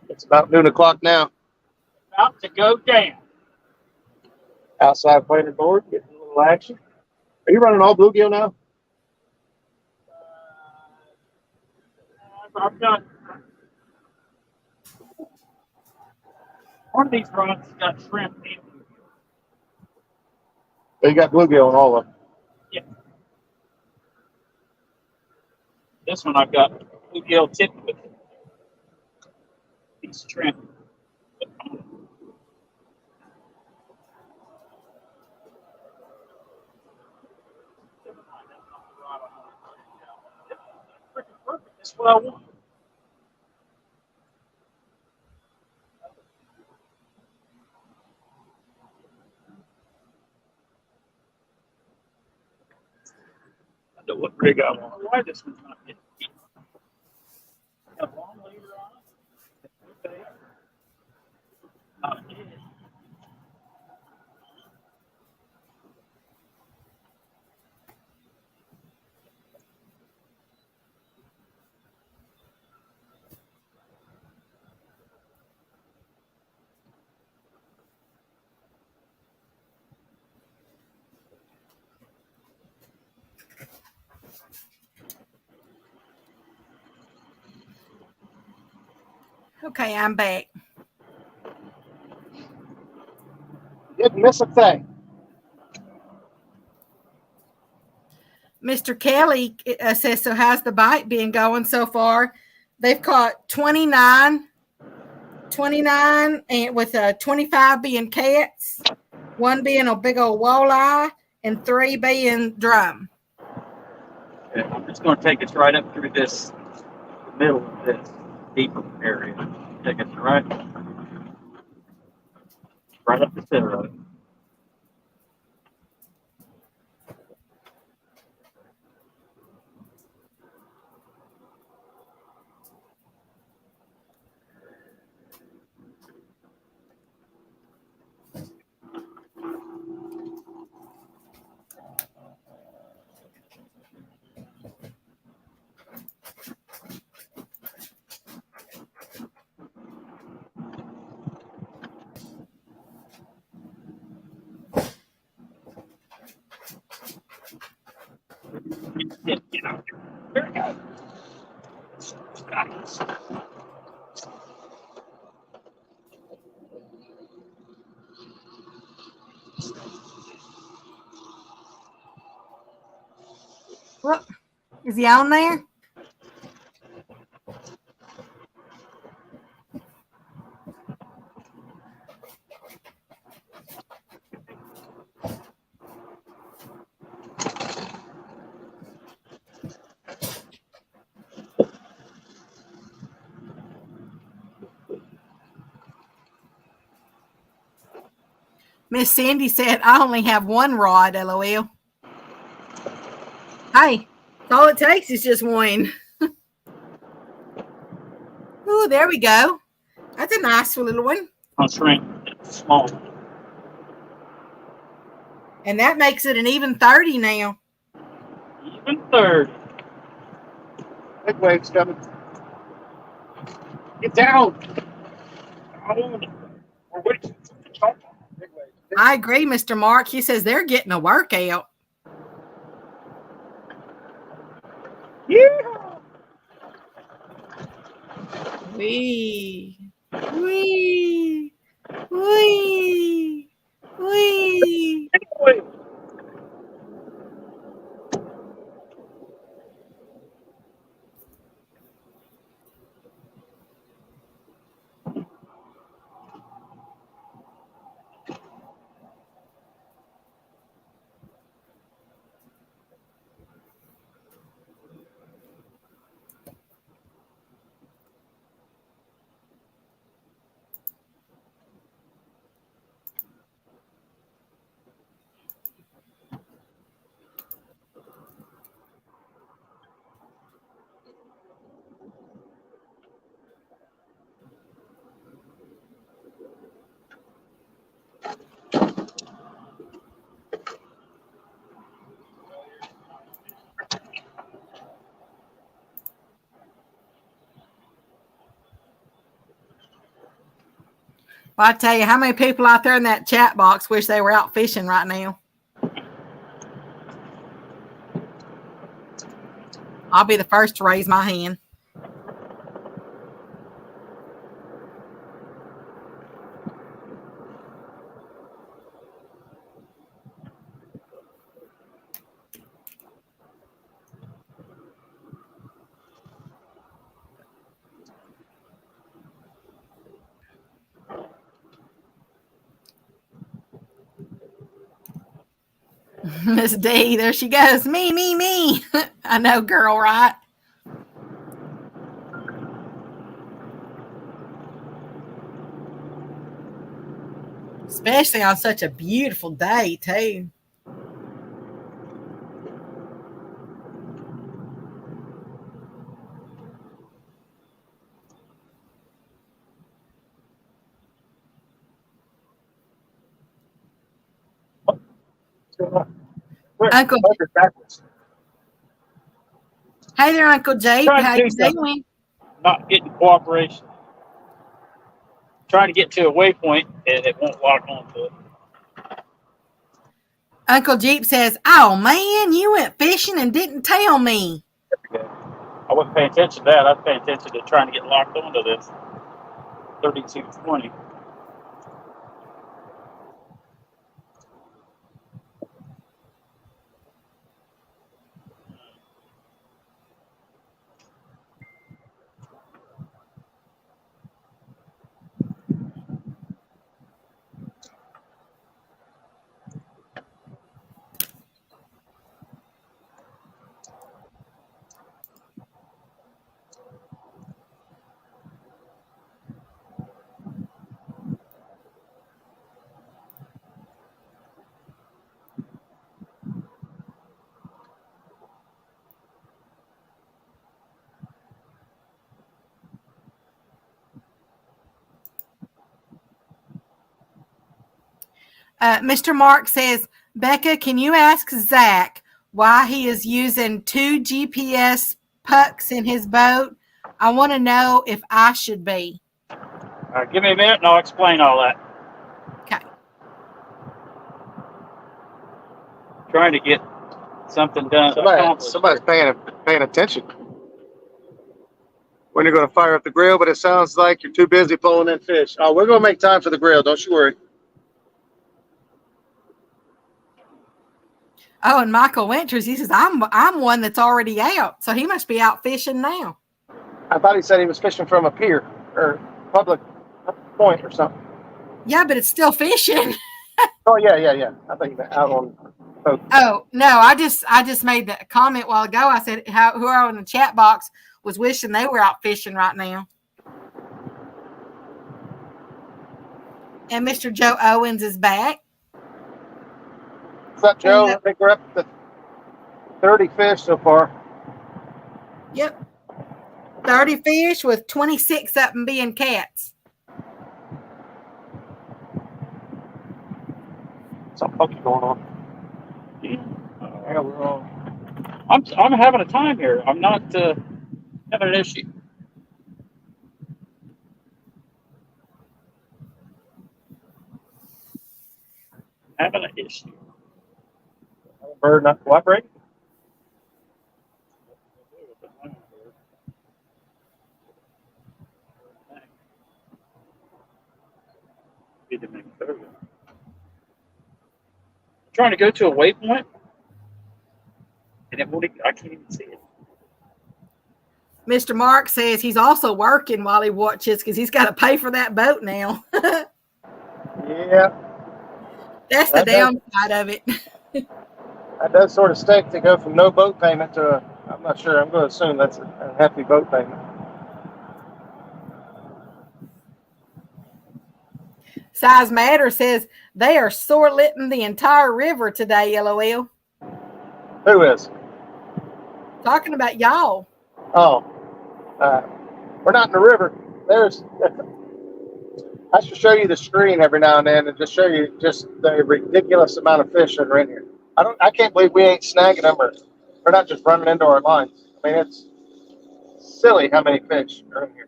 Speaker 2: It's about noon o'clock now.
Speaker 3: About to go down.
Speaker 2: Outside playing the board, getting a little action. Are you running all bluegill now?
Speaker 3: I've got one of these rods got shrimp in it.
Speaker 2: You got bluegill on all of them.
Speaker 3: Yeah. This one I've got bluegill tipped with piece of shrimp. Perfect. That's what I want. I know what rig I want. Why this one's not getting heat. Got a long leader on it. Okay. Not a head.
Speaker 1: Okay, I'm back.
Speaker 2: Didn't miss a thing.
Speaker 1: Mr. Kelly says, so how's the bite been going so far? They've caught 29 and with 25 being cats, 1 being a big old walleye, and 3 being drum.
Speaker 3: Okay, I'm just going to take us right up through this middle of this deeper area. Take us right up the center of it. Get out there. There we go.
Speaker 1: What? Is he on there? Miss Cindy said, I only have one rod, LOL. Hey, all it takes is just one. Ooh, there we go. That's a nice little one.
Speaker 3: I'll shrink it small.
Speaker 1: And that makes it an even 30 now.
Speaker 3: Even 30.
Speaker 4: Big waves coming.
Speaker 3: Get down. We're waiting.
Speaker 4: Big waves.
Speaker 1: I agree, Mr. Mark. He says they're getting a workout.
Speaker 3: Yeah.
Speaker 1: Wee. Wee. Wee. Wee.
Speaker 3: Anyway.
Speaker 1: Well, I tell you, how many people out there in that chat box wish they were out fishing right now? I'll be the first to raise my hand. Miss D, there she goes. Me. I know, girl, right? Especially on such a beautiful day, too. Uncle,
Speaker 4: Backwards.
Speaker 1: hey there, Uncle Jake.
Speaker 3: Trying
Speaker 1: How
Speaker 3: to do
Speaker 1: you
Speaker 3: something.
Speaker 1: doing?
Speaker 3: Not getting cooperation. Trying to get to a waypoint and it won't lock onto it.
Speaker 1: Uncle Jeep says, oh, man, you went fishing and didn't tell me.
Speaker 3: I wasn't paying attention to that. I was paying attention to trying to get locked onto this 3220.
Speaker 1: Mr. Mark says, Becca, can you ask Zach why he is using 2 GPS pucks in his boat? I want to know if I should be.
Speaker 3: All right, give me a minute and I'll explain all that.
Speaker 1: Okay.
Speaker 3: Trying to get something done.
Speaker 2: Somebody's paying attention. When you're going to fire up the grill, but it sounds like you're too busy pulling in fish. Oh, we're going to make time for the grill. Don't you worry.
Speaker 1: Oh, and Michael Winters, he says, I'm one that's already out. So he must be out fishing now.
Speaker 4: I thought he said he was fishing from a pier or public point or something.
Speaker 1: Yeah, but it's still fishing.
Speaker 4: Oh, yeah. I thought you meant out on boat.
Speaker 1: Oh, no, I just made that comment a while ago. I said whoever in the chat box was wishing they were out fishing right now. And Mr. Joe Owens is back.
Speaker 4: What's up, Joe? I think we're up to 30 fish so far.
Speaker 1: Yep. 30 fish with 26 of them being cats.
Speaker 4: Something funky going on.
Speaker 3: Yeah, we're all. I'm having a time here. I'm not having an issue. Having an issue.
Speaker 4: Bird not cooperating?
Speaker 3: Trying to go to a waypoint, and it won't. I can't even see it.
Speaker 1: Mr. Mark says he's also working while he watches because he's got to pay for that boat now.
Speaker 4: Yeah.
Speaker 1: That's the downside of it.
Speaker 4: That does sort of stink to go from no boat payment to I'm not sure. I'm going to assume that's a hefty boat payment.
Speaker 1: Size Matter says they are sore litting the entire river today, LOL.
Speaker 4: Who is?
Speaker 1: Talking about y'all.
Speaker 4: Oh. We're not in the river. I should show you the screen every now and then and just show you just the ridiculous amount of fish that are in here. I can't believe we ain't snagging them or we're not just running into our lines. I mean, it's silly how many fish are in here.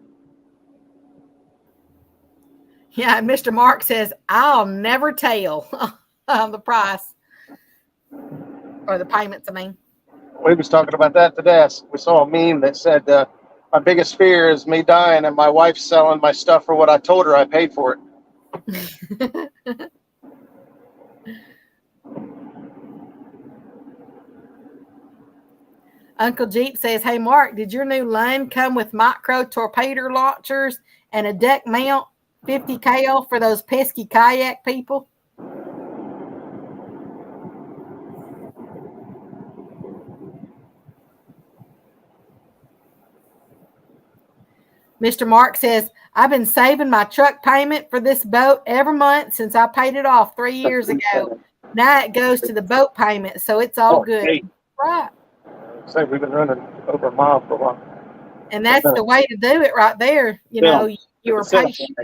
Speaker 1: Yeah, and Mr. Mark says, I'll never tell the price or the payments, I mean.
Speaker 4: We was talking about that today. We saw a meme that said, my biggest fear is me dying and my wife selling my stuff for what I told her I paid for it.
Speaker 1: Uncle Jeep says, hey, Mark, did your new line come with micro torpedo launchers and a deck mount 50 cal for those pesky kayak people? Mr. Mark says, I've been saving my truck payment for this boat every month since I paid it off 3 years ago. Now it goes to the boat payment, so it's all good.
Speaker 3: Hey.
Speaker 1: Right.
Speaker 4: Say we've been running over a mile for a while.
Speaker 1: And that's the way to do it right there. You know, you were patient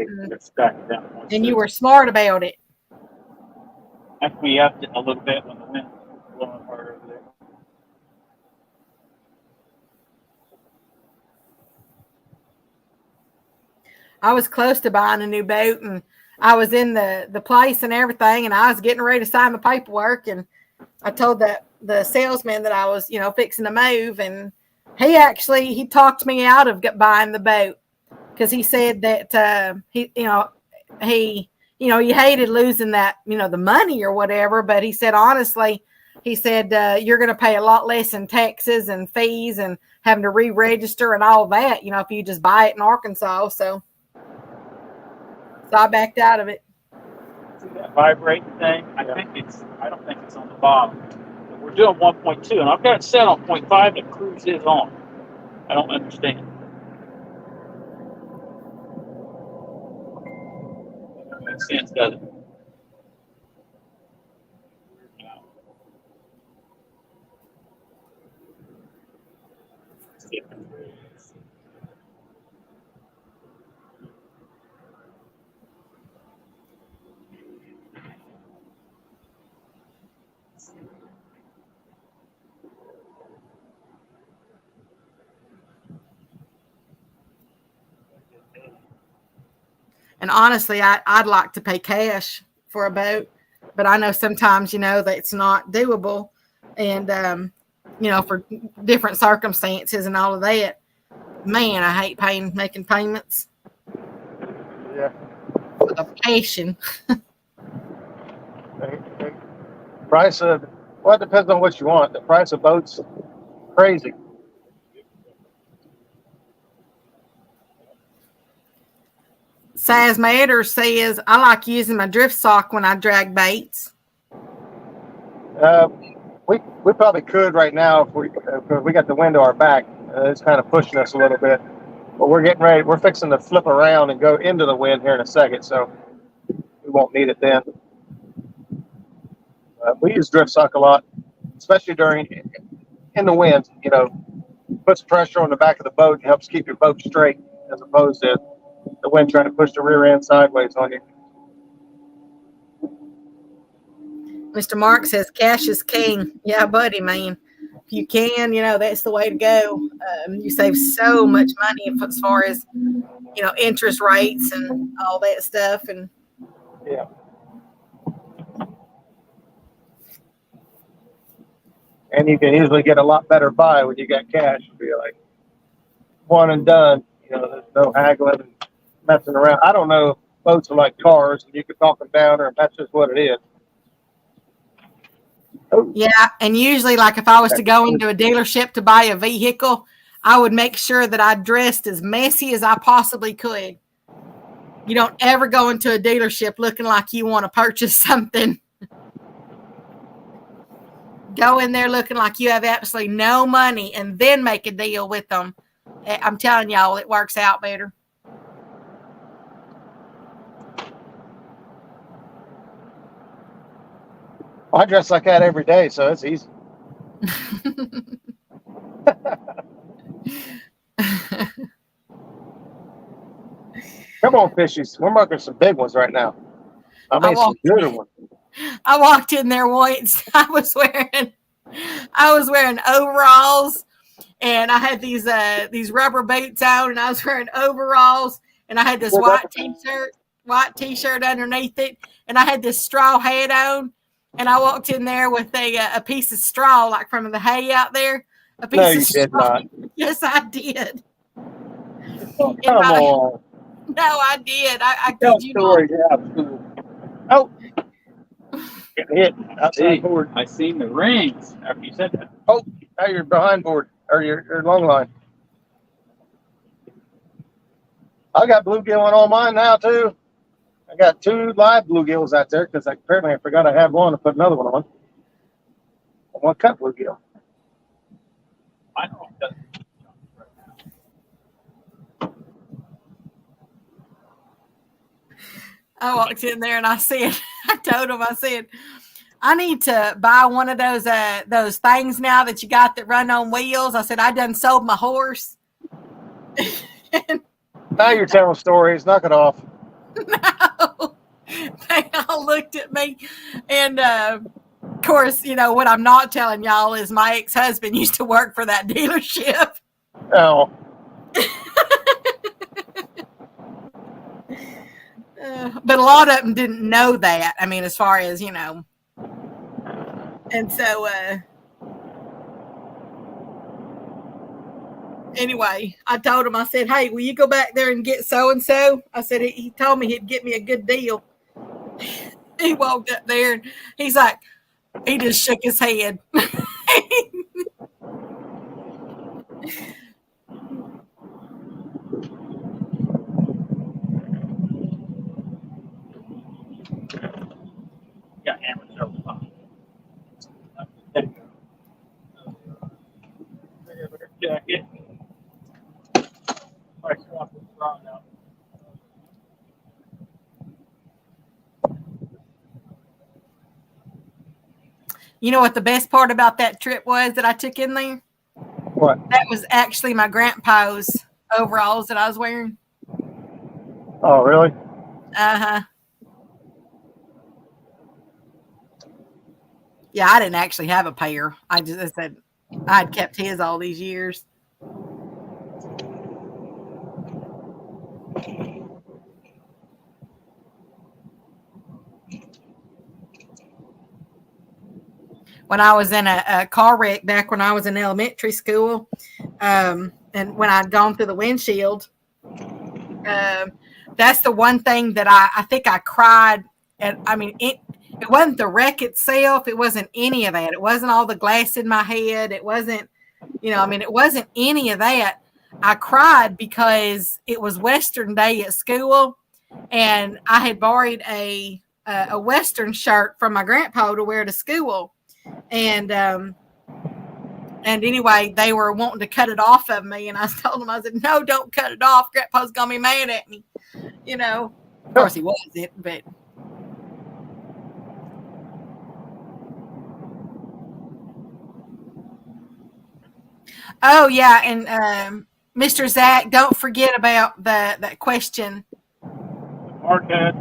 Speaker 1: and you were smart about it.
Speaker 3: After we upped it a little bit when the wind was blowing hard over there.
Speaker 1: I was close to buying a new boat and I was in the place and everything and I was getting ready to sign the paperwork and I told the salesman that I was, fixing to move and he talked me out of buying the boat because he said that he hated losing that, the money or whatever, but he said honestly, you're going to pay a lot less in taxes and fees and having to re-register and all that, if you just buy it in Arkansas. So I backed out of it.
Speaker 3: See that vibrating thing? I don't think it's on the bottom. But we're doing 1.2, and I've got it set on 0.5, and cruise is on. I don't understand. That makes sense, doesn't it?
Speaker 1: And honestly, I'd like to pay cash for a boat, but I know sometimes, that it's not doable. And, for different circumstances and all of that. Man, I hate making payments.
Speaker 4: Yeah.
Speaker 1: With a passion.
Speaker 4: Price of, well, it depends on what you want. The price of boats, crazy.
Speaker 1: Saz Matter says, I like using my drift sock when I drag baits.
Speaker 4: We probably could right now if we got the wind to our back. It's kind of pushing us a little bit, but we're getting ready. We're fixing to flip around and go into the wind here in a second, so we won't need it then. We use drift sock a lot, especially in the wind. Puts pressure on the back of the boat and helps keep your boat straight, as opposed to the wind trying to push the rear end sideways on you.
Speaker 1: Mr. Mark says cash is king. Yeah, buddy, man. If you can, that's the way to go. You save so much money as far as, interest rates and all that stuff. And
Speaker 4: yeah. And you can easily get a lot better buy when you got cash. It'll be like one and done. There's no haggling and messing around. I don't know if boats are like cars and you can talk them down, or if that's just what it is.
Speaker 1: Oh. Yeah, and usually, like if I was to go into a dealership to buy a vehicle, I would make sure that I dressed as messy as I possibly could. You don't ever go into a dealership looking like you want to purchase something. Go in there looking like you have absolutely no money and then make a deal with them. I'm telling y'all, it works out better.
Speaker 4: I dress like that every day, so it's easy. Come on, fishies. We're marking some big ones right now. I mean, some good ones.
Speaker 1: I walked in there once. I was wearing overalls, and I had these rubber boots on, and I was wearing overalls, and I had this white t-shirt underneath it, and I had this straw hat on, and I walked in there with a piece of straw, like from the hay out there. A piece
Speaker 4: no,
Speaker 1: of
Speaker 4: you
Speaker 1: straw.
Speaker 4: did not.
Speaker 1: Yes, I did.
Speaker 4: Oh, come on.
Speaker 1: No, I did. I kid you
Speaker 4: story.
Speaker 1: not.
Speaker 4: Yeah. Oh. Getting hit outside board.
Speaker 3: I seen the rings after you said that.
Speaker 4: Oh, now you're behind board, or you're long line. I got bluegill on mine now too. I got 2 live bluegills out there because apparently I forgot I had one to put another one on. One cut bluegill.
Speaker 3: I know.
Speaker 1: I walked in there and I told him, I said, I need to buy one of those things now that you got that run on wheels. I said, I done sold my horse.
Speaker 4: Now you're telling stories. Knock it off.
Speaker 1: No. They all looked at me. And, of course, what I'm not telling y'all is my ex-husband used to work for that dealership.
Speaker 4: Oh.
Speaker 1: But a lot of them didn't know that. I mean, as far as, And so, anyway, I told him, I said, hey, will you go back there and get so-and-so? I said, he told me he'd get me a good deal. He walked up there and he's like, he just shook his head.
Speaker 3: Got hammered several times. Jacket.
Speaker 1: You know what the best part about that trip was that I took in there?
Speaker 4: What?
Speaker 1: That was actually my grandpa's overalls that I was wearing.
Speaker 4: Oh, really?
Speaker 1: Uh-huh. Yeah, I didn't actually have a pair. I said I'd kept his all these years. when I was in a car wreck back when I was in elementary school, and when I'd gone through the windshield. That's the one thing that I think I cried at. I mean, it wasn't the wreck itself. It wasn't any of that. It wasn't all the glass in my head. It wasn't, it wasn't any of that. I cried because it was Western Day at school, and I had borrowed a Western shirt from my grandpa to wear to school, and anyway, they were wanting to cut it off of me, and I told them, I said, "No, don't cut it off. Grandpa's gonna be mad at me." Of course he wasn't, but. Oh yeah, and Mr. Zach, don't forget about that question.
Speaker 3: Mark had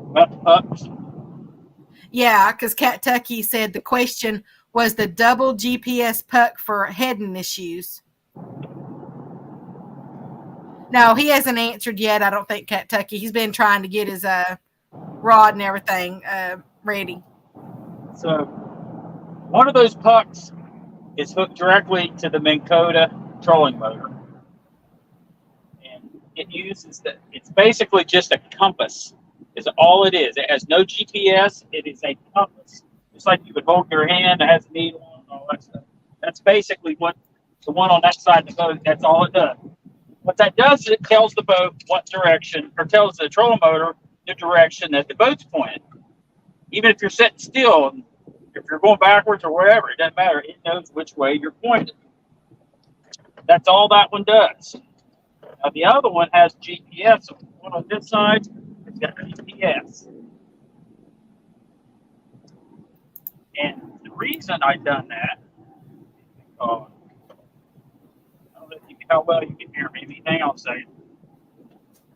Speaker 3: about the pups.
Speaker 1: Yeah, because Kentucky said the question was the double GPS puck for heading issues. No, he hasn't answered yet. I don't think Kentucky. He's been trying to get his rod and everything ready.
Speaker 3: So one of those pucks is hooked directly to the Minn Kota trolling motor. And it uses it's basically just a compass, is all it is. It has no GPS. It is a compass. Just like you would hold your hand, it has a needle on and all that stuff. That's basically what the one on that side of the boat, that's all it does. What that does is it tells the boat what direction, or tells the trolling motor the direction that the boat's pointed. Even if you're sitting still, if you're going backwards or wherever, it doesn't matter. It knows which way you're pointed. That's all that one does. Now, the other one has GPS. So the one on this side, it's got GPS. And the reason I've done that is because I don't know how well you can hear me. Anything I'll say,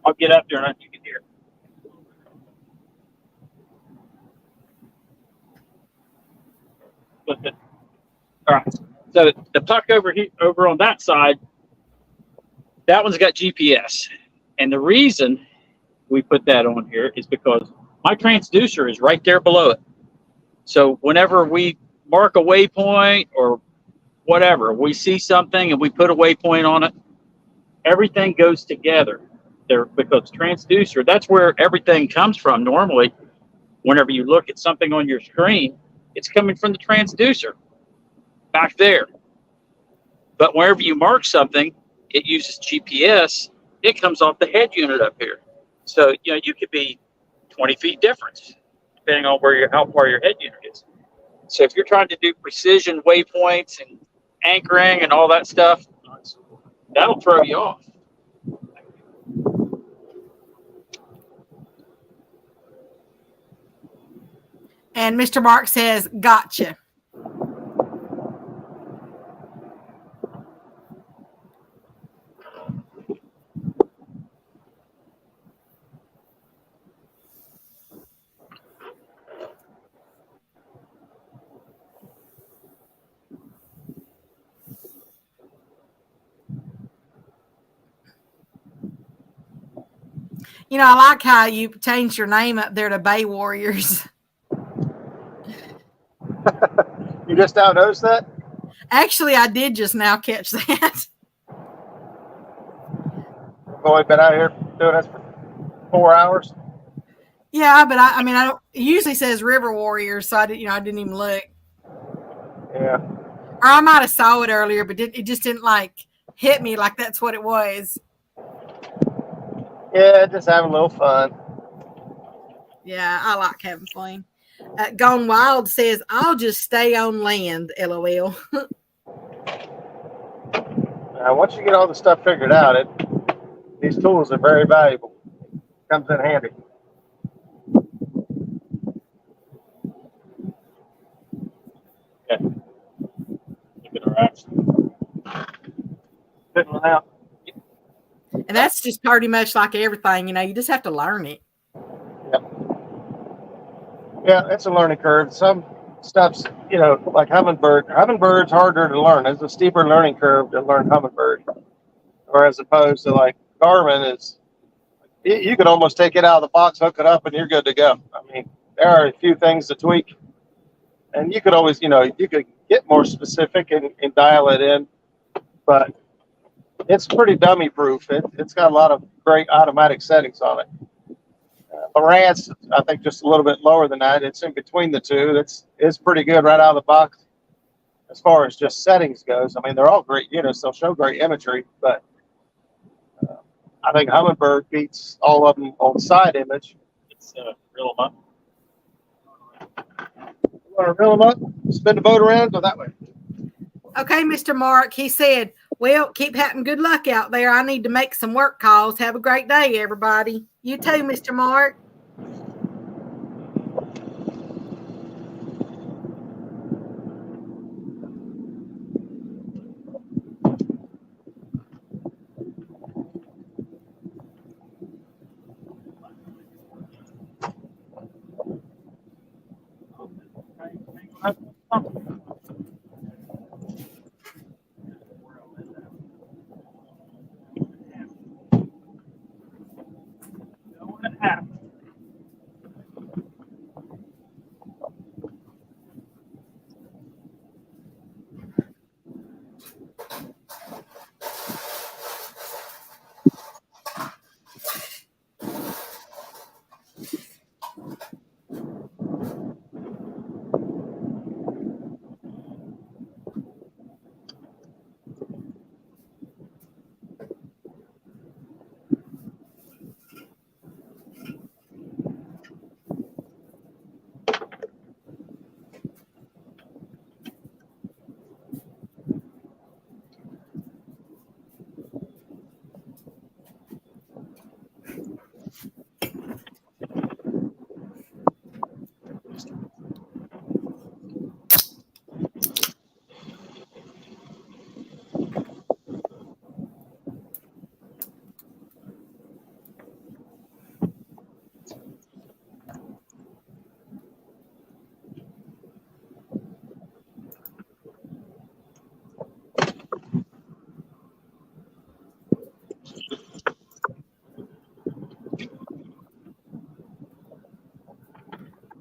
Speaker 3: I'll get up there and you can hear. But all right. So the puck over here, over on that side, that one's got GPS. And the reason we put that on here is because my transducer is right there below it. So whenever we mark a waypoint or whatever, we see something and we put a waypoint on it, everything goes together there, because transducer, that's where everything comes from. Normally, whenever you look at something on your screen, it's coming from the transducer back there. But wherever you mark something, it uses GPS. It comes off the head unit up here. So, you could be 20 feet difference depending on how far your head unit is. So if you're trying to do precision waypoints and anchoring and all that stuff, that'll throw you off.
Speaker 1: And Mr. Mark says, "Gotcha." I like how you changed your name up there to Bay Warriors.
Speaker 4: You just now noticed that?
Speaker 1: Actually, I did just now catch that.
Speaker 4: We've been out here doing this for 4 hours.
Speaker 1: Yeah, but I don't. It usually says River Warriors, so I didn't even look.
Speaker 4: Yeah.
Speaker 1: Or I might have saw it earlier, but it just didn't hit me like that's what it was.
Speaker 4: Yeah, just having a little fun.
Speaker 1: Yeah, I like having fun. Gone Wild says, "I'll just stay on land." LOL.
Speaker 4: Now, once you get all the stuff figured out, these tools are very valuable. Comes in handy.
Speaker 3: Okay. Look at our action.
Speaker 4: Putting one out.
Speaker 1: And that's just pretty much like everything, you just have to learn it.
Speaker 4: Yep. Yeah, it's a learning curve. Some stuff's, like hummingbird. Hummingbird's harder to learn. It's a steeper learning curve to learn hummingbird. Or as opposed to Garmin is, you could almost take it out of the box, hook it up, and you're good to go. I mean, there are a few things to tweak, and you could always, you could get more specific and dial it in, but it's pretty dummy proof. It's got a lot of great automatic settings on it. Marantz, I think, just a little bit lower than that. It's in between the two. It's pretty good right out of the box as far as just settings goes. I mean, they're all great units. They'll show great imagery, but I think Humminbird beats all of them on side image.
Speaker 3: It's reel them up.
Speaker 4: You want to reel them up, spin the boat around, go that way.
Speaker 1: Okay, Mr. Mark, he said, well, keep having good luck out there. I need to make some work calls. Have a great day, everybody. You too, Mr. Mark.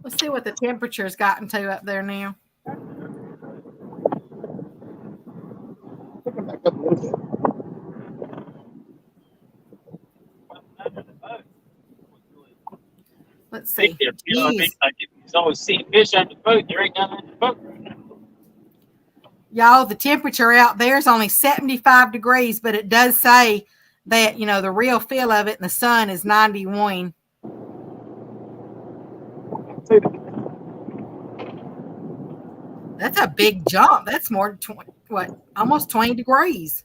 Speaker 1: Let's see what the temperature's gotten to up there now.
Speaker 4: Pick them back up a little bit.
Speaker 1: Let's see.
Speaker 3: You know what I mean? Like, it's always seeing fish under the boat. There ain't nothing in the boat right now.
Speaker 1: Y'all, the temperature out there is only 75 degrees, but it does say that, the real feel of it in the sun is 91. That's a big jump. That's more than 20, almost 20 degrees.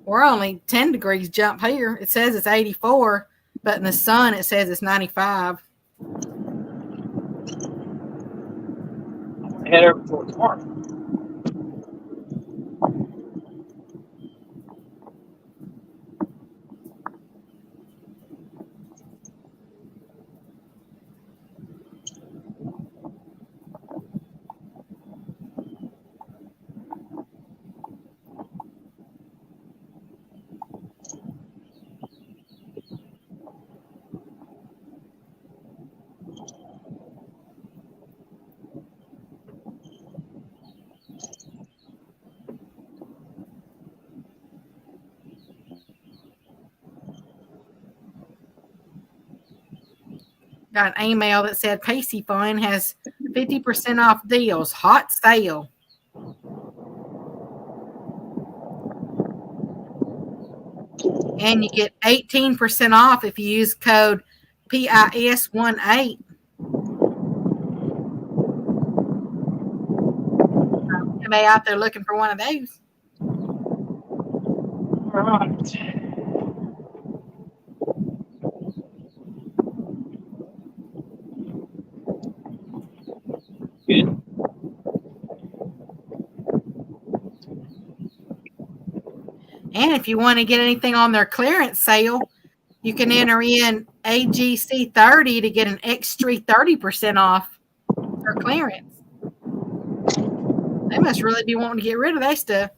Speaker 1: We're only 10 degrees jump here. It says it's 84, but in the sun it says it's 95.
Speaker 3: Head over towards Mark.
Speaker 1: Got an email that said Pacey Fun has 50% off deals. Hot sale. And you get 18% off if you use code PIS18. Anybody out there looking for one of those?
Speaker 3: All right. Good.
Speaker 1: And if you want to get anything on their clearance sale, you can enter in AGC 30 to get an extra 30% off for clearance. They must really be wanting to get rid of that stuff.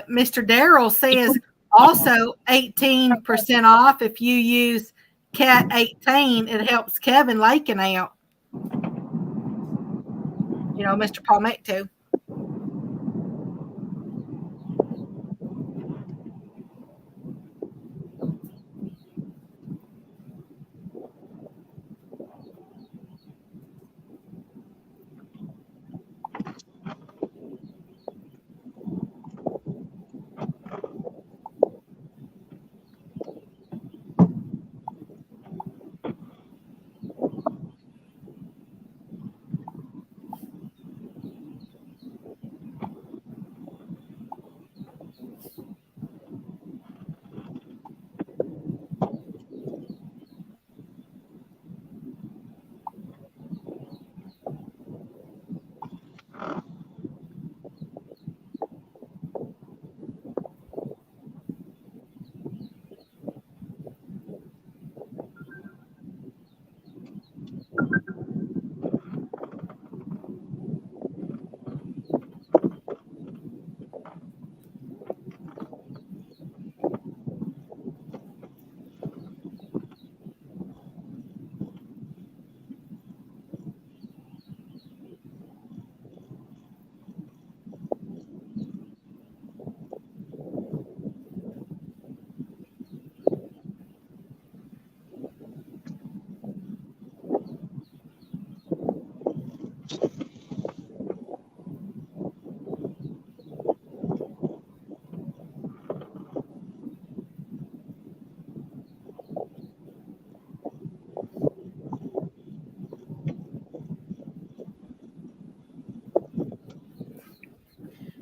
Speaker 1: Mr. Darrell says also 18% off if you use Cat 18. It helps Kevin Lakin out. You know, Mr. Palmette too.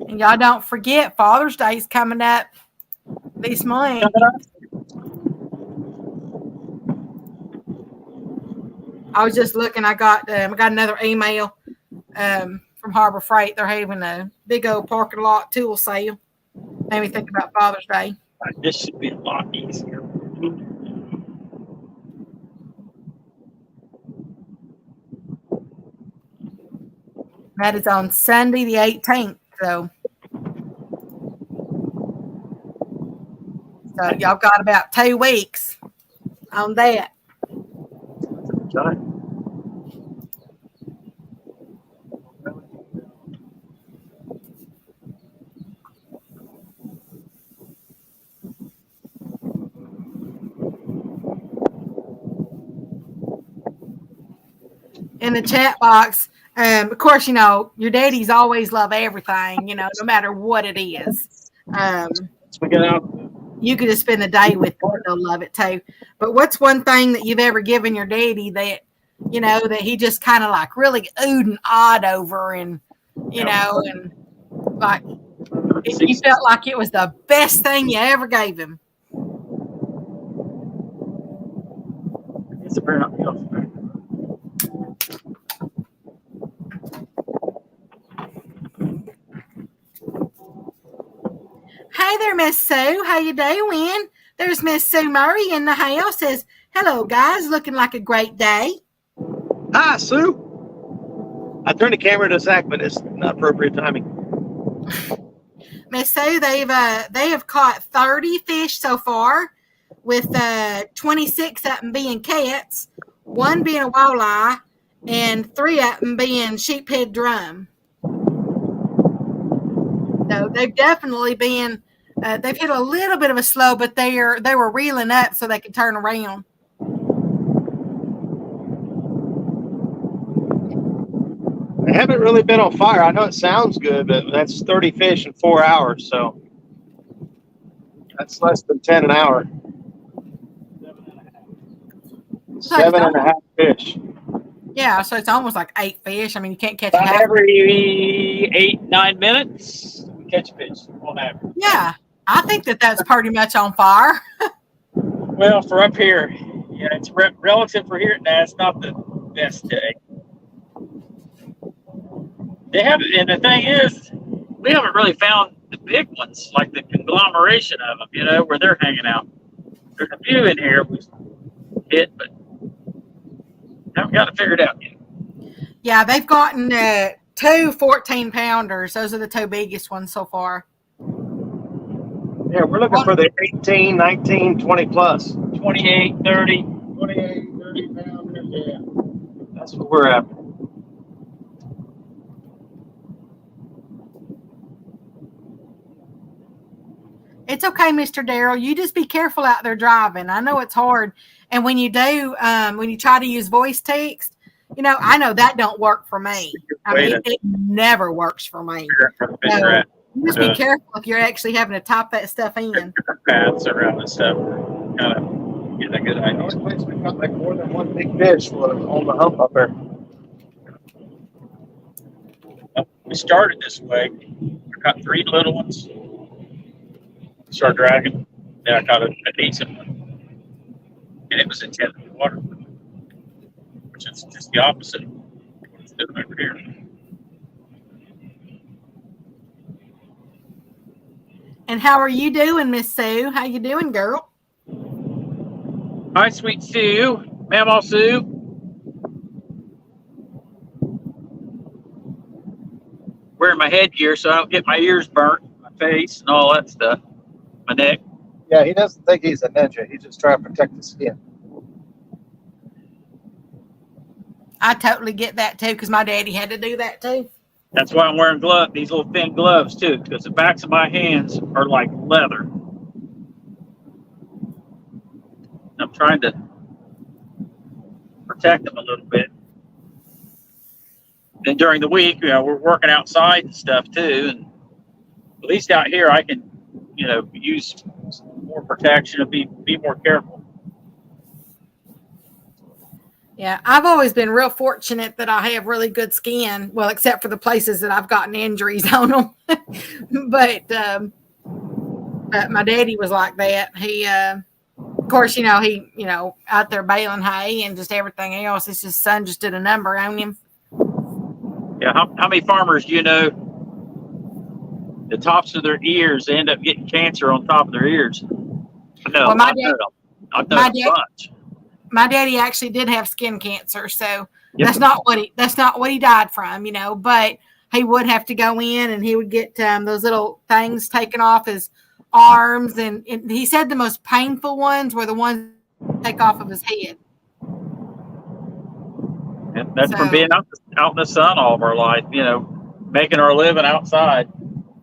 Speaker 1: And y'all don't forget, Father's Day is coming up this month. I was just looking. I got another email from Harbor Freight. They're having a big old parking lot tool sale. Made me think about Father's Day.
Speaker 3: This should be a lot easier.
Speaker 1: That is on Sunday the 18th. So y'all got about 2 weeks on that.
Speaker 3: Got it.
Speaker 1: In the chat box, of course, you know, your daddies always love everything, you know, no matter what it is.
Speaker 3: We get out.
Speaker 1: You could just spend the day with them, they'll love it too. But what's one thing that you've ever given your daddy that, you know, that he just kind of like really oohed and awed over, and, you know, and like you felt like it was the best thing you ever gave him?
Speaker 3: It's a burn up.
Speaker 1: Hey there, Miss Sue. How you doing? There's Miss Sue Murray in the house. Says, hello, guys. Looking like a great day.
Speaker 2: Hi, Sue. I turned the camera to Zach, but it's not appropriate timing.
Speaker 1: Miss Sue, they have caught 30 fish so far, with 26 of them being cats, 1 being a walleye, and 3 of them being sheephead drum. So they've definitely been. They've hit a little bit of a slow, but they were reeling up so they could turn around.
Speaker 2: They haven't really been on fire. I know it sounds good, but that's 30 fish in 4 hours, so that's less than 10 an hour. 7.5 fish.
Speaker 1: Yeah, so it's almost like 8 fish. I mean, you can't catch
Speaker 3: About
Speaker 1: half.
Speaker 3: every 8-9 minutes, we catch a fish on average.
Speaker 1: Yeah, I think that's pretty much on fire.
Speaker 3: Well, for up here, yeah, it's relative for here. Nah, it's not the best day. They have, and the thing is, we haven't really found the big ones, like the conglomeration of them, you know, where they're hanging out. There's a few in here we hit, but haven't got it figured out yet.
Speaker 1: Yeah, they've gotten 2 14-pounders. Those are the 2 biggest ones so far.
Speaker 4: Yeah, we're looking for the 18, 19, 20 plus.
Speaker 3: 28, 30.
Speaker 2: 28, 30 pounders. Yeah.
Speaker 3: That's what we're after.
Speaker 1: It's okay, Mr. Darrell. You just be careful out there driving. I know it's hard. And when you do, when you try to use voice text, you know, I know that don't work for me. I mean, it never works for me. So you just be careful if you're actually having to type that stuff in.
Speaker 3: Paths around and stuff. Kind of getting a good idea.
Speaker 4: North place we caught like more than one big fish on the hump up there.
Speaker 3: We started this way. I caught 3 little ones. Started dragging. Then I caught a decent one. And it was in 10 water, which is just the opposite of what it's doing over here.
Speaker 1: And how are you doing, Miss Sue? How you doing, girl?
Speaker 3: Hi, sweet Sue. Mamaw Sue. Wearing my headgear so I don't get my ears burnt, my face, and all that stuff. My neck.
Speaker 4: Yeah, he doesn't think he's a ninja. He's just trying to protect his skin.
Speaker 1: I totally get that too, because my daddy had to do that too.
Speaker 3: That's why I'm wearing these little thin gloves too, because the backs of my hands are like leather. I'm trying to protect them a little bit. Then during the week, you know, we're working outside and stuff too, and at least out here I can, you know, use more protection and be more careful.
Speaker 1: Yeah, I've always been real fortunate that I have really good skin. Well, except for the places that I've gotten injuries on them. but my daddy was like that. He, of course, you know, out there baling hay and just everything else. It's just sun just did a number on him.
Speaker 3: Yeah, how many farmers do you know? The tops of their ears, they end up getting cancer on top of their ears. No,
Speaker 1: well,
Speaker 3: I've done a bunch.
Speaker 1: My daddy actually did have skin cancer, so that's not what he died from, you know. But he would have to go in and he would get those little things taken off his arms, and he said the most painful ones were the ones take off of his head.
Speaker 3: And that's from being out in the sun all of our life, you know, making our living outside,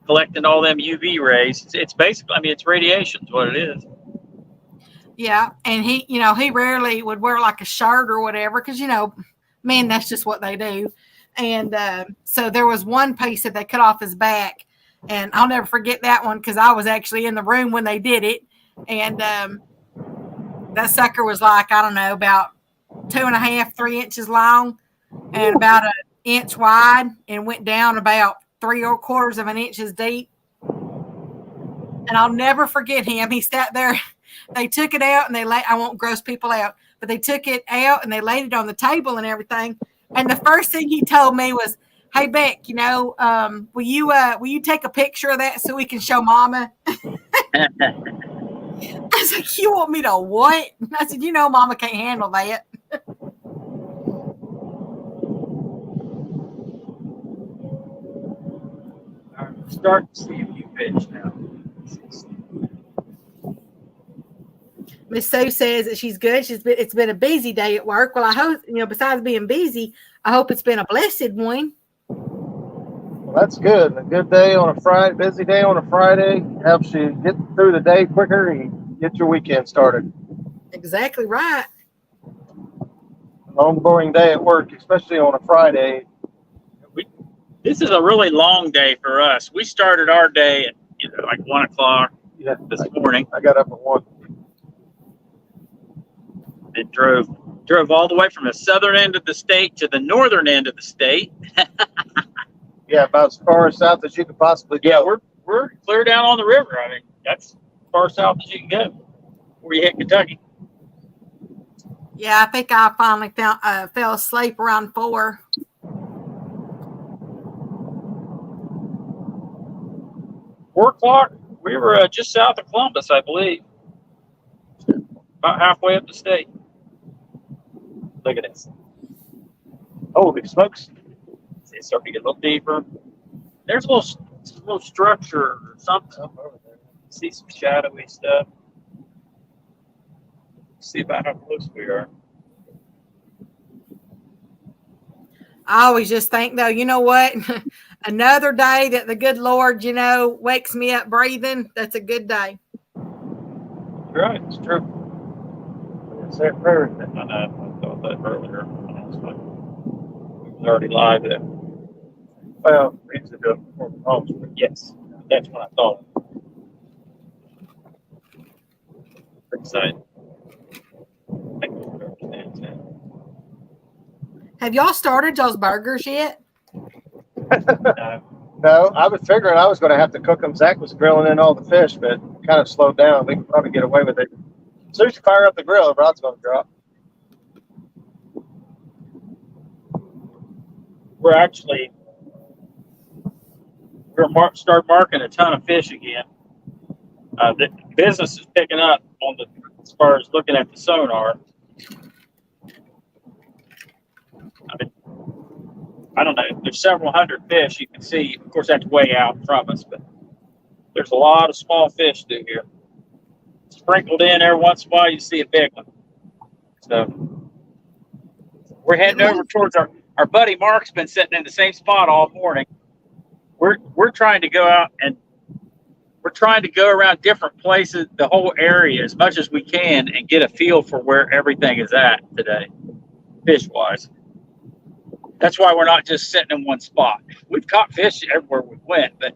Speaker 3: collecting all them UV rays. It's basically, I mean, it's radiation is what it is.
Speaker 1: Yeah, and he, you know, he rarely would wear like a shirt or whatever because, you know, man, that's just what they do. And so there was one piece that they cut off his back, and I'll never forget that one because I was actually in the room when they did it. And that sucker was like, I don't know, about 2.5, 3 inches long and about 1 inch wide and went down about 3/4 of an inch deep. And I'll never forget him. He sat there. They took it out and I won't gross people out, but they took it out and they laid it on the table and everything. And the first thing he told me was, "Hey Beck, you know, will you take a picture of that so we can show Mama?" I was like, "You want me to what?" I said, "You know, Mama can't handle that."
Speaker 3: I'm starting to see a few fish now.
Speaker 1: Miss Sue says that she's good. It's been a busy day at work. Well, I hope, you know, besides being busy, I hope it's been a blessed one.
Speaker 4: Well, that's good. A good day on a Friday, busy day on a Friday helps you get through the day quicker and get your weekend started.
Speaker 1: Exactly right.
Speaker 4: An ongoing day at work, especially on a Friday.
Speaker 3: This is a really long day for us. We started our day at like 1 o'clock this morning.
Speaker 4: I got up at 1.
Speaker 3: And drove all the way from the southern end of the state to the northern end of the state.
Speaker 4: Yeah, about as far south as you could possibly go.
Speaker 3: Yeah, we're clear down on the river. I mean, that's as far south as you can go before you hit Kentucky.
Speaker 1: Yeah, I think I finally fell asleep around 4.
Speaker 3: 4 o'clock. We were just south of Columbus, I believe. About halfway up the state. Look at this.
Speaker 4: Holy smokes.
Speaker 3: It's starting to get a little deeper. There's a little structure or something over there. See some shadowy stuff. See about how close we are.
Speaker 1: I always just think, though, you know what? Another day that the good Lord, wakes me up breathing, that's a good day.
Speaker 3: You're right, it's true.
Speaker 4: Say a prayer.
Speaker 3: I know, I thought that earlier. We was already live there.
Speaker 4: Well, we used to do it before the homes.
Speaker 3: Yes, that's what I thought. Pretty excited. I can understand that.
Speaker 1: Have y'all started y'all's burgers yet?
Speaker 3: No.
Speaker 4: No, I was figuring I was going to have to cook them. Zach was grilling in all the fish, but kind of slowed down. We could probably get away with it. As soon as you fire up the grill, Rod's going to drop.
Speaker 3: We're start marking a ton of fish again. The business is picking up as far as looking at the sonar. I don't know. There's several hundred fish you can see. Of course, that's way out from us, but there's a lot of small fish through here. Sprinkled in every once in a while, you see a big one. So we're heading over towards our buddy Mark's been sitting in the same spot all morning. We're trying to go out and we're trying to go around different places, the whole area as much as we can, and get a feel for where everything is at today, fish wise. That's why we're not just sitting in one spot. We've caught fish everywhere we went, but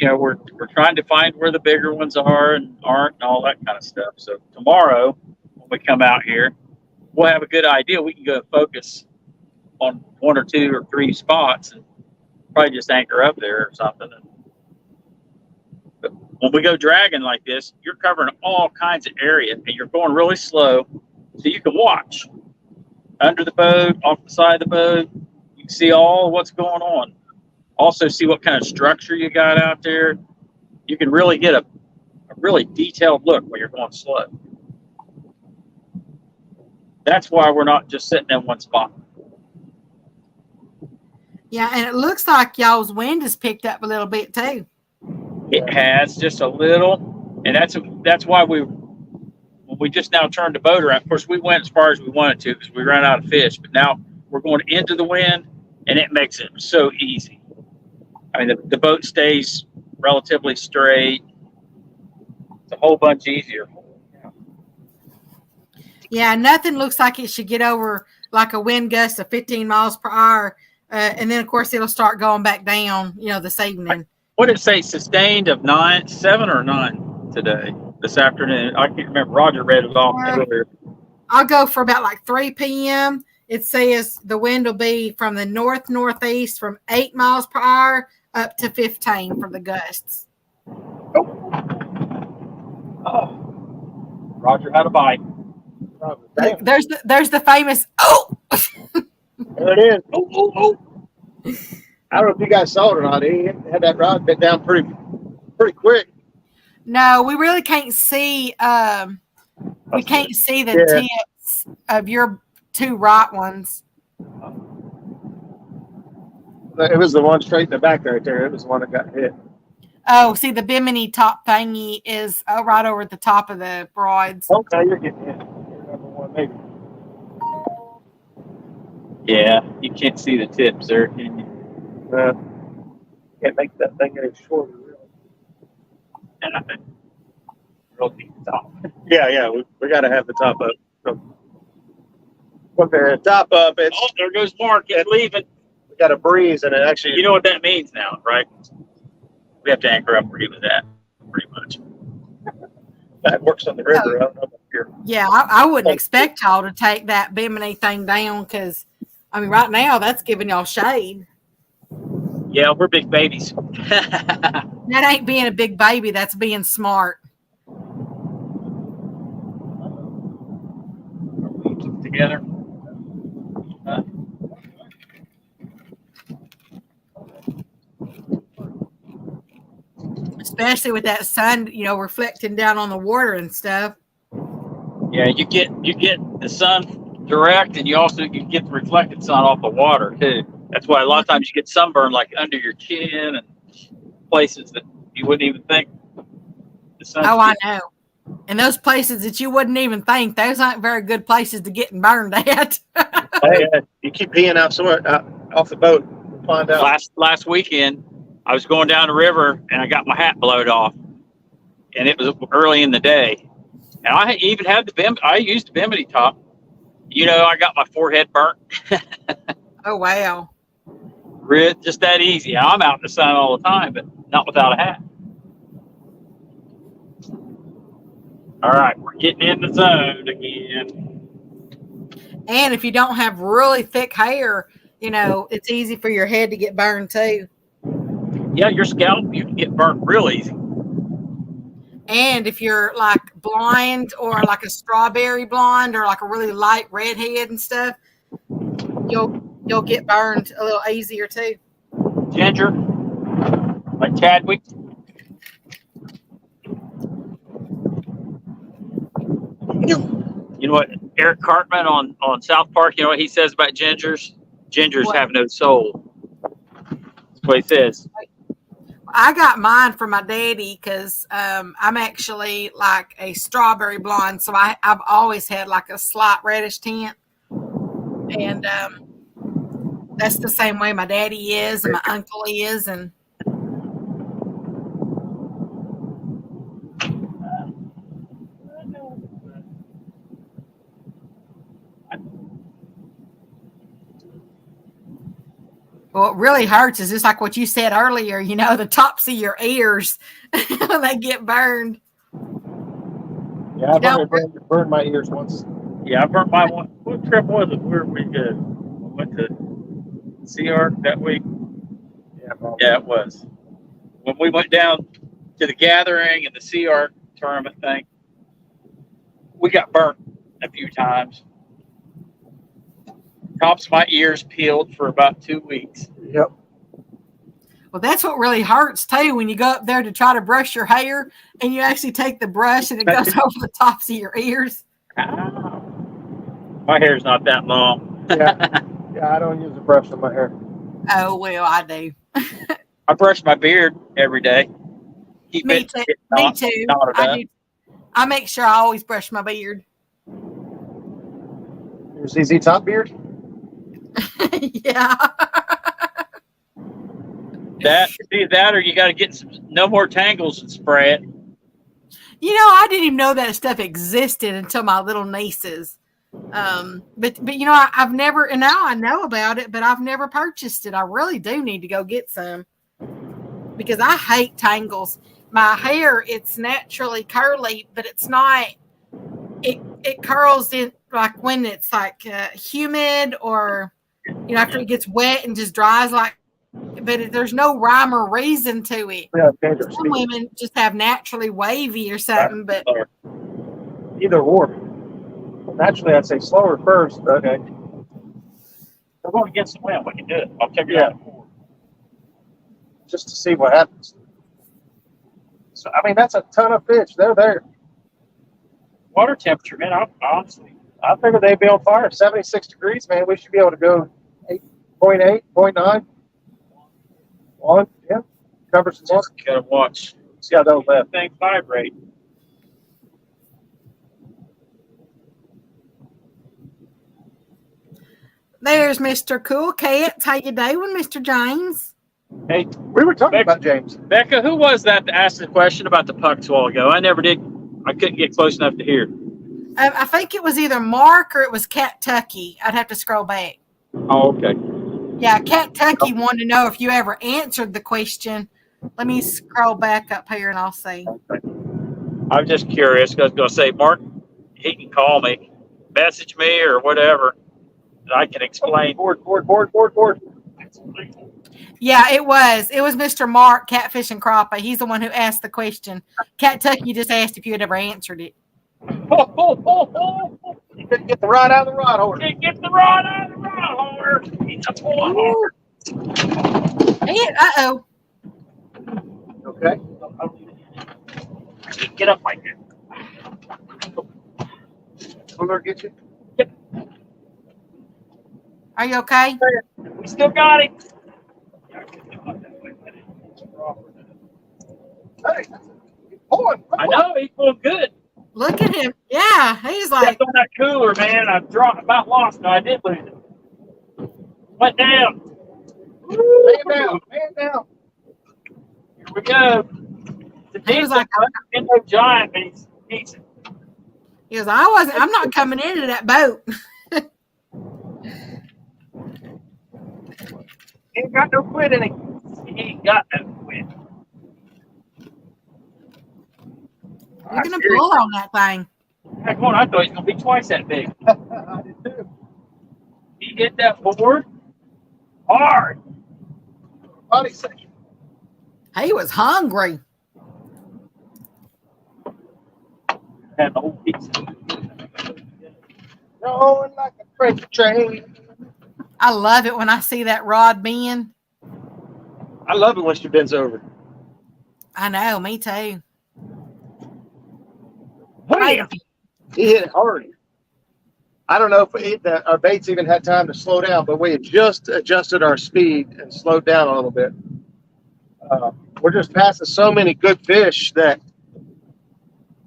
Speaker 3: we're trying to find where the bigger ones are and aren't and all that kind of stuff. So tomorrow, when we come out here, we'll have a good idea. We can go focus on 1 or 2 or 3 spots and probably just anchor up there or something. But when we go dragging like this, you're covering all kinds of area and you're going really slow, so you can watch under the boat, off the side of the boat. You can see all what's going on. Also see what kind of structure you got out there. You can really get a really detailed look when you're going slow. That's why we're not just sitting in one spot.
Speaker 1: Yeah, and it looks like y'all's wind has picked up a little bit too.
Speaker 3: It has just a little, and that's why we just now turned the boat around. Of course, we went as far as we wanted to because we ran out of fish, but now we're going into the wind, and it makes it so easy. I mean, the boat stays relatively straight. It's a whole bunch easier.
Speaker 1: Yeah, nothing looks like it should get over like a wind gust of 15 miles per hour. And then, of course, it'll start going back down, this evening.
Speaker 3: What did it say? Sustained of 7 or 9 today, this afternoon? I can't remember. Roger read it off earlier.
Speaker 1: I'll go for about like 3 p.m. It says the wind will be from the northeast from 8 miles per hour up to 15 for the gusts.
Speaker 3: Oh. Roger had a bite.
Speaker 1: There's the famous
Speaker 4: There it is. I don't know if you guys saw it or not. He had that rod bit down pretty quick.
Speaker 1: No, we really can't see. We can't see the tips of your 2 right ones.
Speaker 4: It was the one straight in the back right there. It was the one that got hit.
Speaker 1: Oh, see, the bimini top thingy is right over at the top of the broads.
Speaker 4: Okay, you're getting hit. You're number 1, maybe.
Speaker 3: Yeah, you can't see the tips there, can you?
Speaker 4: Can't make that thing any shorter, really.
Speaker 3: And I think real deep top.
Speaker 4: Yeah, we got to have the top up. So, put the top up.
Speaker 3: Oh, there goes Mark. It's leaving.
Speaker 4: We got a breeze, and it actually.
Speaker 3: You know what that means now, right? We have to anchor up where he was at, pretty much.
Speaker 4: That works on the river. I don't know about here.
Speaker 1: Yeah, I wouldn't expect y'all to take that bimini thing down because, right now that's giving y'all shade.
Speaker 3: Yeah, we're big babies.
Speaker 1: That ain't being a big baby. That's being smart.
Speaker 3: together.
Speaker 1: Especially with that sun, reflecting down on the water and stuff.
Speaker 3: Yeah, you get the sun direct, and you get the reflected sun off the water too. That's why a lot of times you get sunburn like under your chin and places that you wouldn't even think the sun.
Speaker 1: Oh, I know. And those places that you wouldn't even think, those aren't very good places to get burned at.
Speaker 2: Hey, you keep peeing out somewhere off the boat. Find out.
Speaker 3: Last weekend, I was going down the river and I got my hat blowed off, and it was early in the day. And I even had I used the bimini top. I got my forehead burnt.
Speaker 1: Oh, wow.
Speaker 3: Just that easy. I'm out in the sun all the time, but not without a hat. All right, we're getting in the zone again.
Speaker 1: And if you don't have really thick hair, it's easy for your head to get burned too.
Speaker 3: Yeah, your scalp, you can get burnt real easy.
Speaker 1: And if you're like blonde or like a strawberry blonde or like a really light redhead and stuff, you'll get burned a little easier too.
Speaker 3: Ginger, like Chadwick. You know what Eric Cartman on South Park, you know what he says about gingers? Gingers have no soul. That's what he says.
Speaker 1: I got mine from my daddy because I'm actually like a strawberry blonde, so I've always had like a slight reddish tint, and that's the same way my daddy is and my uncle is, and what really hurts is just like what you said earlier, the tops of your ears when they get burned.
Speaker 4: Yeah, I burned my ears once.
Speaker 3: Yeah, I burnt my one. What trip was it? Where we went to CR that week? Yeah, it was. When we went down to the gathering and the CR tournament thing, we got burnt a few times. Tops of my ears peeled for about 2 weeks.
Speaker 4: Yep.
Speaker 1: Well, that's what really hurts too when you go up there to try to brush your hair and you actually take the brush and it goes over the tops of your ears.
Speaker 3: Ow. My hair's not that long.
Speaker 4: Yeah, I don't use a brush on my hair.
Speaker 1: Oh, well, I do.
Speaker 3: I brush my beard every day.
Speaker 1: Me too. I make sure I always brush my beard.
Speaker 4: Your ZZ Top beard?
Speaker 1: Yeah.
Speaker 3: That or you got to get no more tangles and spray it.
Speaker 1: I didn't even know that stuff existed until my little nieces. But I've never, and now I know about it, but I've never purchased it. I really do need to go get some because I hate tangles. My hair, it's naturally curly, but it's not. It curls in like when it's like humid or after it gets wet and just dries like. But there's no rhyme or reason to it.
Speaker 4: Yeah,
Speaker 1: some women just have naturally wavy or something, but
Speaker 4: either or. Naturally, I'd say slower first. Okay.
Speaker 3: We're going against the wind. We can do it. I'll check it out.
Speaker 4: Just to see what happens. So, that's a ton of fish. They're there.
Speaker 3: Water temperature, man. Honestly,
Speaker 4: I figured they'd be on fire. 76 degrees, man. We should be able to go 8.8, 0.9. On, yeah. Cover some water.
Speaker 3: Gotta watch.
Speaker 4: See how those left.
Speaker 3: Things vibrate.
Speaker 1: There's Mr. Cool Cats. How you doing, Mr. James?
Speaker 3: Hey,
Speaker 4: we were talking about James.
Speaker 3: Becca, who was that asked the question about the pucks a while ago? I couldn't get close enough to hear.
Speaker 1: I think it was either Mark or it was Cat Tucky. I'd have to scroll back.
Speaker 3: Oh, okay.
Speaker 1: Yeah, Cat Tucky wanted to know if you ever answered the question. Let me scroll back up here and I'll see.
Speaker 3: I'm just curious because I was going to say, Mark, he can call me, message me or whatever. I can explain.
Speaker 4: Board.
Speaker 1: Yeah, it was. It was Mr. Mark, Catfish and Crappie. He's the one who asked the question. Cat Tucky just asked if you had ever answered it.
Speaker 2: couldn't get the rod out of the rod holder.
Speaker 3: Can't get the rod out of the rod holder. He's a pulling
Speaker 1: Ooh. Uh-oh.
Speaker 2: Okay.
Speaker 3: Get up like that.
Speaker 2: Sonar get you?
Speaker 1: Are you okay?
Speaker 3: We still got him.
Speaker 2: Hey, pulling.
Speaker 3: I know, he's doing good.
Speaker 1: Look at him. Yeah, he's like,
Speaker 3: Stepped on that cooler, man. I about lost. No, I did lose it. Went down.
Speaker 2: Man down. Man down.
Speaker 3: Here we go. The
Speaker 1: He was like,
Speaker 3: no giant, but he's decent.
Speaker 1: he was, I'm not coming into that boat.
Speaker 3: He ain't got no quit in him. He ain't got no quit.
Speaker 1: You're going to pull on that thing.
Speaker 3: Heck, one, I thought he was going to be twice that big.
Speaker 2: I did too.
Speaker 3: He hit that board hard.
Speaker 2: Body section.
Speaker 1: He was hungry.
Speaker 3: And the whole piece.
Speaker 2: Rolling like a freight train.
Speaker 1: I love it when I see that rod bend.
Speaker 2: I love it when she bends over.
Speaker 1: I know, me too.
Speaker 3: Wham!
Speaker 2: He hit it hard. I don't know if our baits even had time to slow down, but we had just adjusted our speed and slowed down a little bit. We're just passing so many good fish that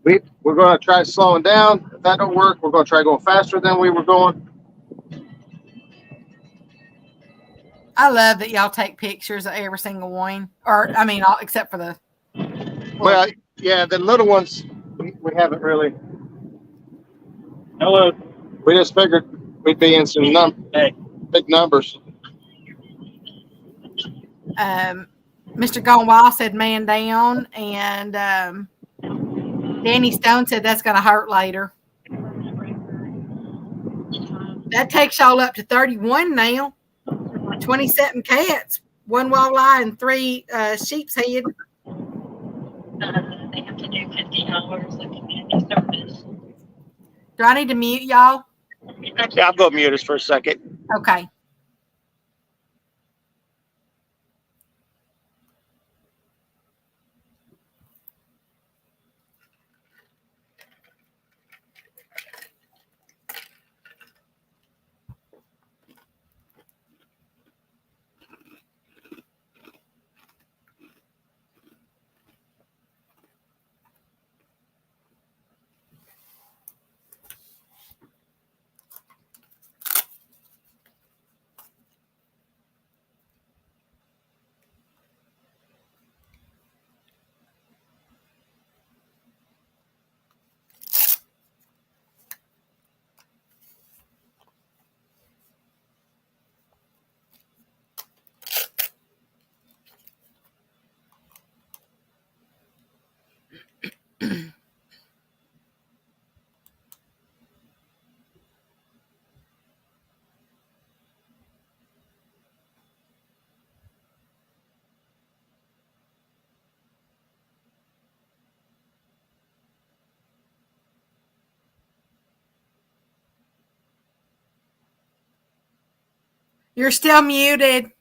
Speaker 2: we're going to try slowing down. If that don't work, we're going to try going faster than we were going.
Speaker 1: I love that y'all take pictures of every single one. Or, I mean, all, except for the...
Speaker 2: Well, yeah, the little ones, we haven't really.
Speaker 3: Hello.
Speaker 2: We just figured we'd be in some big numbers.
Speaker 1: Mr. Gone Wild said man down, and Danny Stone said that's going to hurt later. That takes y'all up to 31 now. 27 cats, 1 walleye, and 3 sheep's head.
Speaker 5: They have to do 50 hours of community service.
Speaker 1: Do I need to mute y'all?
Speaker 2: Yeah, I'll go mute us for a second.
Speaker 1: Okay. You're still muted.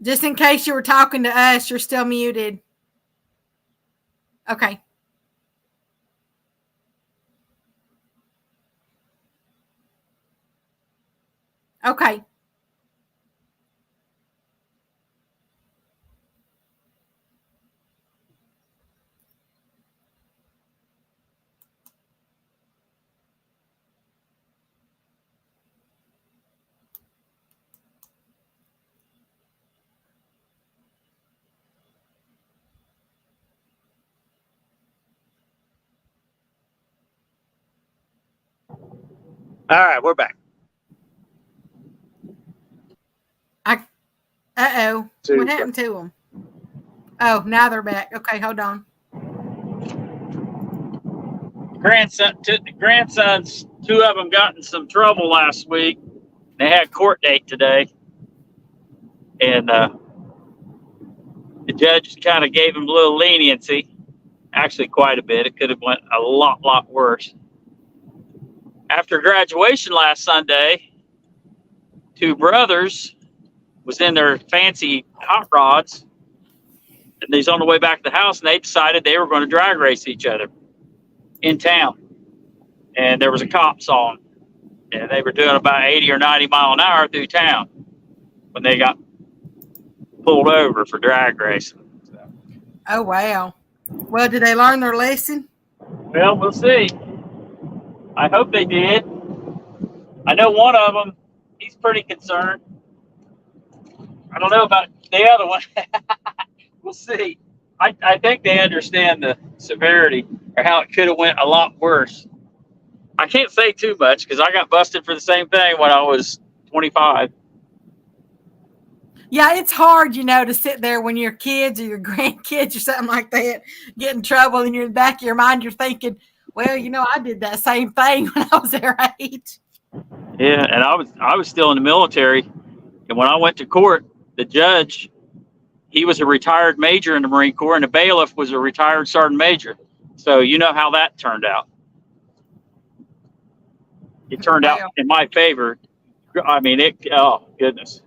Speaker 1: Just in case you were talking to us, you're still muted. Okay. Okay.
Speaker 2: All right, we're back.
Speaker 1: Uh-oh. What happened to them? Oh, now they're back. Okay, hold on.
Speaker 3: Grandsons, 2 of them got in some trouble last week. They had court date today. And the judge kind of gave them a little leniency. Actually, quite a bit. It could have went a lot worse. After graduation last Sunday, two brothers was in their fancy hot rods, and they's on the way back to the house, and they decided they were going to drag race each other in town. And there was a cops on, and they were doing about 80 or 90 mile an hour through town when they got pulled over for drag racing. So,
Speaker 1: Oh, wow. Well, did they learn their lesson?
Speaker 3: well, we'll see. I hope they did. I know one of them, he's pretty concerned. I don't know about the other one. We'll see. I think they understand the severity or how it could have went a lot worse. I can't say too much because I got busted for the same thing when I was 25.
Speaker 1: Yeah, it's hard, to sit there when your kids or your grandkids or something like that get in trouble, and you're in the back of your mind, you're thinking, well, I did that same thing when I was their age.
Speaker 3: Yeah, and I was still in the military, and when I went to court, the judge, he was a retired major in the Marine Corps, and the bailiff was a retired sergeant major. So you know how that turned out. It turned out in my favor. I mean, oh goodness,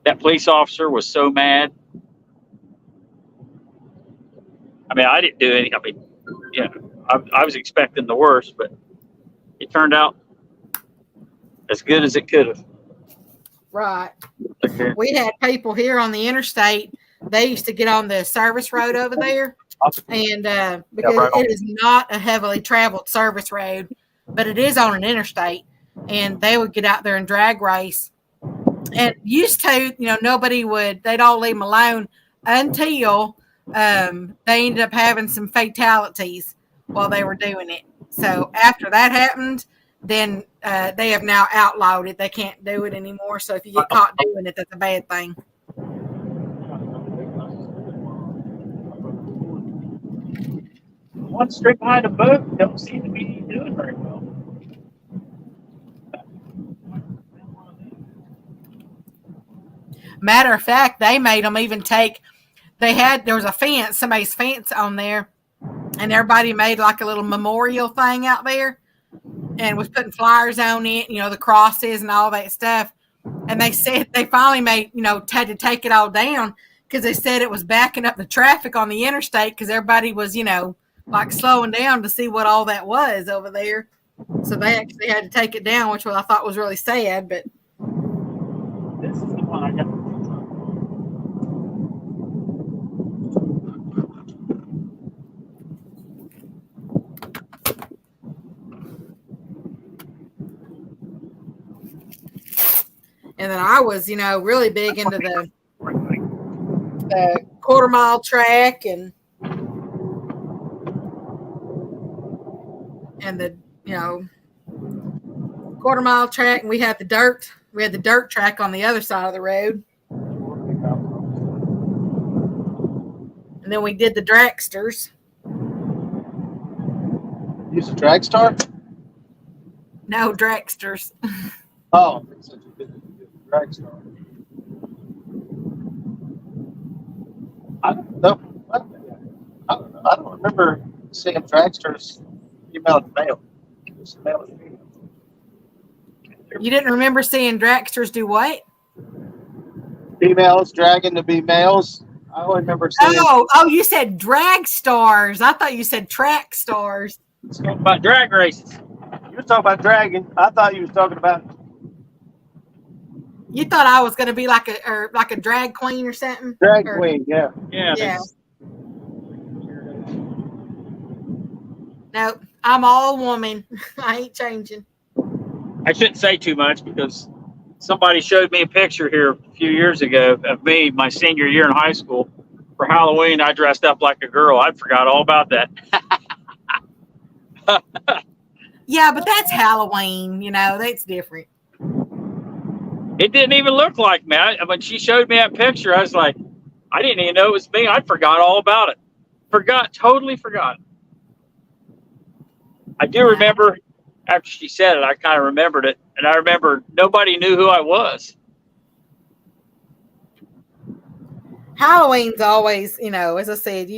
Speaker 3: that police officer was so mad. I mean, I didn't do any. I mean, I was expecting the worst, but it turned out as good as it could have.
Speaker 1: Right.
Speaker 3: Okay.
Speaker 1: We had people here on the interstate. They used to get on the service road over there, and because it is not a heavily traveled service road, but it is on an interstate, and they would get out there and drag race. And used to, they'd all leave them alone until they ended up having some fatalities while they were doing it. So after that happened, then they have now outlawed it. They can't do it anymore. So if you get caught doing it, that's a bad thing.
Speaker 3: One straight behind a boat don't seem to be doing very well.
Speaker 1: Matter of fact, they made them even there was a fence, somebody's fence on there, and everybody made like a little memorial thing out there and was putting flyers on it, the crosses and all that stuff. And they said they finally had to take it all down because they said it was backing up the traffic on the interstate because everybody was, like slowing down to see what all that was over there. So they actually had to take it down, which I thought was really sad. But
Speaker 3: this is the one I got.
Speaker 1: and then I was, really big into the quarter mile track and the quarter mile track, and we had the dirt track on the other side of the road, and then we did the dragsters.
Speaker 4: Use a drag star?
Speaker 1: No, dragsters.
Speaker 4: Oh, drag star. I don't know. I don't remember seeing dragsters female and male.
Speaker 1: You didn't remember seeing dragsters do what?
Speaker 4: Females dragging to be males. I only remember seeing.
Speaker 1: Oh, you said drag stars. I thought you said track stars.
Speaker 3: Let's talk about drag races.
Speaker 4: You were talking about dragging. I thought you was talking about.
Speaker 1: You thought I was going to be like a drag queen or something?
Speaker 4: Drag queen, yeah.
Speaker 1: Yeah. No, I'm all woman. I ain't changing.
Speaker 3: I shouldn't say too much because somebody showed me a picture here a few years ago of me, my senior year in high school. For Halloween, I dressed up like a girl. I forgot all about that.
Speaker 1: Yeah, but that's Halloween. That's different.
Speaker 3: It didn't even look like me. When she showed me that picture, I was like, I didn't even know it was me. I forgot all about it. Totally forgot. I do remember after she said it, I kind of remembered it. And I remember nobody knew who I was.
Speaker 1: Halloween's always, as I said,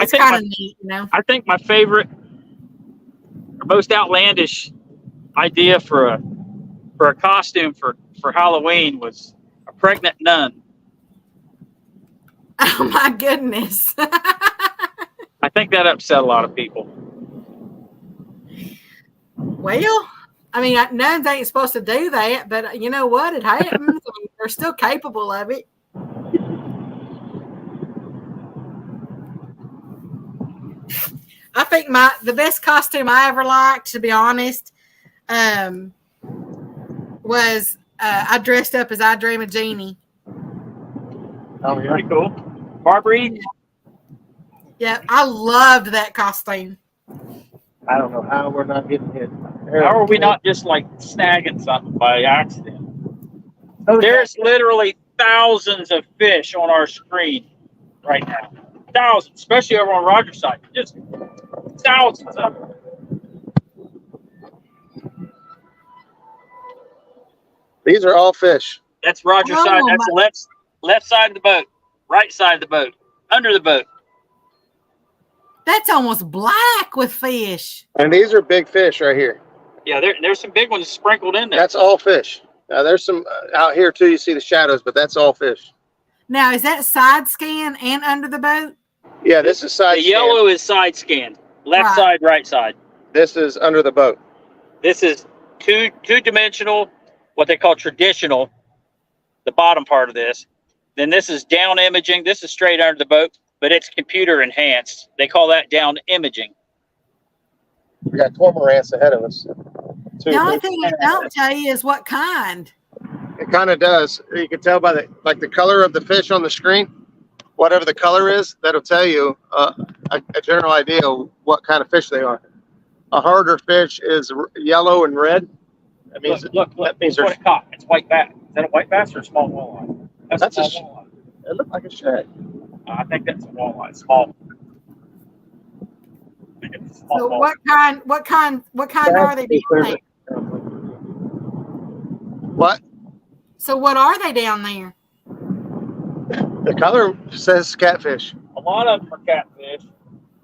Speaker 1: It's
Speaker 3: think
Speaker 1: kind of neat, you know.
Speaker 3: I think my favorite or most outlandish idea for a costume for Halloween was a pregnant nun.
Speaker 1: Oh my goodness.
Speaker 3: I think that upset a lot of people.
Speaker 1: Well, I mean, nuns ain't supposed to do that, but you know what? It happens. I mean, they're still capable of it. I think the best costume I ever liked, to be honest, was I dressed up as I Dream of Jeannie.
Speaker 4: Oh, yeah.
Speaker 3: Pretty cool. Barbary.
Speaker 1: Yeah, I loved that costume.
Speaker 4: I don't know how we're not getting hit.
Speaker 3: How are we not just like snagging something by accident?
Speaker 4: Oh,
Speaker 3: There's literally thousands of fish on our screen right now. Thousands, especially over on Roger's side. Just thousands of them.
Speaker 2: These are all fish.
Speaker 3: That's Roger's
Speaker 1: Oh,
Speaker 3: side. That's
Speaker 1: my-
Speaker 3: left side of the boat, right side of the boat, under the boat.
Speaker 1: That's almost black with fish.
Speaker 2: And these are big fish right here.
Speaker 3: Yeah, there's some big ones sprinkled in there.
Speaker 2: That's all fish. Now, there's some out here too. You see the shadows, but that's all fish.
Speaker 1: Now, is that side scan and under the boat?
Speaker 2: Yeah, this is side
Speaker 3: The
Speaker 2: scan.
Speaker 3: yellow is side scanned. Left
Speaker 1: Right.
Speaker 3: side, right side.
Speaker 2: This is under the boat.
Speaker 3: This is two-dimensional, what they call traditional, the bottom part of this. Then this is down imaging. This is straight under the boat, but it's computer enhanced. They call that down imaging.
Speaker 2: We got cormorants ahead of us.
Speaker 1: The only thing it don't tell you is what kind.
Speaker 2: It kind of does. You can tell by the color of the fish on the screen. Whatever the color is, that'll tell you a general idea of what kind of fish they are. A harder fish is yellow and red. That means
Speaker 3: Look.
Speaker 2: that means
Speaker 3: That's what it caught. It's white bass. Is that a white bass or a small walleye?
Speaker 2: That's a
Speaker 3: small walleye.
Speaker 2: it looked like a shad.
Speaker 3: I think that's a walleye. Small. I think it's a small
Speaker 1: So
Speaker 3: walleye.
Speaker 1: what kind are they down there?
Speaker 2: What?
Speaker 1: So what are they down there?
Speaker 2: The color says catfish.
Speaker 3: A lot of them are catfish.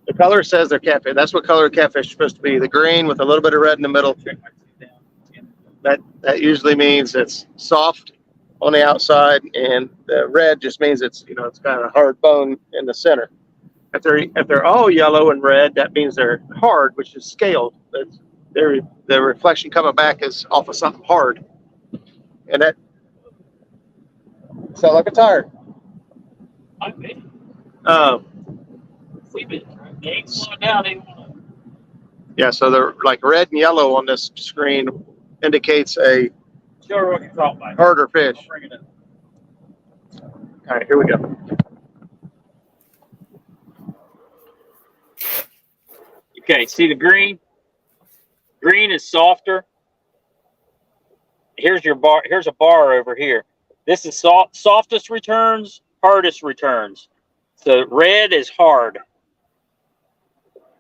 Speaker 2: The color says they're catfish. That's what color catfish is supposed to be. The green with a little bit of red in the middle. That usually means it's soft on the outside, and the red just means it's it's kind of hard bone in the center. If they're all yellow and red, that means they're hard, which is scaled. The reflection coming back is off of something hard, and that sound like a tire.
Speaker 3: Might be.
Speaker 2: Um,
Speaker 3: They ain't slowing down. They wanna...
Speaker 2: yeah, so they're like red and yellow on this screen indicates a
Speaker 3: Show her what you caught by.
Speaker 2: harder fish.
Speaker 3: Bring it in.
Speaker 2: All right, here we go.
Speaker 3: Okay, see the green? Green is softer. Here's your bar. Here's a bar over here. This is softest returns, hardest returns. So red is hard.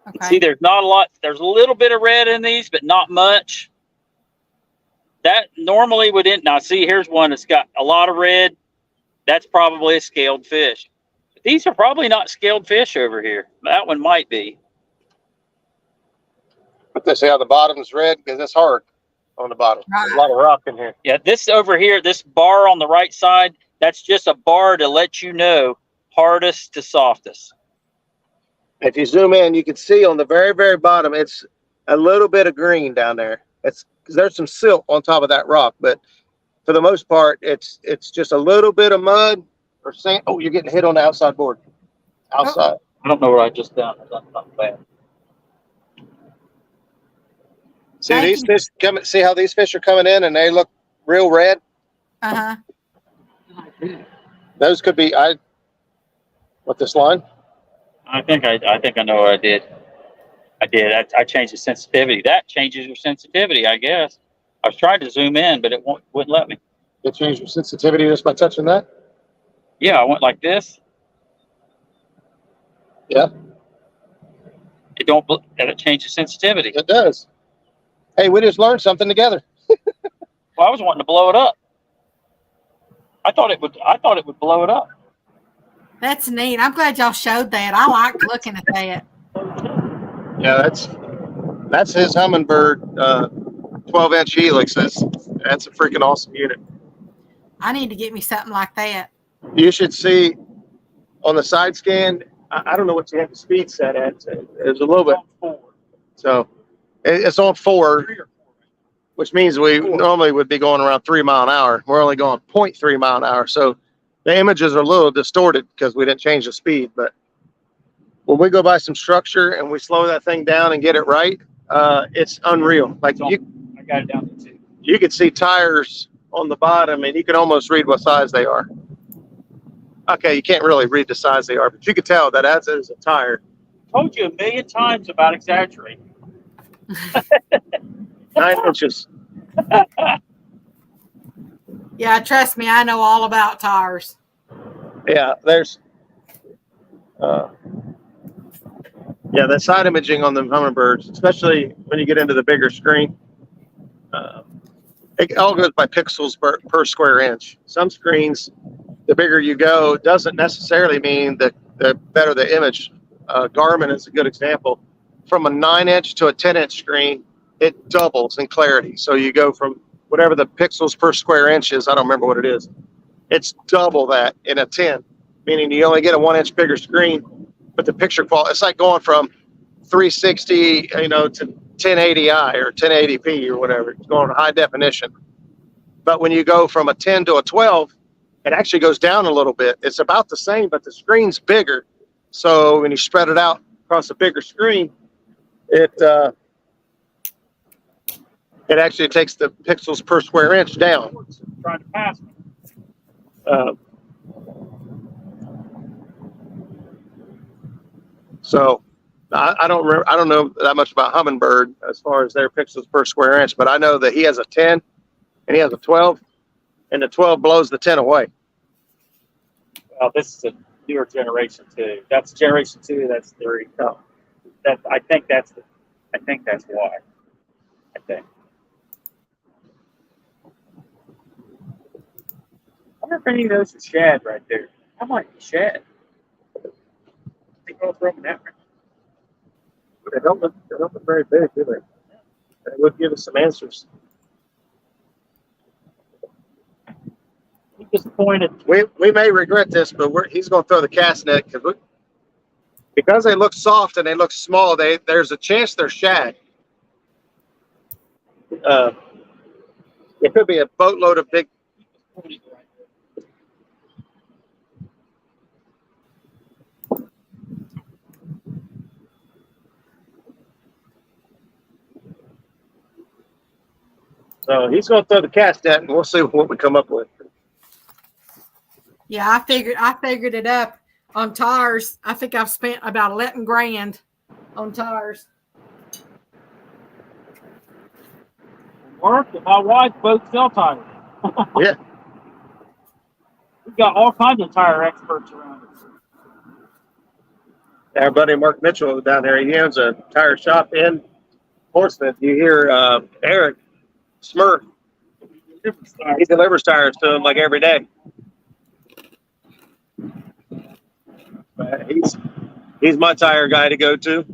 Speaker 1: Okay.
Speaker 3: See, there's not a lot. There's a little bit of red in these, but not much. That normally would end. Now, see, here's one that's got a lot of red. That's probably a scaled fish. But these are probably not scaled fish over here. That one might be.
Speaker 2: But they say how the bottom's red because it's hard on the bottom. There's a lot of rock in here.
Speaker 3: Yeah, this over here, this bar on the right side, that's just a bar to let you know hardest to softest.
Speaker 2: If you zoom in, you can see on the very, very bottom, it's a little bit of green down there. It's because there's some silt on top of that rock, but for the most part, it's just a little bit of mud or sand. Oh, you're getting hit on the outside board. Outside.
Speaker 3: I don't know what I just done. That's not bad.
Speaker 2: See
Speaker 1: Thank
Speaker 2: these
Speaker 1: you.
Speaker 2: fish coming. See how these fish are coming in and they look real red.
Speaker 1: Uh-huh.
Speaker 2: Those could be what this line.
Speaker 3: I think I know what I did. I changed the sensitivity. That changes your sensitivity, I guess. I was trying to zoom in, but it wouldn't let me.
Speaker 2: You change your sensitivity just by touching that.
Speaker 3: Yeah, I went like this.
Speaker 2: Yeah,
Speaker 3: It changes sensitivity.
Speaker 2: it does. Hey, we just learned something together.
Speaker 3: Well, I was wanting to blow it up. I thought it would blow it up.
Speaker 1: That's neat. I'm glad y'all showed that. I liked looking at that.
Speaker 2: Yeah, that's his Humminbird 12-inch helix. That's a freaking awesome unit.
Speaker 1: I need to get me something like that.
Speaker 2: You should see on the side scan. I don't know what you have the speed set at. It's a little bit. So it's on 4, which means we normally would be going around 3 mile an hour. We're only going 0.3 mile an hour. So the images are a little distorted because we didn't change the speed. But when we go by some structure and we slow that thing down and get it right, it's unreal. Like I got it down to 2. You could see tires on the bottom and you can almost read what size they are. Okay, you can't really read the size they are, but you can tell that as is a tire.
Speaker 3: Told you a million times about exaggerating.
Speaker 2: 9 inches.
Speaker 1: Yeah, trust me, I know all about tires.
Speaker 2: Yeah, there's that side imaging on the Humminbirds, especially when you get into the bigger screen. It all goes by pixels per square inch. Some screens, the bigger you go, doesn't necessarily mean that the better the image. Garmin is a good example. From a 9-inch to a 10-inch screen, it doubles in clarity. So you go from whatever the pixels per square inch is, I don't remember what it is. It's double that in a 10, meaning you only get a 1-inch bigger screen, but the picture quality, it's like going from 360, to 1080i or 1080p or whatever. It's going to high definition. But when you go from a 10 to a 12, it actually goes down a little bit. It's about the same, but the screen's bigger. So when you spread it out across a bigger screen, it actually takes the pixels per square inch down.
Speaker 3: Trying to pass me.
Speaker 2: So I don't know that much about Humminbird as far as their pixels per square inch, but I know that he has a 10 and he has a 12, and the 12 blows the 10 away.
Speaker 3: Well, this is a newer generation 2. That's generation 2. That's 3. No, I think that's why. I think. I wonder if any of those are shad right there. That might be shad. I think I'll throw them that way.
Speaker 2: They don't look very big, do they? They would give us some answers.
Speaker 3: I'm disappointed.
Speaker 2: We may regret this, but he's going to throw the cast net because they look soft and they look small. There's a chance they're shad. It could be a boatload of big. So he's going to throw the cast net, and we'll see what we come up with.
Speaker 1: Yeah, I figured it up on tires. I think I've spent about 11 grand on tires.
Speaker 3: Mark and my wife both sell tires.
Speaker 2: Yeah.
Speaker 3: We've got all kinds of tire experts around us.
Speaker 2: Our buddy Mark Mitchell down there, he owns a tire shop in Portsmouth. You hear Eric Smurf. He delivers tires to him like every day. He's my tire guy to go to.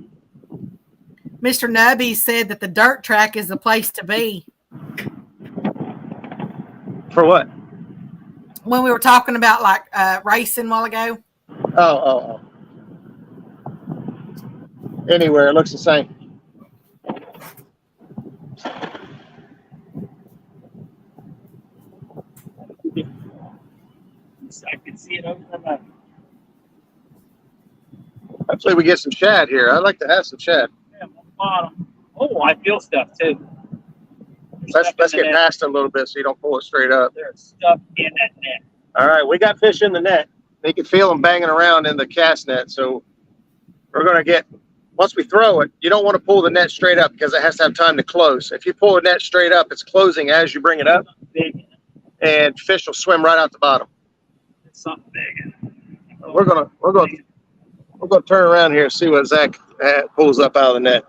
Speaker 1: Mr. Nubby said that the dirt track is the place to be.
Speaker 2: For what?
Speaker 1: When we were talking about racing a while ago.
Speaker 2: Oh. Anywhere, it looks the same.
Speaker 3: I can see it over the map.
Speaker 2: Hopefully we get some shad here. I'd like to have some shad.
Speaker 3: Yeah, on the bottom. Oh, I feel stuff too.
Speaker 2: Let's get past it a little bit so you don't pull it straight up.
Speaker 3: There's stuff in that net.
Speaker 2: All right, we got fish in the net. You can feel them banging around in the cast net. So we're going to get, once we throw it, you don't want to pull the net straight up because it has to have time to close. If you pull the net straight up, it's closing as you bring it up, and fish will swim right out the bottom.
Speaker 3: It's something big.
Speaker 2: We're gonna turn around here and see what Zach pulls up out of the net.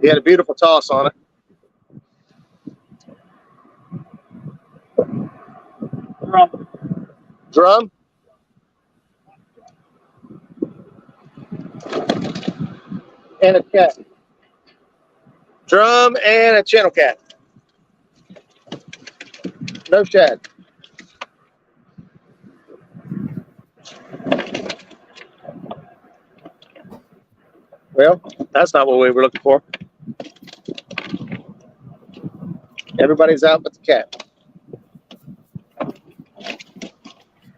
Speaker 2: He had a beautiful toss on it. Drum. And a cat. Drum and a channel cat. No shad. Well, that's not what we were looking for. Everybody's out but the cat.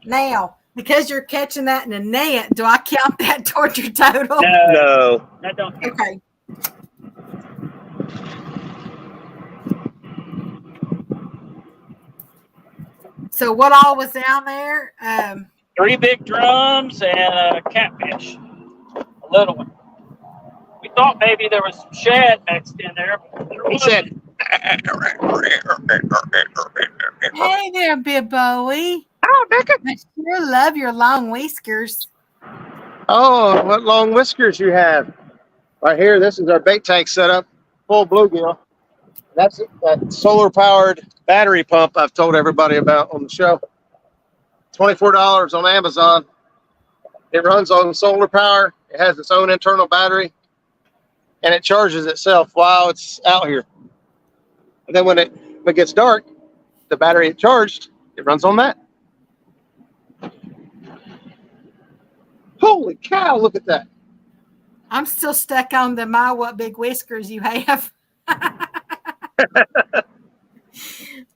Speaker 1: Now, because you're catching that in a net, do I count that toward your total?
Speaker 2: No.
Speaker 3: That don't count.
Speaker 1: Okay. So what all was down there?
Speaker 3: 3 big drums and a catfish, a little one. We thought maybe there was some shad mixed in there. But there
Speaker 2: He
Speaker 3: wasn't.
Speaker 2: said,
Speaker 1: Hey there, Big Bowie.
Speaker 2: oh, Becca.
Speaker 1: I sure love your long whiskers.
Speaker 2: Oh, what long whiskers you have. Right here, this is our bait tank setup, full bluegill. That's that solar powered battery pump I've told everybody about on the show. $24 on Amazon. It runs on solar power. It has its own internal battery, and it charges itself while it's out here. And then when it gets dark, the battery charged, it runs on that. Holy cow, look at that.
Speaker 1: I'm still stuck on the my what big whiskers you have.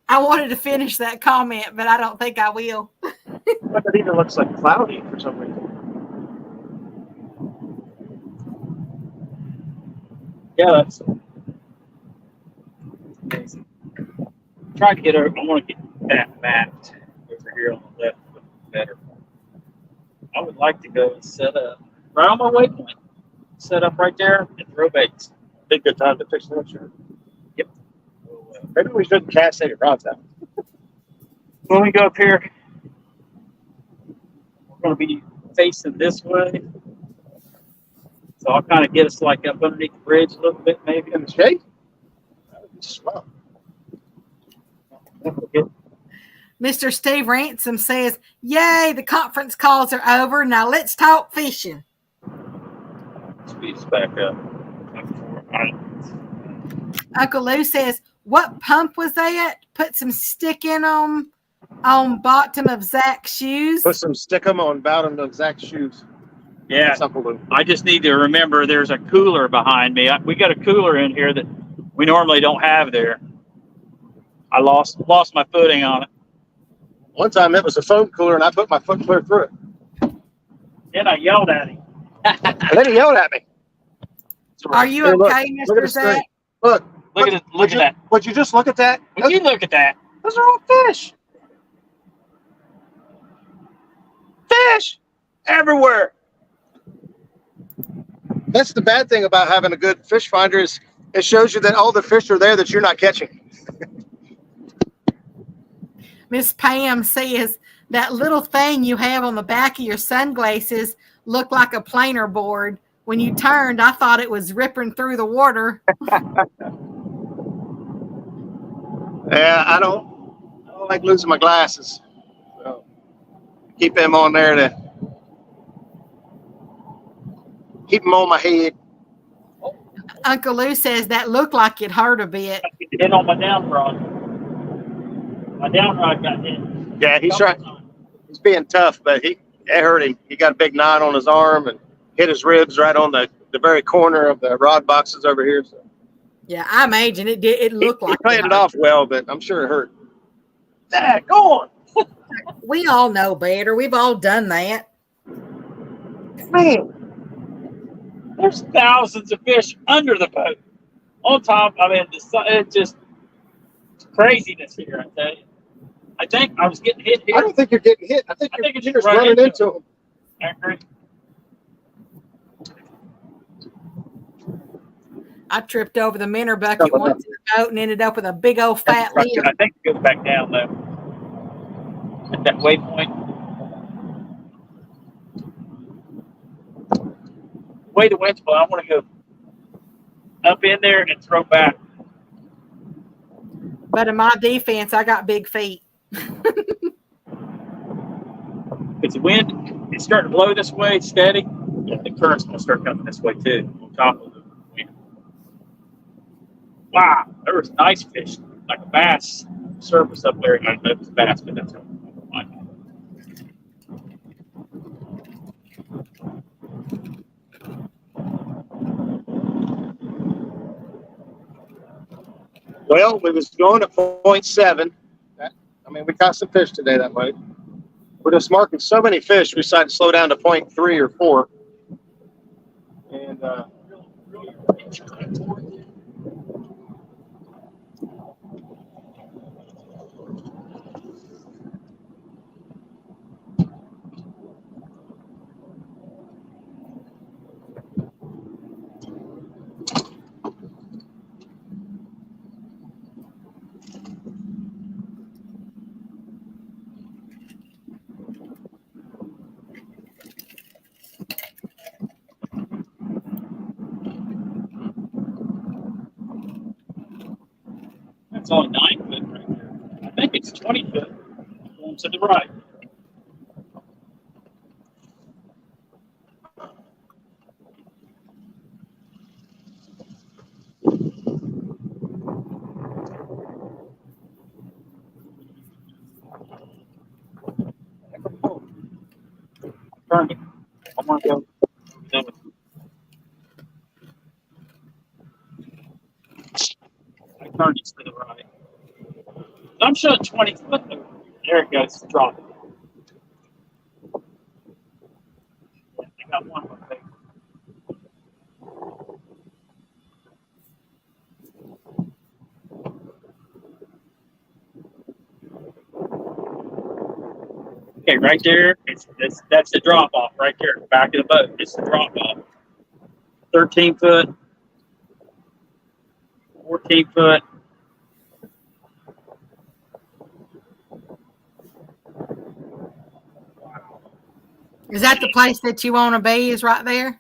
Speaker 1: I wanted to finish that comment, but I don't think I will.
Speaker 4: But it even looks like cloudy for some reason.
Speaker 3: Yeah, that's amazing. Try to get over. I want to get that mapped over here on the left better. I would like to go and set up right on my waypoint. Set up right there and throw baits.
Speaker 2: Be a good time to fix that shirt.
Speaker 3: Yep.
Speaker 2: Maybe we shouldn't cast any rods out.
Speaker 3: When we go up here, we're going to be facing this way. So I'll kind of get us like up underneath the bridge a little bit, maybe.
Speaker 2: In the shade? That would be swell.
Speaker 1: Mr. Steve Ransom says, yay, the conference calls are over. Now let's talk fishing.
Speaker 3: Speed us back up.
Speaker 1: Uncle Lou says, what pump was that? Put some stick in on bottom of Zach's shoes.
Speaker 2: Put some stickum on bottom of Zach's shoes.
Speaker 3: Yeah,
Speaker 2: That's Uncle Lou.
Speaker 3: I just need to remember there's a cooler behind me. We got a cooler in here that we normally don't have there. I lost my footing on it.
Speaker 2: One time it was a foam cooler and I put my foot clear through it.
Speaker 3: Then I yelled at him.
Speaker 2: And then he yelled at me.
Speaker 1: Are you
Speaker 2: Here, look.
Speaker 1: okay,
Speaker 2: Look at
Speaker 1: Mr.
Speaker 2: the
Speaker 1: Zach?
Speaker 2: screen. Look.
Speaker 3: Look at that.
Speaker 2: Would you just look at that?
Speaker 3: Would you look at that?
Speaker 2: Those are all fish. Fish everywhere. That's the bad thing about having a good fish finder is it shows you that all the fish are there that you're not catching.
Speaker 1: Miss Pam says that little thing you have on the back of your sunglasses looked like a planer board. When you turned, I thought it was ripping through the water.
Speaker 2: Yeah, I don't like losing my glasses. So keep them on there to keep them on my head.
Speaker 1: Uncle Lou says that looked like it hurt a bit.
Speaker 3: Hit on my down rod. My down rod got hit.
Speaker 2: Yeah, he's trying. He's being tough, but it hurt him. He got a big knot on his arm and hit his ribs right on the very corner of the rod boxes over here. So
Speaker 1: Yeah, I imagine it did. It looked like
Speaker 2: he played it
Speaker 1: hurt.
Speaker 2: off well, but I'm sure it hurt. Dad, go on.
Speaker 1: We all know better. We've all done that.
Speaker 2: Man,
Speaker 3: There's thousands of fish under the boat. On top, I mean, it's just craziness here, I tell you. I think I was getting hit here.
Speaker 2: I don't think you're getting hit. I think
Speaker 3: I
Speaker 2: you're
Speaker 3: think it's
Speaker 2: just
Speaker 3: just right
Speaker 2: running
Speaker 3: into
Speaker 2: into him.
Speaker 3: I agree.
Speaker 1: I tripped over the minnow bucket once in the boat and ended up with a big old fat lid.
Speaker 3: I think it goes back down, though. At that waypoint. The way the wind's blowing, I want to go up in there and throw back.
Speaker 1: But in my defense, I got big feet.
Speaker 3: because the wind is starting to blow this way steady. The current's going to start coming this way too, on top of the wind. Wow, there was nice fish, like a bass surface up there. I don't know if it's bass, but that's what I like.
Speaker 2: Well, we was going at 0.7. I mean, we caught some fish today that way. We're just marking so many fish, we decided to slow down to 0.3 or 4. And
Speaker 3: That's only 9 foot right there. I think it's 20 foot going to the right. Turn it. I want to go. I turned it to the right. I'm showing 20 foot over here. There it goes. Drop it. I got one more thing. Okay, right there. That's the drop off right there. Back of the boat. It's the drop off. 13 foot. 14 foot.
Speaker 1: Is that the place that you want to be? Is right there?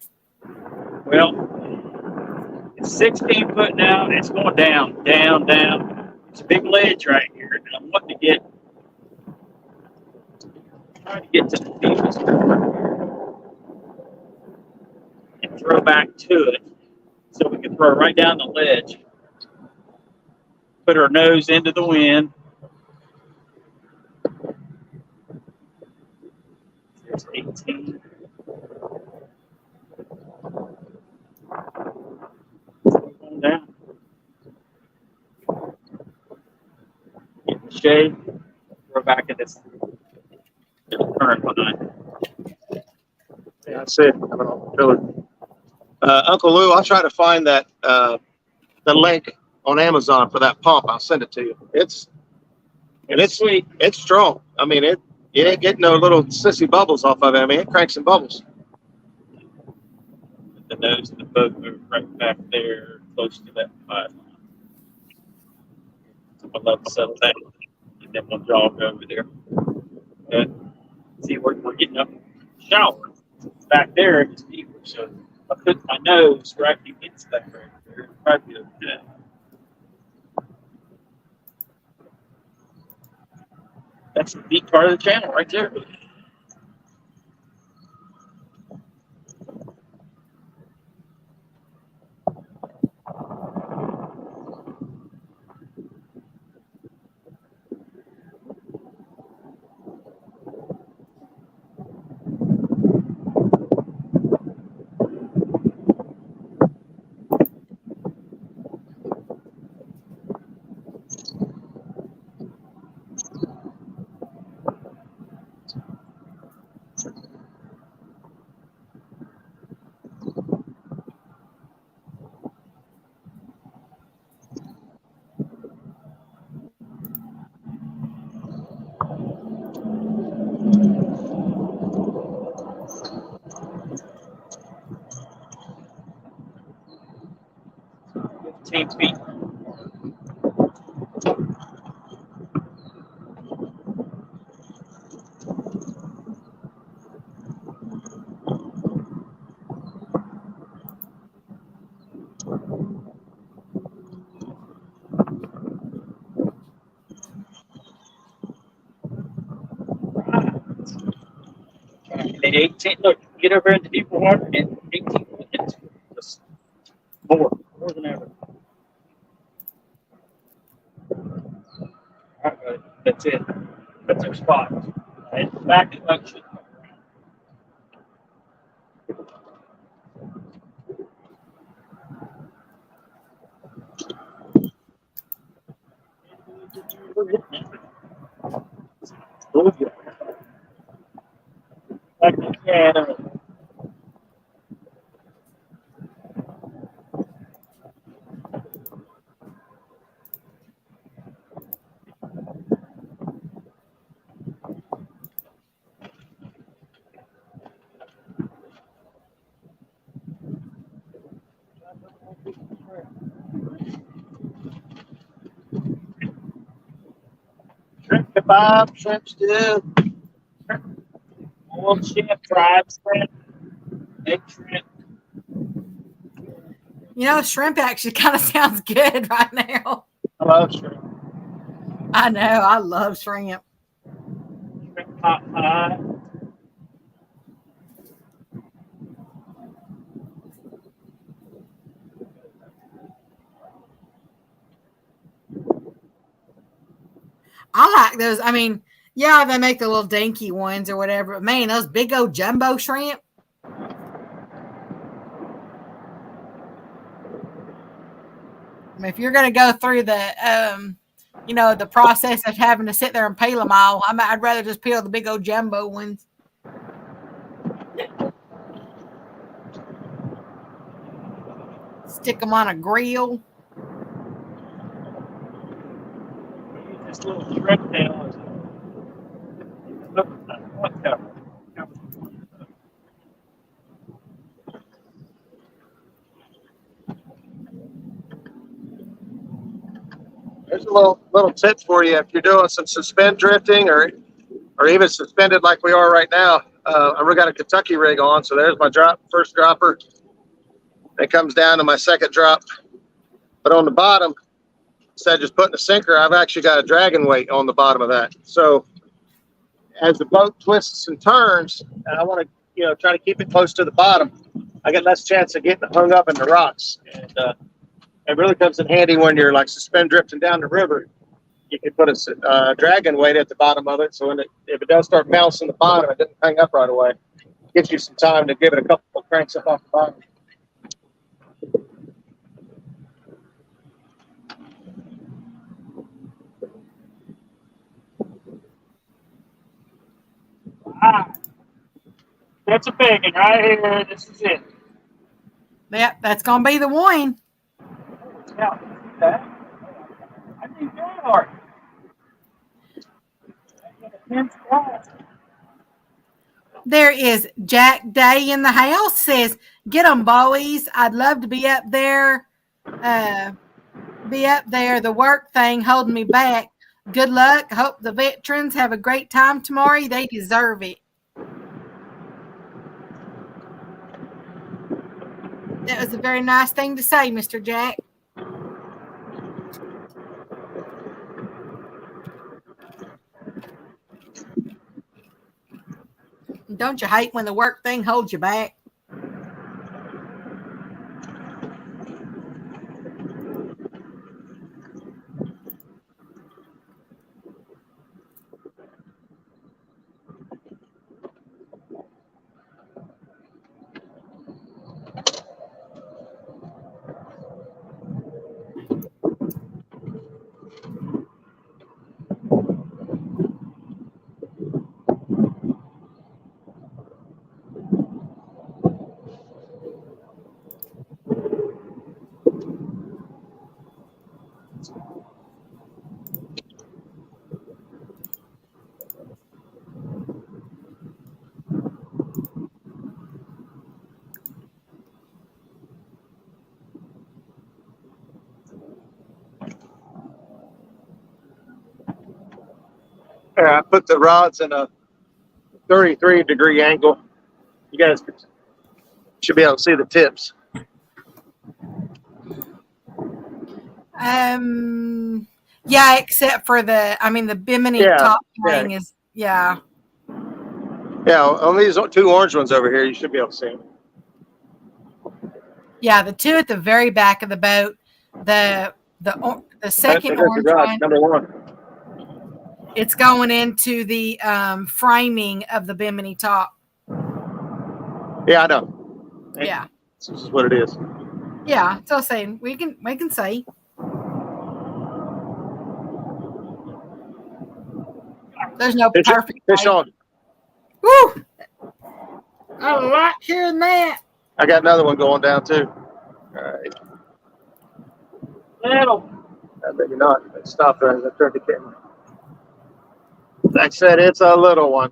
Speaker 3: Well, it's 16 foot now. It's going down, down, down. It's a big ledge right here. And I'm wanting to trying to get to the deepest and throw back to it so we can throw right down the ledge. Put our nose into the wind. There's 18. Going down. Get the shade. Throw back at this current behind.
Speaker 2: yeah, that's it. Coming off the pillar. Uncle Lou, I'll try to find that the link on Amazon for that pump. I'll send it to you. It's
Speaker 3: Sweet.
Speaker 2: It's strong. I mean, it ain't getting no little sissy bubbles off of it. I mean, it cranks some bubbles.
Speaker 3: The nose of the boat moves right back there, close to that pipe. I'll let it settle down, and then we'll jog over there. Okay. See, we're getting up shower. Back there, it's deeper, so I put my nose right against that right there. Probably okay. That's the deep part of the channel right there. Team feet. in 18. Look, get over into deeper water in 18 minutes. Just more than ever. All right, that's it. That's our spot. Right, back in function. Back in Canada.
Speaker 4: Shrimp kebab, shrimp stew.
Speaker 3: Old shrimp, fried shrimp, egg shrimp.
Speaker 1: You know, shrimp actually kind of sounds good right now.
Speaker 4: I love shrimp.
Speaker 1: I know. I love shrimp.
Speaker 3: Shrimp pot pie.
Speaker 1: I like those. I mean, yeah, they make the little dinky ones or whatever, but man, those big old jumbo shrimp. I mean, if you're going to go through the, the process of having to sit there and peel them all, I'd rather just peel the big old jumbo ones. Stick them on a grill.
Speaker 3: This little shrimp tail is
Speaker 2: There's a little tip for you if you're doing some suspend drifting or even suspended like we are right now. I've got a Kentucky rig on, so there's my first dropper. It comes down to my second drop. But on the bottom, instead of just putting a sinker, I've actually got a dragon weight on the bottom of that. So as the boat twists and turns, and I want to try to keep it close to the bottom, I get less chance of getting hung up in the rocks. And it really comes in handy when you're like suspend drifting down the river. You can put a dragon weight at the bottom of it, so if it does start bouncing the bottom, it doesn't hang up right away. Gives you some time to give it a couple of cranks up off the bottom.
Speaker 3: That's a big one right here. This is it.
Speaker 1: Yep, that's going to be the one.
Speaker 3: Yeah, I think that hard.
Speaker 1: There is Jack Day in the house. Says, "Get them, boys. I'd love to be up there. The work thing holding me back. Good luck. Hope the veterans have a great time tomorrow. They deserve it." That was a very nice thing to say, Mr. Jack. Don't you hate when the work thing holds you back?
Speaker 2: I put the rods in a 33-degree angle. You guys should be able to see the tips.
Speaker 1: Yeah, except for the Bimini top thing is, yeah.
Speaker 2: Yeah, on these two orange ones over here, you should be able to see them.
Speaker 1: Yeah, the two at the very back of the boat. The second orange one,
Speaker 2: number one.
Speaker 1: it's going into the framing of the bimini top.
Speaker 2: Yeah, I know.
Speaker 1: Yeah.
Speaker 2: This is what it is.
Speaker 1: Yeah, so I'm saying we can say. There's no perfect
Speaker 2: Fish
Speaker 1: way.
Speaker 2: on.
Speaker 1: Woo! I like hearing that.
Speaker 2: I got another one going down too. All right.
Speaker 3: Little.
Speaker 2: Maybe not. Stop there as I turn the camera. Like I said, it's a little one.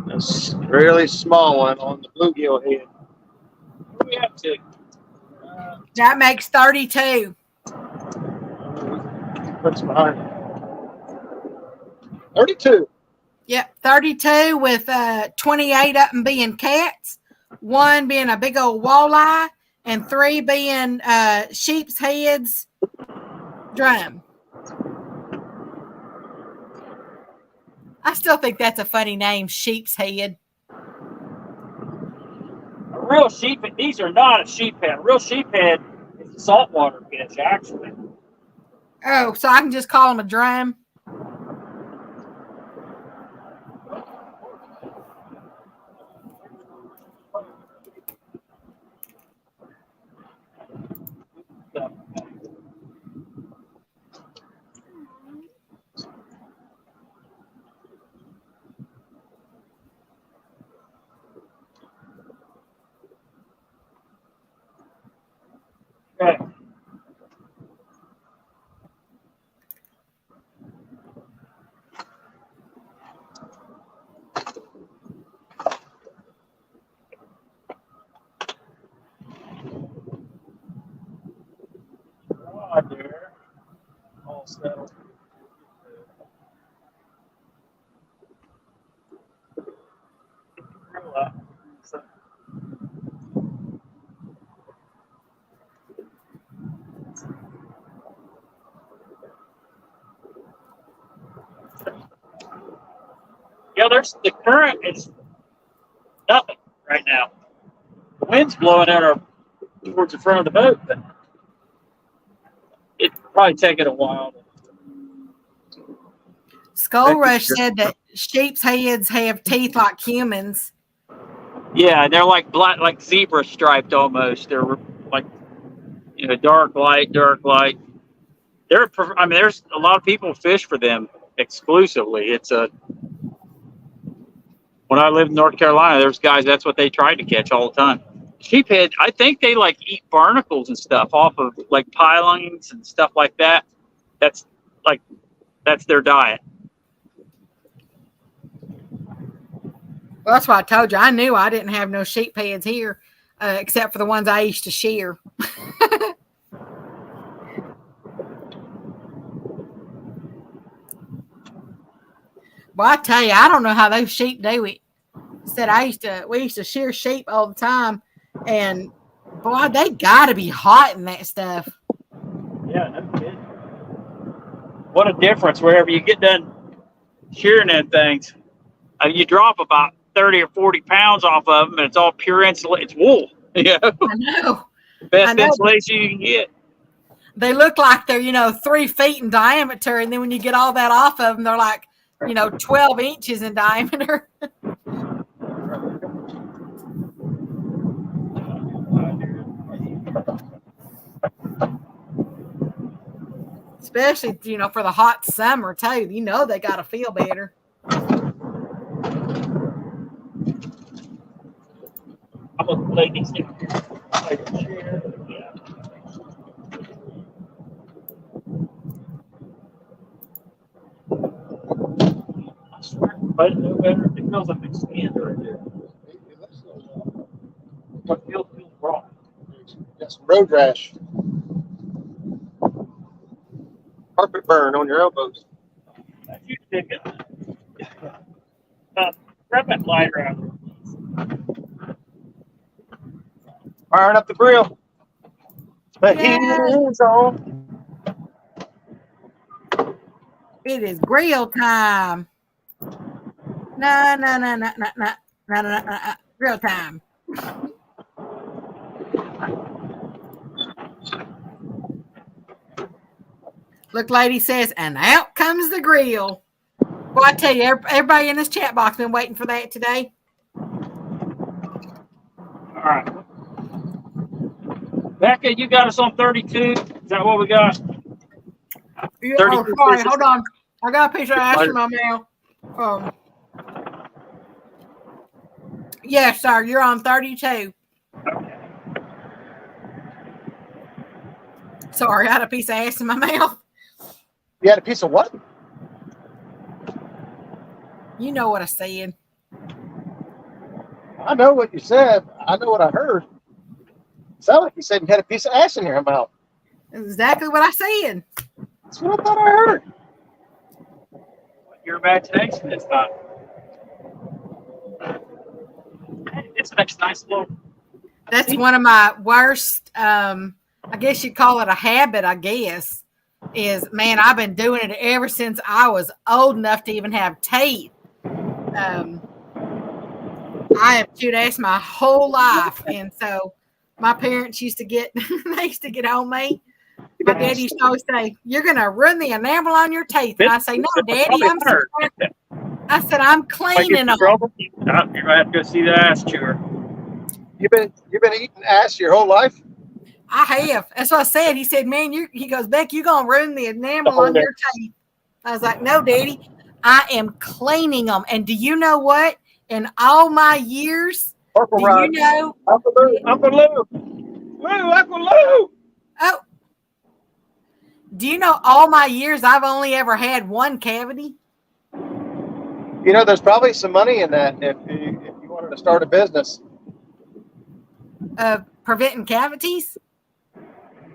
Speaker 2: A really small one on the bluegill head.
Speaker 3: What do we have to?
Speaker 1: That makes 32.
Speaker 2: What's behind? 32.
Speaker 1: Yep, 32 with 28 of them being cats, 1 being a big old walleye, and 3 being sheep's heads drum. I still think that's a funny name, sheep's head.
Speaker 3: A real sheephead. These are not a sheephead. A real sheephead is a saltwater fish, actually.
Speaker 1: Oh, so I can just call them a drum?
Speaker 3: Okay. Right there. All settled. Yeah, there's the current is nothing right now. The wind's blowing at our towards the front of the boat, but it'd probably take it a while.
Speaker 1: Skull Rush said that sheep's heads have teeth like humans.
Speaker 3: Yeah, they're like black, like zebra striped almost. They're like, dark light, dark light. There's a lot of people fish for them exclusively. When I lived in North Carolina, there's guys, that's what they tried to catch all the time. Sheephead, I think they like eat barnacles and stuff off of like pilings and stuff like that. That's their diet.
Speaker 1: Well, that's why I told you. I knew I didn't have no sheep heads here, except for the ones I used to shear. Well, I tell you, I don't know how those sheep do it. Said we used to shear sheep all the time, and boy, they got to be hot in that stuff.
Speaker 3: Yeah, no kidding. What a difference wherever you get done shearing them things. You drop about 30 or 40 pounds off of them, and it's all pure insulation. It's wool.
Speaker 1: I know.
Speaker 3: Best insulation you can get.
Speaker 1: They look like they're 3 feet in diameter, and then when you get all that off of them, they're like 12 inches in diameter. Especially for the hot summer too. They got to feel better.
Speaker 3: I'm gonna lay these down here. Yeah. I swear, if I didn't know better, it feels like it's sand right there. What feels wrong?
Speaker 2: Got some road rash. Carpet burn on your elbows.
Speaker 3: You take it. Grab that lighter out there.
Speaker 2: Firing up the grill. The
Speaker 1: Yes.
Speaker 2: heat is on.
Speaker 1: It is grill time. No, no, no, no, no, no, no, no, no, no. Grill time. Look, lady says, and out comes the grill. Well, I tell you, everybody in this chat box been waiting for that today.
Speaker 3: All right. Becca, you got us on 32. Is that what we got?
Speaker 1: Yeah, oh, sorry, hold on. I got a piece of ass in my mouth. Yes, sir, you're on 32.
Speaker 3: Okay.
Speaker 1: Sorry, I had a piece of ass in my mouth.
Speaker 4: You had a piece of what?
Speaker 1: You know what I said.
Speaker 4: I know what you said. I know what I heard. It sounded like you said you had a piece of ass in your mouth.
Speaker 1: That's exactly what I said.
Speaker 4: That's what I thought I heard.
Speaker 3: Your imagination is not. It's a nice little.
Speaker 1: That's one of my worst, I guess you'd call it a habit, I guess, is, man, I've been doing it ever since I was old enough to even have teeth. I have chewed ass my whole life. And so my parents used to get, they used to get on me. My daddy used to always say, you're going to ruin the enamel on your teeth. And I say, no, Daddy, I said, I'm cleaning them.
Speaker 3: You're going to have to go see the ass chewer.
Speaker 4: You've been eating ass your whole life?
Speaker 1: I have. That's what I said. He said, man, he goes, Beck, you're going to ruin the enamel on your teeth. I was like, no, Daddy, I am cleaning them. And do you know what? In all my years,
Speaker 4: Purple
Speaker 1: do
Speaker 4: Rod.
Speaker 1: you know?
Speaker 4: Uncle Lou.
Speaker 3: Uncle Lou. Lou, Uncle Lou.
Speaker 1: Oh, do you know all my years I've only ever had one cavity?
Speaker 4: You know, there's probably some money in that if you wanted to start a business.
Speaker 1: Preventing cavities?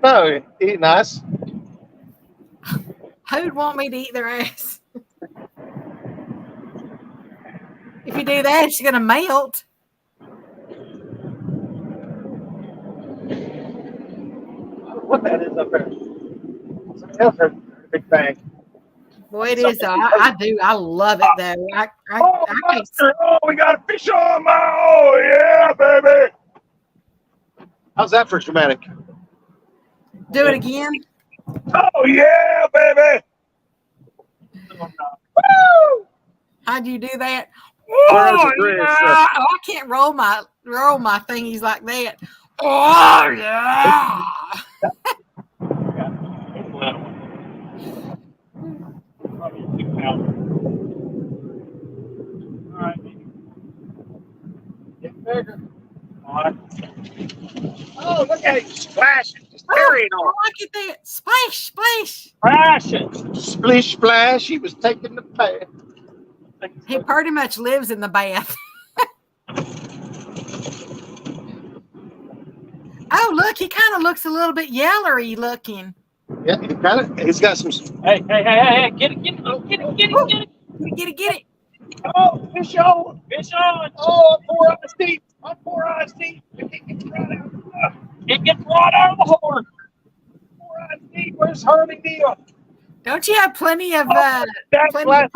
Speaker 4: No, eating ass.
Speaker 1: Who'd want me to eat their ass? If you do that, it's going to melt.
Speaker 4: What that is up there? Something else heard a big bang.
Speaker 1: Boy, it is. I do. I love it, though. I can't.
Speaker 3: Oh, we got a fish on my. Oh, yeah, baby.
Speaker 2: How's that for dramatic?
Speaker 1: Do it again.
Speaker 3: Oh, yeah, baby. Woo!
Speaker 1: How'd you do that?
Speaker 3: Oh,
Speaker 1: Yeah. Oh, I can't roll my thingies like that. Oh, yeah.
Speaker 3: All right, baby. Get bigger. All right. Oh, look at it splashing. Just carrying on.
Speaker 1: Look at that. Splash, splash.
Speaker 3: Splashing.
Speaker 2: Splish splash, he was taking the bath.
Speaker 1: He pretty much lives in the bath. Oh, look, he kind of looks a little bit yellery looking.
Speaker 2: Yeah, he's got some.
Speaker 3: Hey, get it.
Speaker 1: Get it.
Speaker 3: Oh, fish on. Oh, I'm poor eyes deep. It gets right out of the horn. Poor eyes deep. Where's Harley Deal?
Speaker 1: Don't you have plenty of practice
Speaker 3: last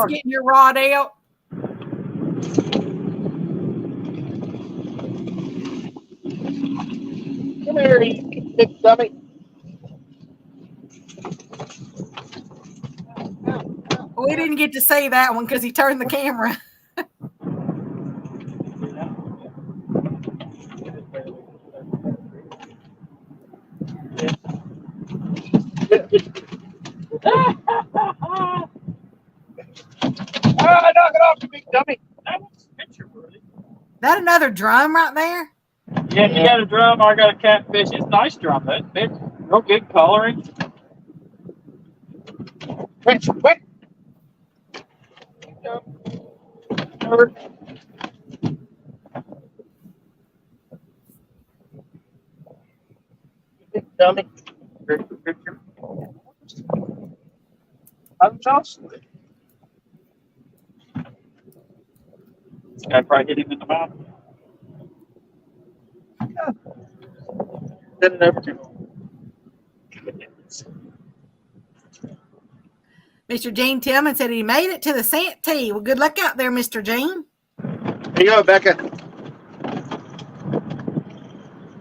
Speaker 1: getting your rod out?
Speaker 4: Come here, you big dummy.
Speaker 1: We didn't get to say that one because he turned the camera.
Speaker 3: Knock it off, you big dummy. That was picture worthy.
Speaker 1: That another drum right there?
Speaker 3: Yeah, you got a drum, I got a catfish. It's a nice drum, though. It's real good coloring.
Speaker 4: Quick. Big dummy.
Speaker 3: I'm Johnson. This guy probably hit him in the mouth.
Speaker 4: Didn't ever do.
Speaker 1: Mr. Gene Tillman said he made it to the Santee. Well, good luck out there, Mr. Gene.
Speaker 2: Here you go, Becca.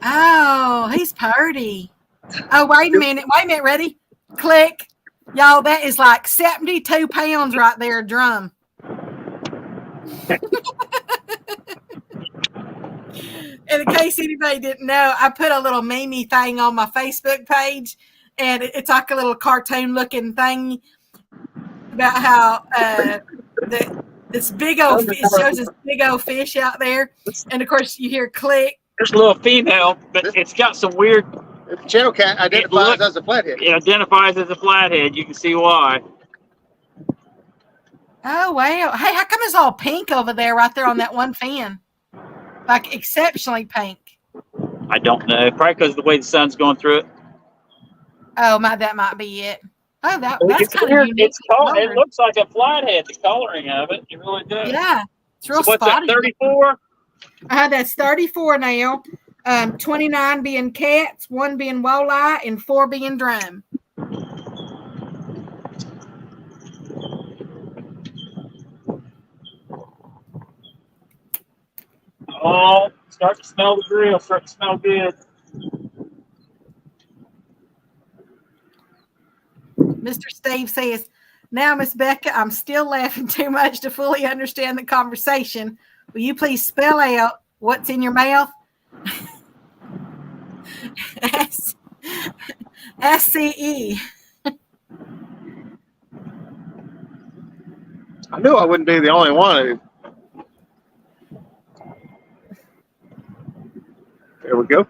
Speaker 1: Oh, he's purty. Oh, wait a minute. Ready? Click. Y'all, that is like 72 pounds right there, drum. And in case anybody didn't know, I put a little meme thing on my Facebook page, and it's like a little cartoon-looking thing about how this big old fish shows this big old fish out there, and of course you hear click.
Speaker 3: There's a little female, but it's got some weird.
Speaker 2: The channel cat identifies as a flathead.
Speaker 3: It identifies as a flathead. You can see why.
Speaker 1: Oh wow! Hey, how come it's all pink over there, right there on that one fan? Like exceptionally pink.
Speaker 3: I don't know. Probably because of the way the sun's going through it.
Speaker 1: Oh, that might be it. Oh, that's
Speaker 3: It's
Speaker 1: kind
Speaker 3: weird.
Speaker 1: of unique.
Speaker 3: It looks like a flathead. The coloring of it, it really does.
Speaker 1: Yeah, it's real
Speaker 3: So what's that?
Speaker 1: spotty.
Speaker 3: 34.
Speaker 1: That's 34 now. 29 being cats, 1 being walleye, and 4 being drum.
Speaker 3: Oh, start to smell the grill. Start to smell good.
Speaker 1: Mr. Steve says, now, Miss Becca, I'm still laughing too much to fully understand the conversation. Will you please spell out what's in your mouth? SCE.
Speaker 2: I knew I wouldn't be the only one. There we go.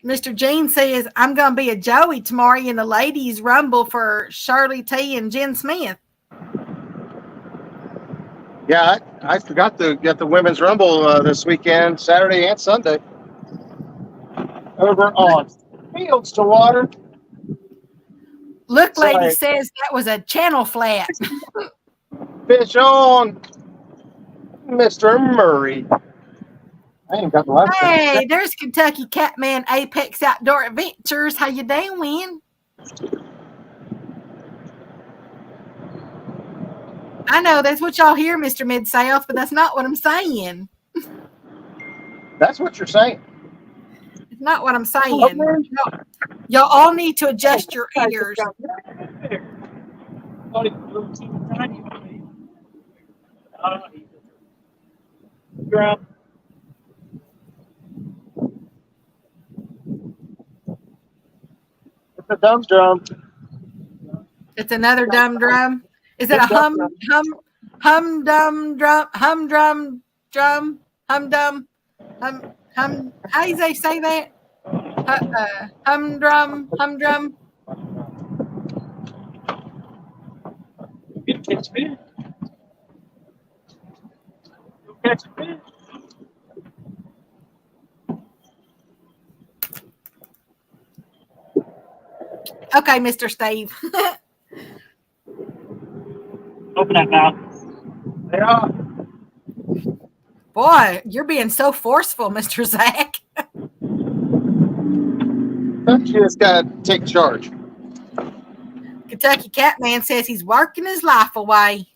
Speaker 1: Mr. Gene says, I'm going to be a Joey tomorrow in the ladies' rumble for Shirley T and Jen Smith.
Speaker 2: Yeah, I forgot to get the women's rumble this weekend, Saturday and Sunday. Over on Fields to Water.
Speaker 1: Look, lady
Speaker 2: Sorry.
Speaker 1: says that was a channel flat.
Speaker 2: Fish on, Mr. Murray. I ain't got the last
Speaker 1: Hey, there's Kentucky Catman Apex Outdoor Adventures. How you doing? I know that's what y'all hear, Mr. Mid-South, but that's not what I'm saying.
Speaker 2: That's what you're saying.
Speaker 1: It's not what I'm saying. Y'all all need to adjust your ears.
Speaker 2: It's a dumb drum.
Speaker 1: It's another dumb drum. Is it a hum dum drum? Hum drum drum? Hum dum? Hum? How do they say that? Hum drum? Hum drum?
Speaker 3: You can catch fish. You'll catch a fish.
Speaker 1: Okay, Mr. Steve.
Speaker 3: Open that mouth.
Speaker 2: Yeah.
Speaker 1: Boy, you're being so forceful, Mr. Zach.
Speaker 2: You just got to take charge.
Speaker 1: Kentucky Catman says he's working his life away.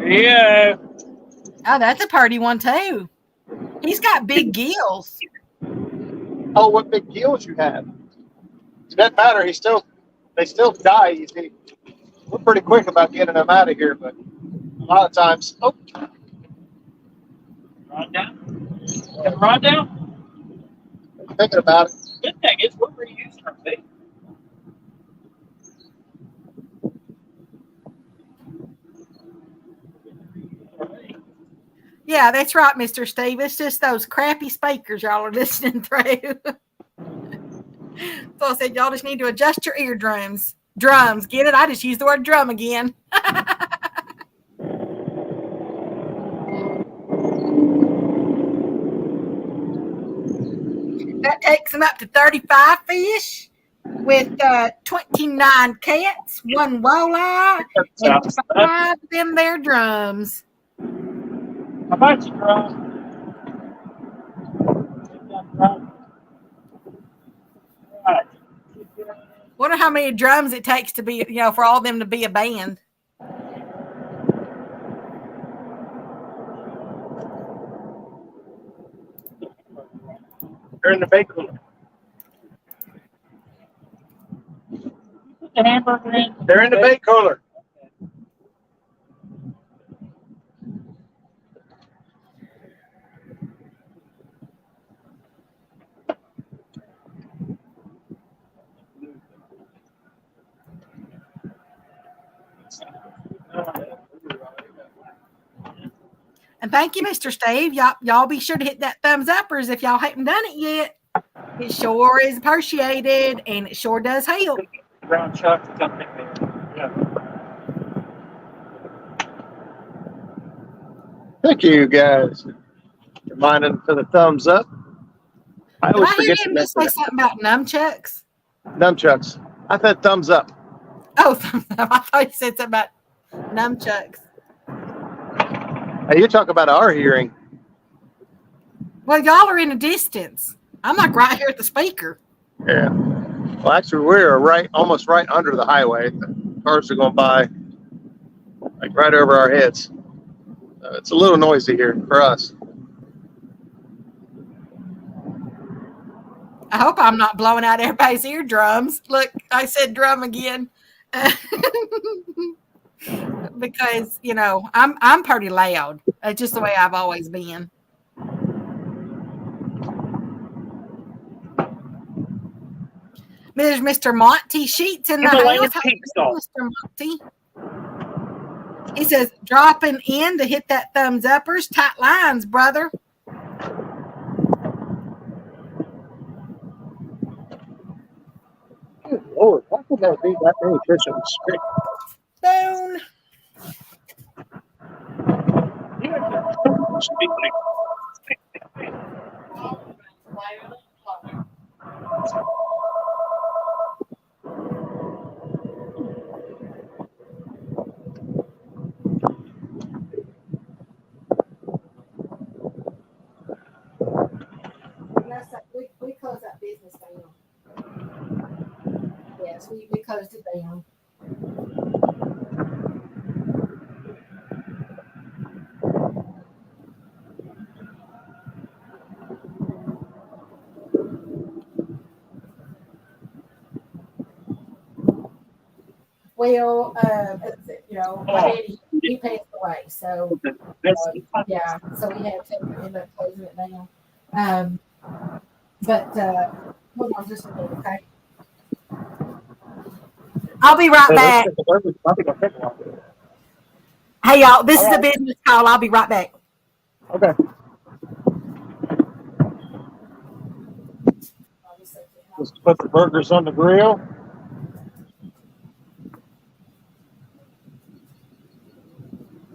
Speaker 3: Yeah.
Speaker 1: Oh, that's a pretty one, too. He's got big gills.
Speaker 2: Oh, what big gills you have. It doesn't matter. They still die. You see, we're pretty quick about getting them out of here, but a lot of times,
Speaker 3: Rod down. Get rod down.
Speaker 2: thinking about it.
Speaker 3: Good thing is we're reusing our bait.
Speaker 1: Yeah, that's right, Mr. Steve. It's just those crappy speakers y'all are listening through. So I said, y'all just need to adjust your eardrums. Drums, get it? I just used the word drum again. That takes them up to 35 fish with 29 cats, 1 walleye, and 5 of them there drums.
Speaker 3: How about you, drum?
Speaker 1: What wonder how many drums it takes to be, for all of them to be a band.
Speaker 4: They're in the bay cooler.
Speaker 5: Put the hamburger in.
Speaker 4: They're in the bay cooler.
Speaker 1: And thank you, Mr. Steve. Y'all be sure to hit that thumbs uppers if y'all haven't done it yet. It sure is appreciated, and it sure does help.
Speaker 3: Brown chuck or something. Yeah.
Speaker 2: Thank you, guys. Reminding for the thumbs up. I
Speaker 1: Did
Speaker 2: always
Speaker 1: I hear
Speaker 2: forget to
Speaker 1: him just say
Speaker 2: mention
Speaker 1: something about nunchucks?
Speaker 2: that. Nunchucks. I said thumbs up.
Speaker 1: Oh, thumbs up. I thought you said something about nunchucks.
Speaker 2: Hey, you talk about our hearing.
Speaker 1: Well, y'all are in a distance. I'm like right here at the speaker.
Speaker 2: Yeah. Well, actually, we're almost right under the highway. The cars are going by, like right over our heads. It's a little noisy here for us.
Speaker 1: I hope I'm not blowing out everybody's eardrums. Look, I said drum again. Because, I'm pretty loud. It's just the way I've always been. There's Mr. Monty Sheets in the
Speaker 3: Himalayan
Speaker 1: house. How
Speaker 3: pink
Speaker 1: you doing,
Speaker 3: salt.
Speaker 1: Mr. Monty? He says, dropping in to hit that thumbs uppers. Tight lines, brother.
Speaker 4: Good Lord, how could there be that many fish in the street?
Speaker 1: Boom. We closed that business down. Yes, we closed it down. Well, my daddy, he passed away, so yeah, so we had to end up closing it down. But hold on just a minute, okay? I'll be right back.
Speaker 4: I think I'll take one.
Speaker 1: Hey, y'all, this is a business call. I'll be right back.
Speaker 4: Okay. Just put the burgers on the grill.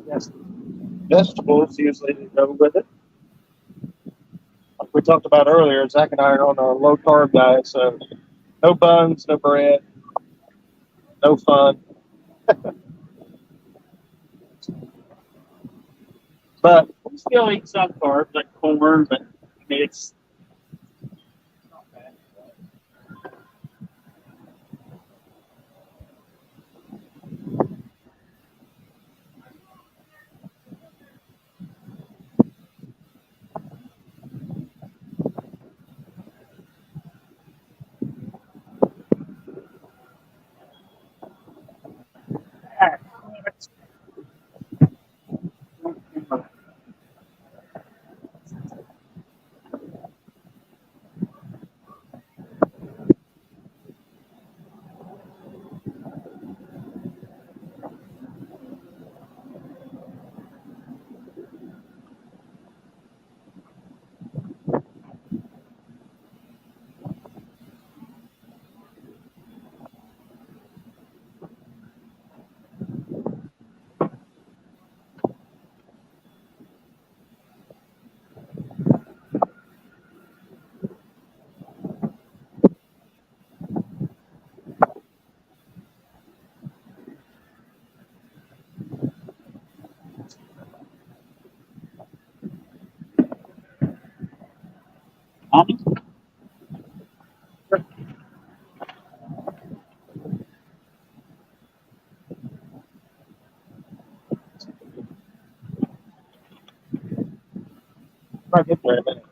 Speaker 4: Yes. Vegetables usually go with it. Like we talked about earlier, Zach and I are on a low carb diet, so no buns, no bread, no fun. But
Speaker 3: We still eat some carbs like corn, but it's not bad.
Speaker 4: I get there in a minute.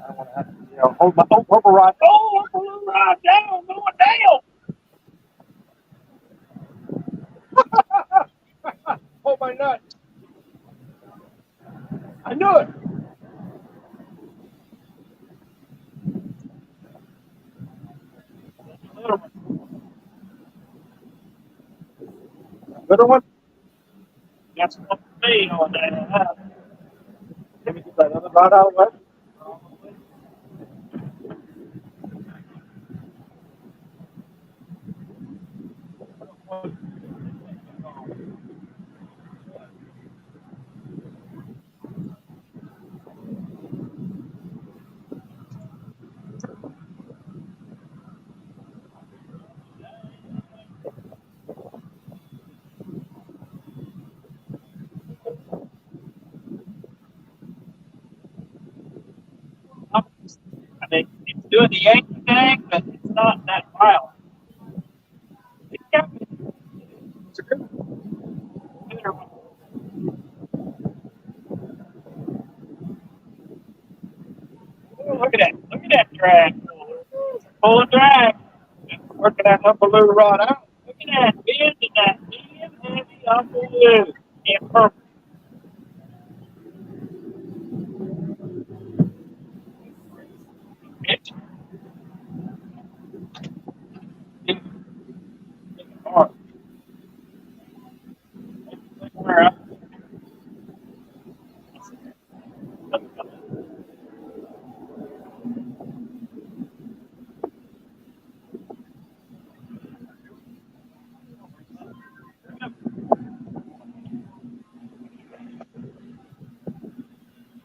Speaker 4: I don't want to have to, hold my rubber rod. Oh, rubber rod down, going down. Hold my nut. I knew it. Little one?
Speaker 5: That's what me on that.
Speaker 4: Let me get that other rod out of the way.
Speaker 5: I mean, it's doing the Yankee thing, but it's not that wild.
Speaker 4: It's a good one.
Speaker 5: Oh, look at that. Look at that drag. Pull and drag.
Speaker 4: Working that upper lure rod out.
Speaker 5: Look at that. Bending that. Bend heavy upper loop. Yeah, perfect. It's hard.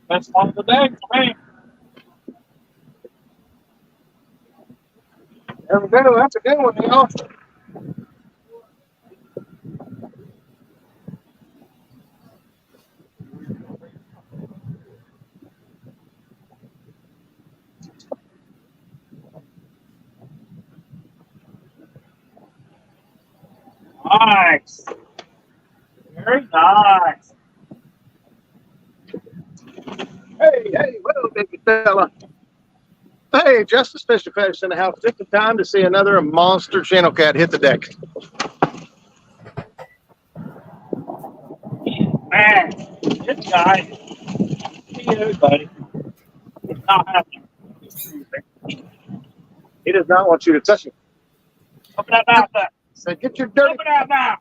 Speaker 5: That's one of the day for me.
Speaker 4: There we go. That's a good one, Neil.
Speaker 5: Nice. Very nice.
Speaker 4: Hey, well, baby fella. Hey, Justice Fisher Fish in the house. Just in time to see another monster channel cat hit the deck.
Speaker 5: Man, this guy. See you, buddy. It's not happening.
Speaker 4: He does not want you to touch him.
Speaker 5: Open that mouth up.
Speaker 4: Say, get your dirty,
Speaker 5: Open that mouth.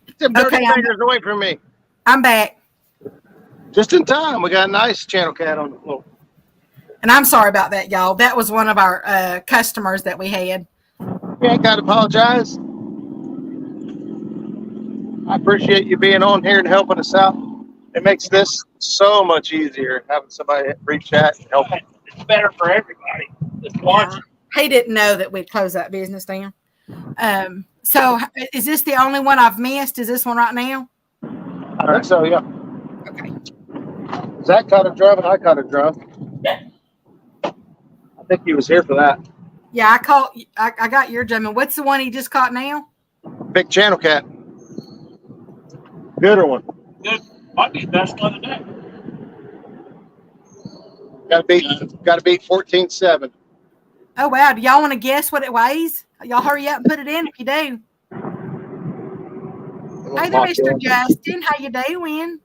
Speaker 4: get them dirty
Speaker 1: Okay,
Speaker 4: fingers away from me.
Speaker 1: I'm back.
Speaker 4: Just in time. We got a nice channel cat on the floor.
Speaker 1: And I'm sorry about that, y'all. That was one of our customers that we had.
Speaker 4: You ain't got to apologize. I appreciate you being on here and helping us out. It makes this so much easier having somebody reach out and help.
Speaker 5: It's better for everybody. Just watch it.
Speaker 1: He didn't know that we'd close that business down. So is this the only one I've missed? Is this one right now?
Speaker 4: I think so, yeah.
Speaker 1: Okay.
Speaker 4: Zach caught a drum and I caught a drum. I think he was here for that.
Speaker 1: Yeah, I got your drum. And what's the one he just caught now?
Speaker 4: Big channel cat. Gooder one.
Speaker 5: Good. Might be the best one of the day.
Speaker 4: Got to beat 14.7.
Speaker 1: Oh, wow. Do y'all want to guess what it weighs? Y'all hurry up and put it in if you do. Hey there, Mr. Justin. How you doing?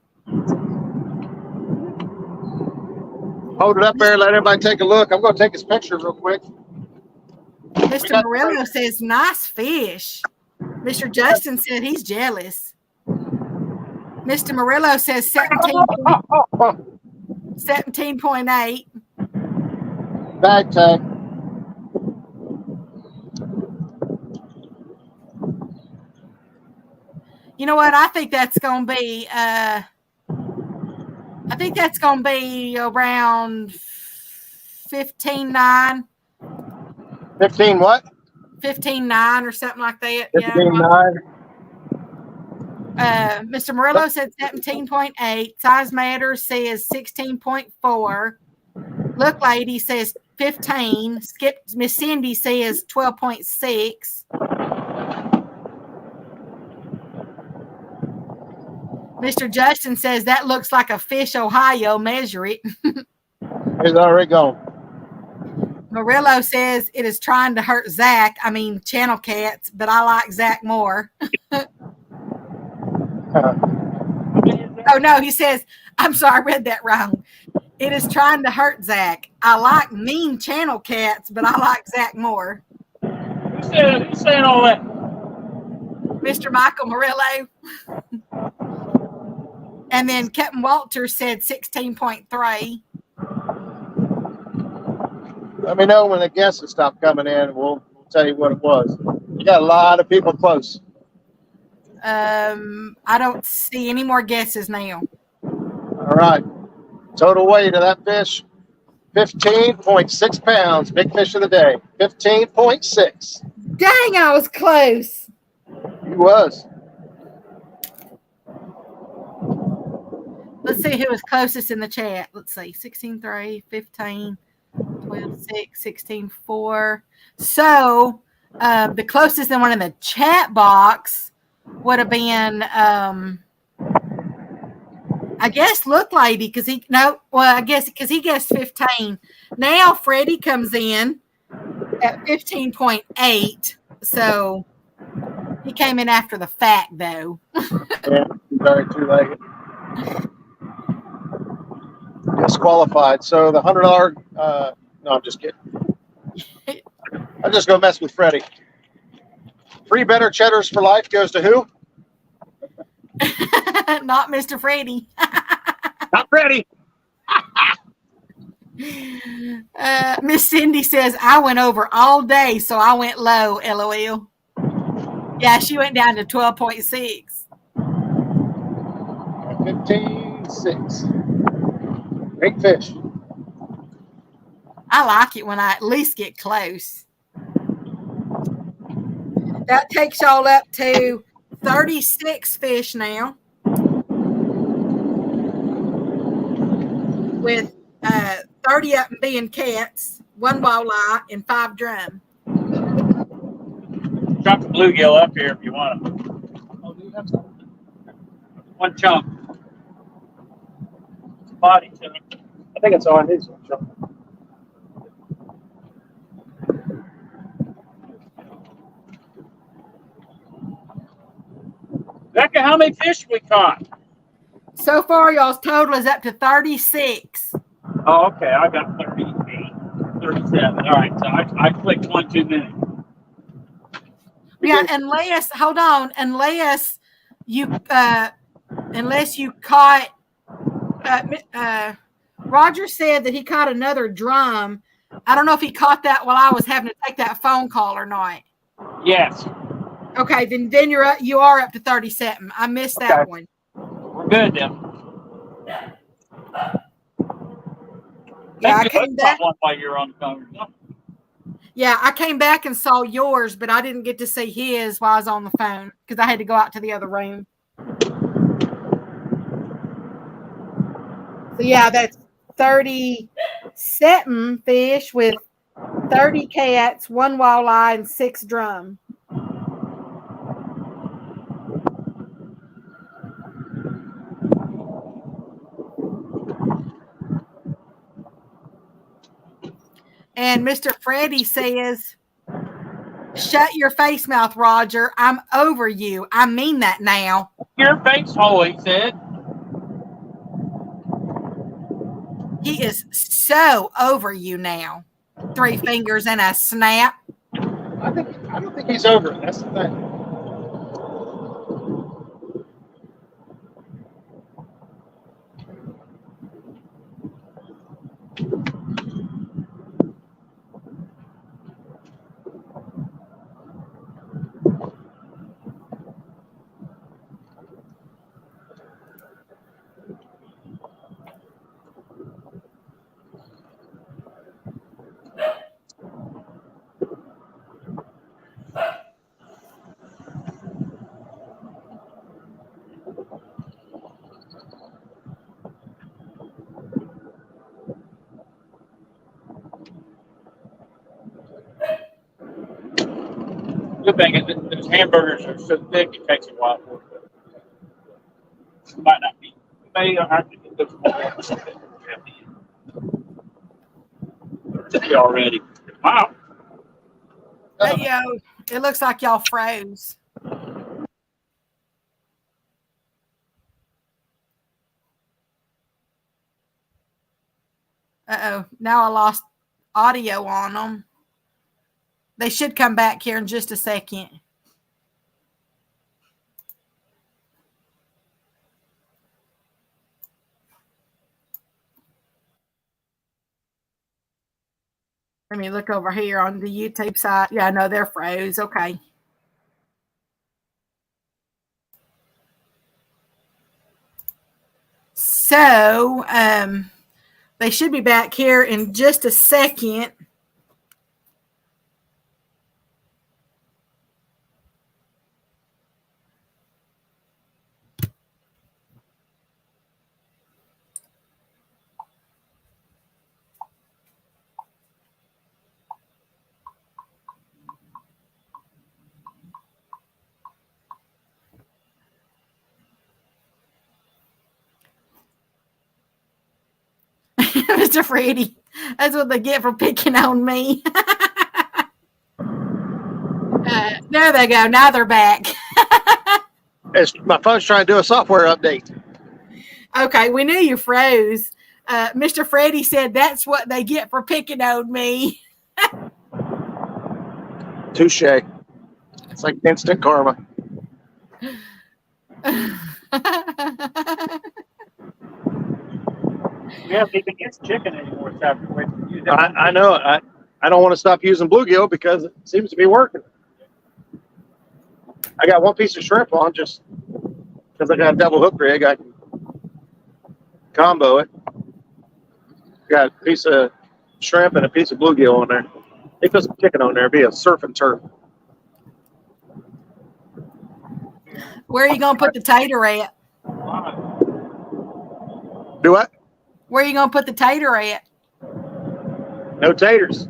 Speaker 4: Hold it up there. Let everybody take a look. I'm going to take his picture real quick.
Speaker 1: Mr. Murillo says, nice fish. Mr. Justin said he's jealous. Mr. Murillo says 17.8.
Speaker 4: Bag tag.
Speaker 1: You know what? I think that's going to be around 15.9.
Speaker 4: 15 what?
Speaker 1: 15.9 or something like that.
Speaker 4: 15.9.
Speaker 1: Mr. Murillo said 17.8. Size Matters says 16.4. Look Lady says 15. Miss Cindy says 12.6. Mr. Justin says that looks like a fish, Ohio. Measure it.
Speaker 4: It's already gone.
Speaker 1: Murillo says it is trying to hurt Zach. I mean, channel cats, but I like Zach more. Oh, no, he says, I'm sorry, I read that wrong. It is trying to hurt Zach. I like mean channel cats, but I like Zach more.
Speaker 5: Who's saying all that?
Speaker 1: Mr. Michael Murillo. And then Captain Walter said 16.3.
Speaker 4: Let me know when the guesses stop coming in. We'll tell you what it was. You got a lot of people close.
Speaker 1: I don't see any more guesses now.
Speaker 4: All right. Total weight of that fish, 15.6 pounds. Big fish of the day, 15.6.
Speaker 1: Dang, I was close.
Speaker 4: He was.
Speaker 1: Let's see who was closest in the chat. Let's see. 16.3, 15, 12.6, 16.4. So the closest one in the chat box would have been, I guess, Look Lady, because he guessed 15. Now Freddie comes in at 15.8. So he came in after the fact, though.
Speaker 4: Yeah, very too-legged. Disqualified. So the $100. No, I'm just kidding. I'm just gonna mess with Freddie. Free better cheddars for life goes to who?
Speaker 1: Not Mr. Freddie.
Speaker 3: Not ready.
Speaker 1: Miss Cindy says, I went over all day, so I went low, LOL. Yeah, she went down to 12.6.
Speaker 4: 15.6. Big fish.
Speaker 1: I like it when I at least get close. That takes y'all up to 36 fish now. With 30 of them being cats, 1 walleye, and 5 drum.
Speaker 5: Drop the bluegill up here if you want it.
Speaker 4: Oh, do you have something?
Speaker 5: One chunk. Body chunk.
Speaker 4: I think it's on his one.
Speaker 5: Becca, how many fish we caught?
Speaker 1: So far, y'all's total is up to 36.
Speaker 5: Oh, okay. I got 38, 37. All right. So I clicked one too many.
Speaker 1: Yeah, unless you caught. Roger said that he caught another drum. I don't know if he caught that while I was having to take that phone call or not.
Speaker 5: Yes.
Speaker 1: Okay, then you are up to 37. I missed that one.
Speaker 5: We're good then.
Speaker 1: Yeah, I came back.
Speaker 5: One while you're on the phone.
Speaker 1: Yeah, I came back and saw yours, but I didn't get to see his while I was on the phone because I had to go out to the other room. So yeah, that's 37 fish with 30 cats, 1 walleye, and 6 drum. And Mr. Freddie says, shut your face mouth, Roger. I'm over you. I mean that now.
Speaker 5: Your face hole, he said.
Speaker 1: He is so over you now. 3 fingers and a snap.
Speaker 4: I don't think he's over it. That's the thing.
Speaker 5: Good thing is that those hamburgers are so thick it takes a while for it. Might not be. We may have to get those more already. Wow.
Speaker 1: Hey, yo, it looks like y'all froze. Uh-oh. Now I lost audio on them. They should come back here in just a second. Let me look over here on the YouTube side. Yeah, no, they're froze. Okay. So, they should be back here in just a second. Mr. Freddy. That's what they get for picking on me. There they go. Now they're back.
Speaker 2: My phone's trying to do a software update.
Speaker 1: Okay, we knew you froze. Mr. Freddy said that's what they get for picking on me.
Speaker 2: Touche. It's like instant karma.
Speaker 5: We haven't even used chicken anymore. So
Speaker 2: I know. I don't want to stop using bluegill because it seems to be working. I got one piece of shrimp on just because I got a double hook rig. I can combo it. Got a piece of shrimp and a piece of bluegill on there. They put some chicken on there. It'd be a surf and turf.
Speaker 1: Where are you going to put the tater at?
Speaker 2: Do what?
Speaker 1: Where are you going to put the tater at?
Speaker 2: No taters.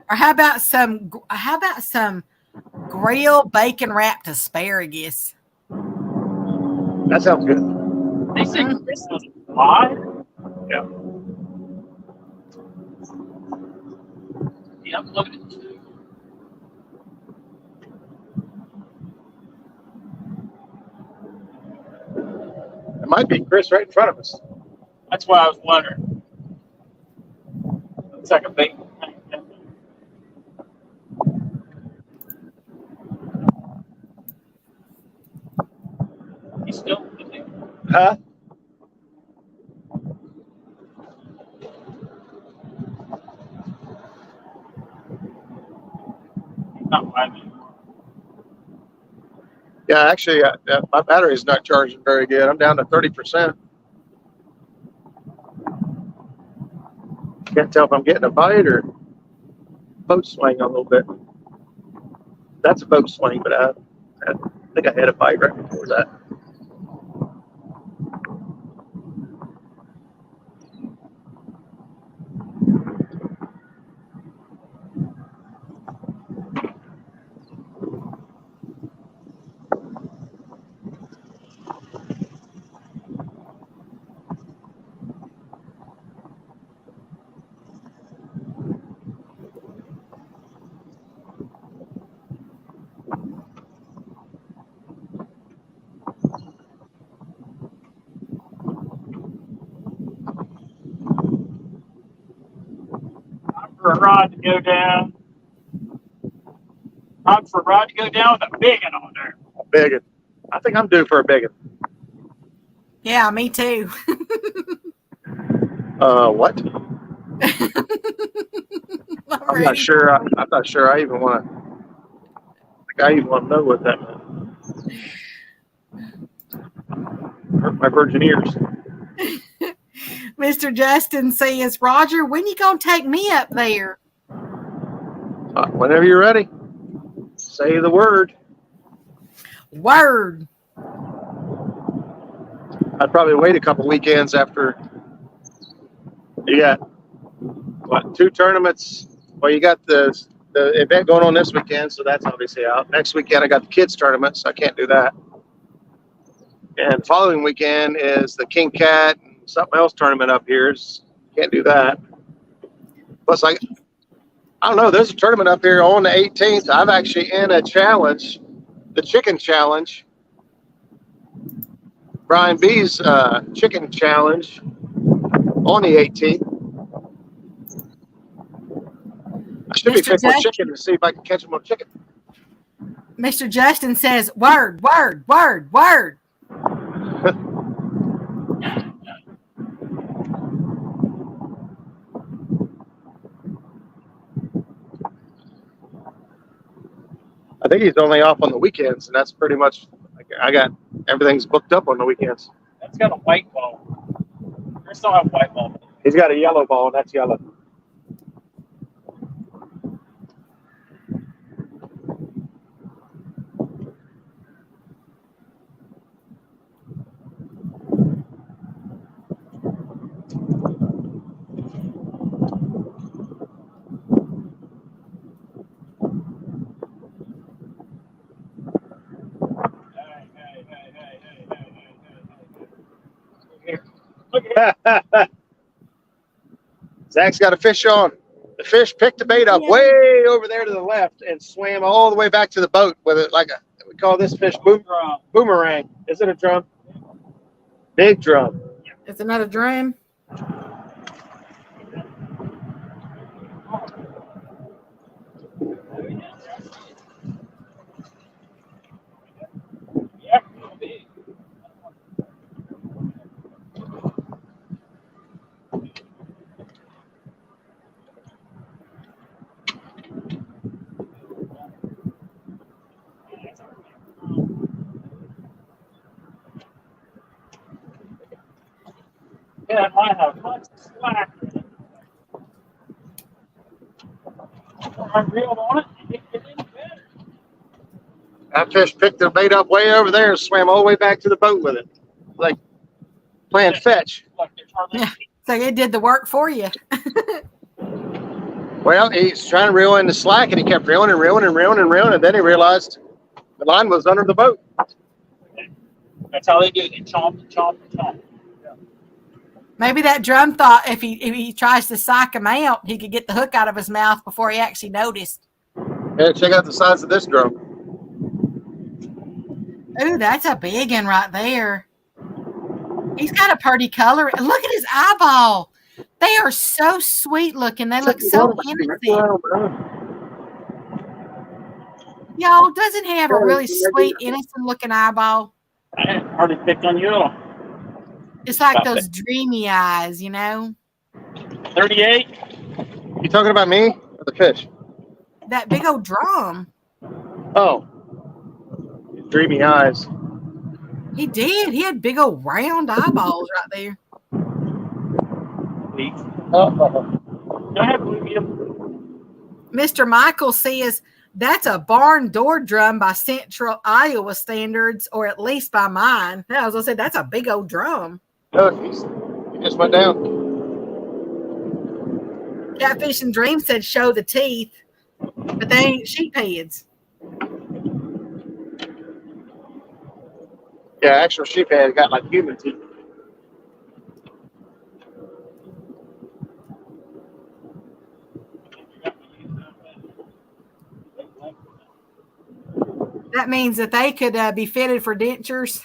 Speaker 1: Or how about some grilled bacon wrapped asparagus?
Speaker 2: That sounds good.
Speaker 5: They say Chris was live.
Speaker 2: Yeah.
Speaker 5: Yeah, I'm looking at it.
Speaker 2: It might be Chris right in front of us.
Speaker 5: That's why I was wondering. Looks like a bacon. He's still
Speaker 2: Huh?
Speaker 5: not live anymore.
Speaker 2: Yeah, actually, my battery's not charging very good. I'm down to 30%. Can't tell if I'm getting a bite or boat swing a little bit. That's a boat swing, but I think I had a bite right before that.
Speaker 5: Time for a rod to go down. Time for a rod to go down with a big one on there.
Speaker 2: A big one. I think I'm due for a big one.
Speaker 1: Yeah, me too.
Speaker 2: What? I'm not sure. I'm not sure. I even want to. I even want to know what that meant. Hurt my virgin ears.
Speaker 1: Mr. Justin says, Roger, when you gonna take me up there?
Speaker 2: Whenever you're ready, say the word.
Speaker 1: Word.
Speaker 2: I'd probably wait a couple weekends after you got what 2 tournaments. Well, you got the the event going on this weekend, so that's obviously out. Next weekend, I got the kids tournament, so I can't do that. And following weekend is the King Cat and something else tournament up here. Can't do that. Plus, I don't know. There's a tournament up here on the 18th. I'm actually in a challenge, the chicken challenge. Brian B's chicken challenge on the 18th. I should be
Speaker 1: Mr.
Speaker 2: picking
Speaker 1: Justin,
Speaker 2: chicken to see if I can catch him on chicken.
Speaker 1: Mr. Justin says, word, word, word, word.
Speaker 2: I think he's only off on the weekends, and that's pretty much. I got everything's booked up on the weekends.
Speaker 5: That's got a white ball. Yours don't have a white ball.
Speaker 2: He's got a yellow ball, and that's yellow.
Speaker 5: Look at
Speaker 2: Zach's got a fish on. The fish picked the bait up way over there to the left and swam all the way back to the boat with it like we call this fish boomerang. Is it a drum? Big drum.
Speaker 1: It's another drum.
Speaker 5: Yeah, it might have lots of slack. I reeled on it. It didn't better.
Speaker 2: That fish picked the bait up way over there and swam all the way back to the boat with it. Like playing fetch.
Speaker 5: Look, there's hardly
Speaker 1: Yeah. So it did the work for you.
Speaker 2: Well, he's trying to reel in the slack, and he kept reeling and reeling and reeling and reeling, and then he realized the line was under the boat.
Speaker 5: That's how they do it. They chomp and chomp and chomp.
Speaker 1: Maybe that drum thought if he tries to psych him out, he could get the hook out of his mouth before he actually noticed.
Speaker 2: Yeah, check out the size of this drum.
Speaker 1: Ooh, that's a big one right there. He's got a pretty color. Look at his eyeball. They are so sweet looking. They look so innocent. Y'all, doesn't he have a really sweet, innocent looking eyeball?
Speaker 5: I hardly picked on you.
Speaker 1: It's like those dreamy eyes, you know?
Speaker 5: 38.
Speaker 2: You talking about me or the fish?
Speaker 1: That big old drum.
Speaker 2: Oh, dreamy eyes.
Speaker 1: He did. He had big old round eyeballs right there.
Speaker 2: Oh.
Speaker 5: Go ahead, Olivia.
Speaker 1: Mr. Michael says that's a barn door drum by Central Iowa standards, or at least by mine. I was gonna say that's a big old drum.
Speaker 2: Look, he just went down.
Speaker 1: Catfish and Dream said show the teeth, but they ain't sheep heads.
Speaker 2: Yeah, actual sheephead got like human teeth.
Speaker 1: That means that they could be fitted for dentures.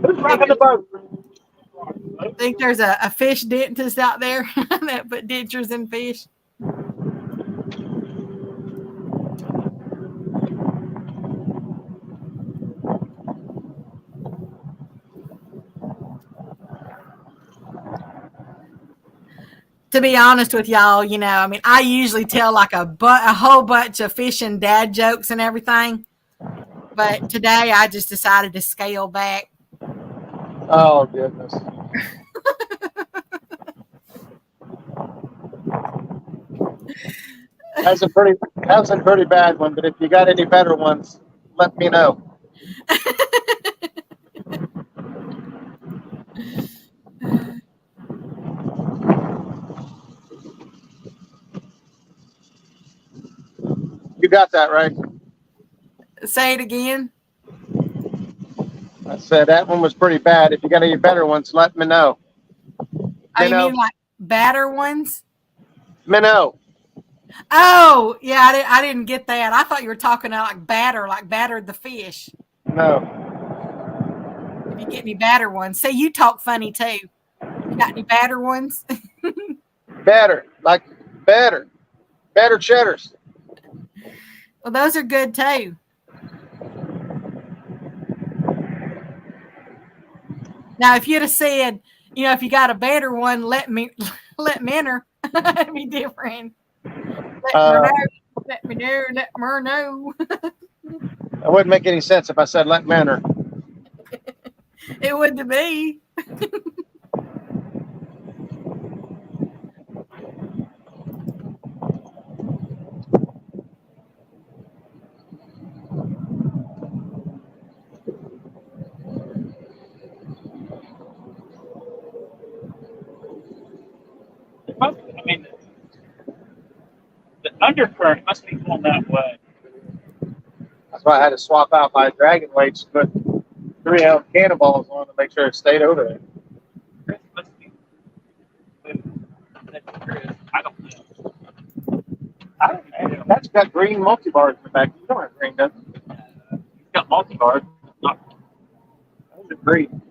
Speaker 2: Who's rocking the boat?
Speaker 1: I think there's a fish dentist out there that put dentures in fish. To be honest with y'all, you know, I mean, I usually tell like a whole bunch of fishing dad jokes and everything. But today I just decided to scale back.
Speaker 2: Oh, goodness. That's a pretty bad one, but if you got any better ones, let me know. got that right.
Speaker 1: Say it again.
Speaker 2: I said that one was pretty bad. If you got any better ones, let me know.
Speaker 1: Oh, you mean like batter ones?
Speaker 2: Minnow.
Speaker 1: Oh, yeah, I didn't get that. I thought you were talking like battered the fish.
Speaker 2: No.
Speaker 1: If you get any batter ones. See, you talk funny too. You got any batter ones?
Speaker 2: Better. Like better. Better cheddars.
Speaker 1: Well, those are good too. Now, if you'd have said, if you got a better one, let me enter. It'd be different. Let me know.
Speaker 2: It wouldn't make any sense if I said let manner.
Speaker 1: It would to be.
Speaker 5: I mean, the undercurrent must be going that way.
Speaker 2: That's why I had to swap out my dragon weights to put 3-ounce cannonballs on to make sure it stayed over there.
Speaker 5: Chris must be. I don't know. I don't know.
Speaker 2: That's got green multi-bars in the back. You don't have green, does it?
Speaker 5: He's got multi-bars.
Speaker 2: Those are green.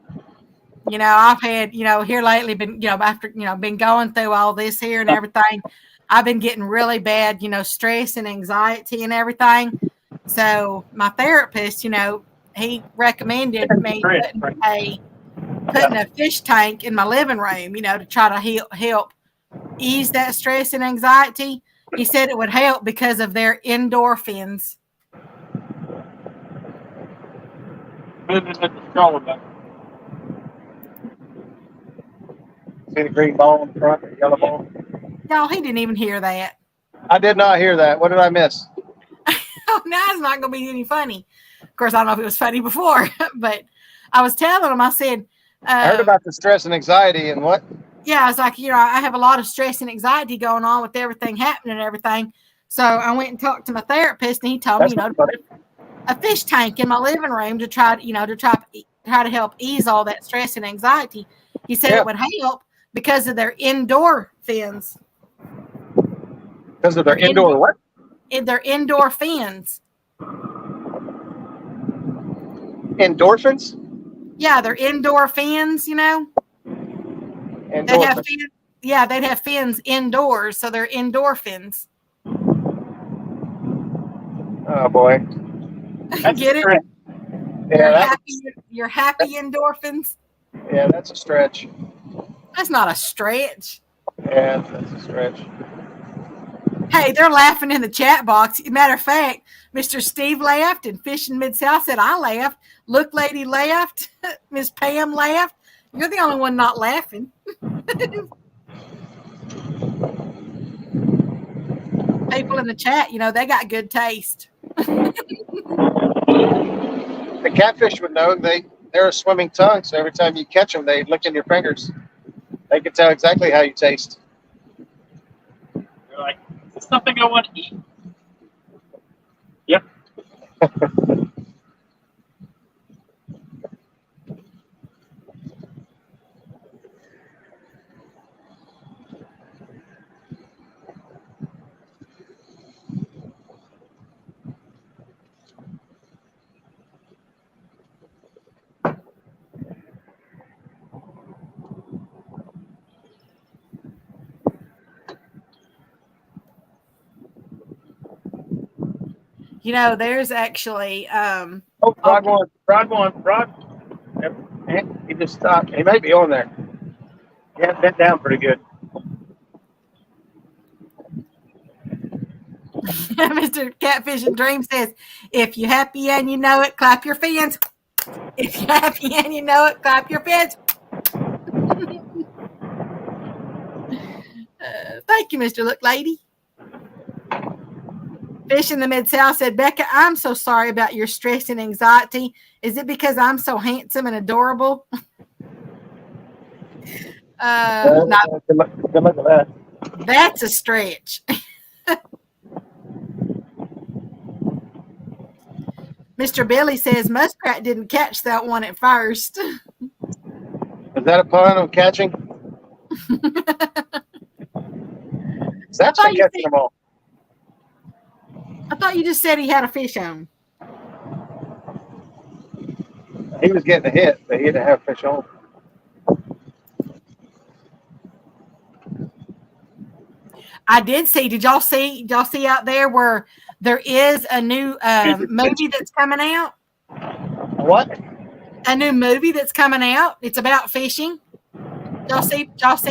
Speaker 1: I've had, here lately been, after, been going through all this here and everything, I've been getting really bad, stress and anxiety and everything. So my therapist, he recommended me putting a fish tank in my living room, to try to help ease that stress and anxiety. He said it would help because of their endorphins.
Speaker 2: See the green ball in the front, the yellow ball?
Speaker 1: No, he didn't even hear that.
Speaker 2: I did not hear that. What did I miss?
Speaker 1: Oh, now it's not going to be any funny. Of course, I don't know if it was funny before, but I was telling him, I said,
Speaker 2: I heard about the stress and anxiety and what?
Speaker 1: Yeah, I was like, I have a lot of stress and anxiety going on with everything happening and everything. So I went and talked to my therapist, and he told me, to put a fish tank in my living room to try to help ease all that stress and anxiety. He said it would help because of their endorphins.
Speaker 2: Because of their indoor what?
Speaker 1: Their endorphins.
Speaker 2: Endorphins?
Speaker 1: Yeah, they're endorphins,
Speaker 2: Endorphins.
Speaker 1: They have fins, they'd have fins indoors, so they're endorphins.
Speaker 2: Oh boy.
Speaker 1: Get it?
Speaker 2: Yeah,
Speaker 1: you're happy endorphins?
Speaker 2: Yeah, that's a stretch.
Speaker 1: That's not a stretch.
Speaker 2: Yeah, that's a stretch.
Speaker 1: Hey, they're laughing in the chat box. Matter of fact, Mr. Steve laughed and Fish in Mid-South said, I laughed. Look Lady laughed. Miss Pam laughed. You're the only one not laughing. People in the chat, they got good taste.
Speaker 2: The catfish would know. They're a swimming tongue, so every time you catch them, they lick in your fingers. They can tell exactly how you taste.
Speaker 5: You're like, it's something I want to eat. Yep.
Speaker 1: There's actually
Speaker 2: Rod one. Yep. He just stopped. He may be on there. Yeah, bent down pretty good.
Speaker 1: Mr. Catfish and Dream says, if you're happy and you know it, clap your fins. If you're happy and you know it, clap your fins. Thank you, Mr. Look Lady. Fish in the Mid-South said, Becca, I'm so sorry about your stress and anxiety. Is it because I'm so handsome and adorable? No.
Speaker 2: Good luck with that.
Speaker 1: That's a stretch. Mr. Billy says muskrat didn't catch that one at first.
Speaker 4: Is that a pun on catching? That's been catching them all.
Speaker 1: I thought you just said he had a fish on.
Speaker 4: He was getting a hit, but he didn't have fish on.
Speaker 1: I did see. Did y'all see out there where there is a new movie that's coming out?
Speaker 4: What?
Speaker 1: A new movie that's coming out. It's about fishing. Y'all see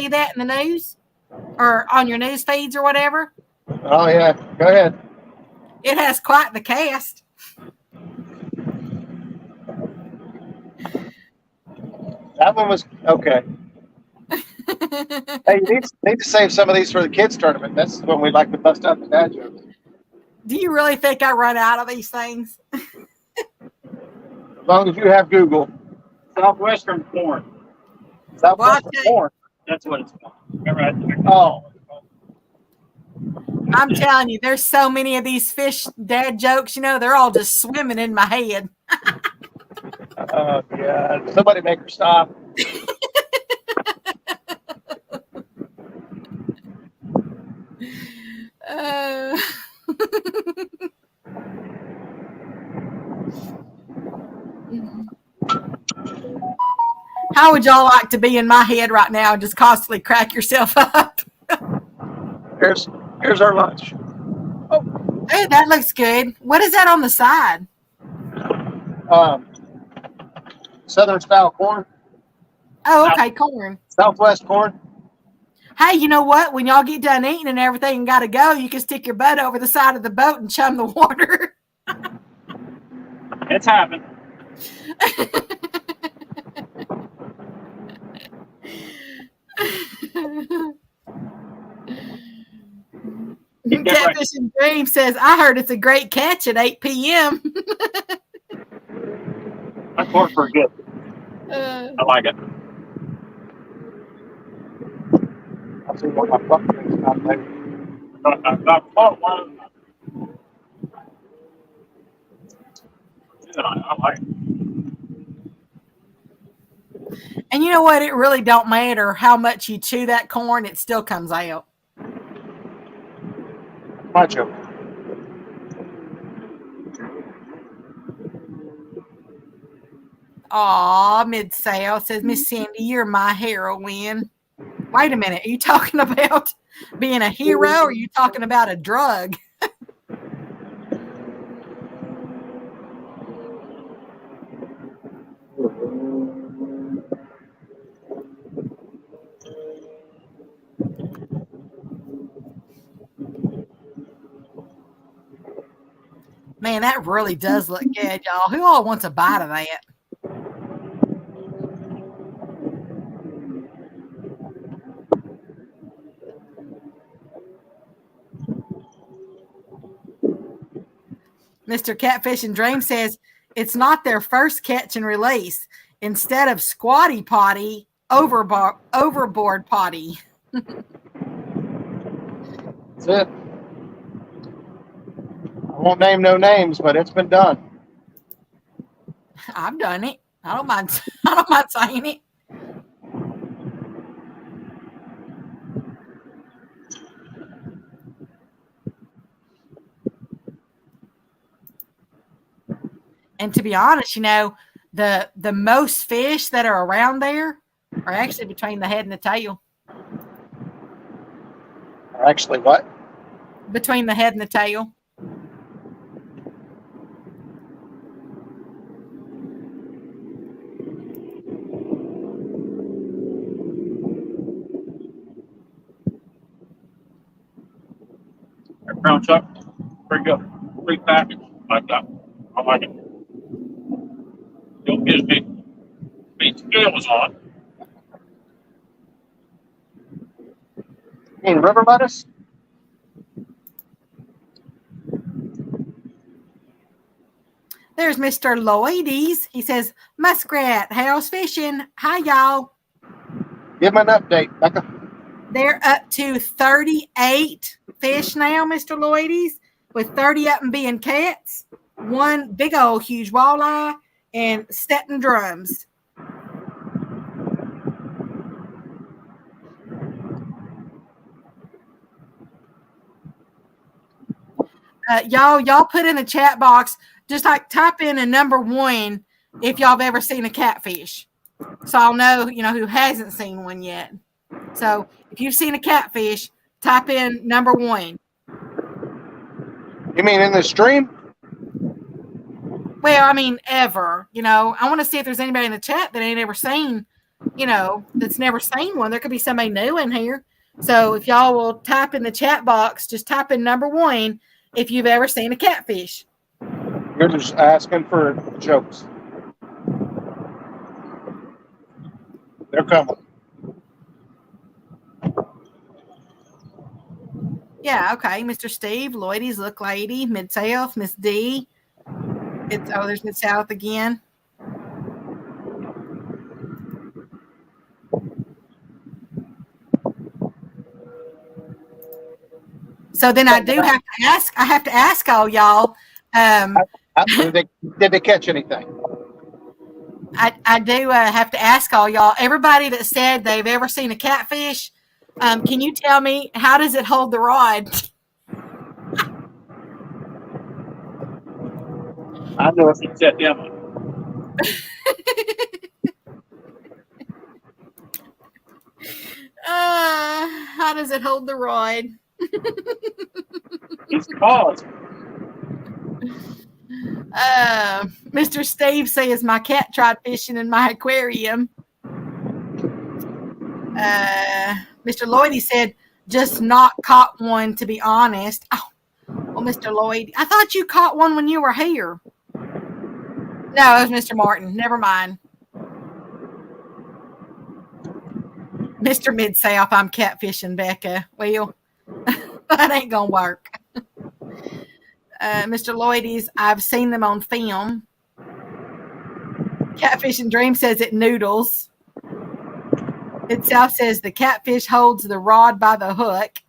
Speaker 1: that in the news or on your news feeds or whatever?
Speaker 4: Oh yeah, go ahead.
Speaker 1: It has quite the cast.
Speaker 4: That one was okay. Hey, you need to save some of these for the kids tournament. That's when we like to bust out the dad jokes.
Speaker 1: Do you really think I run out of these things?
Speaker 4: As long as you have Google.
Speaker 5: Southwestern corn.
Speaker 4: Southwestern corn.
Speaker 5: That's what it's called. Remember,
Speaker 4: Oh.
Speaker 1: I'm telling you, there's so many of these fish dad jokes, they're all just swimming in my head.
Speaker 4: Oh, God. Somebody make her stop.
Speaker 1: How would y'all like to be in my head right now and just constantly crack yourself up?
Speaker 4: Here's our lunch.
Speaker 1: Oh, hey, that looks good. What is that on the side?
Speaker 4: Southern style corn.
Speaker 1: Oh, okay, corn.
Speaker 4: Southwest corn.
Speaker 1: Hey, you know what? When y'all get done eating and everything and got to go, you can stick your butt over the side of the boat and chum the water.
Speaker 5: It's happened.
Speaker 1: Catfish and Dream says, I heard it's a great catch at 8 p.m.
Speaker 5: That corn's pretty good. I like it.
Speaker 4: I'll see what my butt is not later.
Speaker 5: I caught one. Yeah, I like it.
Speaker 1: And you know what? It really don't matter how much you chew that corn, it still comes out.
Speaker 4: Macho.
Speaker 1: Aw, Mid-South says, Miss Cindy, you're my heroine. Wait a minute. Are you talking about being a hero or are you talking about a drug? Man, that really does look good, y'all. Who all wants a bite of that? Mr. Catfish and Dream says it's not their first catch and release. Instead of squatty potty, overboard potty.
Speaker 4: That's it. I won't name no names, but it's been done.
Speaker 1: I've done it. I don't mind saying it. And to be honest, the most fish that are around there are actually between the head and the tail.
Speaker 4: Actually, what?
Speaker 1: Between the head and the tail.
Speaker 5: Brown chuck, pretty good. Free package like that. I like it. Don't get me scales on.
Speaker 4: You mean river lettuce?
Speaker 1: There's Mr. Lloydies. He says, Muskrat, how's fishing? Hi, y'all.
Speaker 4: Give me an update, Becca.
Speaker 1: They're up to 38 fish now, Mr. Lloydies, with 30 of them being cats. one big old huge walleye, and Stetton drums. Y'all put in the chat box, just like type in a number 1 if y'all have ever seen a catfish. So I'll know, who hasn't seen one yet. So if you've seen a catfish, type in number 1.
Speaker 4: You mean in the stream?
Speaker 1: Well, I mean, ever. I want to see if there's anybody in the chat that ain't ever seen, that's never seen one. There could be somebody new in here. So if y'all will type in the chat box, just type in number 1 if you've ever seen a catfish.
Speaker 4: You're just asking for jokes. They're coming.
Speaker 1: Yeah, okay. Mr. Steve, Lloydie's Look Lady, Mid-South, Miss D. There's Mid-South again. So then I have to ask all y'all.
Speaker 4: Did they catch anything?
Speaker 1: I do have to ask all y'all. Everybody that said they've ever seen a catfish, can you tell me, how does it hold the rod?
Speaker 5: I know if you set them up.
Speaker 1: How does it hold the rod?
Speaker 5: It's cause.
Speaker 1: Mr. Steve says my cat tried fishing in my aquarium. Mr. Lloydie said just not caught one, to be honest. Oh, well, Mr. Lloyd, I thought you caught one when you were here. No, it was Mr. Martin. Never mind. Mr. Mid-South, I'm catfishing Becca. Well, that ain't gonna work. Mr. Lloydie's, I've seen them on film. Catfish and Dream says it noodles. Mid-South says the catfish holds the rod by the hook.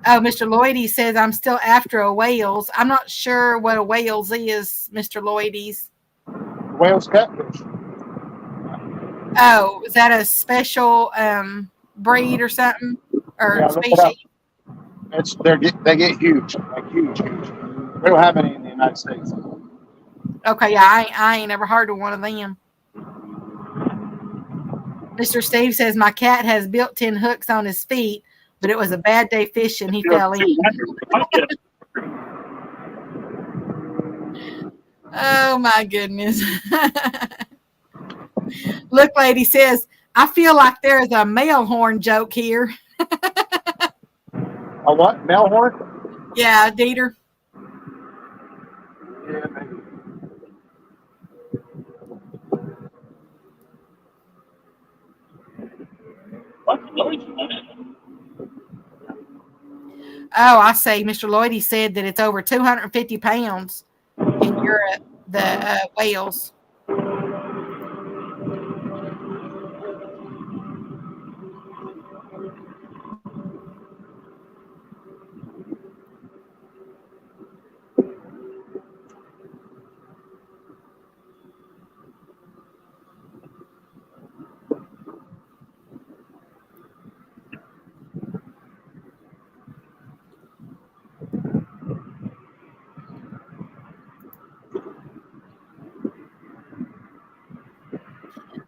Speaker 1: Oh, Mr. Lloydie says I'm still after a whales. I'm not sure what a whales is, Mr. Lloydie's.
Speaker 4: Whales catfish.
Speaker 1: Oh, is that a special breed or something? Or
Speaker 4: Yeah,
Speaker 1: species?
Speaker 4: They get huge, like huge. We don't have any in the United States.
Speaker 1: Okay, yeah, I ain't never heard of one of them. Mr. Steve says my cat has built-in hooks on his feet, but it was a bad day fishing. He fell in. Oh my goodness. Look, lady says, I feel like there's a male horn joke here.
Speaker 4: A what? Male horn?
Speaker 1: Yeah, Dieter.
Speaker 4: Yeah, maybe.
Speaker 1: Oh, I say, Mr. Lloydie said that it's over 250 pounds in Europe, the whales.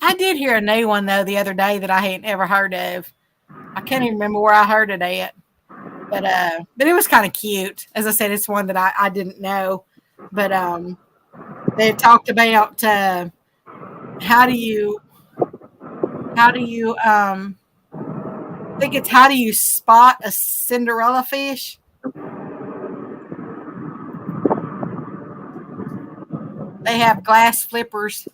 Speaker 1: I did hear a new one, though, the other day that I hadn't ever heard of. I can't even remember where I heard it at. But it was kind of cute. As I said, it's one that I didn't know. But they talked about how do you I think it's how do you spot a Cinderella fish? They have glass flippers.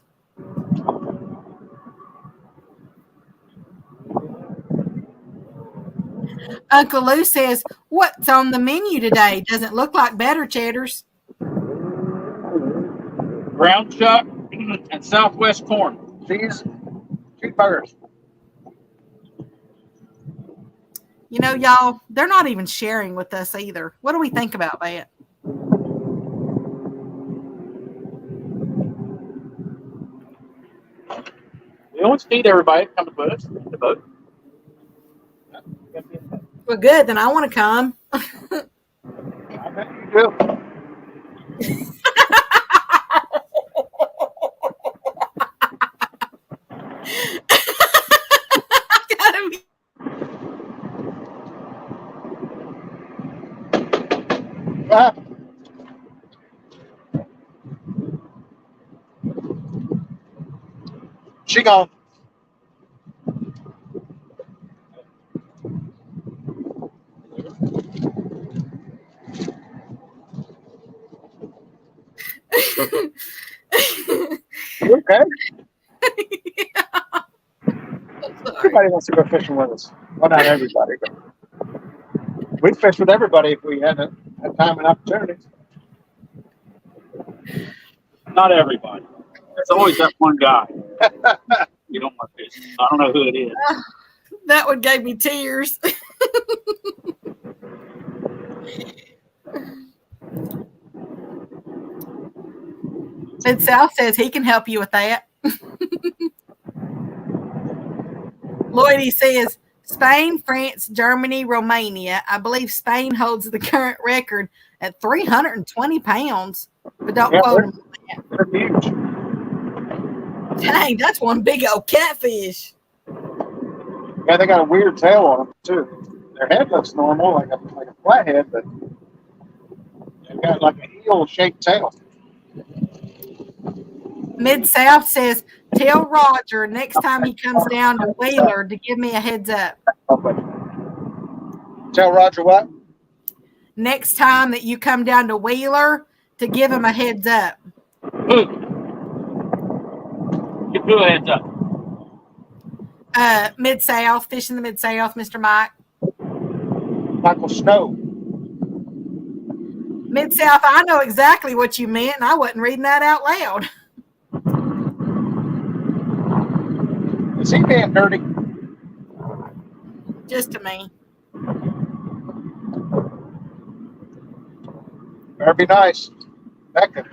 Speaker 1: Uncle Lou says, what's on the menu today? Doesn't look like better cheddars.
Speaker 5: Ground chuck and Southwest corn.
Speaker 4: Cheese burgers.
Speaker 1: You know, y'all, they're not even sharing with us either. What do we think about that?
Speaker 3: We always feed everybody that comes with us in the boat.
Speaker 1: Well, good. Then I want to come.
Speaker 4: I bet you do.
Speaker 1: Gotta be-
Speaker 4: Ah. She gone. You okay? Everybody wants to go fishing with us. Well, not everybody, but we'd fish with everybody if we had time and opportunity.
Speaker 3: Not everybody. There's always that one guy you don't want to fish. I don't know who it is.
Speaker 1: That one gave me tears. And South says he can help you with that. Lloydie says Spain, France, Germany, Romania. I believe Spain holds the current record at 320 pounds. But don't quote him.
Speaker 4: They're huge.
Speaker 1: Dang, that's one big old catfish.
Speaker 4: Yeah, they got a weird tail on them too. Their head looks normal, like a flathead, but they've got like an eel-shaped tail.
Speaker 1: Mid-South says, tell Roger next time he comes down to Wheeler to give me a heads up.
Speaker 4: Okay. Tell Roger what?
Speaker 1: Next time that you come down to Wheeler to give him a heads up.
Speaker 3: Who? Give who a heads up?
Speaker 1: Mid-South, fishing the Mid-South, Mr. Mike.
Speaker 4: Michael Snow.
Speaker 1: Mid-South, I know exactly what you meant, and I wasn't reading that out loud.
Speaker 4: Is he being dirty?
Speaker 1: Just to me.
Speaker 4: Better be nice. Becca.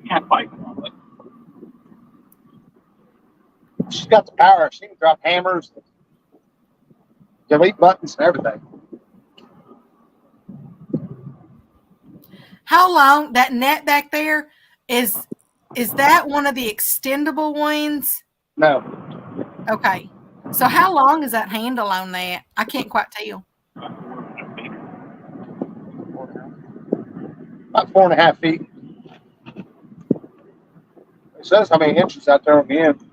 Speaker 3: Can't fight on it.
Speaker 4: She's got the power. She can drop hammers, delete buttons, and everything.
Speaker 1: How long that net back there is that one of the extendable ones?
Speaker 4: No.
Speaker 1: Okay. So how long is that handle on that? I can't quite tell.
Speaker 4: About 4.5 feet. It says how many inches out there on the end.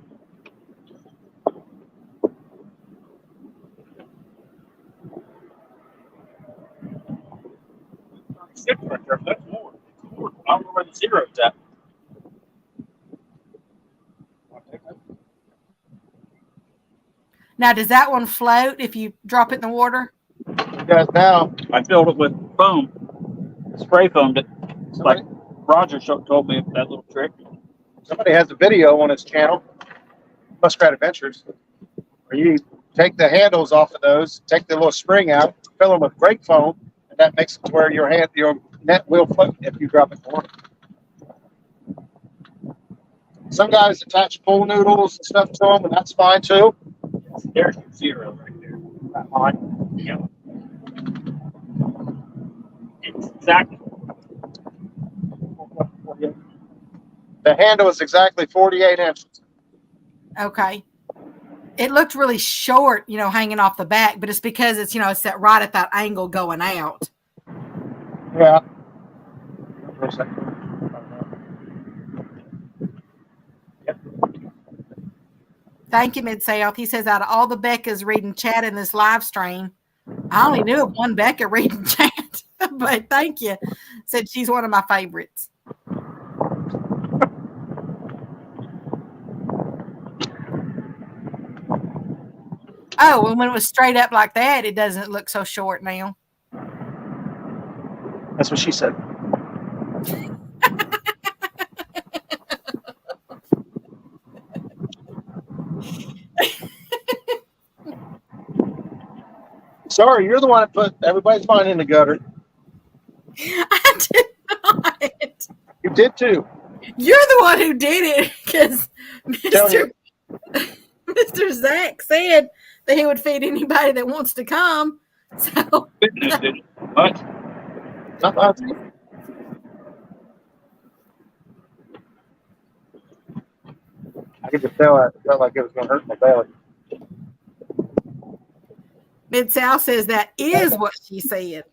Speaker 3: Six right there. That's more. I don't know where the zero's at.
Speaker 1: Now, does that one float if you drop it in the water?
Speaker 4: It does now.
Speaker 3: I filled it with foam. Spray foamed it. Like Roger told me that little trick.
Speaker 4: Somebody has a video on his channel, Muskrat Adventures, where you take the handles off of those, take the little spring out, fill them with brake foam, and that makes it to where your net will float if you drop it in the water. Some guys attach pool noodles and stuff to them, and that's fine too.
Speaker 3: There's your zero right there.
Speaker 4: Not mine.
Speaker 3: Yeah. It's exactly.
Speaker 4: The handle is exactly 48 inches.
Speaker 1: Okay. It looked really short, hanging off the back, but it's because it's, it's that right at that angle going out.
Speaker 4: Yeah.
Speaker 1: Thank you, Mid-South. He says, out of all the Beccas reading chat in this live stream, I only knew of one Becca reading chat, but thank you. Said she's one of my favorites. Oh, and when it was straight up like that, it doesn't look so short now.
Speaker 4: That's what she said. Sorry, you're the one that put everybody's mind in the gutter.
Speaker 1: I did not.
Speaker 4: You did too.
Speaker 1: You're the one who did it because
Speaker 4: Tell you.
Speaker 1: Mr. Zach said that he would feed anybody that wants to come. So
Speaker 5: Fitness did it. What?
Speaker 4: I could just tell it felt like it was going to hurt my belly.
Speaker 1: Mid-South says that is what she said.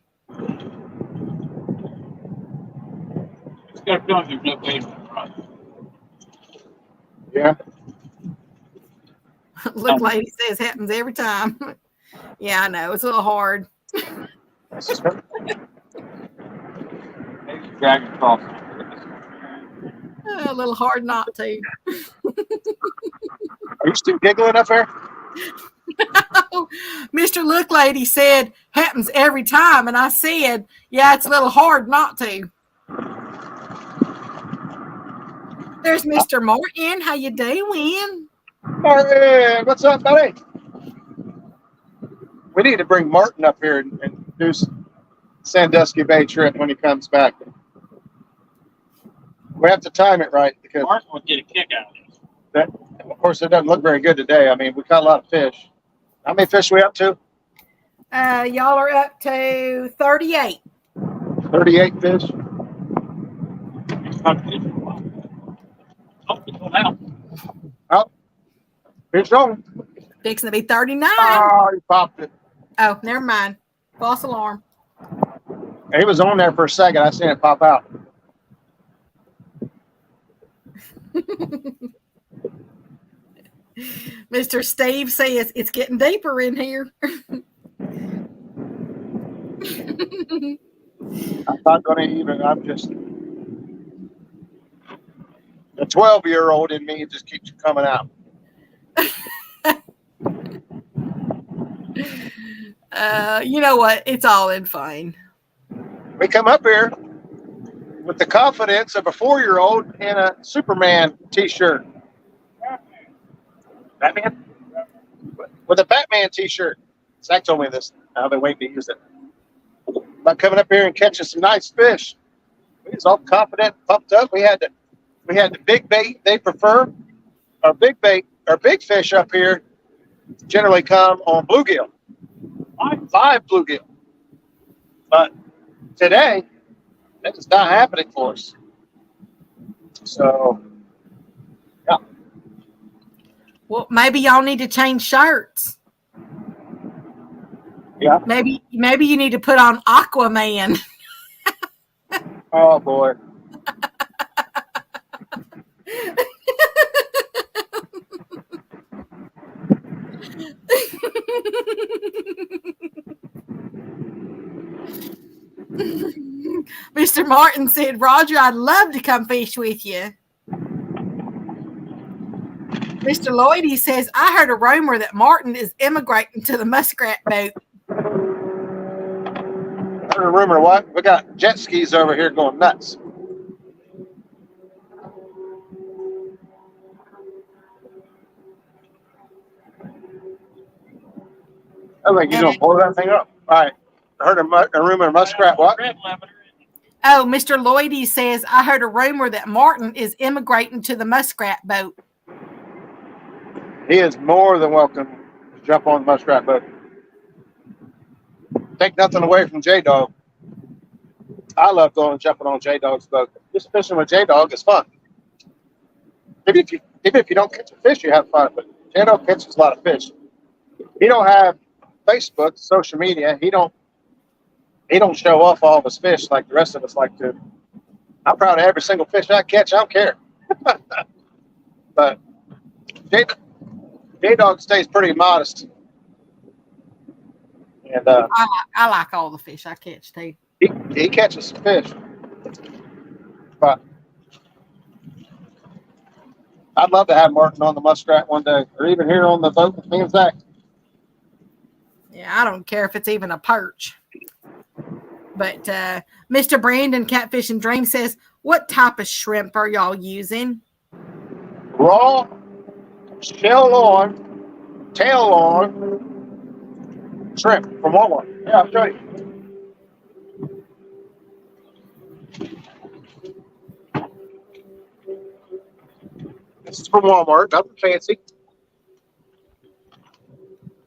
Speaker 5: It's got to come. There's no pavement right.
Speaker 4: Yeah.
Speaker 1: Look, lady says happens every time. Yeah, I know. It's a little hard.
Speaker 5: Maybe drag it across.
Speaker 1: A little hard not to.
Speaker 4: Are you still giggling up there?
Speaker 1: Mr. Look Lady said happens every time, and I said, yeah, it's a little hard not to. There's Mr. Martin. How you doing?
Speaker 4: Martin, what's up, buddy? We need to bring Martin up here and do Sandusky Bay trip when he comes back. We have to time it right because,
Speaker 5: Martin would get a kick out of this.
Speaker 4: of course, it doesn't look very good today. I mean, we caught a lot of fish. How many fish we up to?
Speaker 1: Y'all are up to 38.
Speaker 4: 38 fish.
Speaker 5: Oh, it's going out.
Speaker 4: Oh, fish on.
Speaker 1: Fixing to be 39.
Speaker 4: Oh, he popped it.
Speaker 1: Oh, never mind. False alarm.
Speaker 4: He was on there for a second. I seen it pop out.
Speaker 1: Mr. Steve says it's getting deeper in here.
Speaker 4: I'm not going to even, I'm just, the 12-year-old in me just keeps coming out.
Speaker 1: You know what? It's all in fun.
Speaker 4: We come up here with the confidence of a 4-year-old in a Superman t-shirt. Batman? With a Batman t-shirt. Zach told me this. I've been waiting to use it. About coming up here and catching some nice fish. We was all confident, pumped up. We had the big bait they prefer. Our big fish up here generally come on bluegill. 5 bluegill. But today, that is not happening for us. So, yeah.
Speaker 1: Well, maybe y'all need to change shirts.
Speaker 4: Yeah.
Speaker 1: Maybe you need to put on Aquaman.
Speaker 4: Oh, boy.
Speaker 1: Mr. Martin said, Roger, I'd love to come fish with you. Mr. Lloyd, he says, I heard a rumor that Martin is immigrating to the muskrat boat.
Speaker 4: I heard a rumor what? We got jet skis over here going nuts. I think you're going to blow that thing up. All right. I heard a rumor of muskrat what?
Speaker 1: Oh, Mr. Lloyd, he says, I heard a rumor that Martin is immigrating to the muskrat boat.
Speaker 4: He is more than welcome to jump on the muskrat boat. Take nothing away from J-Dog. I love going and jumping on J-Dog's boat. Just fishing with J-Dog is fun. Even if you don't catch a fish, you have fun. But J-Dog catches a lot of fish. He don't have Facebook, social media. He don't show off all of his fish like the rest of us like to. I'm proud of every single fish I catch. I don't care. But J-Dog stays pretty modest. And
Speaker 1: I like all the fish I catch too.
Speaker 4: he catches some fish. But I'd love to have Martin on the muskrat one day, or even here on the boat with me and Zach.
Speaker 1: Yeah, I don't care if it's even a perch. But Mr. Brandon Catfish and Dream says, what type of shrimp are y'all using?
Speaker 4: Raw, shell on, tail on, Shrimp from Walmart. Yeah, I'll show you. This is from Walmart. Nothing fancy.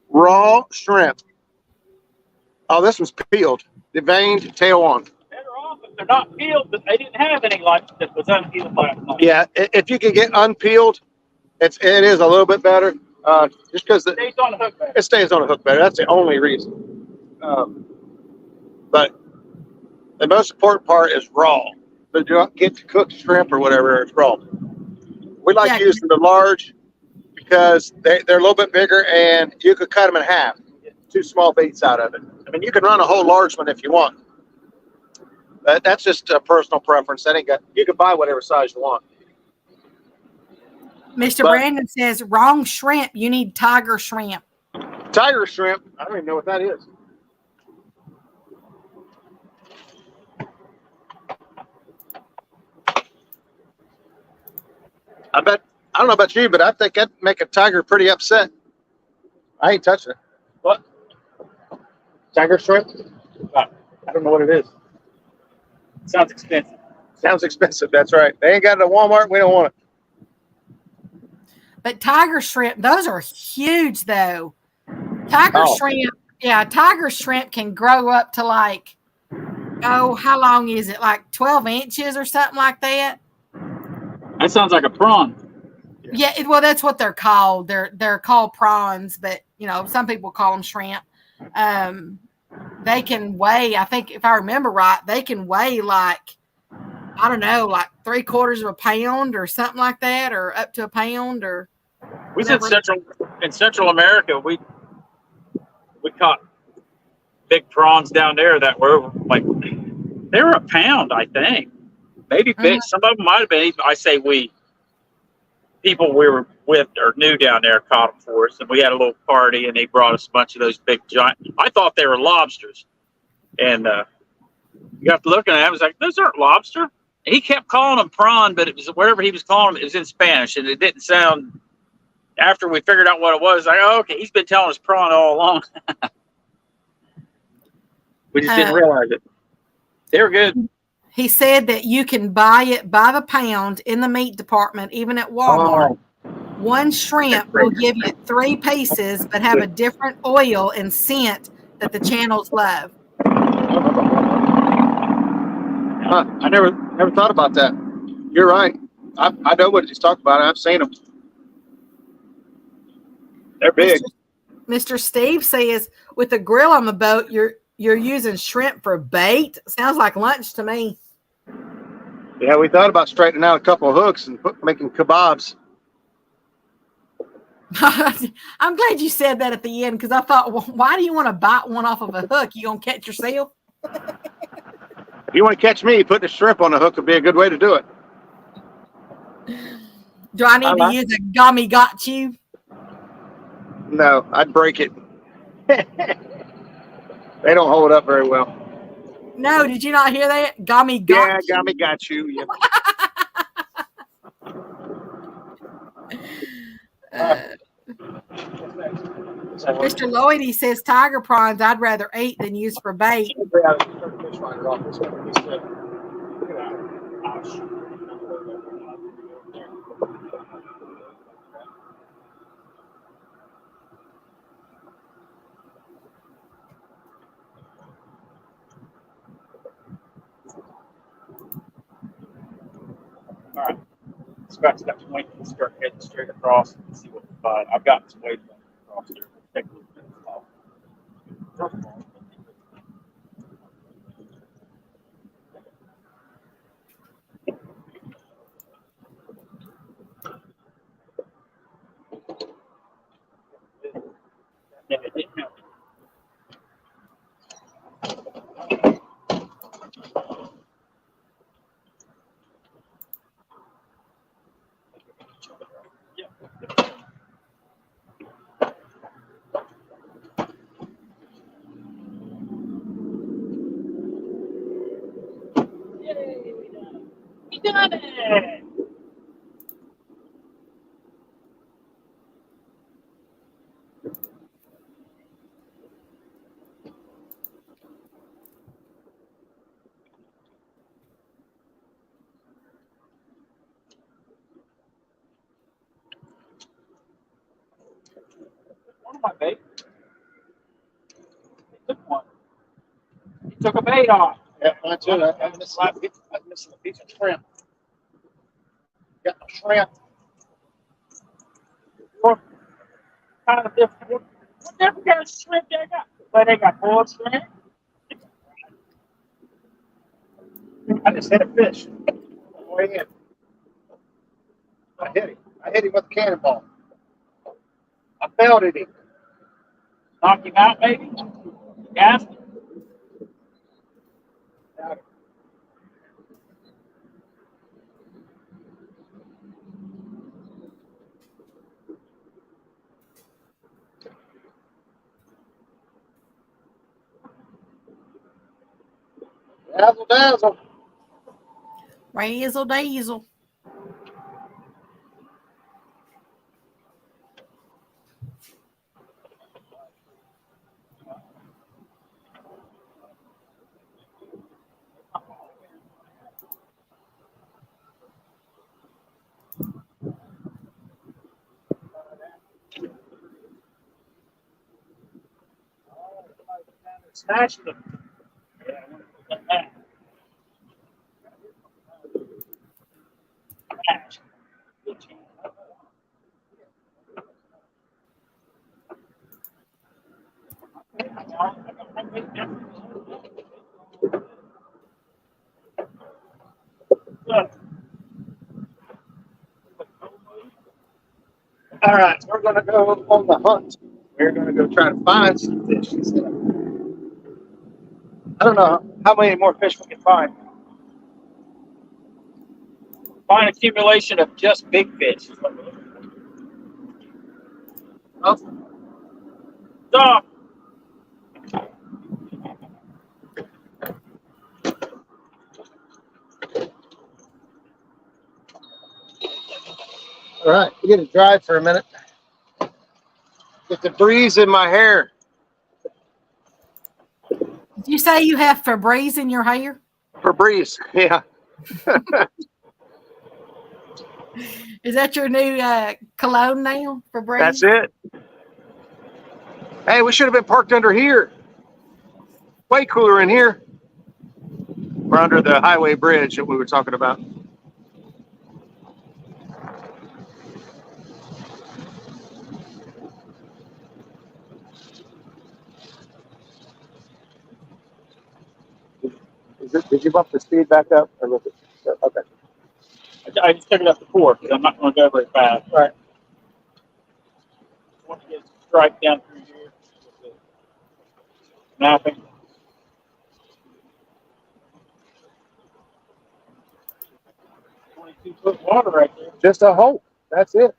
Speaker 4: Raw shrimp. Oh, this one's peeled. The veined tail on.
Speaker 3: Better off if they're not peeled, but they didn't have any like that was unpeeled last night.
Speaker 2: Yeah, if you can get unpeeled, it is a little bit better. Just because
Speaker 3: It stays on the hook better.
Speaker 2: it stays on the hook better. That's the only reason. But the most important part is raw. So you don't get to cook shrimp or whatever, it's raw. We like
Speaker 1: Yeah.
Speaker 2: using the large because they're a little bit bigger and you could cut them in half. Get 2 small baits out of it. I mean, you can run a whole large one if you want. But that's just a personal preference. That ain't got. You can buy whatever size you want.
Speaker 1: Mr.
Speaker 2: But-
Speaker 1: Brandon says, wrong shrimp. You need tiger shrimp.
Speaker 2: Tiger shrimp. I don't even know what that is. I don't know about you, but I think that'd make a tiger pretty upset. I ain't touching it.
Speaker 3: What?
Speaker 2: Tiger shrimp?
Speaker 3: I don't know what it is. It sounds expensive.
Speaker 2: Sounds expensive. That's right. They ain't got it at Walmart. We don't want it.
Speaker 1: But tiger shrimp, those are huge though. Tiger shrimp, yeah, tiger shrimp can grow up to like, oh, how long is it? Like 12 inches or something like that?
Speaker 3: That sounds like a prawn.
Speaker 1: Yeah, well, that's what they're called. They're called prawns, but you know, some people call them shrimp. They can weigh, I think if I remember right, they can weigh like, I don't know, like 3/4 pound or something like that, or up to a pound or
Speaker 3: We said in Central America, we caught big prawns down there that were like they were a pound, I think. Maybe big. Some of them might have been. I say we. People we were with or knew down there caught them for us, and we had a little party, and they brought us a bunch of those big giant. I thought they were lobsters, and you got to looking at them. I was like, those aren't lobster. And he kept calling them prawn, but it was wherever he was calling them, it was in Spanish, and it didn't sound. After we figured out what it was, like, oh, okay, he's been telling us prawn all along. We just didn't realize it. They were good.
Speaker 1: He said that you can buy it by the pound in the meat department, even at Walmart. One shrimp will give you 3 pieces, but have a different oil and scent that the channels love.
Speaker 2: I never thought about that. You're right. I know what he's talking about. I've seen them. They're big.
Speaker 1: Mr. Steve says, with the grill on the boat, you're using shrimp for bait. Sounds like lunch to me.
Speaker 2: Yeah, we thought about straightening out a couple of hooks and making kebabs.
Speaker 1: I'm glad you said that at the end because I thought, well, why do you want to bite one off of a hook? You gonna catch yourself?
Speaker 2: If you want to catch me, putting a shrimp on a hook would be a good way to do it.
Speaker 1: Do I need to use a gummy got you?
Speaker 2: No, I'd break it. They don't hold up very well.
Speaker 1: No, did you not hear that? Gummy got you.
Speaker 2: Yeah, gummy got you. Yeah.
Speaker 1: Mr. Lloyd, he says tiger prawns I'd rather eat than use for bait.
Speaker 3: All right. Scratch that point and start heading straight across and see what we find. I've got some weight across there. Take a look at it. Yeah, it didn't help. We done it! my bait. He took one. He took a bait off.
Speaker 2: Yeah, mine too. I'm missing a piece of shrimp. Got my shrimp.
Speaker 3: What kind of different? What different kind of shrimp they got? But they got boiled shrimp.
Speaker 2: I just hit a fish. Way in. I hit him. I hit him with a cannonball. I failed at him.
Speaker 3: Knock him out, maybe. Gas.
Speaker 2: Dazzle, dazzle.
Speaker 1: Razzle dazzle.
Speaker 3: Snatch them. Yeah, I want to put that. Snatch.
Speaker 2: All right, we're going to go on the hunt. We're going to go try to find some fish. I don't know how many more fish we can find.
Speaker 3: Find accumulation of just big fish.
Speaker 2: Oh,
Speaker 3: Stop.
Speaker 2: all right, we get it dry for a minute. Get the breeze in my hair.
Speaker 1: Did you say you have Febreze in your hair?
Speaker 2: Febreze, yeah.
Speaker 1: Is that your new cologne now, Febreze?
Speaker 2: That's it. Hey, we should have been parked under here. Way cooler in here. We're under the highway bridge that we were talking about. Did you bump the speed back up? Or was it? Okay.
Speaker 3: I just took it up to 4 because I'm not going to go very fast.
Speaker 2: Right.
Speaker 3: I want to get a strike down through here. Mapping. 22-foot water right there.
Speaker 2: Just a hole. That's it.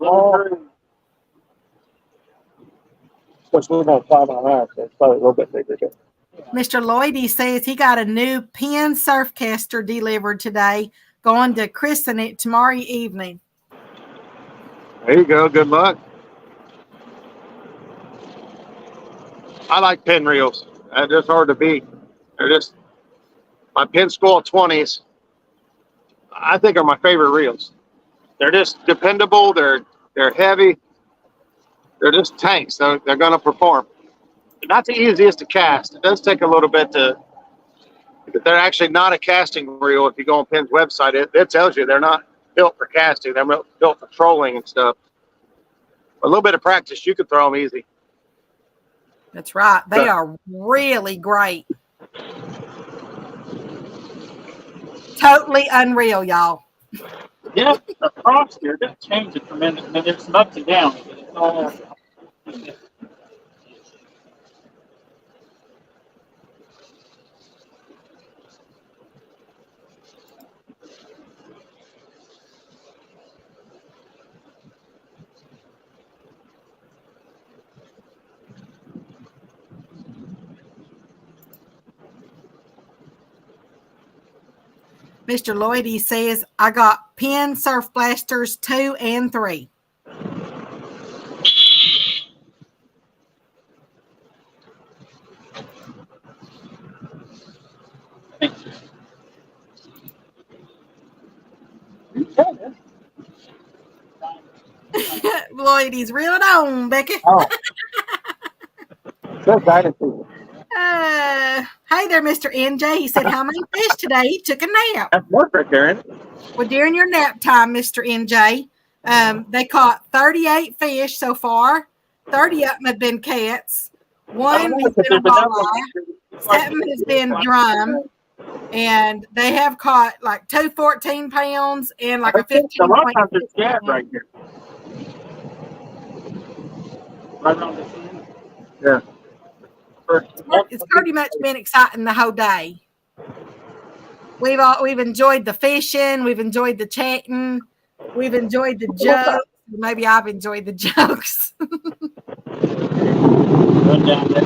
Speaker 3: Oh.
Speaker 2: Of course, we're going 5 mile an hour, so it's probably a little bit bigger.
Speaker 1: Mr. Lloyd says he got a new Penn Surfcaster delivered today, going to christen it tomorrow evening.
Speaker 2: There you go. Good luck. I like pin reels. They're just hard to beat. They're just my Penn School 20s. I think are my favorite reels. They're just dependable. They're heavy. They're just tanks. They're going to perform. They're not the easiest to cast. It does take a little bit to. But they're actually not a casting reel. If you go on Penn's website, it tells you they're not built for casting. They're built for trolling and stuff. A little bit of practice, you can throw them easy.
Speaker 1: That's right. They are really great. Totally unreal, y'all.
Speaker 3: Yeah, the cross here doesn't change it tremendous. I mean, there's some ups and downs, but it's all.
Speaker 1: Mr. Lloyd says, I got Penn Surf Blasters 2 and 3. Lloyd, he's reeling on, Becky.
Speaker 2: Oh,
Speaker 4: says Dynasty.
Speaker 1: Hey there, Mr. NJ. He said, how many fish today? He took a nap.
Speaker 3: That's work right there, isn't it?
Speaker 1: Well, during your nap time, Mr. NJ, they caught 38 fish so far. 30 of them have been cats. One has been a walleye. 7 has been drum. And they have caught like 2 14 pounds and like a 15
Speaker 3: A lot of
Speaker 1: point.
Speaker 3: times it's shad right here. Right around this end. Yeah.
Speaker 1: It's pretty much been exciting the whole day. We've enjoyed the fishing, we've enjoyed the chatting, we've enjoyed the jokes. Maybe I've enjoyed the jokes.
Speaker 3: Run down there.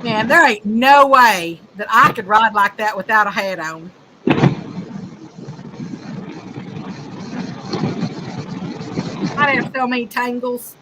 Speaker 1: Man, there ain't no way that I could ride like that without a hat on. I'd have so many tangles.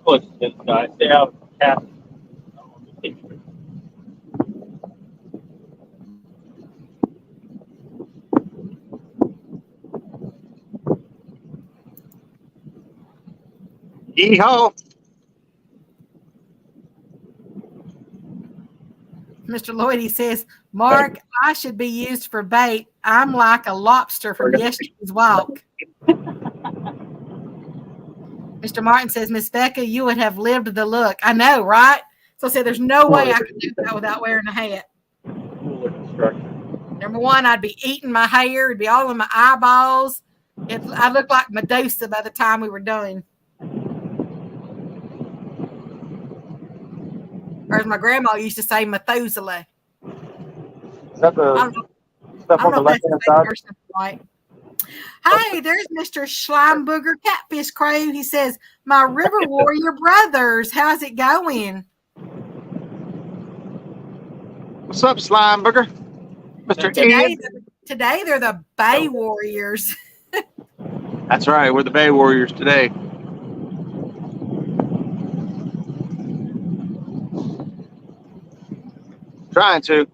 Speaker 3: Push this guy. Stay out of the cap.
Speaker 2: Yeehaw.
Speaker 1: Mr. Lloyd, he says, Mark, I should be used for bait. I'm like a lobster from yesterday's walk. Mr. Martin says, Miss Becca, you would have lived the look. I know, right? So I said, there's no way I could do that without wearing a hat. Number one, I'd be eating my hair. It'd be all in my eyeballs. I'd look like Medusa by the time we were done. Or as my grandma used to say, Methuselah.
Speaker 4: Is that the stuff on the left hand side?
Speaker 1: Right. Hey, there's Mr. Slime Booger Catfish Crow. He says, my River Warrior brothers, how's it going?
Speaker 2: What's up, Slime Booger? Mr.
Speaker 1: Today they're the Bay Warriors.
Speaker 2: That's right. We're the Bay Warriors today. Trying to.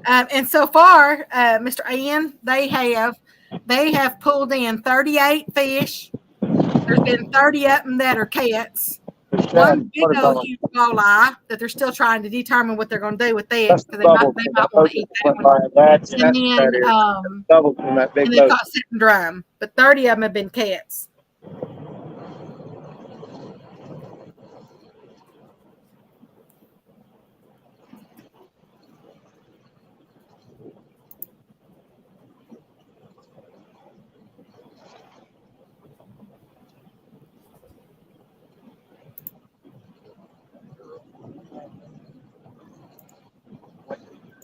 Speaker 1: And so far, Mr. Ian, they have pulled in 38 fish. There's been 30 of them that are cats. One big old huge walleye that they're still trying to determine what they're going to do with that. So they might want to eat that one. And they've got 7 drum, but 30 of them have been cats.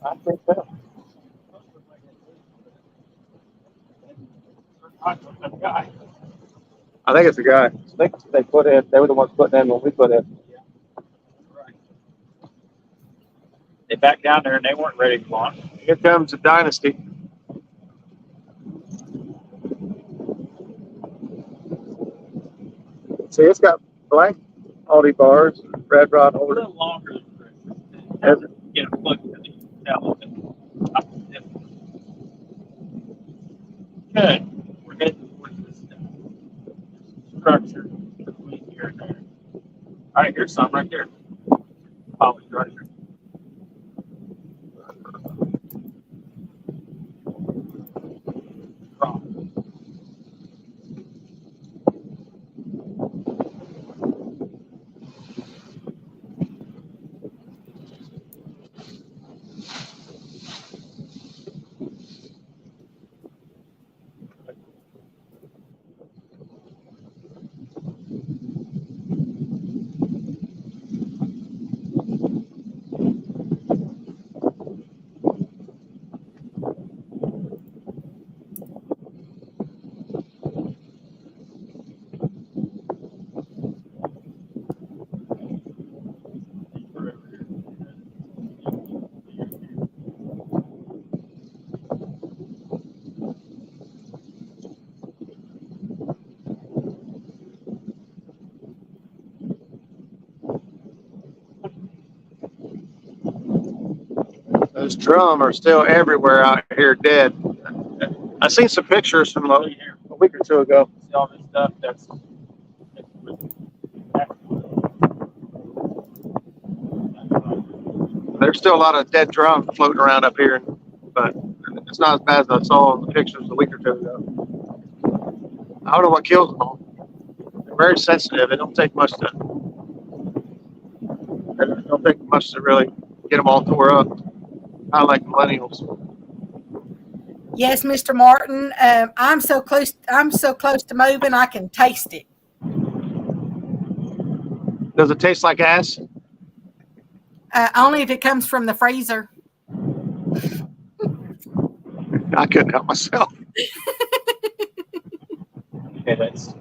Speaker 4: I think so.
Speaker 2: I think it's a guy.
Speaker 4: I think they put in. They were the ones putting in when we put in.
Speaker 3: They back down there and they weren't ready to go on.
Speaker 2: Here comes a dynasty. See, it's got black Aldi bars, red rod
Speaker 3: A
Speaker 2: holder.
Speaker 3: little longer than
Speaker 2: Has it?
Speaker 3: get a look at the tell. Good. We're heading towards this structure between here and there. All right, here's some right there. Poly structure.
Speaker 2: Those drum are still everywhere out here dead. I seen some pictures from a week or two ago.
Speaker 5: See all this stuff that's
Speaker 2: There's still a lot of dead drum floating around up here, but it's not as bad as I saw in the pictures a week or two ago. I don't know what kills them all. They're very sensitive. It don't take much to really get them all tore up. I like millennials.
Speaker 1: Yes, Mr. Martin. I'm so close to moving, I can taste it.
Speaker 2: Does it taste like ass?
Speaker 1: Only if it comes from the freezer.
Speaker 2: I couldn't help myself.
Speaker 5: okay. That's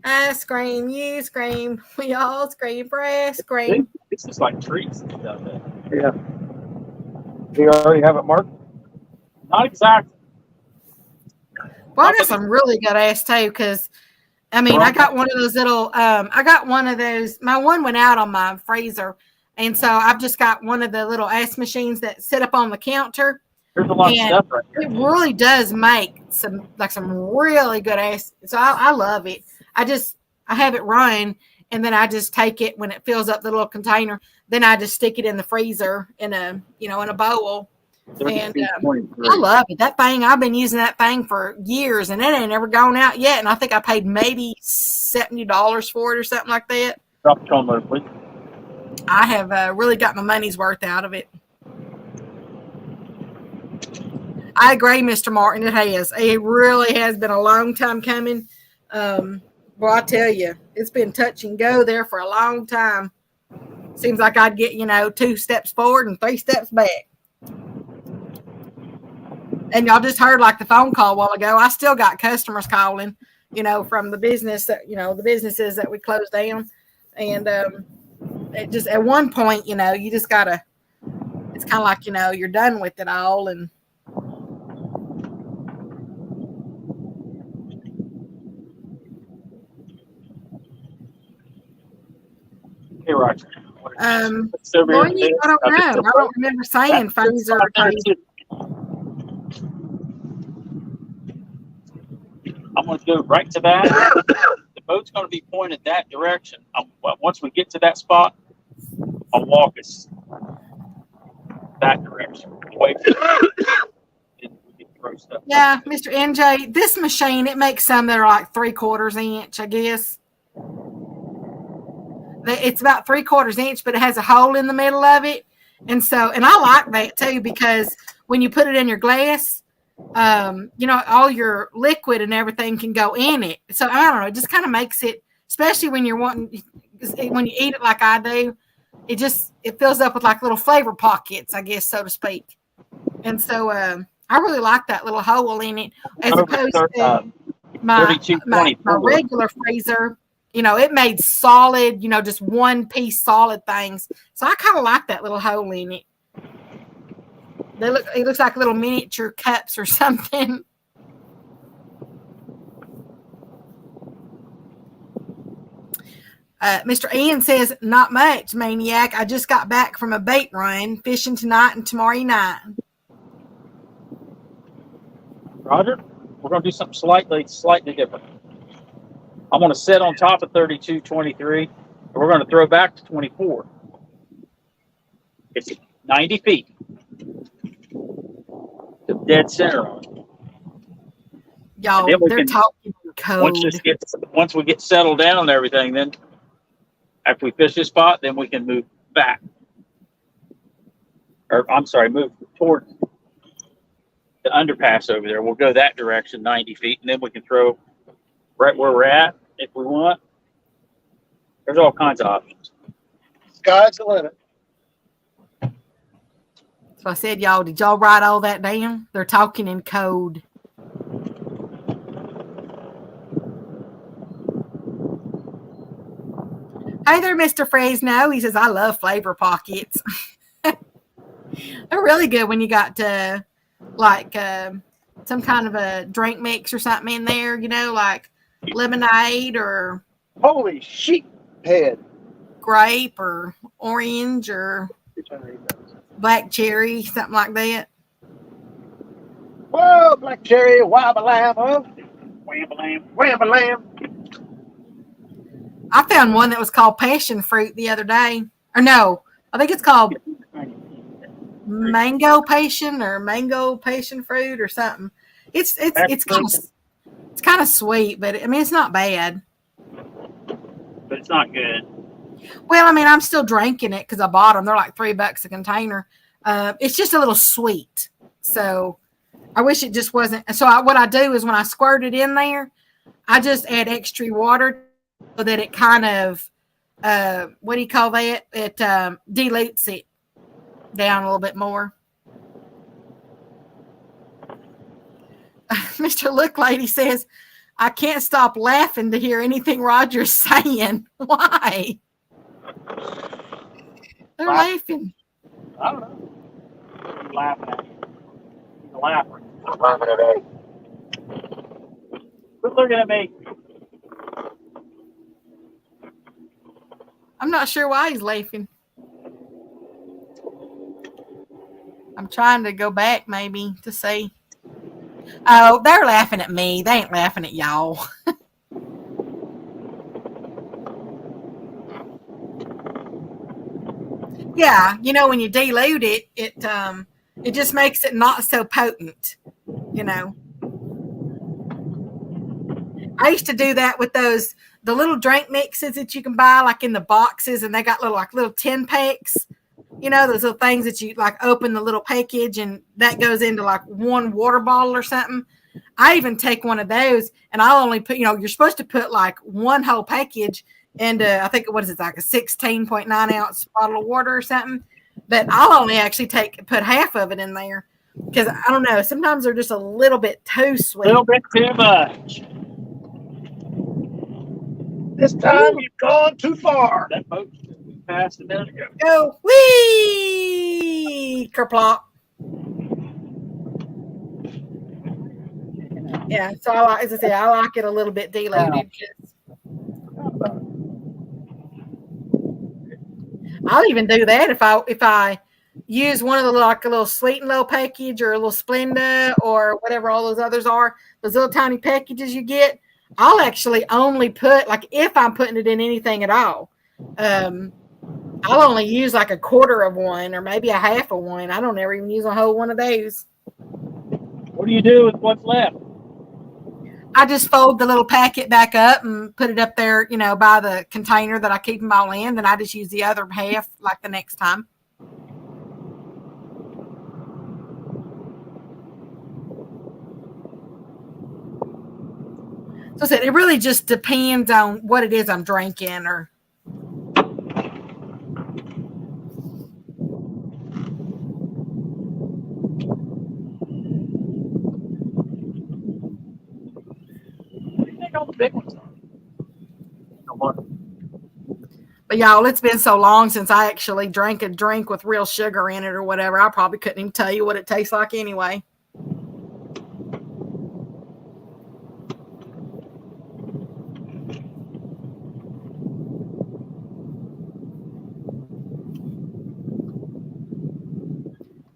Speaker 1: I scream, you scream, we all scream, brass scream.
Speaker 5: this is like trees and stuff.
Speaker 2: Yeah. Do you already have it marked?
Speaker 5: Not exactly.
Speaker 1: Well, I got some really good ass too, because I mean, I got one of those little, my one went out on my freezer. And so I've just got one of the little ass machines that sit up on the counter.
Speaker 5: There's a lot of stuff right here.
Speaker 1: It really does make some really good ass. So I love it. I have it run, and then I just take it when it fills up the little container. Then I just stick it in the freezer in a bowl. And I love it. That thing, I've been using that thing for years, and it ain't ever gone out yet. And I think I paid maybe $70 for it or something like that.
Speaker 5: Drop the phone mode, please.
Speaker 1: I have really got my money's worth out of it. I agree, Mr. Martin. It has. It really has been a long time coming. Well, I tell you, it's been touch and go there for a long time. Seems like I'd get, 2 steps forward and 3 steps back. And y'all just heard like the phone call a while ago. I still got customers calling, from the business that, the businesses that we closed down. And it just at one point, you just gotta, it's kind of like, you're done with it all. And
Speaker 5: Hey, Roger.
Speaker 1: Boy, I don't know. I don't remember saying phaser.
Speaker 5: I'm going to go right to that. The boat's going to be pointed that direction. Once we get to that spot, I'll walk us that direction. Away from it. We can throw stuff.
Speaker 1: Yeah, Mr. NJ, this machine, it makes some that are like 3/4 inch, I guess. It's about 3/4 inch, but it has a hole in the middle of it. And I like that too, because when you put it in your glass, all your liquid and everything can go in it. So I don't know, it just kind of makes it, especially when when you eat it like I do, it fills up with like little flavor pockets, I guess, so to speak. And so I really like that little hole in it, as opposed to my regular freezer. It made solid, just one piece solid things. So I kind of like that little hole in it. It looks like little miniature cups or something. Mr. Ian says, not much, Maniac. I just got back from a bait run, fishing tonight and tomorrow night.
Speaker 5: Roger, we're going to do something slightly different. I'm going to set on top of 3223, and we're going to throw back to 24. It's 90 feet. The dead center on it.
Speaker 1: Y'all, they're talking code.
Speaker 5: Once we get settled down and everything, then after we fish this spot, then we can move back. Move toward the underpass over there. We'll go that direction, 90 feet, and then we can throw right where we're at if we want. There's all kinds of options.
Speaker 2: Sky's the limit.
Speaker 1: So I said, y'all, did y'all write all that down? They're talking in code. Hey there, Mr. Fresno. He says, I love flavor pockets. They're really good when you got some kind of a drink mix or something in there, like lemonade or...
Speaker 2: Holy sheep head.
Speaker 1: grape or orange or black cherry, something like that.
Speaker 4: Whoa, black cherry, wabba-lam,
Speaker 5: Wham-a-lam.
Speaker 4: wham-a-lam.
Speaker 1: I found one that was called passion fruit the other day. Or no, I think it's called mango passion fruit or something. It's kind of sweet, but I mean it's not bad.
Speaker 5: But it's not good.
Speaker 1: Well, I mean I'm still drinking it because I bought them. They're like $3 a container. It's just a little sweet, so I wish it just wasn't. So what I do is when I squirt it in there, I just add extra water so that it kind of what do you call that? It dilutes it down a little bit more. Mr. Look Lady says, I can't stop laughing to hear anything Roger's saying. Why? They're laughing.
Speaker 5: I don't know. He's laughing at you. He's a laugher.
Speaker 4: I'm laughing at egg.
Speaker 5: Quit looking at me.
Speaker 1: I'm not sure why he's laughing. I'm trying to go back maybe to see. Oh, they're laughing at me. They ain't laughing at y'all. Yeah, you know when you dilute it, it just makes it not so potent. You know. I used to do that with the little drink mixes that you can buy like in the boxes, and they got little 10 packs. You know, those little things that you like open the little package and that goes into like one water bottle or something. I even take one of those and I'll only put, you're supposed to put like one whole package into, I think, what is it, like a 16.9 ounce bottle of water or something. But I'll only actually put half of it in there because I don't know. Sometimes they're just a little bit too sweet.
Speaker 5: A little bit too much.
Speaker 4: This time you've gone too far.
Speaker 5: That boat passed a minute ago.
Speaker 1: Go, wee, kerplop. Yeah, so as I say, I like it a little bit diluted. I'll even do that if I use one of the like a little Sweet and Low package or a little Splenda or whatever all those others are, those little tiny packages you get. I'll actually only put, like, if I'm putting it in anything at all, I'll only use like a quarter of one or maybe a half of one. I don't ever even use a whole one of those.
Speaker 5: What do you do with what's left?
Speaker 1: I just fold the little packet back up and put it up there, by the container that I keep them all in. Then I just use the other half like the next time. So I said, it really just depends on what it is I'm drinking or.
Speaker 5: All the big ones are.
Speaker 1: But y'all, it's been so long since I actually drank a drink with real sugar in it or whatever. I probably couldn't even tell you what it tastes like anyway.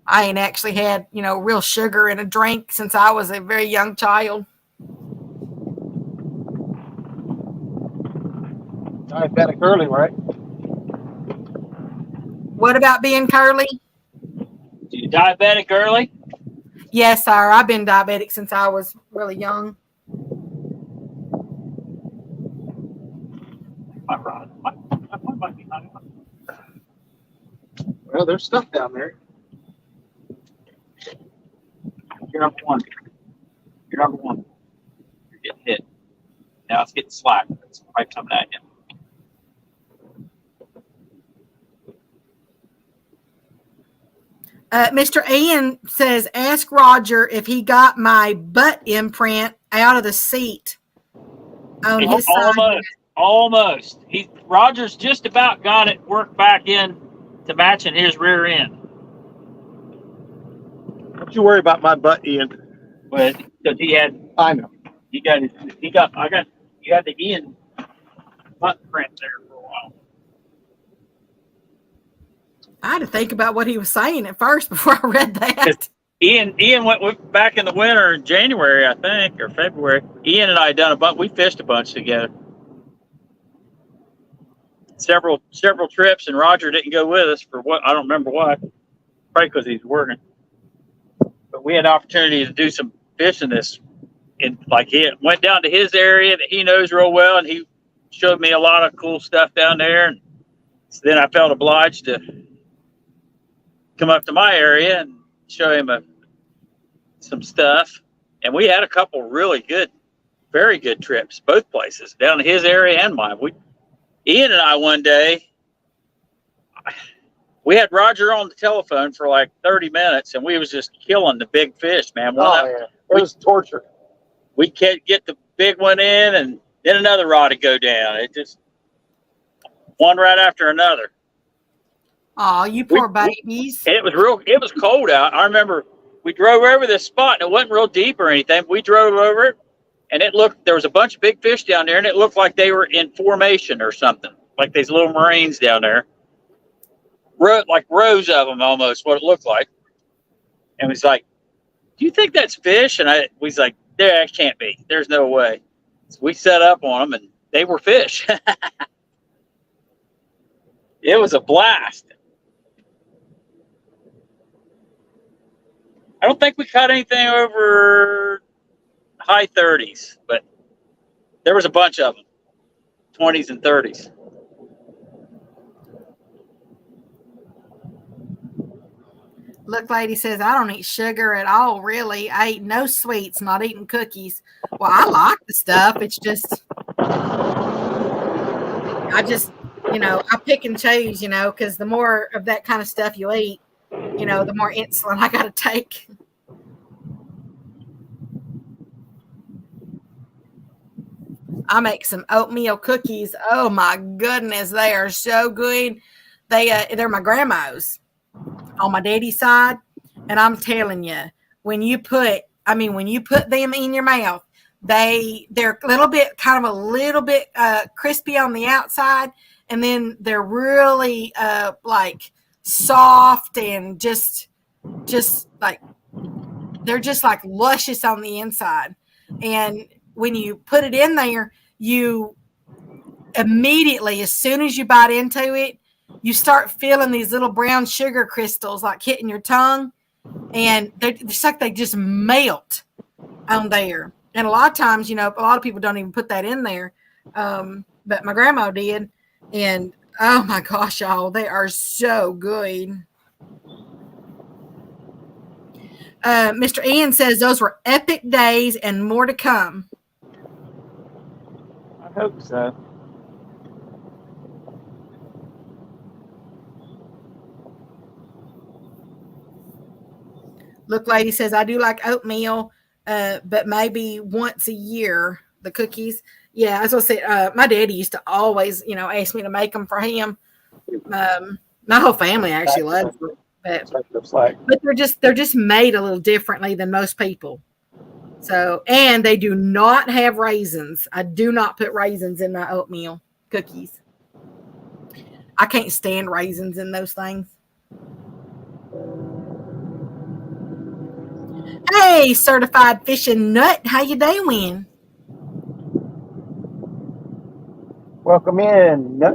Speaker 1: I ain't actually had, real sugar in a drink since I was a very young child.
Speaker 4: Diabetic early, right?
Speaker 1: What about being curly?
Speaker 5: You diabetic early?
Speaker 1: Yes, sir. I've been diabetic since I was really young.
Speaker 5: Might be high.
Speaker 4: Well, there's stuff down there.
Speaker 5: You're number one. You're number one. You're getting hit. Now it's getting slack. It's right coming at you.
Speaker 1: Mr. Ian says, ask Roger if he got my butt imprint out of the seat on his side.
Speaker 5: Almost. Roger's just about got it worked back in to matching his rear end.
Speaker 2: Don't you worry about my butt, Ian.
Speaker 5: But because he had,
Speaker 2: I know.
Speaker 5: you had the Ian butt print there for a while.
Speaker 1: I had to think about what he was saying at first before I read that.
Speaker 3: Ian went back in the winter in January, I think, or February. Ian and I done a bunch. We fished a bunch together. Several trips, and Roger didn't go with us for what I don't remember why. Probably because he's working. But we had an opportunity to do some fishing this, and like he went down to his area that he knows real well, and he showed me a lot of cool stuff down there. And so then I felt obliged to come up to my area and show him some stuff. And we had a couple really good, very good trips, both places, down to his area and mine. Ian and I one day, we had Roger on the telephone for like 30 minutes, and we was just killing the big fish, man.
Speaker 4: It was torture.
Speaker 3: We can't get the big one in, and then another rod would go down. It just one right after another.
Speaker 1: Oh, you poor babies.
Speaker 3: It was cold out. I remember we drove over this spot, and it wasn't real deep or anything. We drove over it, and there was a bunch of big fish down there, and it looked like they were in formation or something, like these little moraines down there. Like rows of them almost, what it looked like. And he's like, do you think that's fish? And we was like, there can't be. There's no way. So we set up on them, and they were fish. It was a blast. I don't think we caught anything over high 30s, but there was a bunch of them, 20s and 30s.
Speaker 1: Look, lady says, I don't eat sugar at all, really. I eat no sweets, not eating cookies. Well, I like the stuff. It's just, I pick and choose, because the more of that kind of stuff you eat, the more insulin I got to take. I make some oatmeal cookies. Oh, my goodness. They are so good. They're my grandma's on my daddy's side, and I'm telling you, when you put them in your mouth, they're a little bit crispy on the outside, and then they're really like soft and just like they're just like luscious on the inside. And when you put it in there, you immediately, as soon as you bite into it, you start feeling these little brown sugar crystals like hitting your tongue, and it's like they just melt on there. And a lot of times, a lot of people don't even put that in there, but my grandma did, and oh my gosh, y'all, they are so good. Mr. Ian says those were epic days and more to come.
Speaker 5: I hope so.
Speaker 1: Look, lady says, I do like oatmeal, but maybe once a year, the cookies. Yeah, as I said, my daddy used to always, ask me to make them for him. My whole family actually loves them. But they're just made a little differently than most people. So, and they do not have raisins. I do not put raisins in my oatmeal cookies. I can't stand raisins in those things. Hey, certified fishing nut, how you doing?
Speaker 4: Welcome in, Nut.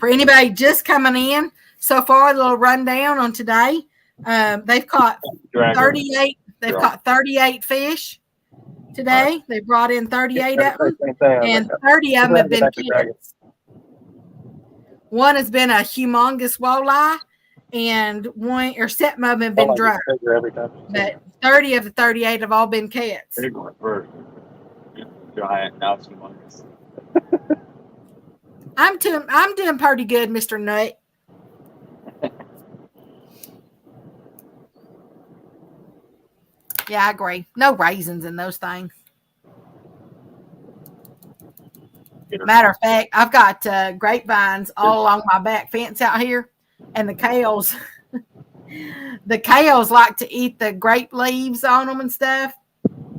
Speaker 1: For anybody just coming in, so far a little rundown on today. They've caught 38. They've caught 38 fish today. They brought in 38 of them, and 30 of them have been kids. One has been a humongous walleye, and some of them have been dry. But 30 of the 38 have all been cats.
Speaker 5: They're going first. Giant, now it's humongous.
Speaker 1: I'm doing pretty good, Mr. Nut. Yeah, I agree. No raisins in those things. Matter of fact, I've got grapevines all along my back fence out here, and the cows, The cows like to eat the grape leaves on them and stuff.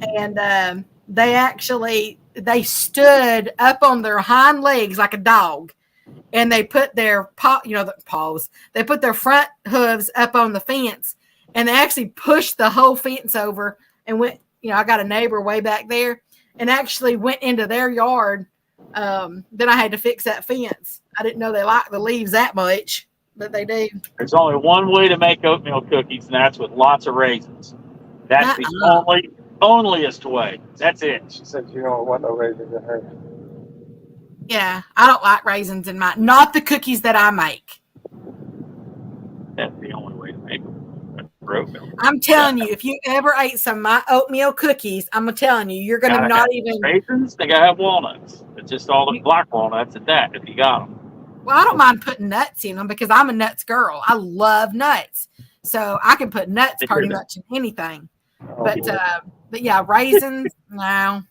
Speaker 1: And they stood up on their hind legs like a dog. And they put their paws. They put their front hooves up on the fence, and they actually pushed the whole fence over and went. I got a neighbor way back there, and actually went into their yard. Then I had to fix that fence. I didn't know they liked the leaves that much, but they do.
Speaker 5: There's only one way to make oatmeal cookies, and that's with lots of raisins. That's the onlyest way. That's it.
Speaker 4: She said you don't want no raisins in her.
Speaker 1: Yeah, I don't like raisins in mine. Not the cookies that I make.
Speaker 5: That's the only way to make them. Oatmeal.
Speaker 1: I'm telling you, if you ever ate some of my oatmeal cookies, I'm telling you, you're going to not even.
Speaker 5: Raisins, they got to have walnuts. It's just all the black walnuts at that, if you got them.
Speaker 1: Well, I don't mind putting nuts in them because I'm a nuts girl. I love nuts. So I can put nuts pretty much in anything. But yeah, raisins, no.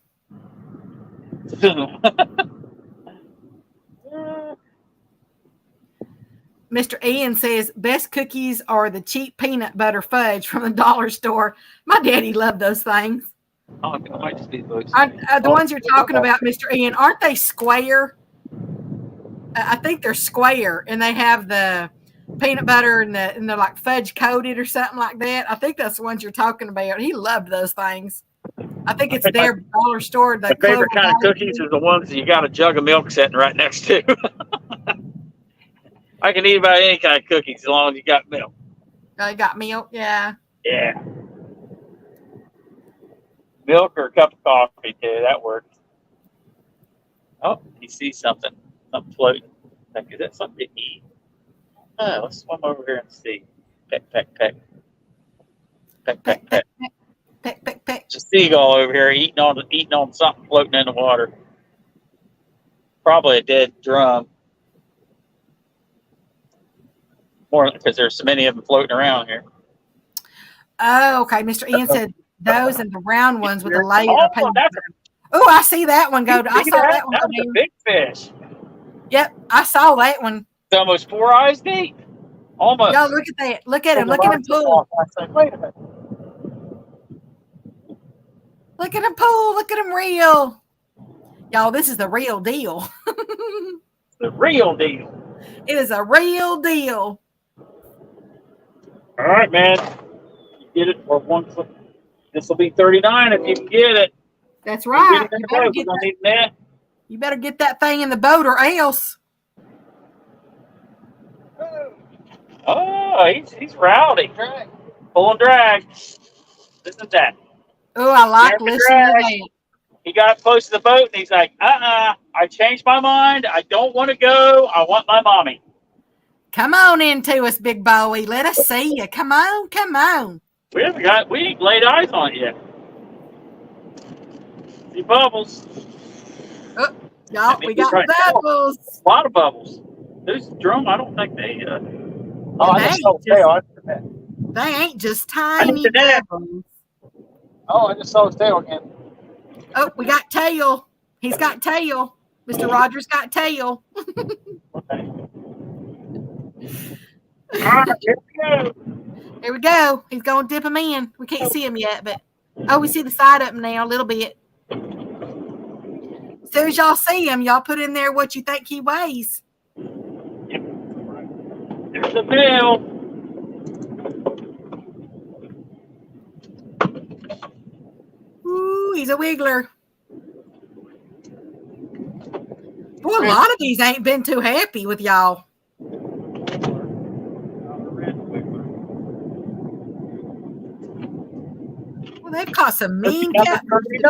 Speaker 1: Mr. Ian says best cookies are the cheap peanut butter fudge from the dollar store. My daddy loved those things.
Speaker 5: Oh, it might just be those.
Speaker 1: The ones you're talking about, Mr. Ian, aren't they square? I think they're square, and they have the peanut butter and they're like fudge coated or something like that. I think that's the ones you're talking about. He loved those things. I think it's their dollar store.
Speaker 5: My favorite kind of cookies are the ones that you got a jug of milk sitting right next to. I can eat about any kind of cookies as long as you got milk.
Speaker 1: Oh, you got milk? Yeah.
Speaker 5: Yeah. Milk or a cup of coffee, too. That works. Oh, he sees something. Something floating. Like, is that something to eat? Oh, let's swim over here and see. Peck, peck, peck. Peck, peck, peck.
Speaker 1: Peck, peck, peck.
Speaker 5: There's a seagull over here eating on something floating in the water. Probably a dead drum. More because there's so many of them floating around here.
Speaker 1: Oh, okay. Mr. Ian said those and the round ones with the layer.
Speaker 5: Oh,
Speaker 1: I see that one go. I saw that one.
Speaker 5: That was a big fish.
Speaker 1: Yep, I saw that one.
Speaker 5: It's almost 4 eyes deep. Almost.
Speaker 1: Y'all look at that. Look at him. Look at him pull.
Speaker 4: I said, wait a minute.
Speaker 1: Look at him pull. Look at him reel. Y'all, this is the real deal.
Speaker 5: The real deal.
Speaker 1: It is a real deal.
Speaker 5: All right, man. You get it for one clip. This will be 39 if you can get it.
Speaker 1: That's right.
Speaker 5: You
Speaker 1: better get that thing in the boat or else.
Speaker 5: Oh, he's rowdy. Pull and drag. This is that.
Speaker 1: Oh, I like listening to that.
Speaker 5: He got close to the boat and he's like, I changed my mind. I don't want to go. I want my mommy.
Speaker 1: Come on into us, Big Bowie. Let us see you. Come on, come on.
Speaker 5: We ain't laid eyes on it yet. See bubbles.
Speaker 1: Oh, y'all, we got bubbles.
Speaker 5: A lot of bubbles. Those drum, I don't think they.
Speaker 4: I just saw his tail.
Speaker 1: They ain't just tiny bubbles.
Speaker 4: Oh, I just saw his tail again.
Speaker 1: Oh, we got tail. He's got tail. Mr. Rogers got tail.
Speaker 5: Okay. All right, here we go.
Speaker 1: There we go. He's going to dip him in. We can't see him yet, but we see the side of him now a little bit. As soon as y'all see him, y'all put in there what you think he weighs.
Speaker 5: Yep. There's the tail.
Speaker 1: Ooh, he's a wiggler. Boy, a lot of these ain't been too happy with y'all. Well, they've caught some mean catfish.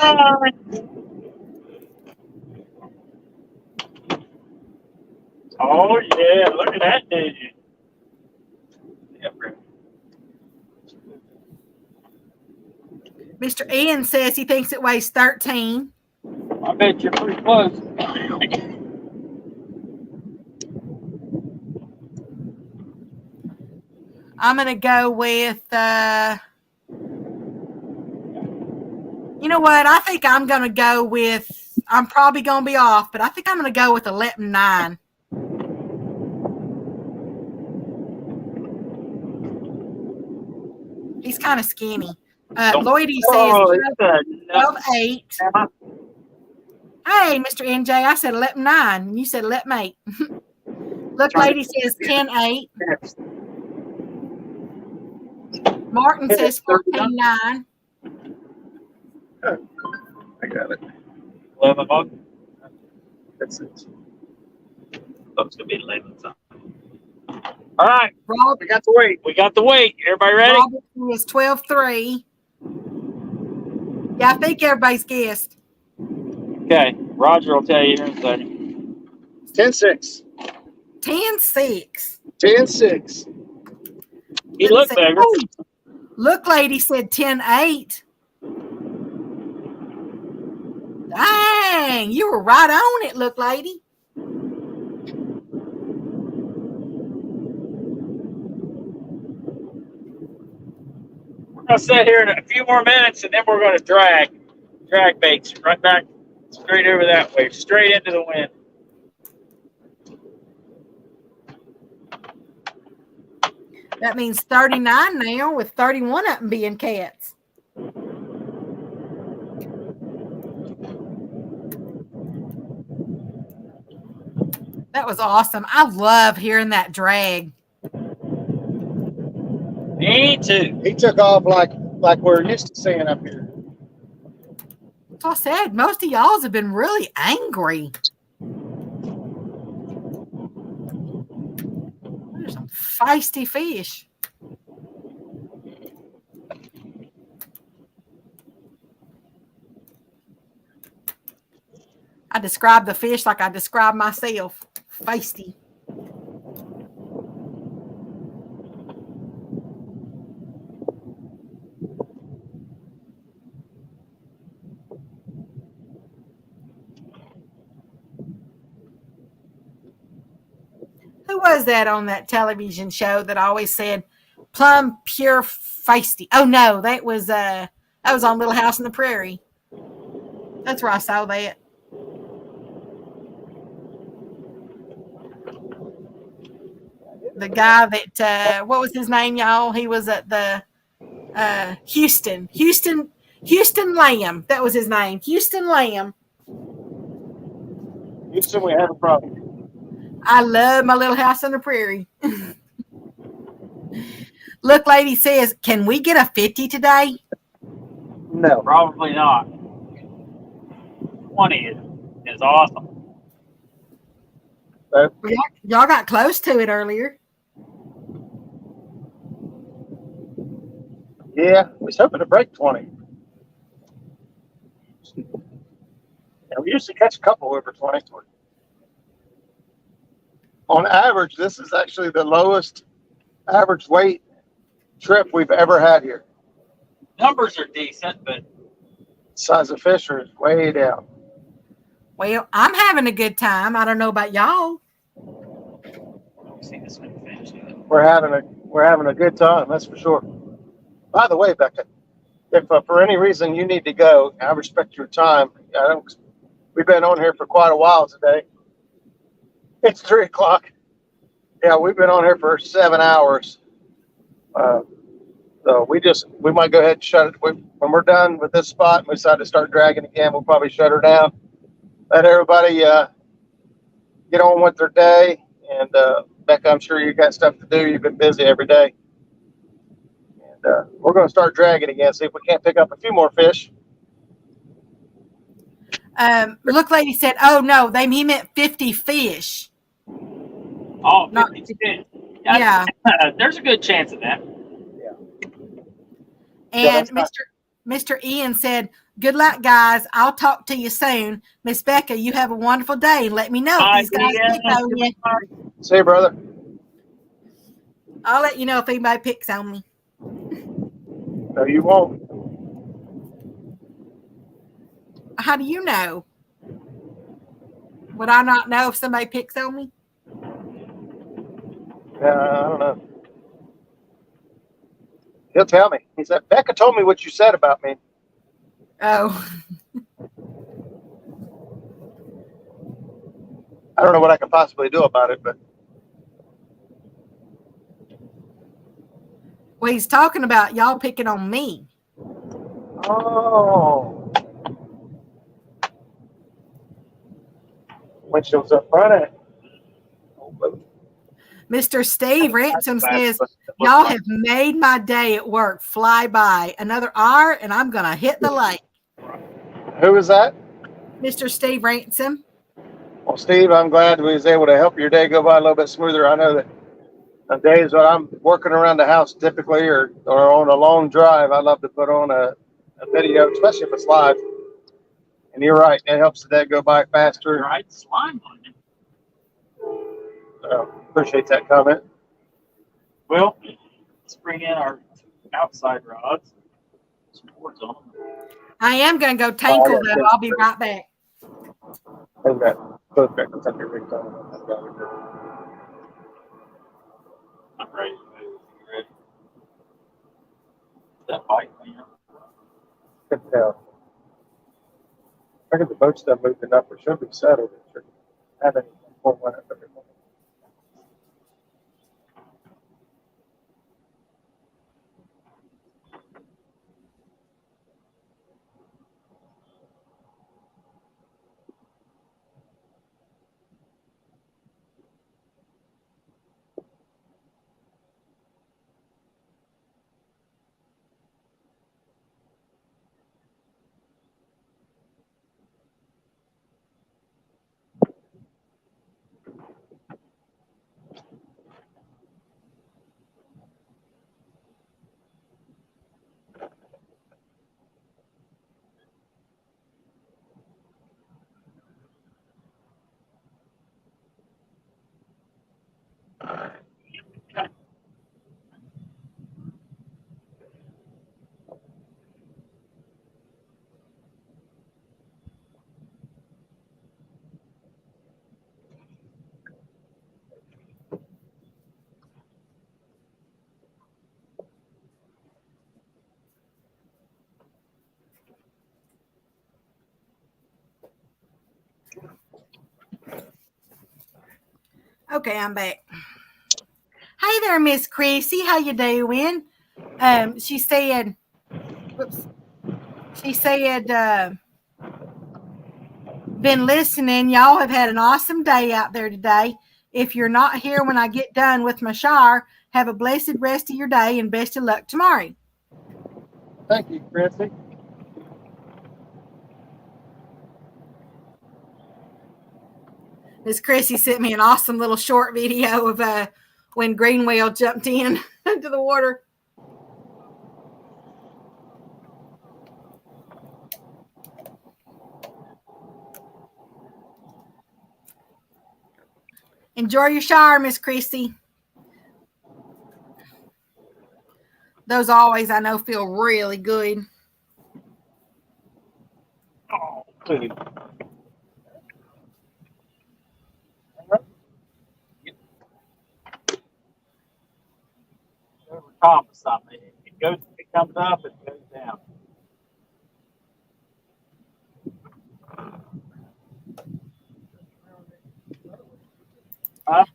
Speaker 5: Oh, yeah. Look at that, dude.
Speaker 1: Mr. Ian says he thinks it weighs 13.
Speaker 5: I bet you're pretty close.
Speaker 1: I'm going to go with, you know what? I think I'm going to go with, I'm probably going to be off, but I think I'm going to go with 11.9. He's kind of skinny.
Speaker 3: Don't-
Speaker 1: Lloydie says
Speaker 3: Oh, it's a
Speaker 1: 12-8. Hey, Mr. NJ, I said 11-9, and you said 11-8. Look, lady says 10-8. Martin says 14-9.
Speaker 4: I got it.
Speaker 5: 11 bucks.
Speaker 4: That's it.
Speaker 5: Looks to be 11 something. All right,
Speaker 1: Rob,
Speaker 4: We got to wait.
Speaker 5: we got the weight. Everybody ready?
Speaker 1: Robertson is 12-3. Yeah, I think everybody's guessed.
Speaker 5: Okay, Roger will tell you here in a second.
Speaker 4: 10-6.
Speaker 1: 10-6.
Speaker 4: 10-6.
Speaker 5: He looked bigger.
Speaker 1: Oh, look, lady said 10-8. Dang, you were right on it, look, lady.
Speaker 5: We're gonna sit here in a few more minutes, and then we're gonna drag baits right back straight over that way, straight into the wind.
Speaker 1: That means 39 now, with 31 of them being cats. That was awesome. I love hearing that drag.
Speaker 5: Me too.
Speaker 4: He took off like we're used to seeing up here.
Speaker 1: So I said, most of y'all's have been really angry. There's some feisty fish. I describe the fish like I describe myself. Feisty. Who was that on that television show that always said plum pure feisty? Oh no, that was on Little House on the Prairie. That's where I saw that. The guy that what was his name, y'all? He was at the Houston Lamb. That was his name. Houston Lamb.
Speaker 4: Houston, we have a problem.
Speaker 1: I love my Little House on the Prairie. Look, lady says, can we get a 50 today?
Speaker 4: No.
Speaker 5: Probably not. 20 is awesome.
Speaker 1: Y'all got close to it earlier.
Speaker 4: Yeah, I was hoping to break 20. Yeah, we usually catch a couple over 20. On average, this is actually the lowest average weight trip we've ever had here.
Speaker 5: Numbers are decent, but
Speaker 4: Size of fish are way down.
Speaker 1: Well, I'm having a good time. I don't know about y'all.
Speaker 5: I don't see this one finished yet.
Speaker 4: We're having a good time, that's for sure. By the way, Becca, if for any reason you need to go, I respect your time. We've been on here for quite a while today. It's 3 o'clock. Yeah, we've been on here for 7 hours. So we might go ahead and shut it. When we're done with this spot and we decide to start dragging again, we'll probably shut her down. Let everybody get on with their day. And Becca, I'm sure you got stuff to do. You've been busy every day. And we're going to start dragging again, see if we can't pick up a few more fish.
Speaker 1: Look, lady said, oh no, he meant 50 fish.
Speaker 5: Oh,
Speaker 1: Not
Speaker 5: 50 fish.
Speaker 1: Yeah.
Speaker 5: There's a good chance of that.
Speaker 1: And Mr. Ian said, good luck, guys. I'll talk to you soon. Miss Becca, you have a wonderful day. Let me know if these guys pick on you.
Speaker 4: See you, brother.
Speaker 1: I'll let you know if anybody picks on me.
Speaker 4: No, you won't.
Speaker 1: How do you know? Would I not know if somebody picks on me?
Speaker 4: I don't know. He'll tell me. He said, Becca told me what you said about me.
Speaker 1: Oh.
Speaker 4: I don't know what I can possibly do about it, but
Speaker 1: Well, he's talking about y'all picking on me.
Speaker 4: Oh. Windshield's up front.
Speaker 1: Mr. Steve Ransom says, y'all have made my day at work fly by. Another hour, and I'm going to hit the lake.
Speaker 4: Who is that?
Speaker 1: Mr. Steve Ransom.
Speaker 4: Well, Steve, I'm glad we was able to help your day go by a little bit smoother. I know that on days when I'm working around the house typically or on a long drive, I love to put on a video, especially if it's live. And you're right, it helps the day go by faster.
Speaker 5: Right, slime on it.
Speaker 4: Appreciate that comment.
Speaker 5: Well, let's bring in our outside rods. Some boards on them.
Speaker 1: I am going to go tankle, though. I'll be right back.
Speaker 4: How's that? Perfect. I'm
Speaker 5: ready to move. You ready? That bike cleaner.
Speaker 4: Good tell. I think the boat stuff moved enough. It should be settled. It should have any full one.
Speaker 1: Okay, I'm back. Hey there, Miss Chrissy. How you doing? She said, been listening. Y'all have had an awesome day out there today. If you're not here when I get done with my shower, have a blessed rest of your day and best of luck tomorrow.
Speaker 4: Thank you, Chrissy.
Speaker 1: Miss Chrissy sent me an awesome little short video of when Green Whale jumped in into the water. Enjoy your shower, Miss Chrissy. Those always, I know, feel really good.
Speaker 5: Oh, please. Top of something. It comes up, it goes down.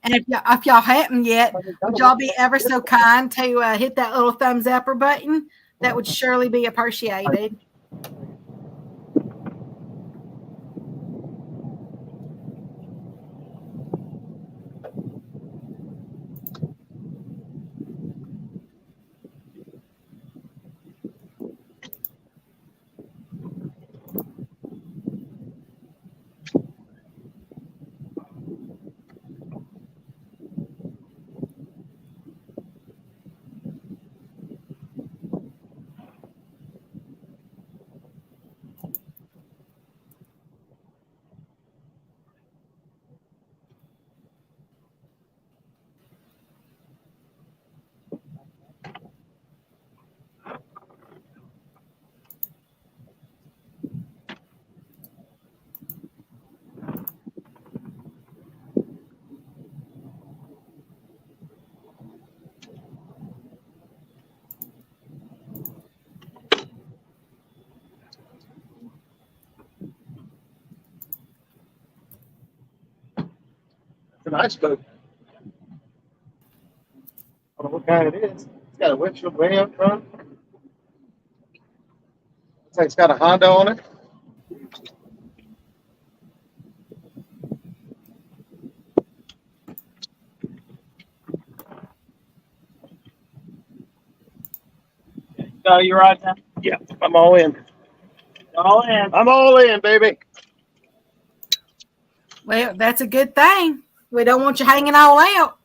Speaker 1: And if y'all haven't yet, would y'all be ever so kind to hit that little thumbs up or button? That would surely be appreciated.
Speaker 4: It's a nice boat. I don't know what kind it is. It's got a windshield way up front. Looks like it's got a Honda on it.
Speaker 5: So you're right now.
Speaker 4: Yeah, I'm all in.
Speaker 5: All in.
Speaker 4: I'm all in, baby.
Speaker 1: Well, that's a good thing. We don't want you hanging all out.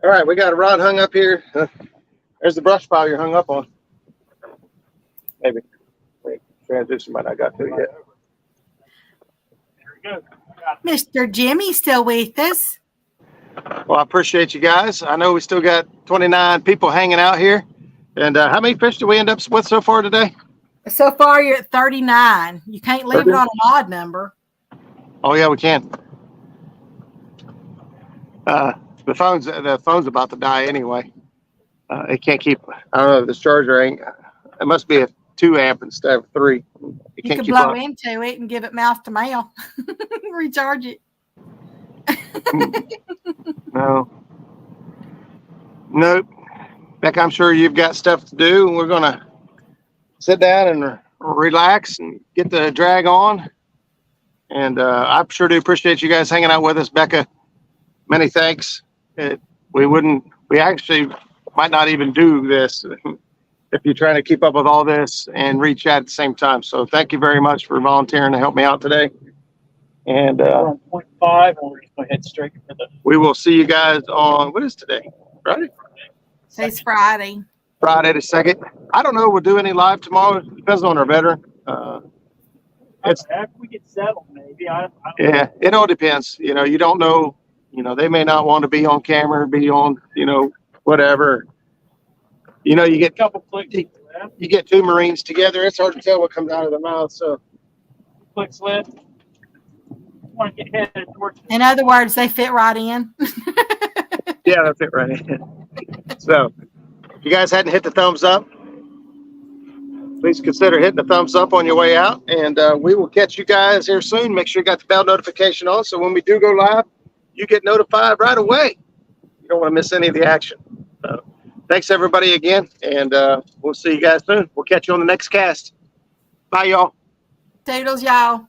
Speaker 4: All right, we got a rod hung up here. There's the brush pile you're hung up on. Maybe. Wait, transition might not got to it yet.
Speaker 5: There we go.
Speaker 1: Mr. Jimmy's still with us.
Speaker 4: Well, I appreciate you guys. I know we still got 29 people hanging out here. And how many fish did we end up with so far today?
Speaker 1: So far, you're at 39. You can't leave
Speaker 4: 30?
Speaker 1: it on an odd number.
Speaker 4: Oh, yeah, we can. The phone's about to die anyway. It can't keep. I don't know. This charger ain't. It must be a 2 amp instead of 3. It
Speaker 1: You
Speaker 4: can't
Speaker 1: could
Speaker 4: keep
Speaker 1: blow
Speaker 4: up.
Speaker 1: into it and give it mouth to mouth. Recharge it.
Speaker 4: No. Nope. Beck, I'm sure you've got stuff to do. We're gonna sit down and relax and get the drag on. And I sure do appreciate you guys hanging out with us, Becca. Many thanks. We actually might not even do this if you're trying to keep up with all this and reach out at the same time. So thank you very much for volunteering to help me out today. And
Speaker 5: We're on 0.5, and we're just going to head straight for the.
Speaker 4: we will see you guys on, what is today? Friday?
Speaker 1: It's Friday.
Speaker 4: Friday the 2nd. I don't know. We'll do any live tomorrow. It depends on our veteran. It's
Speaker 5: After we get settled, maybe. I
Speaker 4: Yeah, it all depends. You know, you don't know. You know, they may not want to be on camera, be on, whatever. You get
Speaker 5: a couple clicks left.
Speaker 4: you get 2 Marines together. It's hard to tell what comes out of their mouth. So
Speaker 5: Clicks left. Want to get headed towards.
Speaker 1: In other words, they fit right in.
Speaker 4: yeah, that's it right in. So if you guys hadn't hit the thumbs up, please consider hitting the thumbs up on your way out. And we will catch you guys here soon. Make sure you got the bell notification on. So when we do go live, you get notified right away. You don't want to miss any of the action. Thanks, everybody, again. And we'll see you guys soon. We'll catch you on the next cast. Bye, y'all.
Speaker 1: Toodles, y'all.